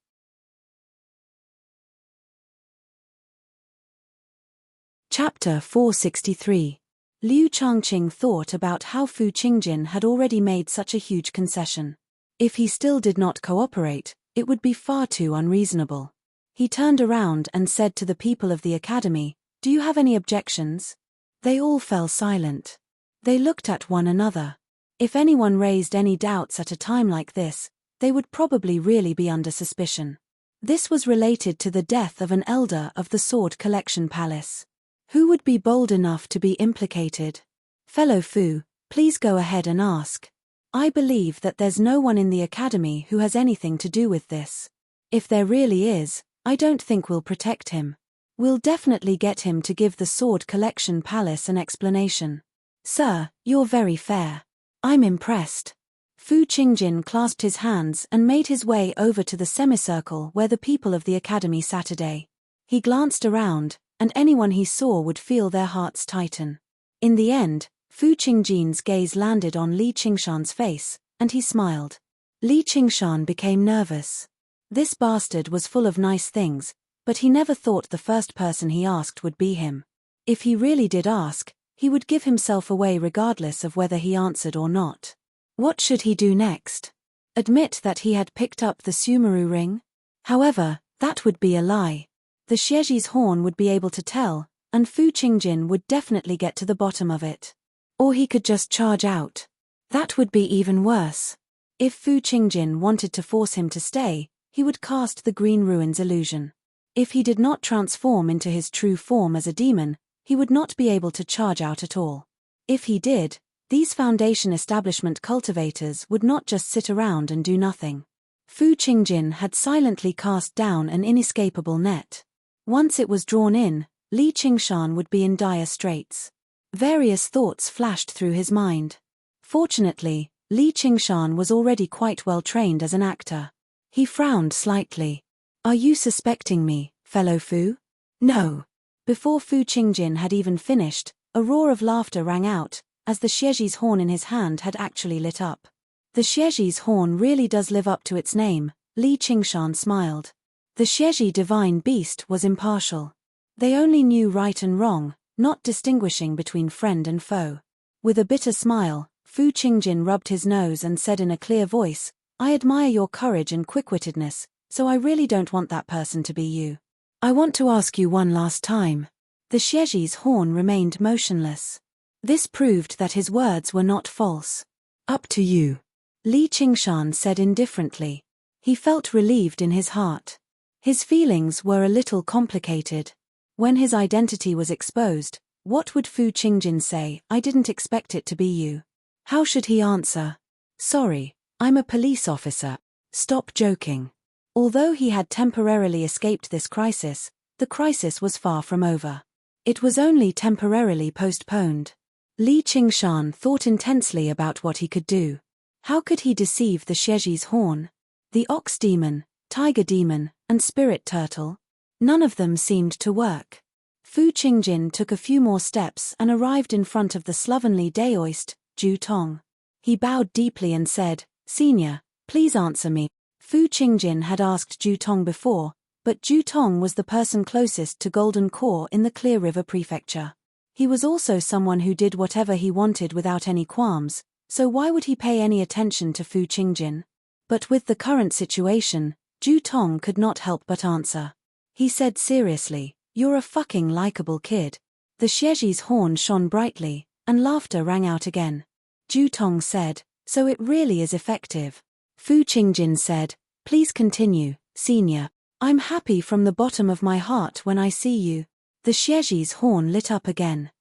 Chapter 463. Liu Changqing thought about how Fu Qingjin had already made such a huge concession. If he still did not cooperate, it would be far too unreasonable. He turned around and said to the people of the academy, "Do you have any objections?" They all fell silent. They looked at one another. If anyone raised any doubts at a time like this, they would probably really be under suspicion. This was related to the death of an elder of the Sword Collection Palace. Who would be bold enough to be implicated? Fellow Fu, please go ahead and ask. I believe that there's no one in the academy who has anything to do with this. If there really is, I don't think we'll protect him. We'll definitely get him to give the Sword Collection Palace an explanation. Sir, you're very fair. I'm impressed. Fu Qingjin clasped his hands and made his way over to the semicircle where the people of the academy sat today. He glanced around, and anyone he saw would feel their hearts tighten. In the end, Fu Qingjin's gaze landed on Li Qingshan's face, and he smiled. Li Qingshan became nervous. This bastard was full of nice things, but he never thought the first person he asked would be him. If he really did ask, he would give himself away regardless of whether he answered or not. What should he do next? Admit that he had picked up the Sumeru ring? However, that would be a lie. The Xieji's horn would be able to tell, and Fu Qingjin would definitely get to the bottom of it. Or he could just charge out. That would be even worse. If Fu Qingjin wanted to force him to stay, he would cast the Green Ruins illusion. If he did not transform into his true form as a demon, he would not be able to charge out at all. If he did, these Foundation establishment cultivators would not just sit around and do nothing. Fu Qingjin had silently cast down an inescapable net. Once it was drawn in, Li Qingshan would be in dire straits. Various thoughts flashed through his mind. Fortunately, Li Qingshan was already quite well trained as an actor. He frowned slightly. Are you suspecting me, fellow Fu? No. Before Fu Qingjin had even finished, a roar of laughter rang out, as the Xieji's horn in his hand had actually lit up. The Xieji's horn really does live up to its name, Li Qingshan smiled. The Xieji divine beast was impartial. They only knew right and wrong, not distinguishing between friend and foe. With a bitter smile, Fu Qingjin rubbed his nose and said in a clear voice, I admire your courage and quick-wittedness, so I really don't want that person to be you. I want to ask you one last time. The Xieji's horn remained motionless. This proved that his words were not false. Up to you, Li Qingshan said indifferently. He felt relieved in his heart. His feelings were a little complicated. When his identity was exposed, what would Fu Qingjin say? I didn't expect it to be you. How should he answer? Sorry, I'm a police officer. Stop joking. Although he had temporarily escaped this crisis, the crisis was far from over. It was only temporarily postponed. Li Qingshan thought intensely about what he could do. How could he deceive the Xieji's horn? The ox demon, tiger demon, and spirit turtle? None of them seemed to work. Fu Qingjin took a few more steps and arrived in front of the slovenly daoist, Ju Tong. He bowed deeply and said, Senior, please answer me. Fu Qingjin had asked Ju Tong before, but Ju Tong was the person closest to Golden Core in the Clear River Prefecture. He was also someone who did whatever he wanted without any qualms, so why would he pay any attention to Fu Qingjin? But with the current situation, Ju Tong could not help but answer. He said seriously, You're a fucking likable kid. The Xieji's horn shone brightly, and laughter rang out again. Ju Tong said, So it really is effective. Fu Qingjin said, Please continue, Senior. I'm happy from the bottom of my heart when I see you. The Xieji's horn lit up again.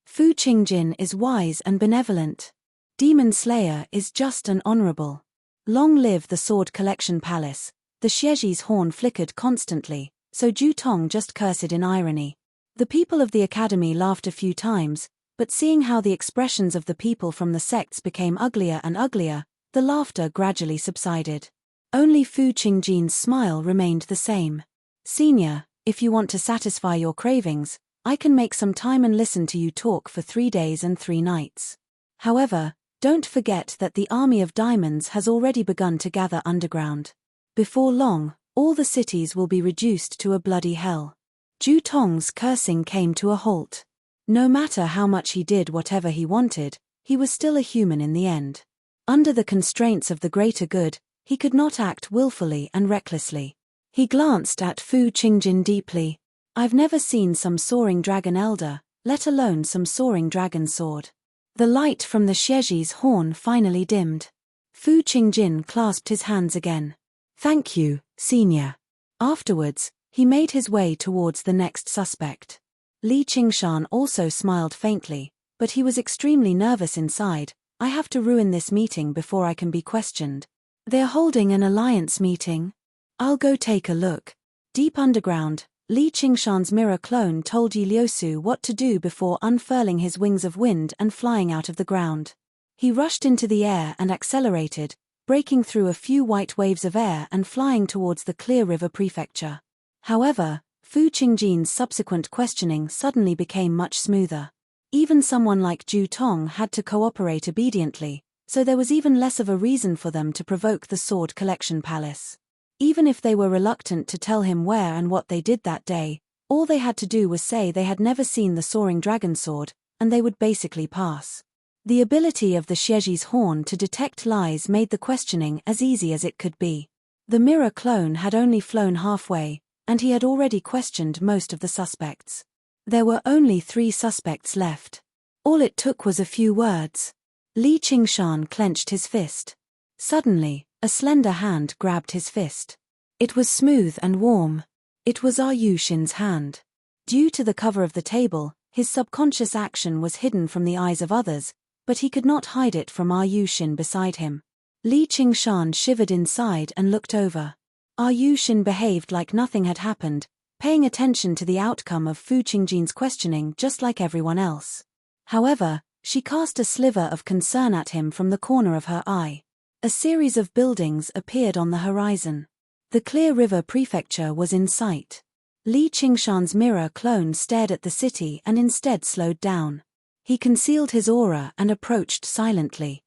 Fu Qingjin is wise and benevolent. Demon Slayer is just and honorable. Long live the Sword Collection Palace. The Xieji's horn flickered constantly, so Ju Tong just cursed in irony. The people of the academy laughed a few times, but seeing how the expressions of the people from the sects became uglier and uglier, the laughter gradually subsided. Only Fu Qingjin's smile remained the same. Senior, if you want to satisfy your cravings, I can make some time and listen to you talk for 3 days and 3 nights. However, don't forget that the army of diamonds has already begun to gather underground. Before long, all the cities will be reduced to a bloody hell. Ju Tong's cursing came to a halt. No matter how much he did whatever he wanted, he was still a human in the end. Under the constraints of the greater good, he could not act willfully and recklessly. He glanced at Fu Qingjin deeply. I've never seen some soaring dragon elder, let alone some soaring dragon sword. The light from the Xieji's horn finally dimmed. Fu Qingjin clasped his hands again. Thank you, Senior. Afterwards, he made his way towards the next suspect. Li Qingshan also smiled faintly, but he was extremely nervous inside. I have to ruin this meeting before I can be questioned. They're holding an alliance meeting. I'll go take a look. Deep underground, Li Qingshan's mirror clone told Yi Liusu what to do before unfurling his wings of wind and flying out of the ground. He rushed into the air and accelerated, breaking through a few white waves of air and flying towards the Clear River Prefecture. However, Fu Qingjin's subsequent questioning suddenly became much smoother. Even someone like Ju Tong had to cooperate obediently, so there was even less of a reason for them to provoke the Sword Collection Palace. Even if they were reluctant to tell him where and what they did that day, all they had to do was say they had never seen the soaring dragon sword, and they would basically pass. The ability of the Xieji's horn to detect lies made the questioning as easy as it could be. The mirror clone had only flown halfway, and he had already questioned most of the suspects. There were only 3 suspects left. All it took was a few words. Li Qingshan clenched his fist. Suddenly, a slender hand grabbed his fist. It was smooth and warm. It was Yushin's hand. Due to the cover of the table, his subconscious action was hidden from the eyes of others, but he could not hide it from Yushin beside him. Li Qingshan shivered inside and looked over. Yushin behaved like nothing had happened, paying attention to the outcome of Fu Qingjin's questioning just like everyone else. However, she cast a sliver of concern at him from the corner of her eye. A series of buildings appeared on the horizon. The Clear River Prefecture was in sight. Li Qingshan's mirror clone stared at the city and instead slowed down. He concealed his aura and approached silently.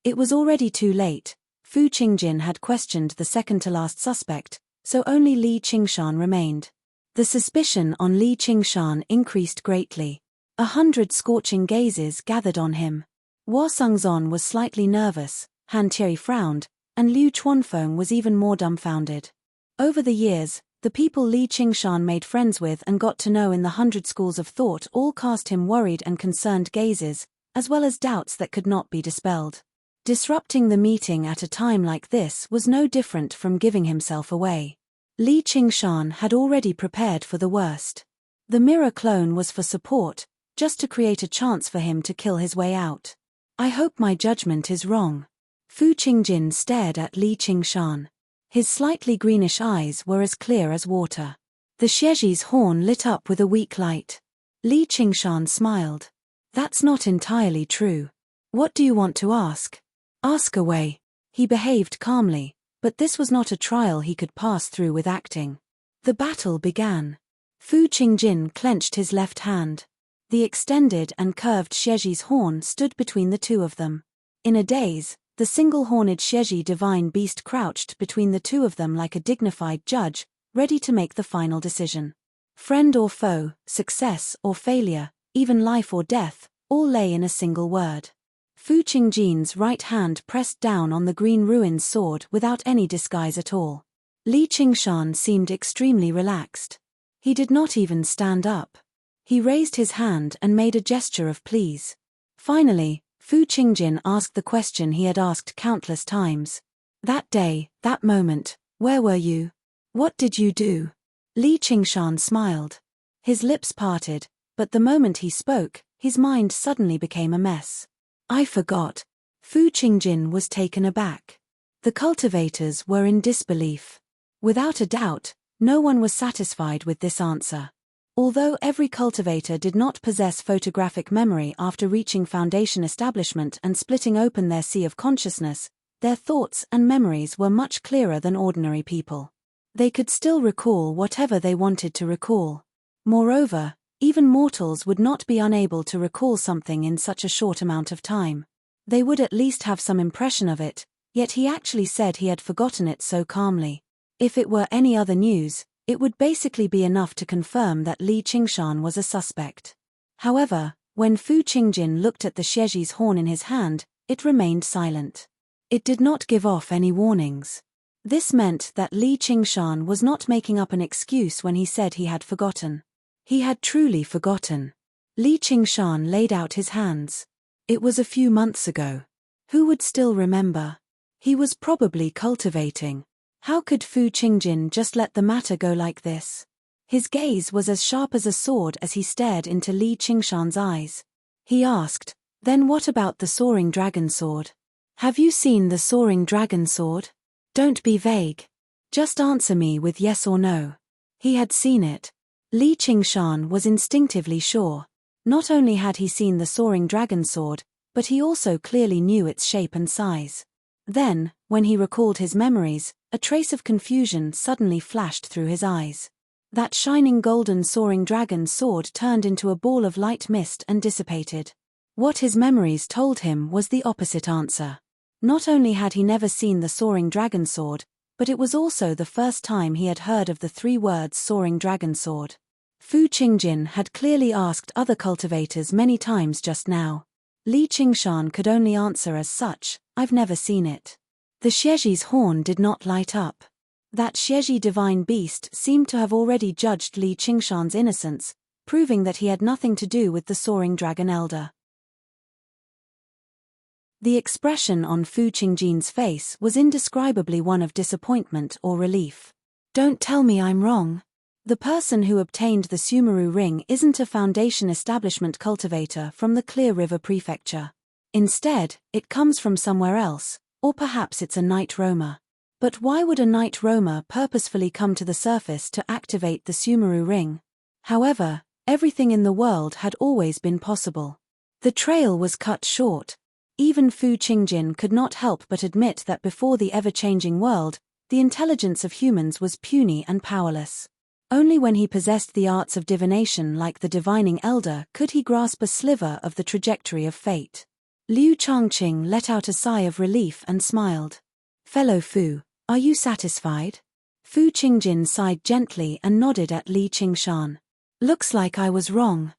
It was already too late. Fu Qingjin had questioned the second-to-last suspect, so only Li Qingshan remained. The suspicion on Li Qingshan increased greatly. 100 scorching gazes gathered on him. Hua Sungzon was slightly nervous, Han Qi frowned, and Liu Chuanfeng was even more dumbfounded. Over the years, the people Li Qingshan made friends with and got to know in the 100 schools of thought all cast him worried and concerned gazes, as well as doubts that could not be dispelled. Disrupting the meeting at a time like this was no different from giving himself away. Li Qingshan had already prepared for the worst. The mirror clone was for support, just to create a chance for him to kill his way out. I hope my judgment is wrong. Fu Qingjin stared at Li Qingshan. His slightly greenish eyes were as clear as water. The Xieji's horn lit up with a weak light. Li Qingshan smiled. That's not entirely true. What do you want to ask? Ask away. He behaved calmly, but this was not a trial he could pass through with acting. The battle began. Fu Qingjin clenched his left hand. The extended and curved Xieji's horn stood between the two of them. In a daze, the single-horned Xieji divine beast crouched between the two of them like a dignified judge, ready to make the final decision. Friend or foe, success or failure, even life or death, all lay in a single word. Fu Qingjin's right hand pressed down on the green ruin's sword without any disguise at all. Li Qingshan seemed extremely relaxed. He did not even stand up. He raised his hand and made a gesture of please. Finally, Fu Qingjin asked the question he had asked countless times. That day, that moment, where were you? What did you do? Li Qingshan smiled. His lips parted, but the moment he spoke, his mind suddenly became a mess. I forgot. Fu Qingjin was taken aback. The cultivators were in disbelief. Without a doubt, no one was satisfied with this answer. Although every cultivator did not possess photographic memory after reaching foundation establishment and splitting open their sea of consciousness, their thoughts and memories were much clearer than ordinary people. They could still recall whatever they wanted to recall. Moreover, even mortals would not be unable to recall something in such a short amount of time. They would at least have some impression of it, yet he actually said he had forgotten it so calmly. If it were any other news, it would basically be enough to confirm that Li Qingshan was a suspect. However, when Fu Qingjin looked at the Xieji's horn in his hand, it remained silent. It did not give off any warnings. This meant that Li Qingshan was not making up an excuse when he said he had forgotten. He had truly forgotten. Li Qingshan laid out his hands. It was a few months ago. Who would still remember? He was probably cultivating. How could Fu Qingjin just let the matter go like this? His gaze was as sharp as a sword as he stared into Li Qingshan's eyes. He asked, "Then what about the soaring dragon sword? Have you seen the soaring dragon sword? Don't be vague. Just answer me with yes or no." He had seen it. Li Qingshan was instinctively sure. Not only had he seen the soaring dragon sword, but he also clearly knew its shape and size. Then, when he recalled his memories, a trace of confusion suddenly flashed through his eyes. That shining golden soaring dragon sword turned into a ball of light mist and dissipated. What his memories told him was the opposite answer. Not only had he never seen the soaring dragon sword, but it was also the first time he had heard of the 3 words soaring dragon sword. Fu Qingjin had clearly asked other cultivators many times just now. Li Qingshan could only answer as such, "I've never seen it." The Xieji's horn did not light up. That Xieji divine beast seemed to have already judged Li Qingshan's innocence, proving that he had nothing to do with the soaring dragon elder. The expression on Fu Qingjin's face was indescribably one of disappointment or relief. Don't tell me I'm wrong. The person who obtained the Sumeru ring isn't a foundation establishment cultivator from the Clear River Prefecture. Instead, it comes from somewhere else, or perhaps it's a night roamer. But why would a night roamer purposefully come to the surface to activate the Sumeru ring? However, everything in the world had always been possible. The trail was cut short. Even Fu Qingjin could not help but admit that before the ever-changing world, the intelligence of humans was puny and powerless. Only when he possessed the arts of divination like the divining elder could he grasp a sliver of the trajectory of fate. Liu Changqing let out a sigh of relief and smiled. Fellow Fu, are you satisfied? Fu Qingjin sighed gently and nodded at Li Qingshan. Looks like I was wrong.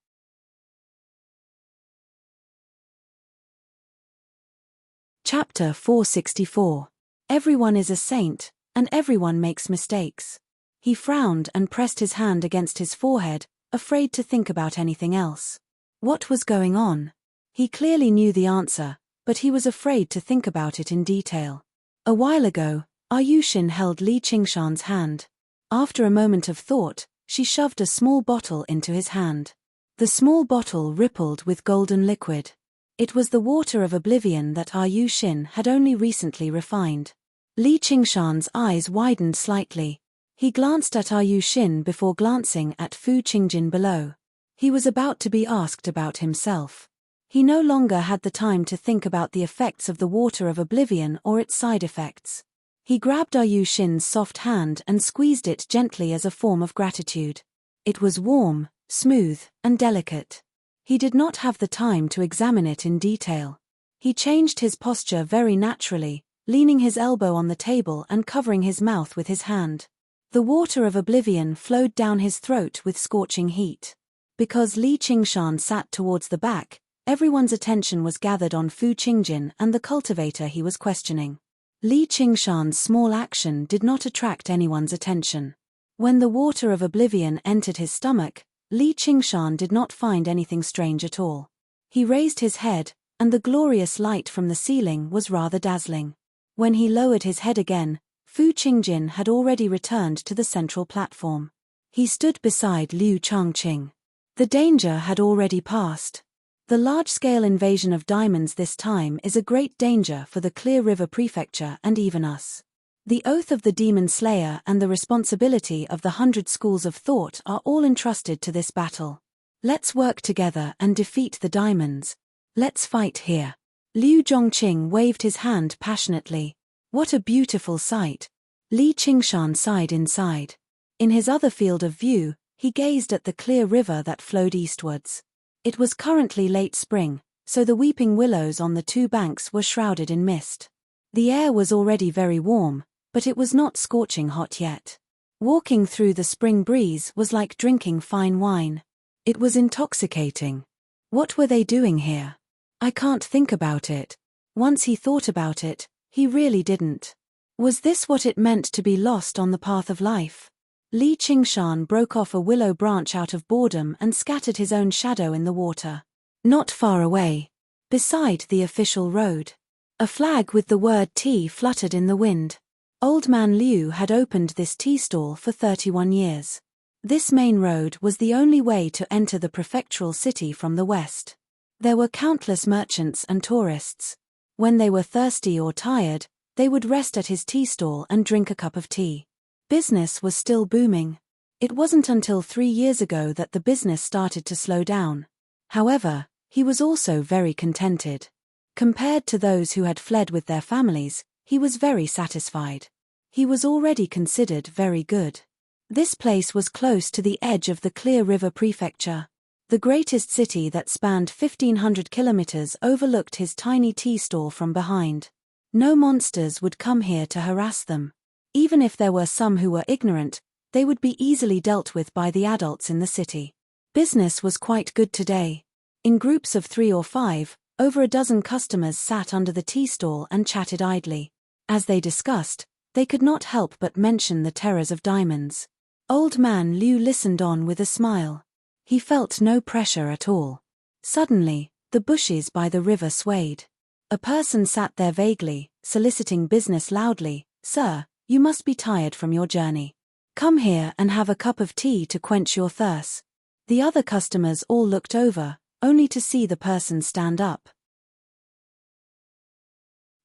Chapter 464. Everyone is a saint, and everyone makes mistakes. He frowned and pressed his hand against his forehead, afraid to think about anything else. What was going on? He clearly knew the answer, but he was afraid to think about it in detail. A while ago, Ayushin held Li Qingshan's hand. After a moment of thought, she shoved a small bottle into his hand. The small bottle rippled with golden liquid. It was the water of oblivion that Ayushin had only recently refined. Li Qingshan's eyes widened slightly. He glanced at Ayushin before glancing at Fu Qingjin below. He was about to be asked about himself. He no longer had the time to think about the effects of the water of oblivion or its side effects. He grabbed Ayushin's soft hand and squeezed it gently as a form of gratitude. It was warm, smooth, and delicate. He did not have the time to examine it in detail. He changed his posture very naturally, leaning his elbow on the table and covering his mouth with his hand. The water of oblivion flowed down his throat with scorching heat. Because Li Qingshan sat towards the back, everyone's attention was gathered on Fu Qingjin and the cultivator he was questioning. Li Qingshan's small action did not attract anyone's attention. When the water of oblivion entered his stomach, Li Qingshan did not find anything strange at all. He raised his head, and the glorious light from the ceiling was rather dazzling. When he lowered his head again, Fu Qingjin had already returned to the central platform. He stood beside Liu Changqing. The danger had already passed. The large-scale invasion of diamonds this time is a great danger for the Clear River Prefecture and even us. The oath of the Demon Slayer and the responsibility of the 100 schools of thought are all entrusted to this battle. Let's work together and defeat the diamonds. Let's fight here. Liu Zhongqing waved his hand passionately. What a beautiful sight. Li Qingshan sighed inside. In his other field of view, he gazed at the clear river that flowed eastwards. It was currently late spring, so the weeping willows on the two banks were shrouded in mist. The air was already very warm, but it was not scorching hot yet. Walking through the spring breeze was like drinking fine wine. It was intoxicating. What were they doing here? I can't think about it. Once he thought about it, he really didn't. Was this what it meant to be lost on the path of life? Li Qingshan broke off a willow branch out of boredom and scattered his own shadow in the water. Not far away, beside the official road, a flag with the word tea fluttered in the wind. Old Man Liu had opened this tea stall for 31 years. This main road was the only way to enter the prefectural city from the west. There were countless merchants and tourists. When they were thirsty or tired, they would rest at his tea stall and drink a cup of tea. Business was still booming. It wasn't until 3 years ago that the business started to slow down. However, he was also very contented. Compared to those who had fled with their families, he was very satisfied. He was already considered very good. This place was close to the edge of the Clear River Prefecture. The greatest city that spanned 1,500 kilometers overlooked his tiny tea stall from behind. No monsters would come here to harass them. Even if there were some who were ignorant, they would be easily dealt with by the adults in the city. Business was quite good today. In groups of 3 or 5, over a dozen customers sat under the tea stall and chatted idly. As they discussed, they could not help but mention the terrors of diamonds. Old Man Liu listened on with a smile. He felt no pressure at all. Suddenly, the bushes by the river swayed. A person sat there vaguely, soliciting business loudly. "Sir, you must be tired from your journey. Come here and have a cup of tea to quench your thirst." The other customers all looked over, only to see the person stand up.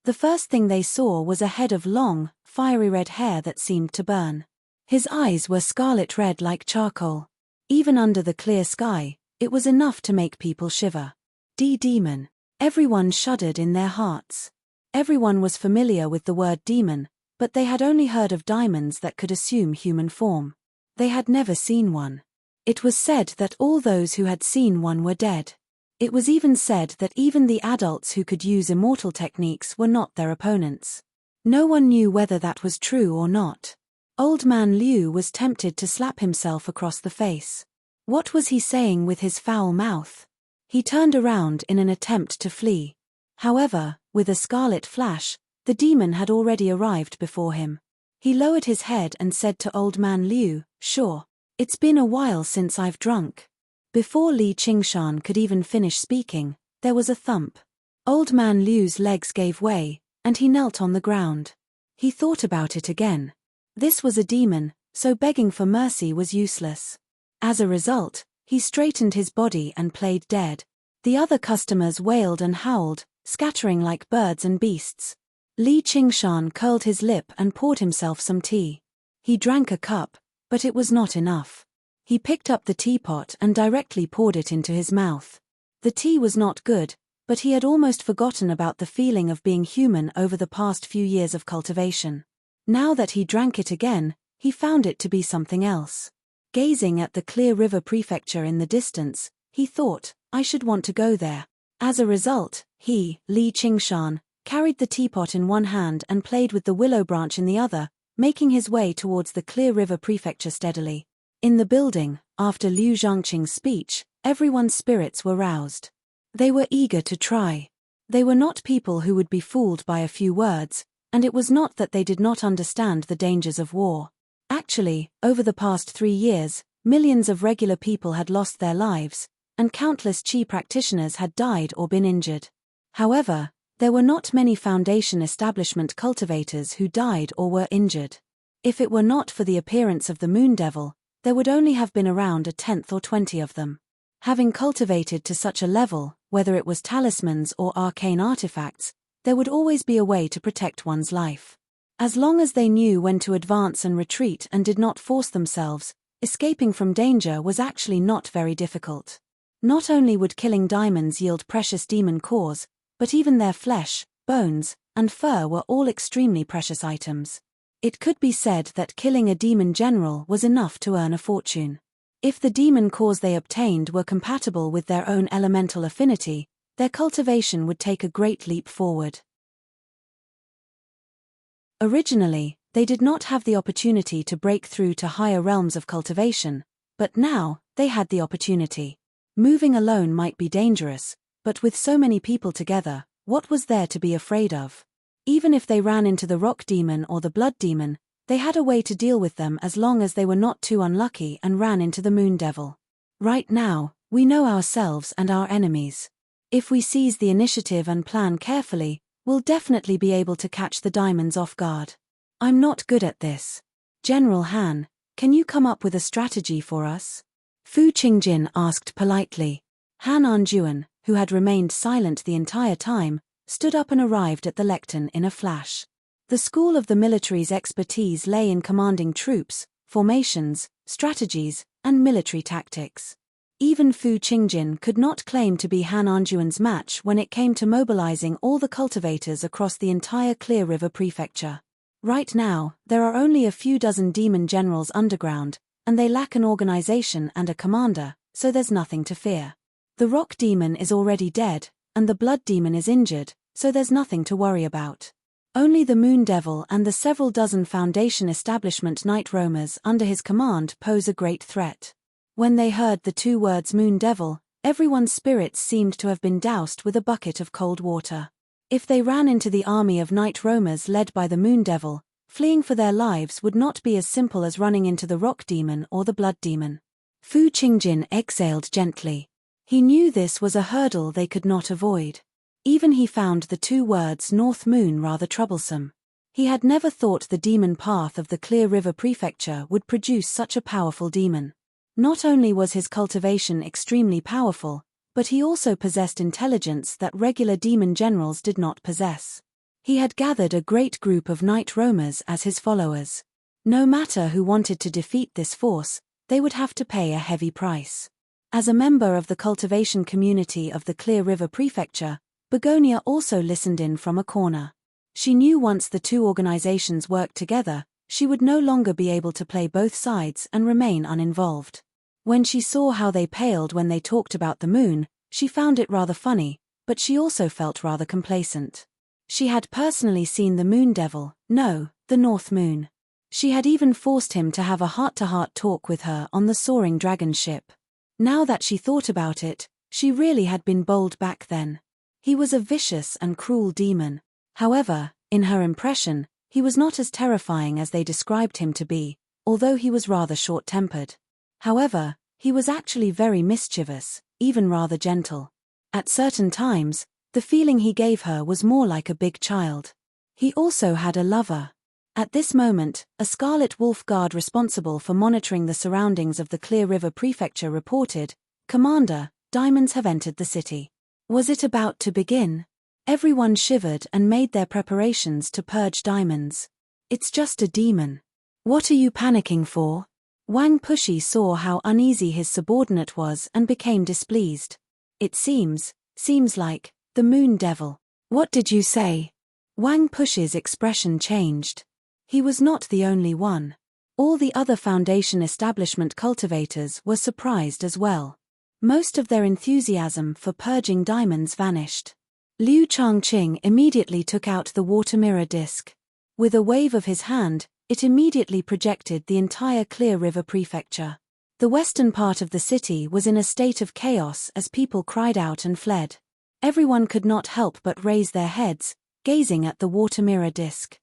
The first thing they saw was a head of long, fiery red hair that seemed to burn. His eyes were scarlet red like charcoal. Even under the clear sky, it was enough to make people shiver. Demon. Everyone shuddered in their hearts. Everyone was familiar with the word demon, but they had only heard of diamonds that could assume human form. They had never seen one. It was said that all those who had seen one were dead. It was even said that even the adults who could use immortal techniques were not their opponents. No one knew whether that was true or not. Old Man Liu was tempted to slap himself across the face. What was he saying with his foul mouth? He turned around in an attempt to flee. However, With a scarlet flash, the demon had already arrived before him. He lowered his head and said to Old Man Liu, "Sure. It's been a while since I've drunk." Before Li Qingshan could even finish speaking, there was a thump. Old Man Liu's legs gave way, and he knelt on the ground. He thought about it again. This was a demon, so begging for mercy was useless. As a result, he straightened his body and played dead. The other customers wailed and howled, scattering like birds and beasts. Li Qingshan curled his lip and poured himself some tea. He drank a cup, but it was not enough. He picked up the teapot and directly poured it into his mouth. The tea was not good, but he had almost forgotten about the feeling of being human over the past few years of cultivation. Now that he drank it again, he found it to be something else. Gazing at the clear river prefecture in the distance, he thought, "I should want to go there." As a result, he, Li Qingshan, carried the teapot in one hand and played with the willow branch in the other, making his way towards the clear river prefecture steadily. In the building, after Liu Zhangqing's speech, everyone's spirits were roused. They were eager to try. They were not people who would be fooled by a few words, and it was not that they did not understand the dangers of war. Actually, over the past 3 years, millions of regular people had lost their lives, and countless Qi practitioners had died or been injured. However, there were not many Foundation establishment cultivators who died or were injured. If it were not for the appearance of the Moon Devil, there would only have been around a 10th or 20 of them. Having cultivated to such a level, whether it was talismans or arcane artifacts, there would always be a way to protect one's life. As long as they knew when to advance and retreat and did not force themselves, escaping from danger was actually not very difficult. Not only would killing diamonds yield precious demon cores, but even their flesh, bones, and fur were all extremely precious items. It could be said that killing a demon general was enough to earn a fortune. If the demon cores they obtained were compatible with their own elemental affinity, their cultivation would take a great leap forward. Originally, they did not have the opportunity to break through to higher realms of cultivation, but now, they had the opportunity. Moving alone might be dangerous, but with so many people together, what was there to be afraid of? Even if they ran into the rock demon or the blood demon, they had a way to deal with them as long as they were not too unlucky and ran into the Moon Devil. Right now, we know ourselves and our enemies. If we seize the initiative and plan carefully, we'll definitely be able to catch the diamonds off guard. I'm not good at this. General Han, can you come up with a strategy for us? Fu Qingjin asked politely. Han Anjuan, who had remained silent the entire time, stood up and arrived at the lectern in a flash. The school of the military's expertise lay in commanding troops, formations, strategies, and military tactics. Even Fu Qingjin could not claim to be Han Anjuan's match when it came to mobilizing all the cultivators across the entire Clear River prefecture. Right now, there are only a few dozen demon generals underground, and they lack an organization and a commander, so there's nothing to fear. The rock demon is already dead, and the blood demon is injured, so there's nothing to worry about. Only the Moon Devil and the several dozen Foundation establishment night roamers under his command pose a great threat. When they heard the 2 words Moon Devil, everyone's spirits seemed to have been doused with a bucket of cold water. If they ran into the army of night roamers led by the Moon Devil, fleeing for their lives would not be as simple as running into the rock demon or the blood demon. Fu Qingjin exhaled gently. He knew this was a hurdle they could not avoid. Even he found the 2 words North Moon rather troublesome. He had never thought the demon path of the Clear River prefecture would produce such a powerful demon. Not only was his cultivation extremely powerful, but he also possessed intelligence that regular demon generals did not possess. He had gathered a great group of night roamers as his followers. No matter who wanted to defeat this force, they would have to pay a heavy price. As a member of the cultivation community of the Clear River prefecture, Begonia also listened in from a corner. She knew once the 2 organizations worked together, she would no longer be able to play both sides and remain uninvolved. When she saw how they paled when they talked about the moon, she found it rather funny, but she also felt rather complacent. She had personally seen the Moon Devil, no, the North Moon. She had even forced him to have a heart-to-heart talk with her on the soaring dragon ship. Now that she thought about it, she really had been bold back then. He was a vicious and cruel demon. However, in her impression, he was not as terrifying as they described him to be, although he was rather short-tempered. However, he was actually very mischievous, even rather gentle. At certain times, the feeling he gave her was more like a big child. He also had a lover. At this moment, a Scarlet Wolf guard responsible for monitoring the surroundings of the Clear River Prefecture reported, "Commander, diamonds have entered the city." Was it about to begin? Everyone shivered and made their preparations to purge diamonds. "It's just a demon. What are you panicking for?" Wang Pushi saw how uneasy his subordinate was and became displeased. "It seems like, the Moon Devil." "What did you say?" Wang Pushi's expression changed. He was not the only one. All the other Foundation establishment cultivators were surprised as well. Most of their enthusiasm for purging diamonds vanished. Liu Changqing immediately took out the water mirror disc. With a wave of his hand, it immediately projected the entire Clear River Prefecture. The western part of the city was in a state of chaos as people cried out and fled. Everyone could not help but raise their heads, gazing at the water mirror disc.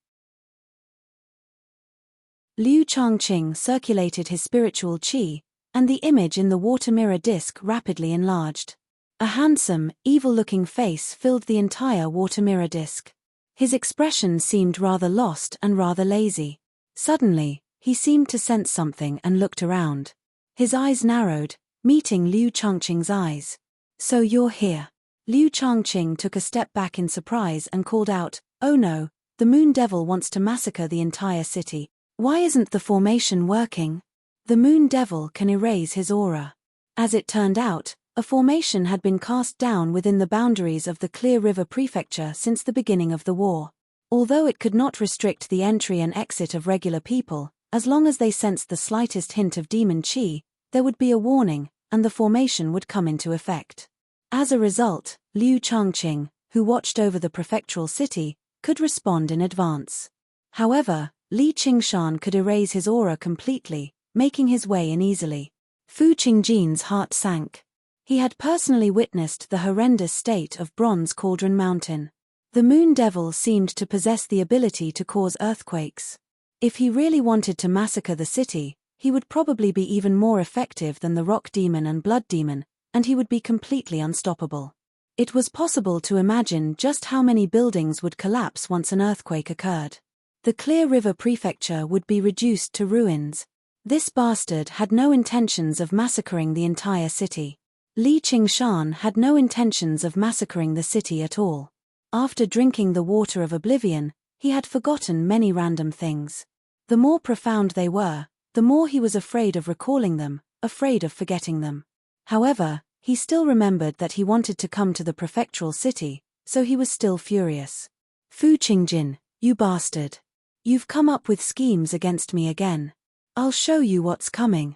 Liu Changqing circulated his spiritual qi, and the image in the water mirror disc rapidly enlarged. A handsome, evil-looking face filled the entire water mirror disc. His expression seemed rather lost and rather lazy. Suddenly, he seemed to sense something and looked around. His eyes narrowed, meeting Liu Changqing's eyes. "So you're here." Liu Changqing took a step back in surprise and called out, "Oh no, the Moon Devil wants to massacre the entire city. Why isn't the formation working?" The Moon Devil can erase his aura. As it turned out, a formation had been cast down within the boundaries of the Clear River Prefecture since the beginning of the war. Although it could not restrict the entry and exit of regular people, as long as they sensed the slightest hint of demon qi, there would be a warning, and the formation would come into effect. As a result, Liu Changqing, who watched over the prefectural city, could respond in advance. However, Li Qingshan could erase his aura completely, making his way in easily. Fu Qingjin's heart sank. He had personally witnessed the horrendous state of Bronze Cauldron Mountain. The Moon Devil seemed to possess the ability to cause earthquakes. If he really wanted to massacre the city, he would probably be even more effective than the Rock Demon and Blood Demon, and he would be completely unstoppable. It was possible to imagine just how many buildings would collapse once an earthquake occurred. The Clear River Prefecture would be reduced to ruins. This bastard had no intentions of massacring the entire city. Li Qingshan had no intentions of massacring the city at all. After drinking the water of oblivion, he had forgotten many random things. The more profound they were, the more he was afraid of recalling them, afraid of forgetting them. However, he still remembered that he wanted to come to the prefectural city, so he was still furious. "Fu Qingjin, you bastard. You've come up with schemes against me again. I'll show you what's coming."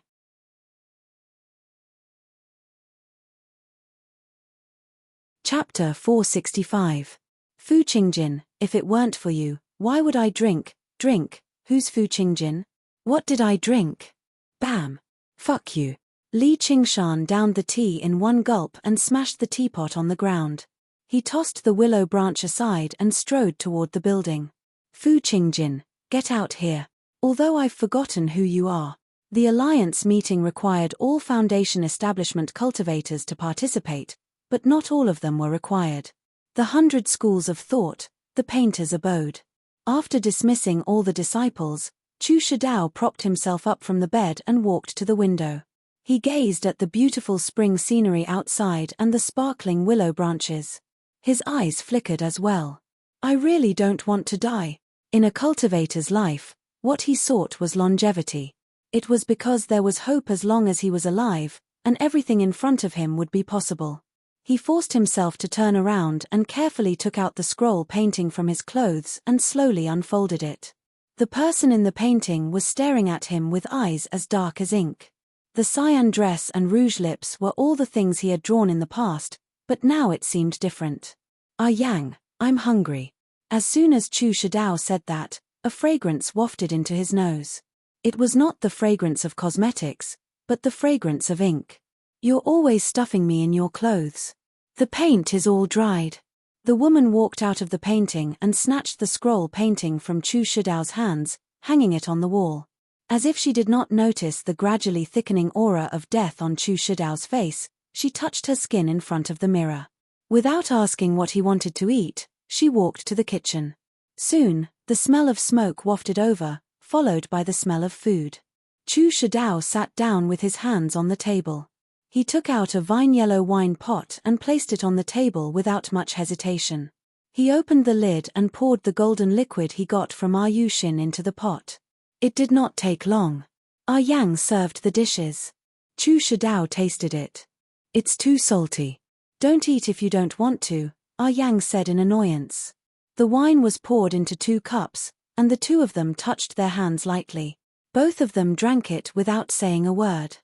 Chapter 465. Fu Qingjin, if it weren't for you, why would I drink? Drink? Who's Fu Qingjin? What did I drink? Bam. Fuck you. Li Qingshan downed the tea in one gulp and smashed the teapot on the ground. He tossed the willow branch aside and strode toward the building. "Fu Qingjin, get out here. Although I've forgotten who you are." The alliance meeting required all Foundation establishment cultivators to participate, but not all of them were required. The 100 schools of thought, the painter's abode. After dismissing all the disciples, Chu Shidao propped himself up from the bed and walked to the window. He gazed at the beautiful spring scenery outside and the sparkling willow branches. His eyes flickered as well. "I really don't want to die." In a cultivator's life, what he sought was longevity. It was because there was hope as long as he was alive, and everything in front of him would be possible. He forced himself to turn around and carefully took out the scroll painting from his clothes and slowly unfolded it. The person in the painting was staring at him with eyes as dark as ink. The cyan dress and rouge lips were all the things he had drawn in the past, but now it seemed different. "Ah Yang, I'm hungry." As soon as Chu Shidao said that, a fragrance wafted into his nose. It was not the fragrance of cosmetics, but the fragrance of ink. "You're always stuffing me in your clothes. The paint is all dried." The woman walked out of the painting and snatched the scroll painting from Chu Shidao's hands, hanging it on the wall. As if she did not notice the gradually thickening aura of death on Chu Shidao's face, she touched her skin in front of the mirror. Without asking what he wanted to eat, she walked to the kitchen. Soon, the smell of smoke wafted over, followed by the smell of food. Chu Shidao sat down with his hands on the table. He took out a vine-yellow wine pot and placed it on the table without much hesitation. He opened the lid and poured the golden liquid he got from Yushin into the pot. It did not take long. Yang served the dishes. Chu Shidao tasted it. "It's too salty. Don't eat if you don't want to," Yang said in annoyance. The wine was poured into 2 cups, and the two of them touched their hands lightly. Both of them drank it without saying a word.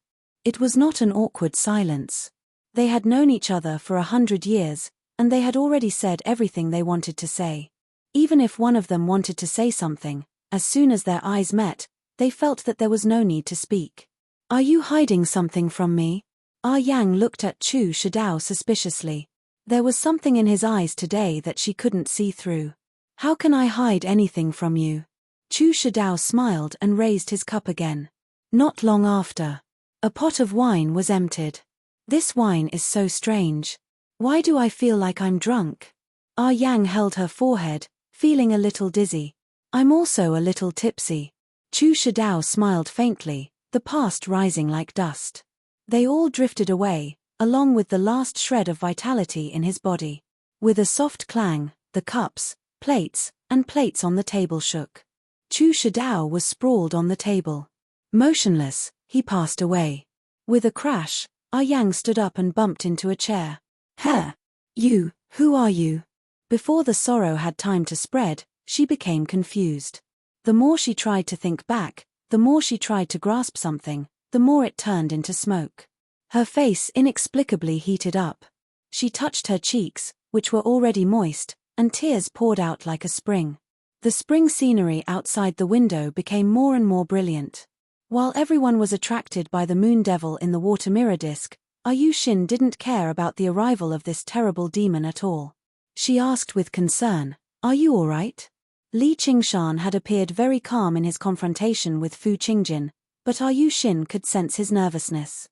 It was not an awkward silence. They had known each other for 100 years, and they had already said everything they wanted to say. Even if one of them wanted to say something, as soon as their eyes met, they felt that there was no need to speak. "Are you hiding something from me?" Yang looked at Chu Shidao suspiciously. There was something in his eyes today that she couldn't see through. "How can I hide anything from you?" Chu Shidao smiled and raised his cup again. Not long after, a pot of wine was emptied. "This wine is so strange. Why do I feel like I'm drunk?" Yang held her forehead, feeling a little dizzy. "I'm also a little tipsy." Chu Shidao smiled faintly, the past rising like dust. They all drifted away, along with the last shred of vitality in his body. With a soft clang, the cups, plates, and plates on the table shook. Chu Shidao was sprawled on the table. Motionless, he passed away. With a crash, Yang stood up and bumped into a chair. "Huh! You, who are you?" Before the sorrow had time to spread, she became confused. The more she tried to think back, the more she tried to grasp something, the more it turned into smoke. Her face inexplicably heated up. She touched her cheeks, which were already moist, and tears poured out like a spring. The spring scenery outside the window became more and more brilliant. While everyone was attracted by the moon devil in the water mirror disk, Yushin didn't care about the arrival of this terrible demon at all. She asked with concern, "Are you all right?" Li Qingshan had appeared very calm in his confrontation with Fu Qingjin, but Yushin could sense his nervousness.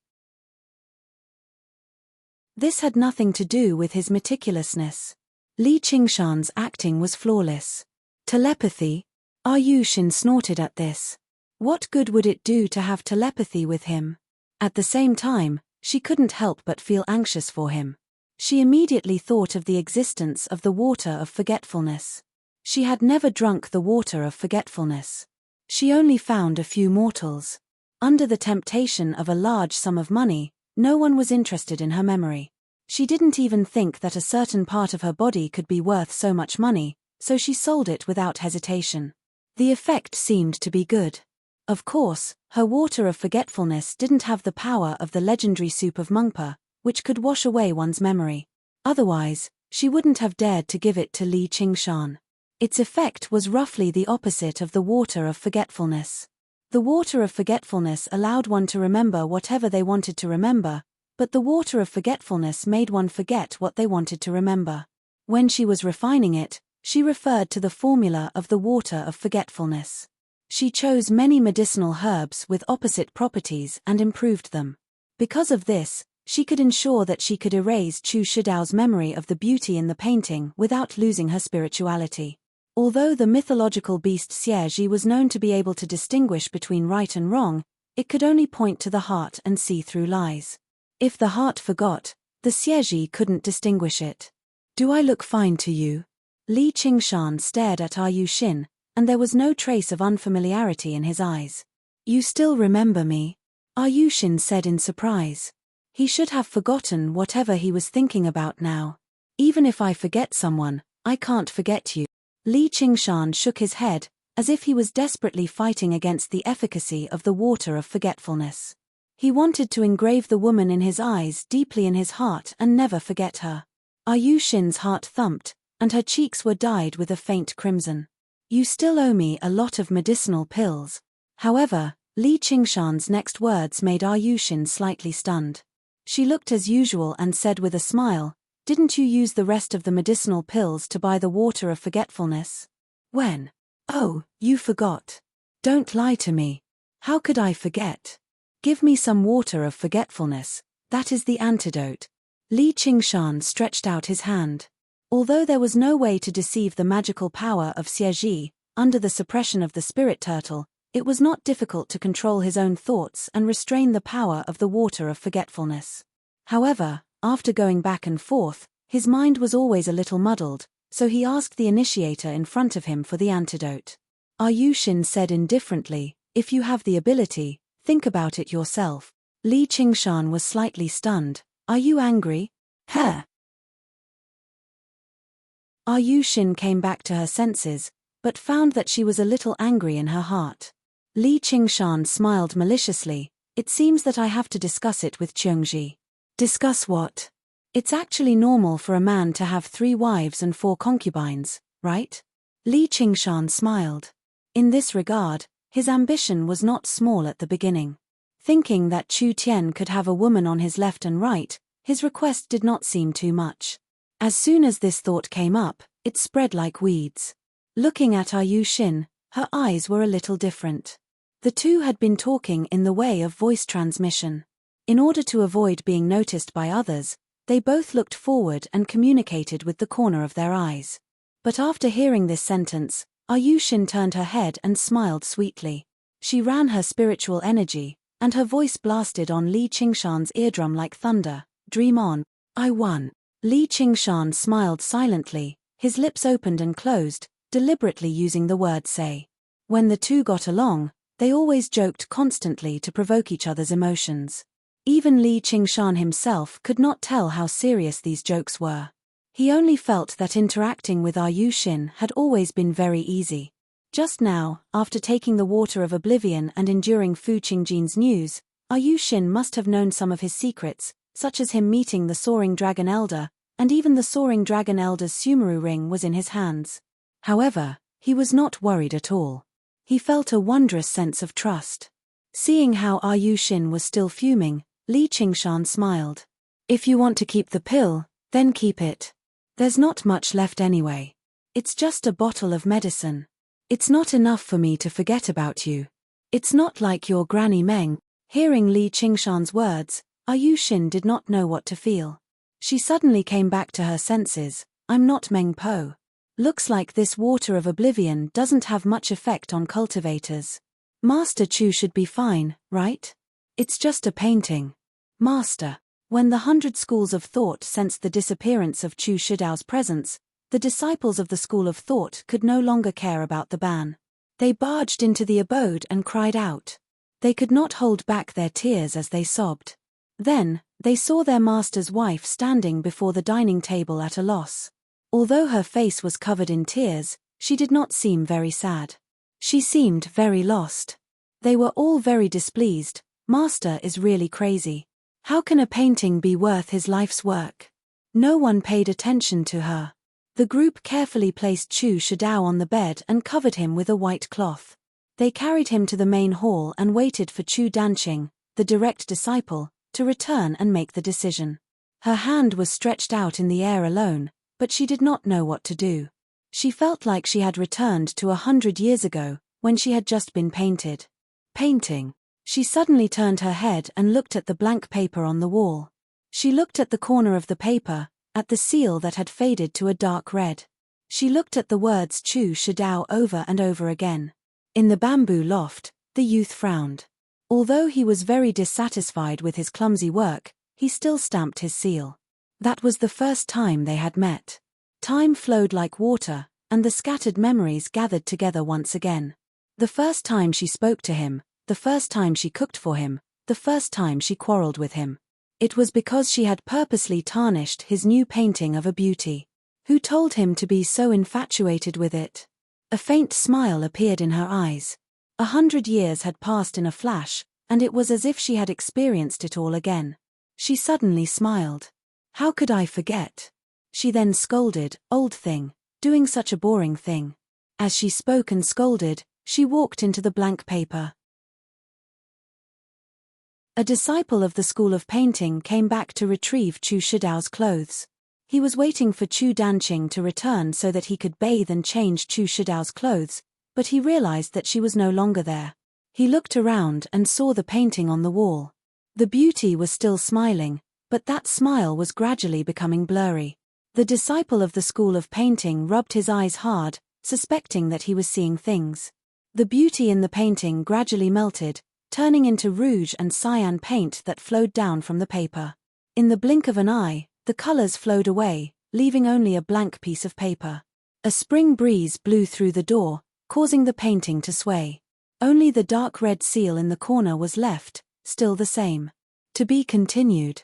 This had nothing to do with his meticulousness. Li Qingshan's acting was flawless. Telepathy? Yushin snorted at this. What good would it do to have telepathy with him? At the same time, she couldn't help but feel anxious for him. She immediately thought of the existence of the water of forgetfulness. She had never drunk the water of forgetfulness. She only found a few mortals. Under the temptation of a large sum of money, no one was interested in her memory. She didn't even think that a certain part of her body could be worth so much money, so she sold it without hesitation. The effect seemed to be good. Of course, her water of forgetfulness didn't have the power of the legendary soup of Mungpa, which could wash away one's memory. Otherwise, she wouldn't have dared to give it to Li Qingshan. Its effect was roughly the opposite of the water of forgetfulness. The water of forgetfulness allowed one to remember whatever they wanted to remember, but the water of forgetfulness made one forget what they wanted to remember. When she was refining it, she referred to the formula of the water of forgetfulness. She chose many medicinal herbs with opposite properties and improved them. Because of this, she could ensure that she could erase Chu Shidao's memory of the beauty in the painting without losing her spirituality. Although the mythological beast Xieji was known to be able to distinguish between right and wrong, it could only point to the heart and see through lies. If the heart forgot, the Xieji couldn't distinguish it. "Do I look fine to you?" Li Qingshan stared at Yushin, and there was no trace of unfamiliarity in his eyes. "You still remember me?" Yushin said in surprise. He should have forgotten whatever he was thinking about now. "Even if I forget someone, I can't forget you." Li Qingshan shook his head, as if he was desperately fighting against the efficacy of the water of forgetfulness. He wanted to engrave the woman in his eyes deeply in his heart and never forget her. Yushin's heart thumped, and her cheeks were dyed with a faint crimson. "You still owe me a lot of medicinal pills." However, Li Qingshan's next words made Yushin slightly stunned. She looked as usual and said with a smile, Didn't you use the rest of the medicinal pills to buy the water of forgetfulness? When? Oh, you forgot. Don't lie to me. How could I forget? Give me some water of forgetfulness, that is the antidote. Li Qingshan stretched out his hand. Although there was no way to deceive the magical power of Xie, under the suppression of the spirit turtle, it was not difficult to control his own thoughts and restrain the power of the water of forgetfulness. However, after going back and forth, his mind was always a little muddled, so he asked the initiator in front of him for the antidote. Ayushin said indifferently, if you have the ability, think about it yourself. Li Qingshan was slightly stunned. Are you angry? Huh? Ayushin came back to her senses, but found that she was a little angry in her heart. Li Qingshan smiled maliciously. It seems that I have to discuss it with Qiongji. Discuss what? It's actually normal for a man to have 3 wives and 4 concubines, right? Li Qingshan smiled. In this regard, his ambition was not small at the beginning. Thinking that Chu Tian could have a woman on his left and right, his request did not seem too much. As soon as this thought came up, it spread like weeds. Looking at Ayushin, her eyes were a little different. The two had been talking in the way of voice transmission. In order to avoid being noticed by others, they both looked forward and communicated with the corner of their eyes. But after hearing this sentence, Ayushin turned her head and smiled sweetly. She ran her spiritual energy, and her voice blasted on Li Qingshan's eardrum like thunder. Dream on. I won. Li Qingshan smiled silently, his lips opened and closed, deliberately using the word say. When the two got along, they always joked constantly to provoke each other's emotions. Even Li Qingshan himself could not tell how serious these jokes were. He only felt that interacting with Ayushin had always been very easy. Just now, after taking the water of oblivion and enduring Fu Qingjin's news, Ayushin must have known some of his secrets, such as him meeting the Soaring Dragon Elder, and even the Soaring Dragon Elder's Sumeru ring was in his hands. However, he was not worried at all. He felt a wondrous sense of trust. Seeing how Ayushin was still fuming, Li Qingshan smiled. If you want to keep the pill, then keep it. There's not much left anyway. It's just a bottle of medicine. It's not enough for me to forget about you. It's not like your Granny Meng. Hearing Li Qingshan's words, Ayushin did not know what to feel. She suddenly came back to her senses. I'm not Meng Po. Looks like this water of oblivion doesn't have much effect on cultivators. Master Chu should be fine, right? It's just a painting. Master. When the 100 schools of thought sensed the disappearance of Chu Shidao's presence, the disciples of the school of thought could no longer care about the ban. They barged into the abode and cried out. They could not hold back their tears as they sobbed. Then, they saw their master's wife standing before the dining table at a loss. Although her face was covered in tears, she did not seem very sad. She seemed very lost. They were all very displeased. Master is really crazy. How can a painting be worth his life's work? No one paid attention to her. The group carefully placed Chu Shidao on the bed and covered him with a white cloth. They carried him to the main hall and waited for Chu Danqing, the direct disciple, to return and make the decision. Her hand was stretched out in the air alone, but she did not know what to do. She felt like she had returned to 100 years ago, when she had just been painted. Painting. She suddenly turned her head and looked at the blank paper on the wall. She looked at the corner of the paper, at the seal that had faded to a dark red. She looked at the words Chu Shidao over and over again. In the bamboo loft, the youth frowned. Although he was very dissatisfied with his clumsy work, he still stamped his seal. That was the first time they had met. Time flowed like water, and the scattered memories gathered together once again. The first time she spoke to him, the first time she cooked for him, the first time she quarreled with him. It was because she had purposely tarnished his new painting of a beauty. Who told him to be so infatuated with it? A faint smile appeared in her eyes. 100 years had passed in a flash, and it was as if she had experienced it all again. She suddenly smiled. How could I forget? She then scolded, old thing, doing such a boring thing. As she spoke and scolded, she walked into the blank paper. A disciple of the school of painting came back to retrieve Chu Shidao's clothes. He was waiting for Chu Danqing to return so that he could bathe and change Chu Shidao's clothes, but he realized that she was no longer there. He looked around and saw the painting on the wall. The beauty was still smiling, but that smile was gradually becoming blurry. The disciple of the school of painting rubbed his eyes hard, suspecting that he was seeing things. The beauty in the painting gradually melted, turning into rouge and cyan paint that flowed down from the paper. In the blink of an eye, the colors flowed away, leaving only a blank piece of paper. A spring breeze blew through the door, causing the painting to sway. Only the dark red seal in the corner was left, still the same. To be continued.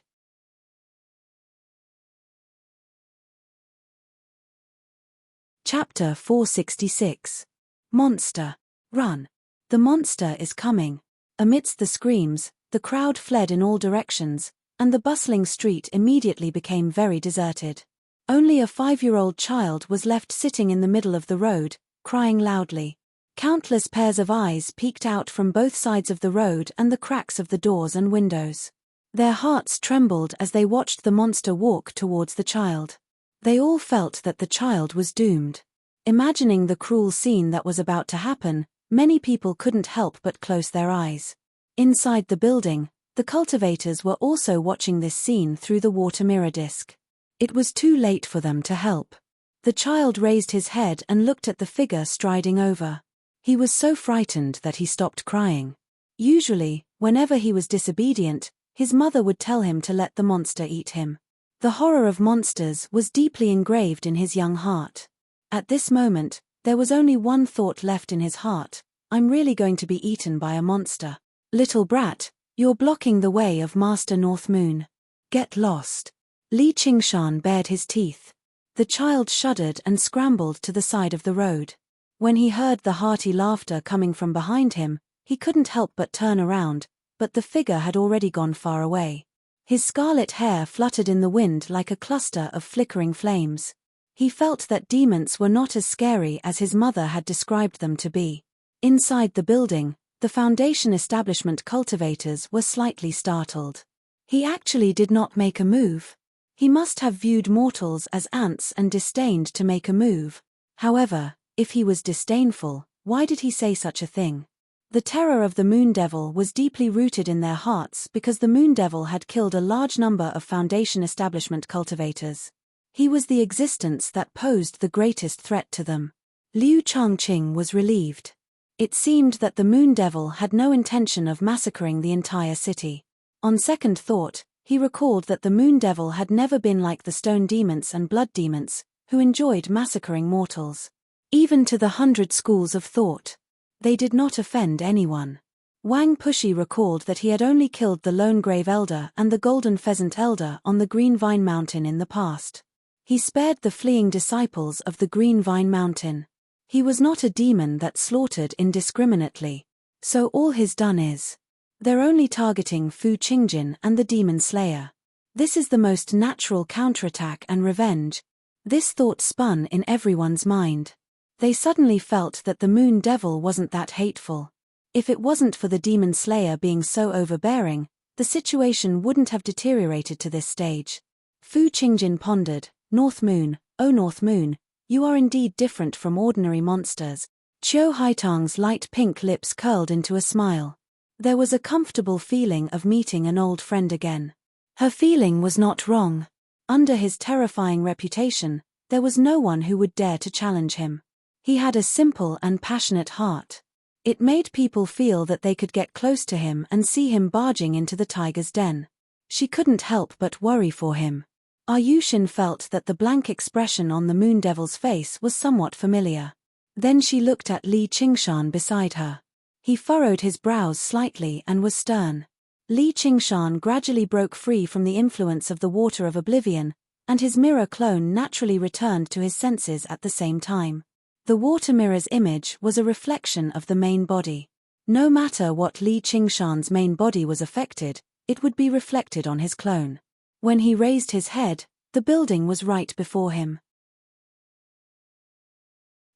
Chapter 466. Monster. Run. The monster is coming. Amidst the screams, the crowd fled in all directions, and the bustling street immediately became very deserted. Only a 5-year-old child was left sitting in the middle of the road, crying loudly. Countless pairs of eyes peeked out from both sides of the road and the cracks of the doors and windows. Their hearts trembled as they watched the monster walk towards the child. They all felt that the child was doomed. Imagining the cruel scene that was about to happen, many people couldn't help but close their eyes. Inside the building, the cultivators were also watching this scene through the water mirror disc. It was too late for them to help. The child raised his head and looked at the figure striding over. He was so frightened that he stopped crying. Usually, whenever he was disobedient, his mother would tell him to let the monster eat him. The horror of monsters was deeply engraved in his young heart. At this moment, there was only one thought left in his heart: I'm really going to be eaten by a monster. Little brat, you're blocking the way of Master North Moon. Get lost. Li Qingshan bared his teeth. The child shuddered and scrambled to the side of the road. When he heard the hearty laughter coming from behind him, he couldn't help but turn around, but the figure had already gone far away. His scarlet hair fluttered in the wind like a cluster of flickering flames. He felt that demons were not as scary as his mother had described them to be. Inside the building, the Foundation establishment cultivators were slightly startled. He actually did not make a move. He must have viewed mortals as ants and disdained to make a move. However, if he was disdainful, why did he say such a thing? The terror of the Moon Devil was deeply rooted in their hearts because the Moon Devil had killed a large number of Foundation establishment cultivators. He was the existence that posed the greatest threat to them. Liu Changqing was relieved. It seemed that the Moon Devil had no intention of massacring the entire city. On second thought, he recalled that the Moon Devil had never been like the Stone Demons and Blood Demons, who enjoyed massacring mortals. Even to the 100 schools of thought, they did not offend anyone. Wang Pushi recalled that he had only killed the Lone Grave Elder and the Golden Pheasant Elder on the Green Vine Mountain in the past. He spared the fleeing disciples of the Green Vine Mountain. He was not a demon that slaughtered indiscriminately. So all he's done is, they're only targeting Fu Qingjin and the Demon Slayer. This is the most natural counterattack and revenge. This thought spun in everyone's mind. They suddenly felt that the Moon Devil wasn't that hateful. If it wasn't for the Demon Slayer being so overbearing, the situation wouldn't have deteriorated to this stage. Fu Qingjin pondered, North Moon, oh North Moon, you are indeed different from ordinary monsters. Qiu Haitang's light pink lips curled into a smile. There was a comfortable feeling of meeting an old friend again. Her feeling was not wrong. Under his terrifying reputation, there was no one who would dare to challenge him. He had a simple and passionate heart. It made people feel that they could get close to him and see him barging into the tiger's den. She couldn't help but worry for him. Yushin felt that the blank expression on the Moon Devil's face was somewhat familiar. Then she looked at Li Qingshan beside her. He furrowed his brows slightly and was stern. Li Qingshan gradually broke free from the influence of the water of oblivion, and his mirror clone naturally returned to his senses at the same time. The water mirror's image was a reflection of the main body. No matter what Li Qingshan's main body was affected, it would be reflected on his clone. When he raised his head, the building was right before him.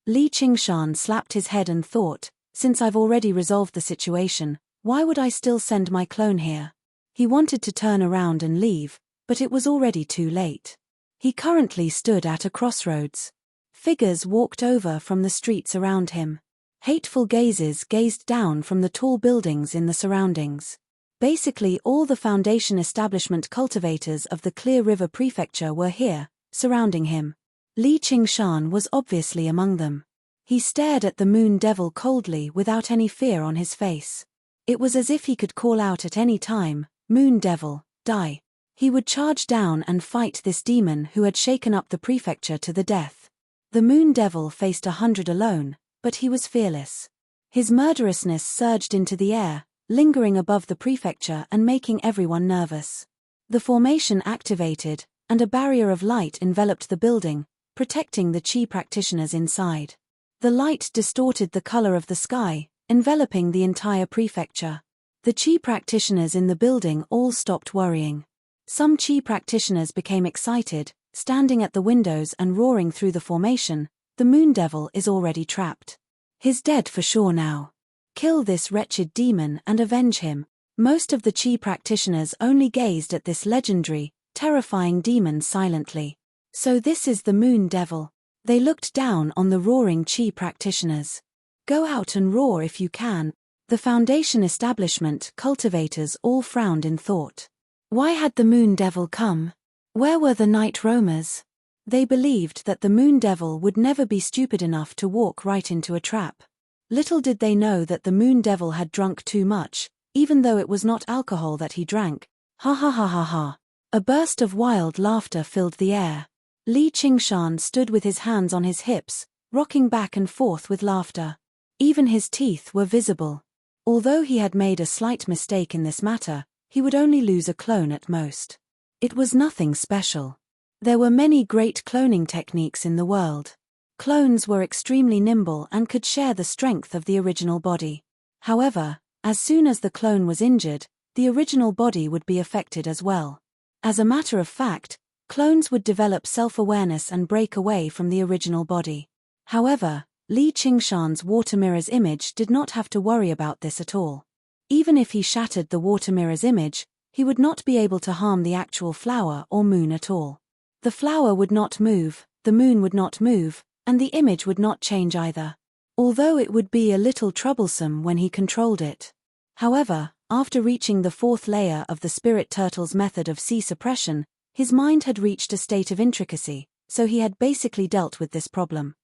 Li Qingshan slapped his head and thought, since I've already resolved the situation, why would I still send my clone here? He wanted to turn around and leave, but it was already too late. He currently stood at a crossroads. Figures walked over from the streets around him. Hateful gazes gazed down from the tall buildings in the surroundings. Basically all the Foundation establishment cultivators of the Clear River Prefecture were here, surrounding him. Li Qingshan was obviously among them. He stared at the Moon Devil coldly without any fear on his face. It was as if he could call out at any time, "Moon Devil, die." He would charge down and fight this demon who had shaken up the prefecture to the death. The Moon Devil faced 100 alone, but he was fearless. His murderousness surged into the air, lingering above the prefecture and making everyone nervous. The formation activated, and a barrier of light enveloped the building, protecting the Qi practitioners inside. The light distorted the color of the sky, enveloping the entire prefecture. The Qi practitioners in the building all stopped worrying. Some Qi practitioners became excited, standing at the windows and roaring through the formation, "The Moon Devil is already trapped. He's dead for sure now. Kill this wretched demon and avenge him." Most of the Qi practitioners only gazed at this legendary, terrifying demon silently. So this is the Moon Devil. They looked down on the roaring Qi practitioners. Go out and roar if you can. The Foundation establishment cultivators all frowned in thought. Why had the Moon Devil come? Where were the night roamers? They believed that the Moon Devil would never be stupid enough to walk right into a trap. Little did they know that the Moon Devil had drunk too much, even though it was not alcohol that he drank. Ha ha ha ha ha. A burst of wild laughter filled the air. Li Qingshan stood with his hands on his hips, rocking back and forth with laughter. Even his teeth were visible. Although he had made a slight mistake in this matter, he would only lose a clone at most. It was nothing special. There were many great cloning techniques in the world. Clones were extremely nimble and could share the strength of the original body. However, as soon as the clone was injured, the original body would be affected as well. As a matter of fact, clones would develop self-awareness and break away from the original body. However, Li Qingshan's water mirror's image did not have to worry about this at all. Even if he shattered the water mirror's image, he would not be able to harm the actual flower or moon at all. The flower would not move, the moon would not move, and the image would not change either. Although it would be a little troublesome when he controlled it. However, after reaching the fourth layer of the spirit turtle's method of sea suppression, his mind had reached a state of intricacy, so he had basically dealt with this problem.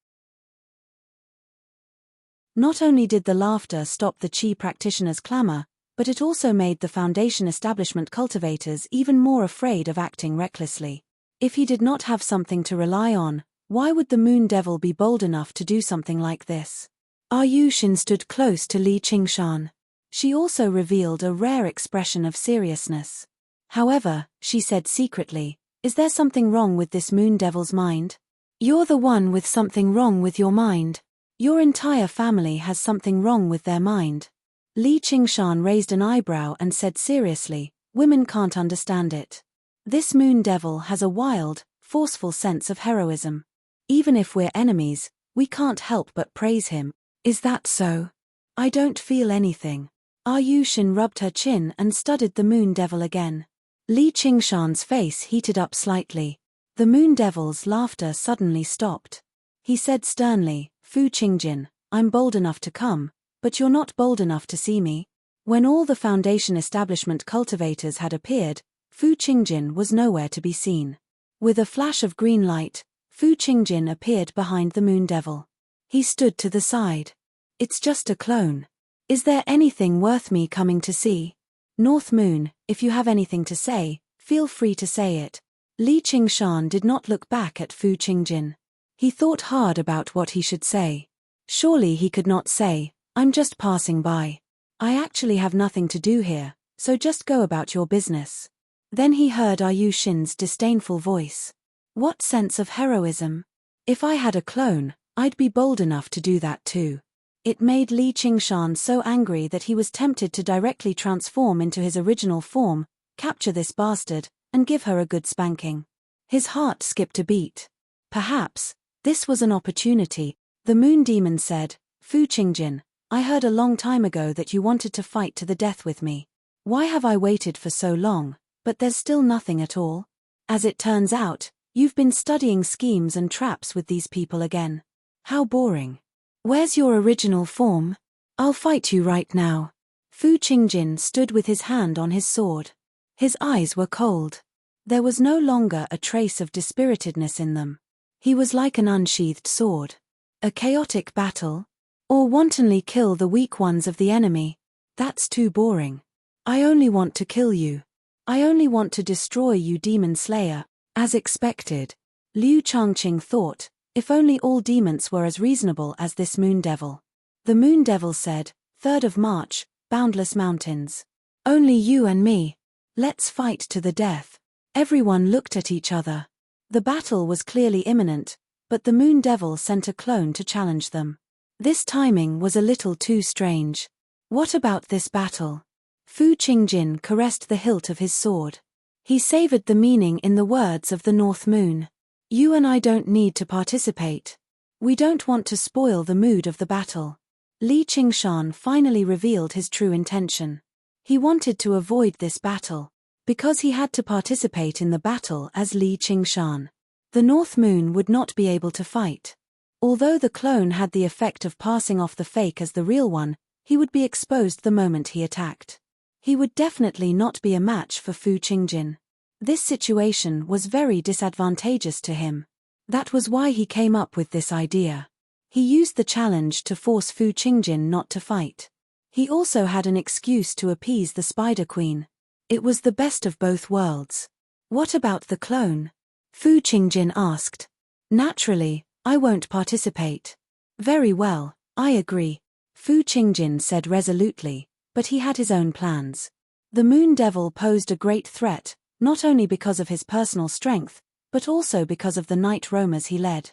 Not only did the laughter stop the Qi practitioners' clamor, but it also made the Foundation establishment cultivators even more afraid of acting recklessly. If he did not have something to rely on, why would the Moon Devil be bold enough to do something like this? Yushin stood close to Li Qingshan. She also revealed a rare expression of seriousness. However, she said secretly, "Is there something wrong with this Moon Devil's mind? You're the one with something wrong with your mind. Your entire family has something wrong with their mind." Li Qingshan raised an eyebrow and said seriously, "Women can't understand it. This Moon Devil has a wild, forceful sense of heroism. Even if we're enemies, we can't help but praise him." "Is that so? I don't feel anything." Yushin rubbed her chin and studied the Moon Devil again. Li Qingshan's face heated up slightly. The Moon Devil's laughter suddenly stopped. He said sternly, "Fu Qingjin, I'm bold enough to come, but you're not bold enough to see me." When all the Foundation establishment cultivators had appeared, Fu Qingjin was nowhere to be seen. With a flash of green light, Fu Qingjin appeared behind the Moon Devil. He stood to the side. "It's just a clone. Is there anything worth me coming to see? North Moon, if you have anything to say, feel free to say it." Li Qingshan did not look back at Fu Qingjin. He thought hard about what he should say. Surely he could not say, "I'm just passing by. I actually have nothing to do here, so just go about your business." Then he heard Yushin's disdainful voice. "What sense of heroism? If I had a clone, I'd be bold enough to do that too." It made Li Qingshan so angry that he was tempted to directly transform into his original form, capture this bastard, and give her a good spanking. His heart skipped a beat. Perhaps this was an opportunity. The Moon Demon said, "Fu Qingjin, I heard a long time ago that you wanted to fight to the death with me. Why have I waited for so long, but there's still nothing at all? As it turns out, You've been studying schemes and traps with these people again. How boring. Where's your original form? I'll fight you right now. Fu Qingjin stood with his hand on his sword. His eyes were cold. There was no longer a trace of dispiritedness in them. He was like an unsheathed sword. A chaotic battle? Or wantonly kill the weak ones of the enemy? That's too boring. I only want to kill you. I only want to destroy you, Demon Slayer. As expected, Liu Changqing thought, if only all demons were as reasonable as this moon devil. The moon devil said, 3rd of March, Boundless Mountains. Only you and me. Let's fight to the death. Everyone looked at each other. The battle was clearly imminent, but the moon devil sent a clone to challenge them. This timing was a little too strange. What about this battle? Fu Qingjin caressed the hilt of his sword. He savored the meaning in the words of the North Moon. You and I don't need to participate. We don't want to spoil the mood of the battle. Li Qingshan finally revealed his true intention. He wanted to avoid this battle, because he had to participate in the battle as Li Qingshan. The North Moon would not be able to fight. Although the clone had the effect of passing off the fake as the real one, he would be exposed the moment he attacked. He would definitely not be a match for Fu Qingjin. This situation was very disadvantageous to him. That was why he came up with this idea. He used the challenge to force Fu Qingjin not to fight. He also had an excuse to appease the Spider Queen. It was the best of both worlds. What about the clone? Fu Qingjin asked. Naturally, I won't participate. Very well, I agree. Fu Qingjin said resolutely, but he had his own plans. The Moon Devil posed a great threat, not only because of his personal strength, but also because of the night roamers he led.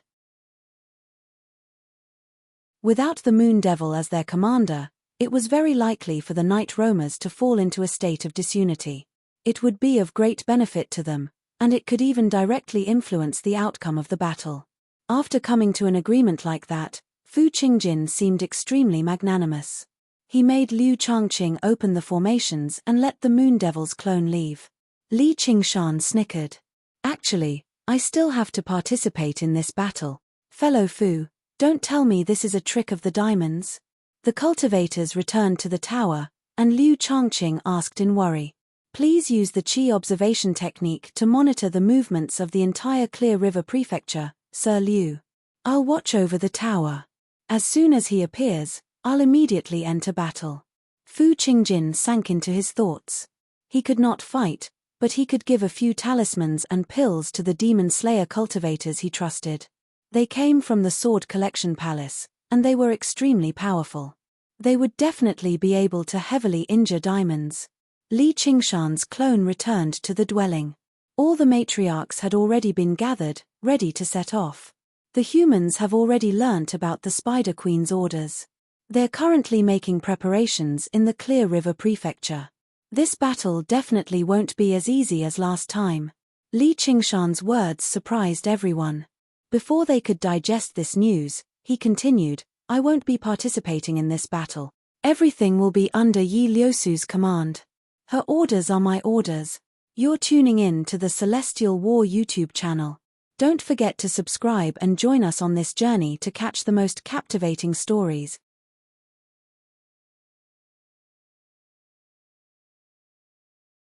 Without the Moon Devil as their commander, it was very likely for the night roamers to fall into a state of disunity. It would be of great benefit to them, and it could even directly influence the outcome of the battle. After coming to an agreement like that, Fu Qingjin seemed extremely magnanimous. He made Liu Changqing open the formations and let the Moon Devil's clone leave. Li Qingshan snickered. Actually, I still have to participate in this battle. Fellow Fu, don't tell me this is a trick of the diamonds. The cultivators returned to the tower, and Liu Changqing asked in worry. Please use the Qi observation technique to monitor the movements of the entire Clear River Prefecture, Sir Liu. I'll watch over the tower. As soon as he appears, I'll immediately enter battle. Fu Qingjin sank into his thoughts. He could not fight, but he could give a few talismans and pills to the Demon Slayer cultivators he trusted. They came from the Sword Collection Palace, and they were extremely powerful. They would definitely be able to heavily injure diamonds. Li Qingshan's clone returned to the dwelling. All the matriarchs had already been gathered, ready to set off. The humans have already learnt about the Spider Queen's orders. They're currently making preparations in the Clear River Prefecture. This battle definitely won't be as easy as last time. Li Qingshan's words surprised everyone. Before they could digest this news, he continued, I won't be participating in this battle. Everything will be under Yi Liusu's command. Her orders are my orders. You're tuning in to the Celestial War YouTube channel. Don't forget to subscribe and join us on this journey to catch the most captivating stories.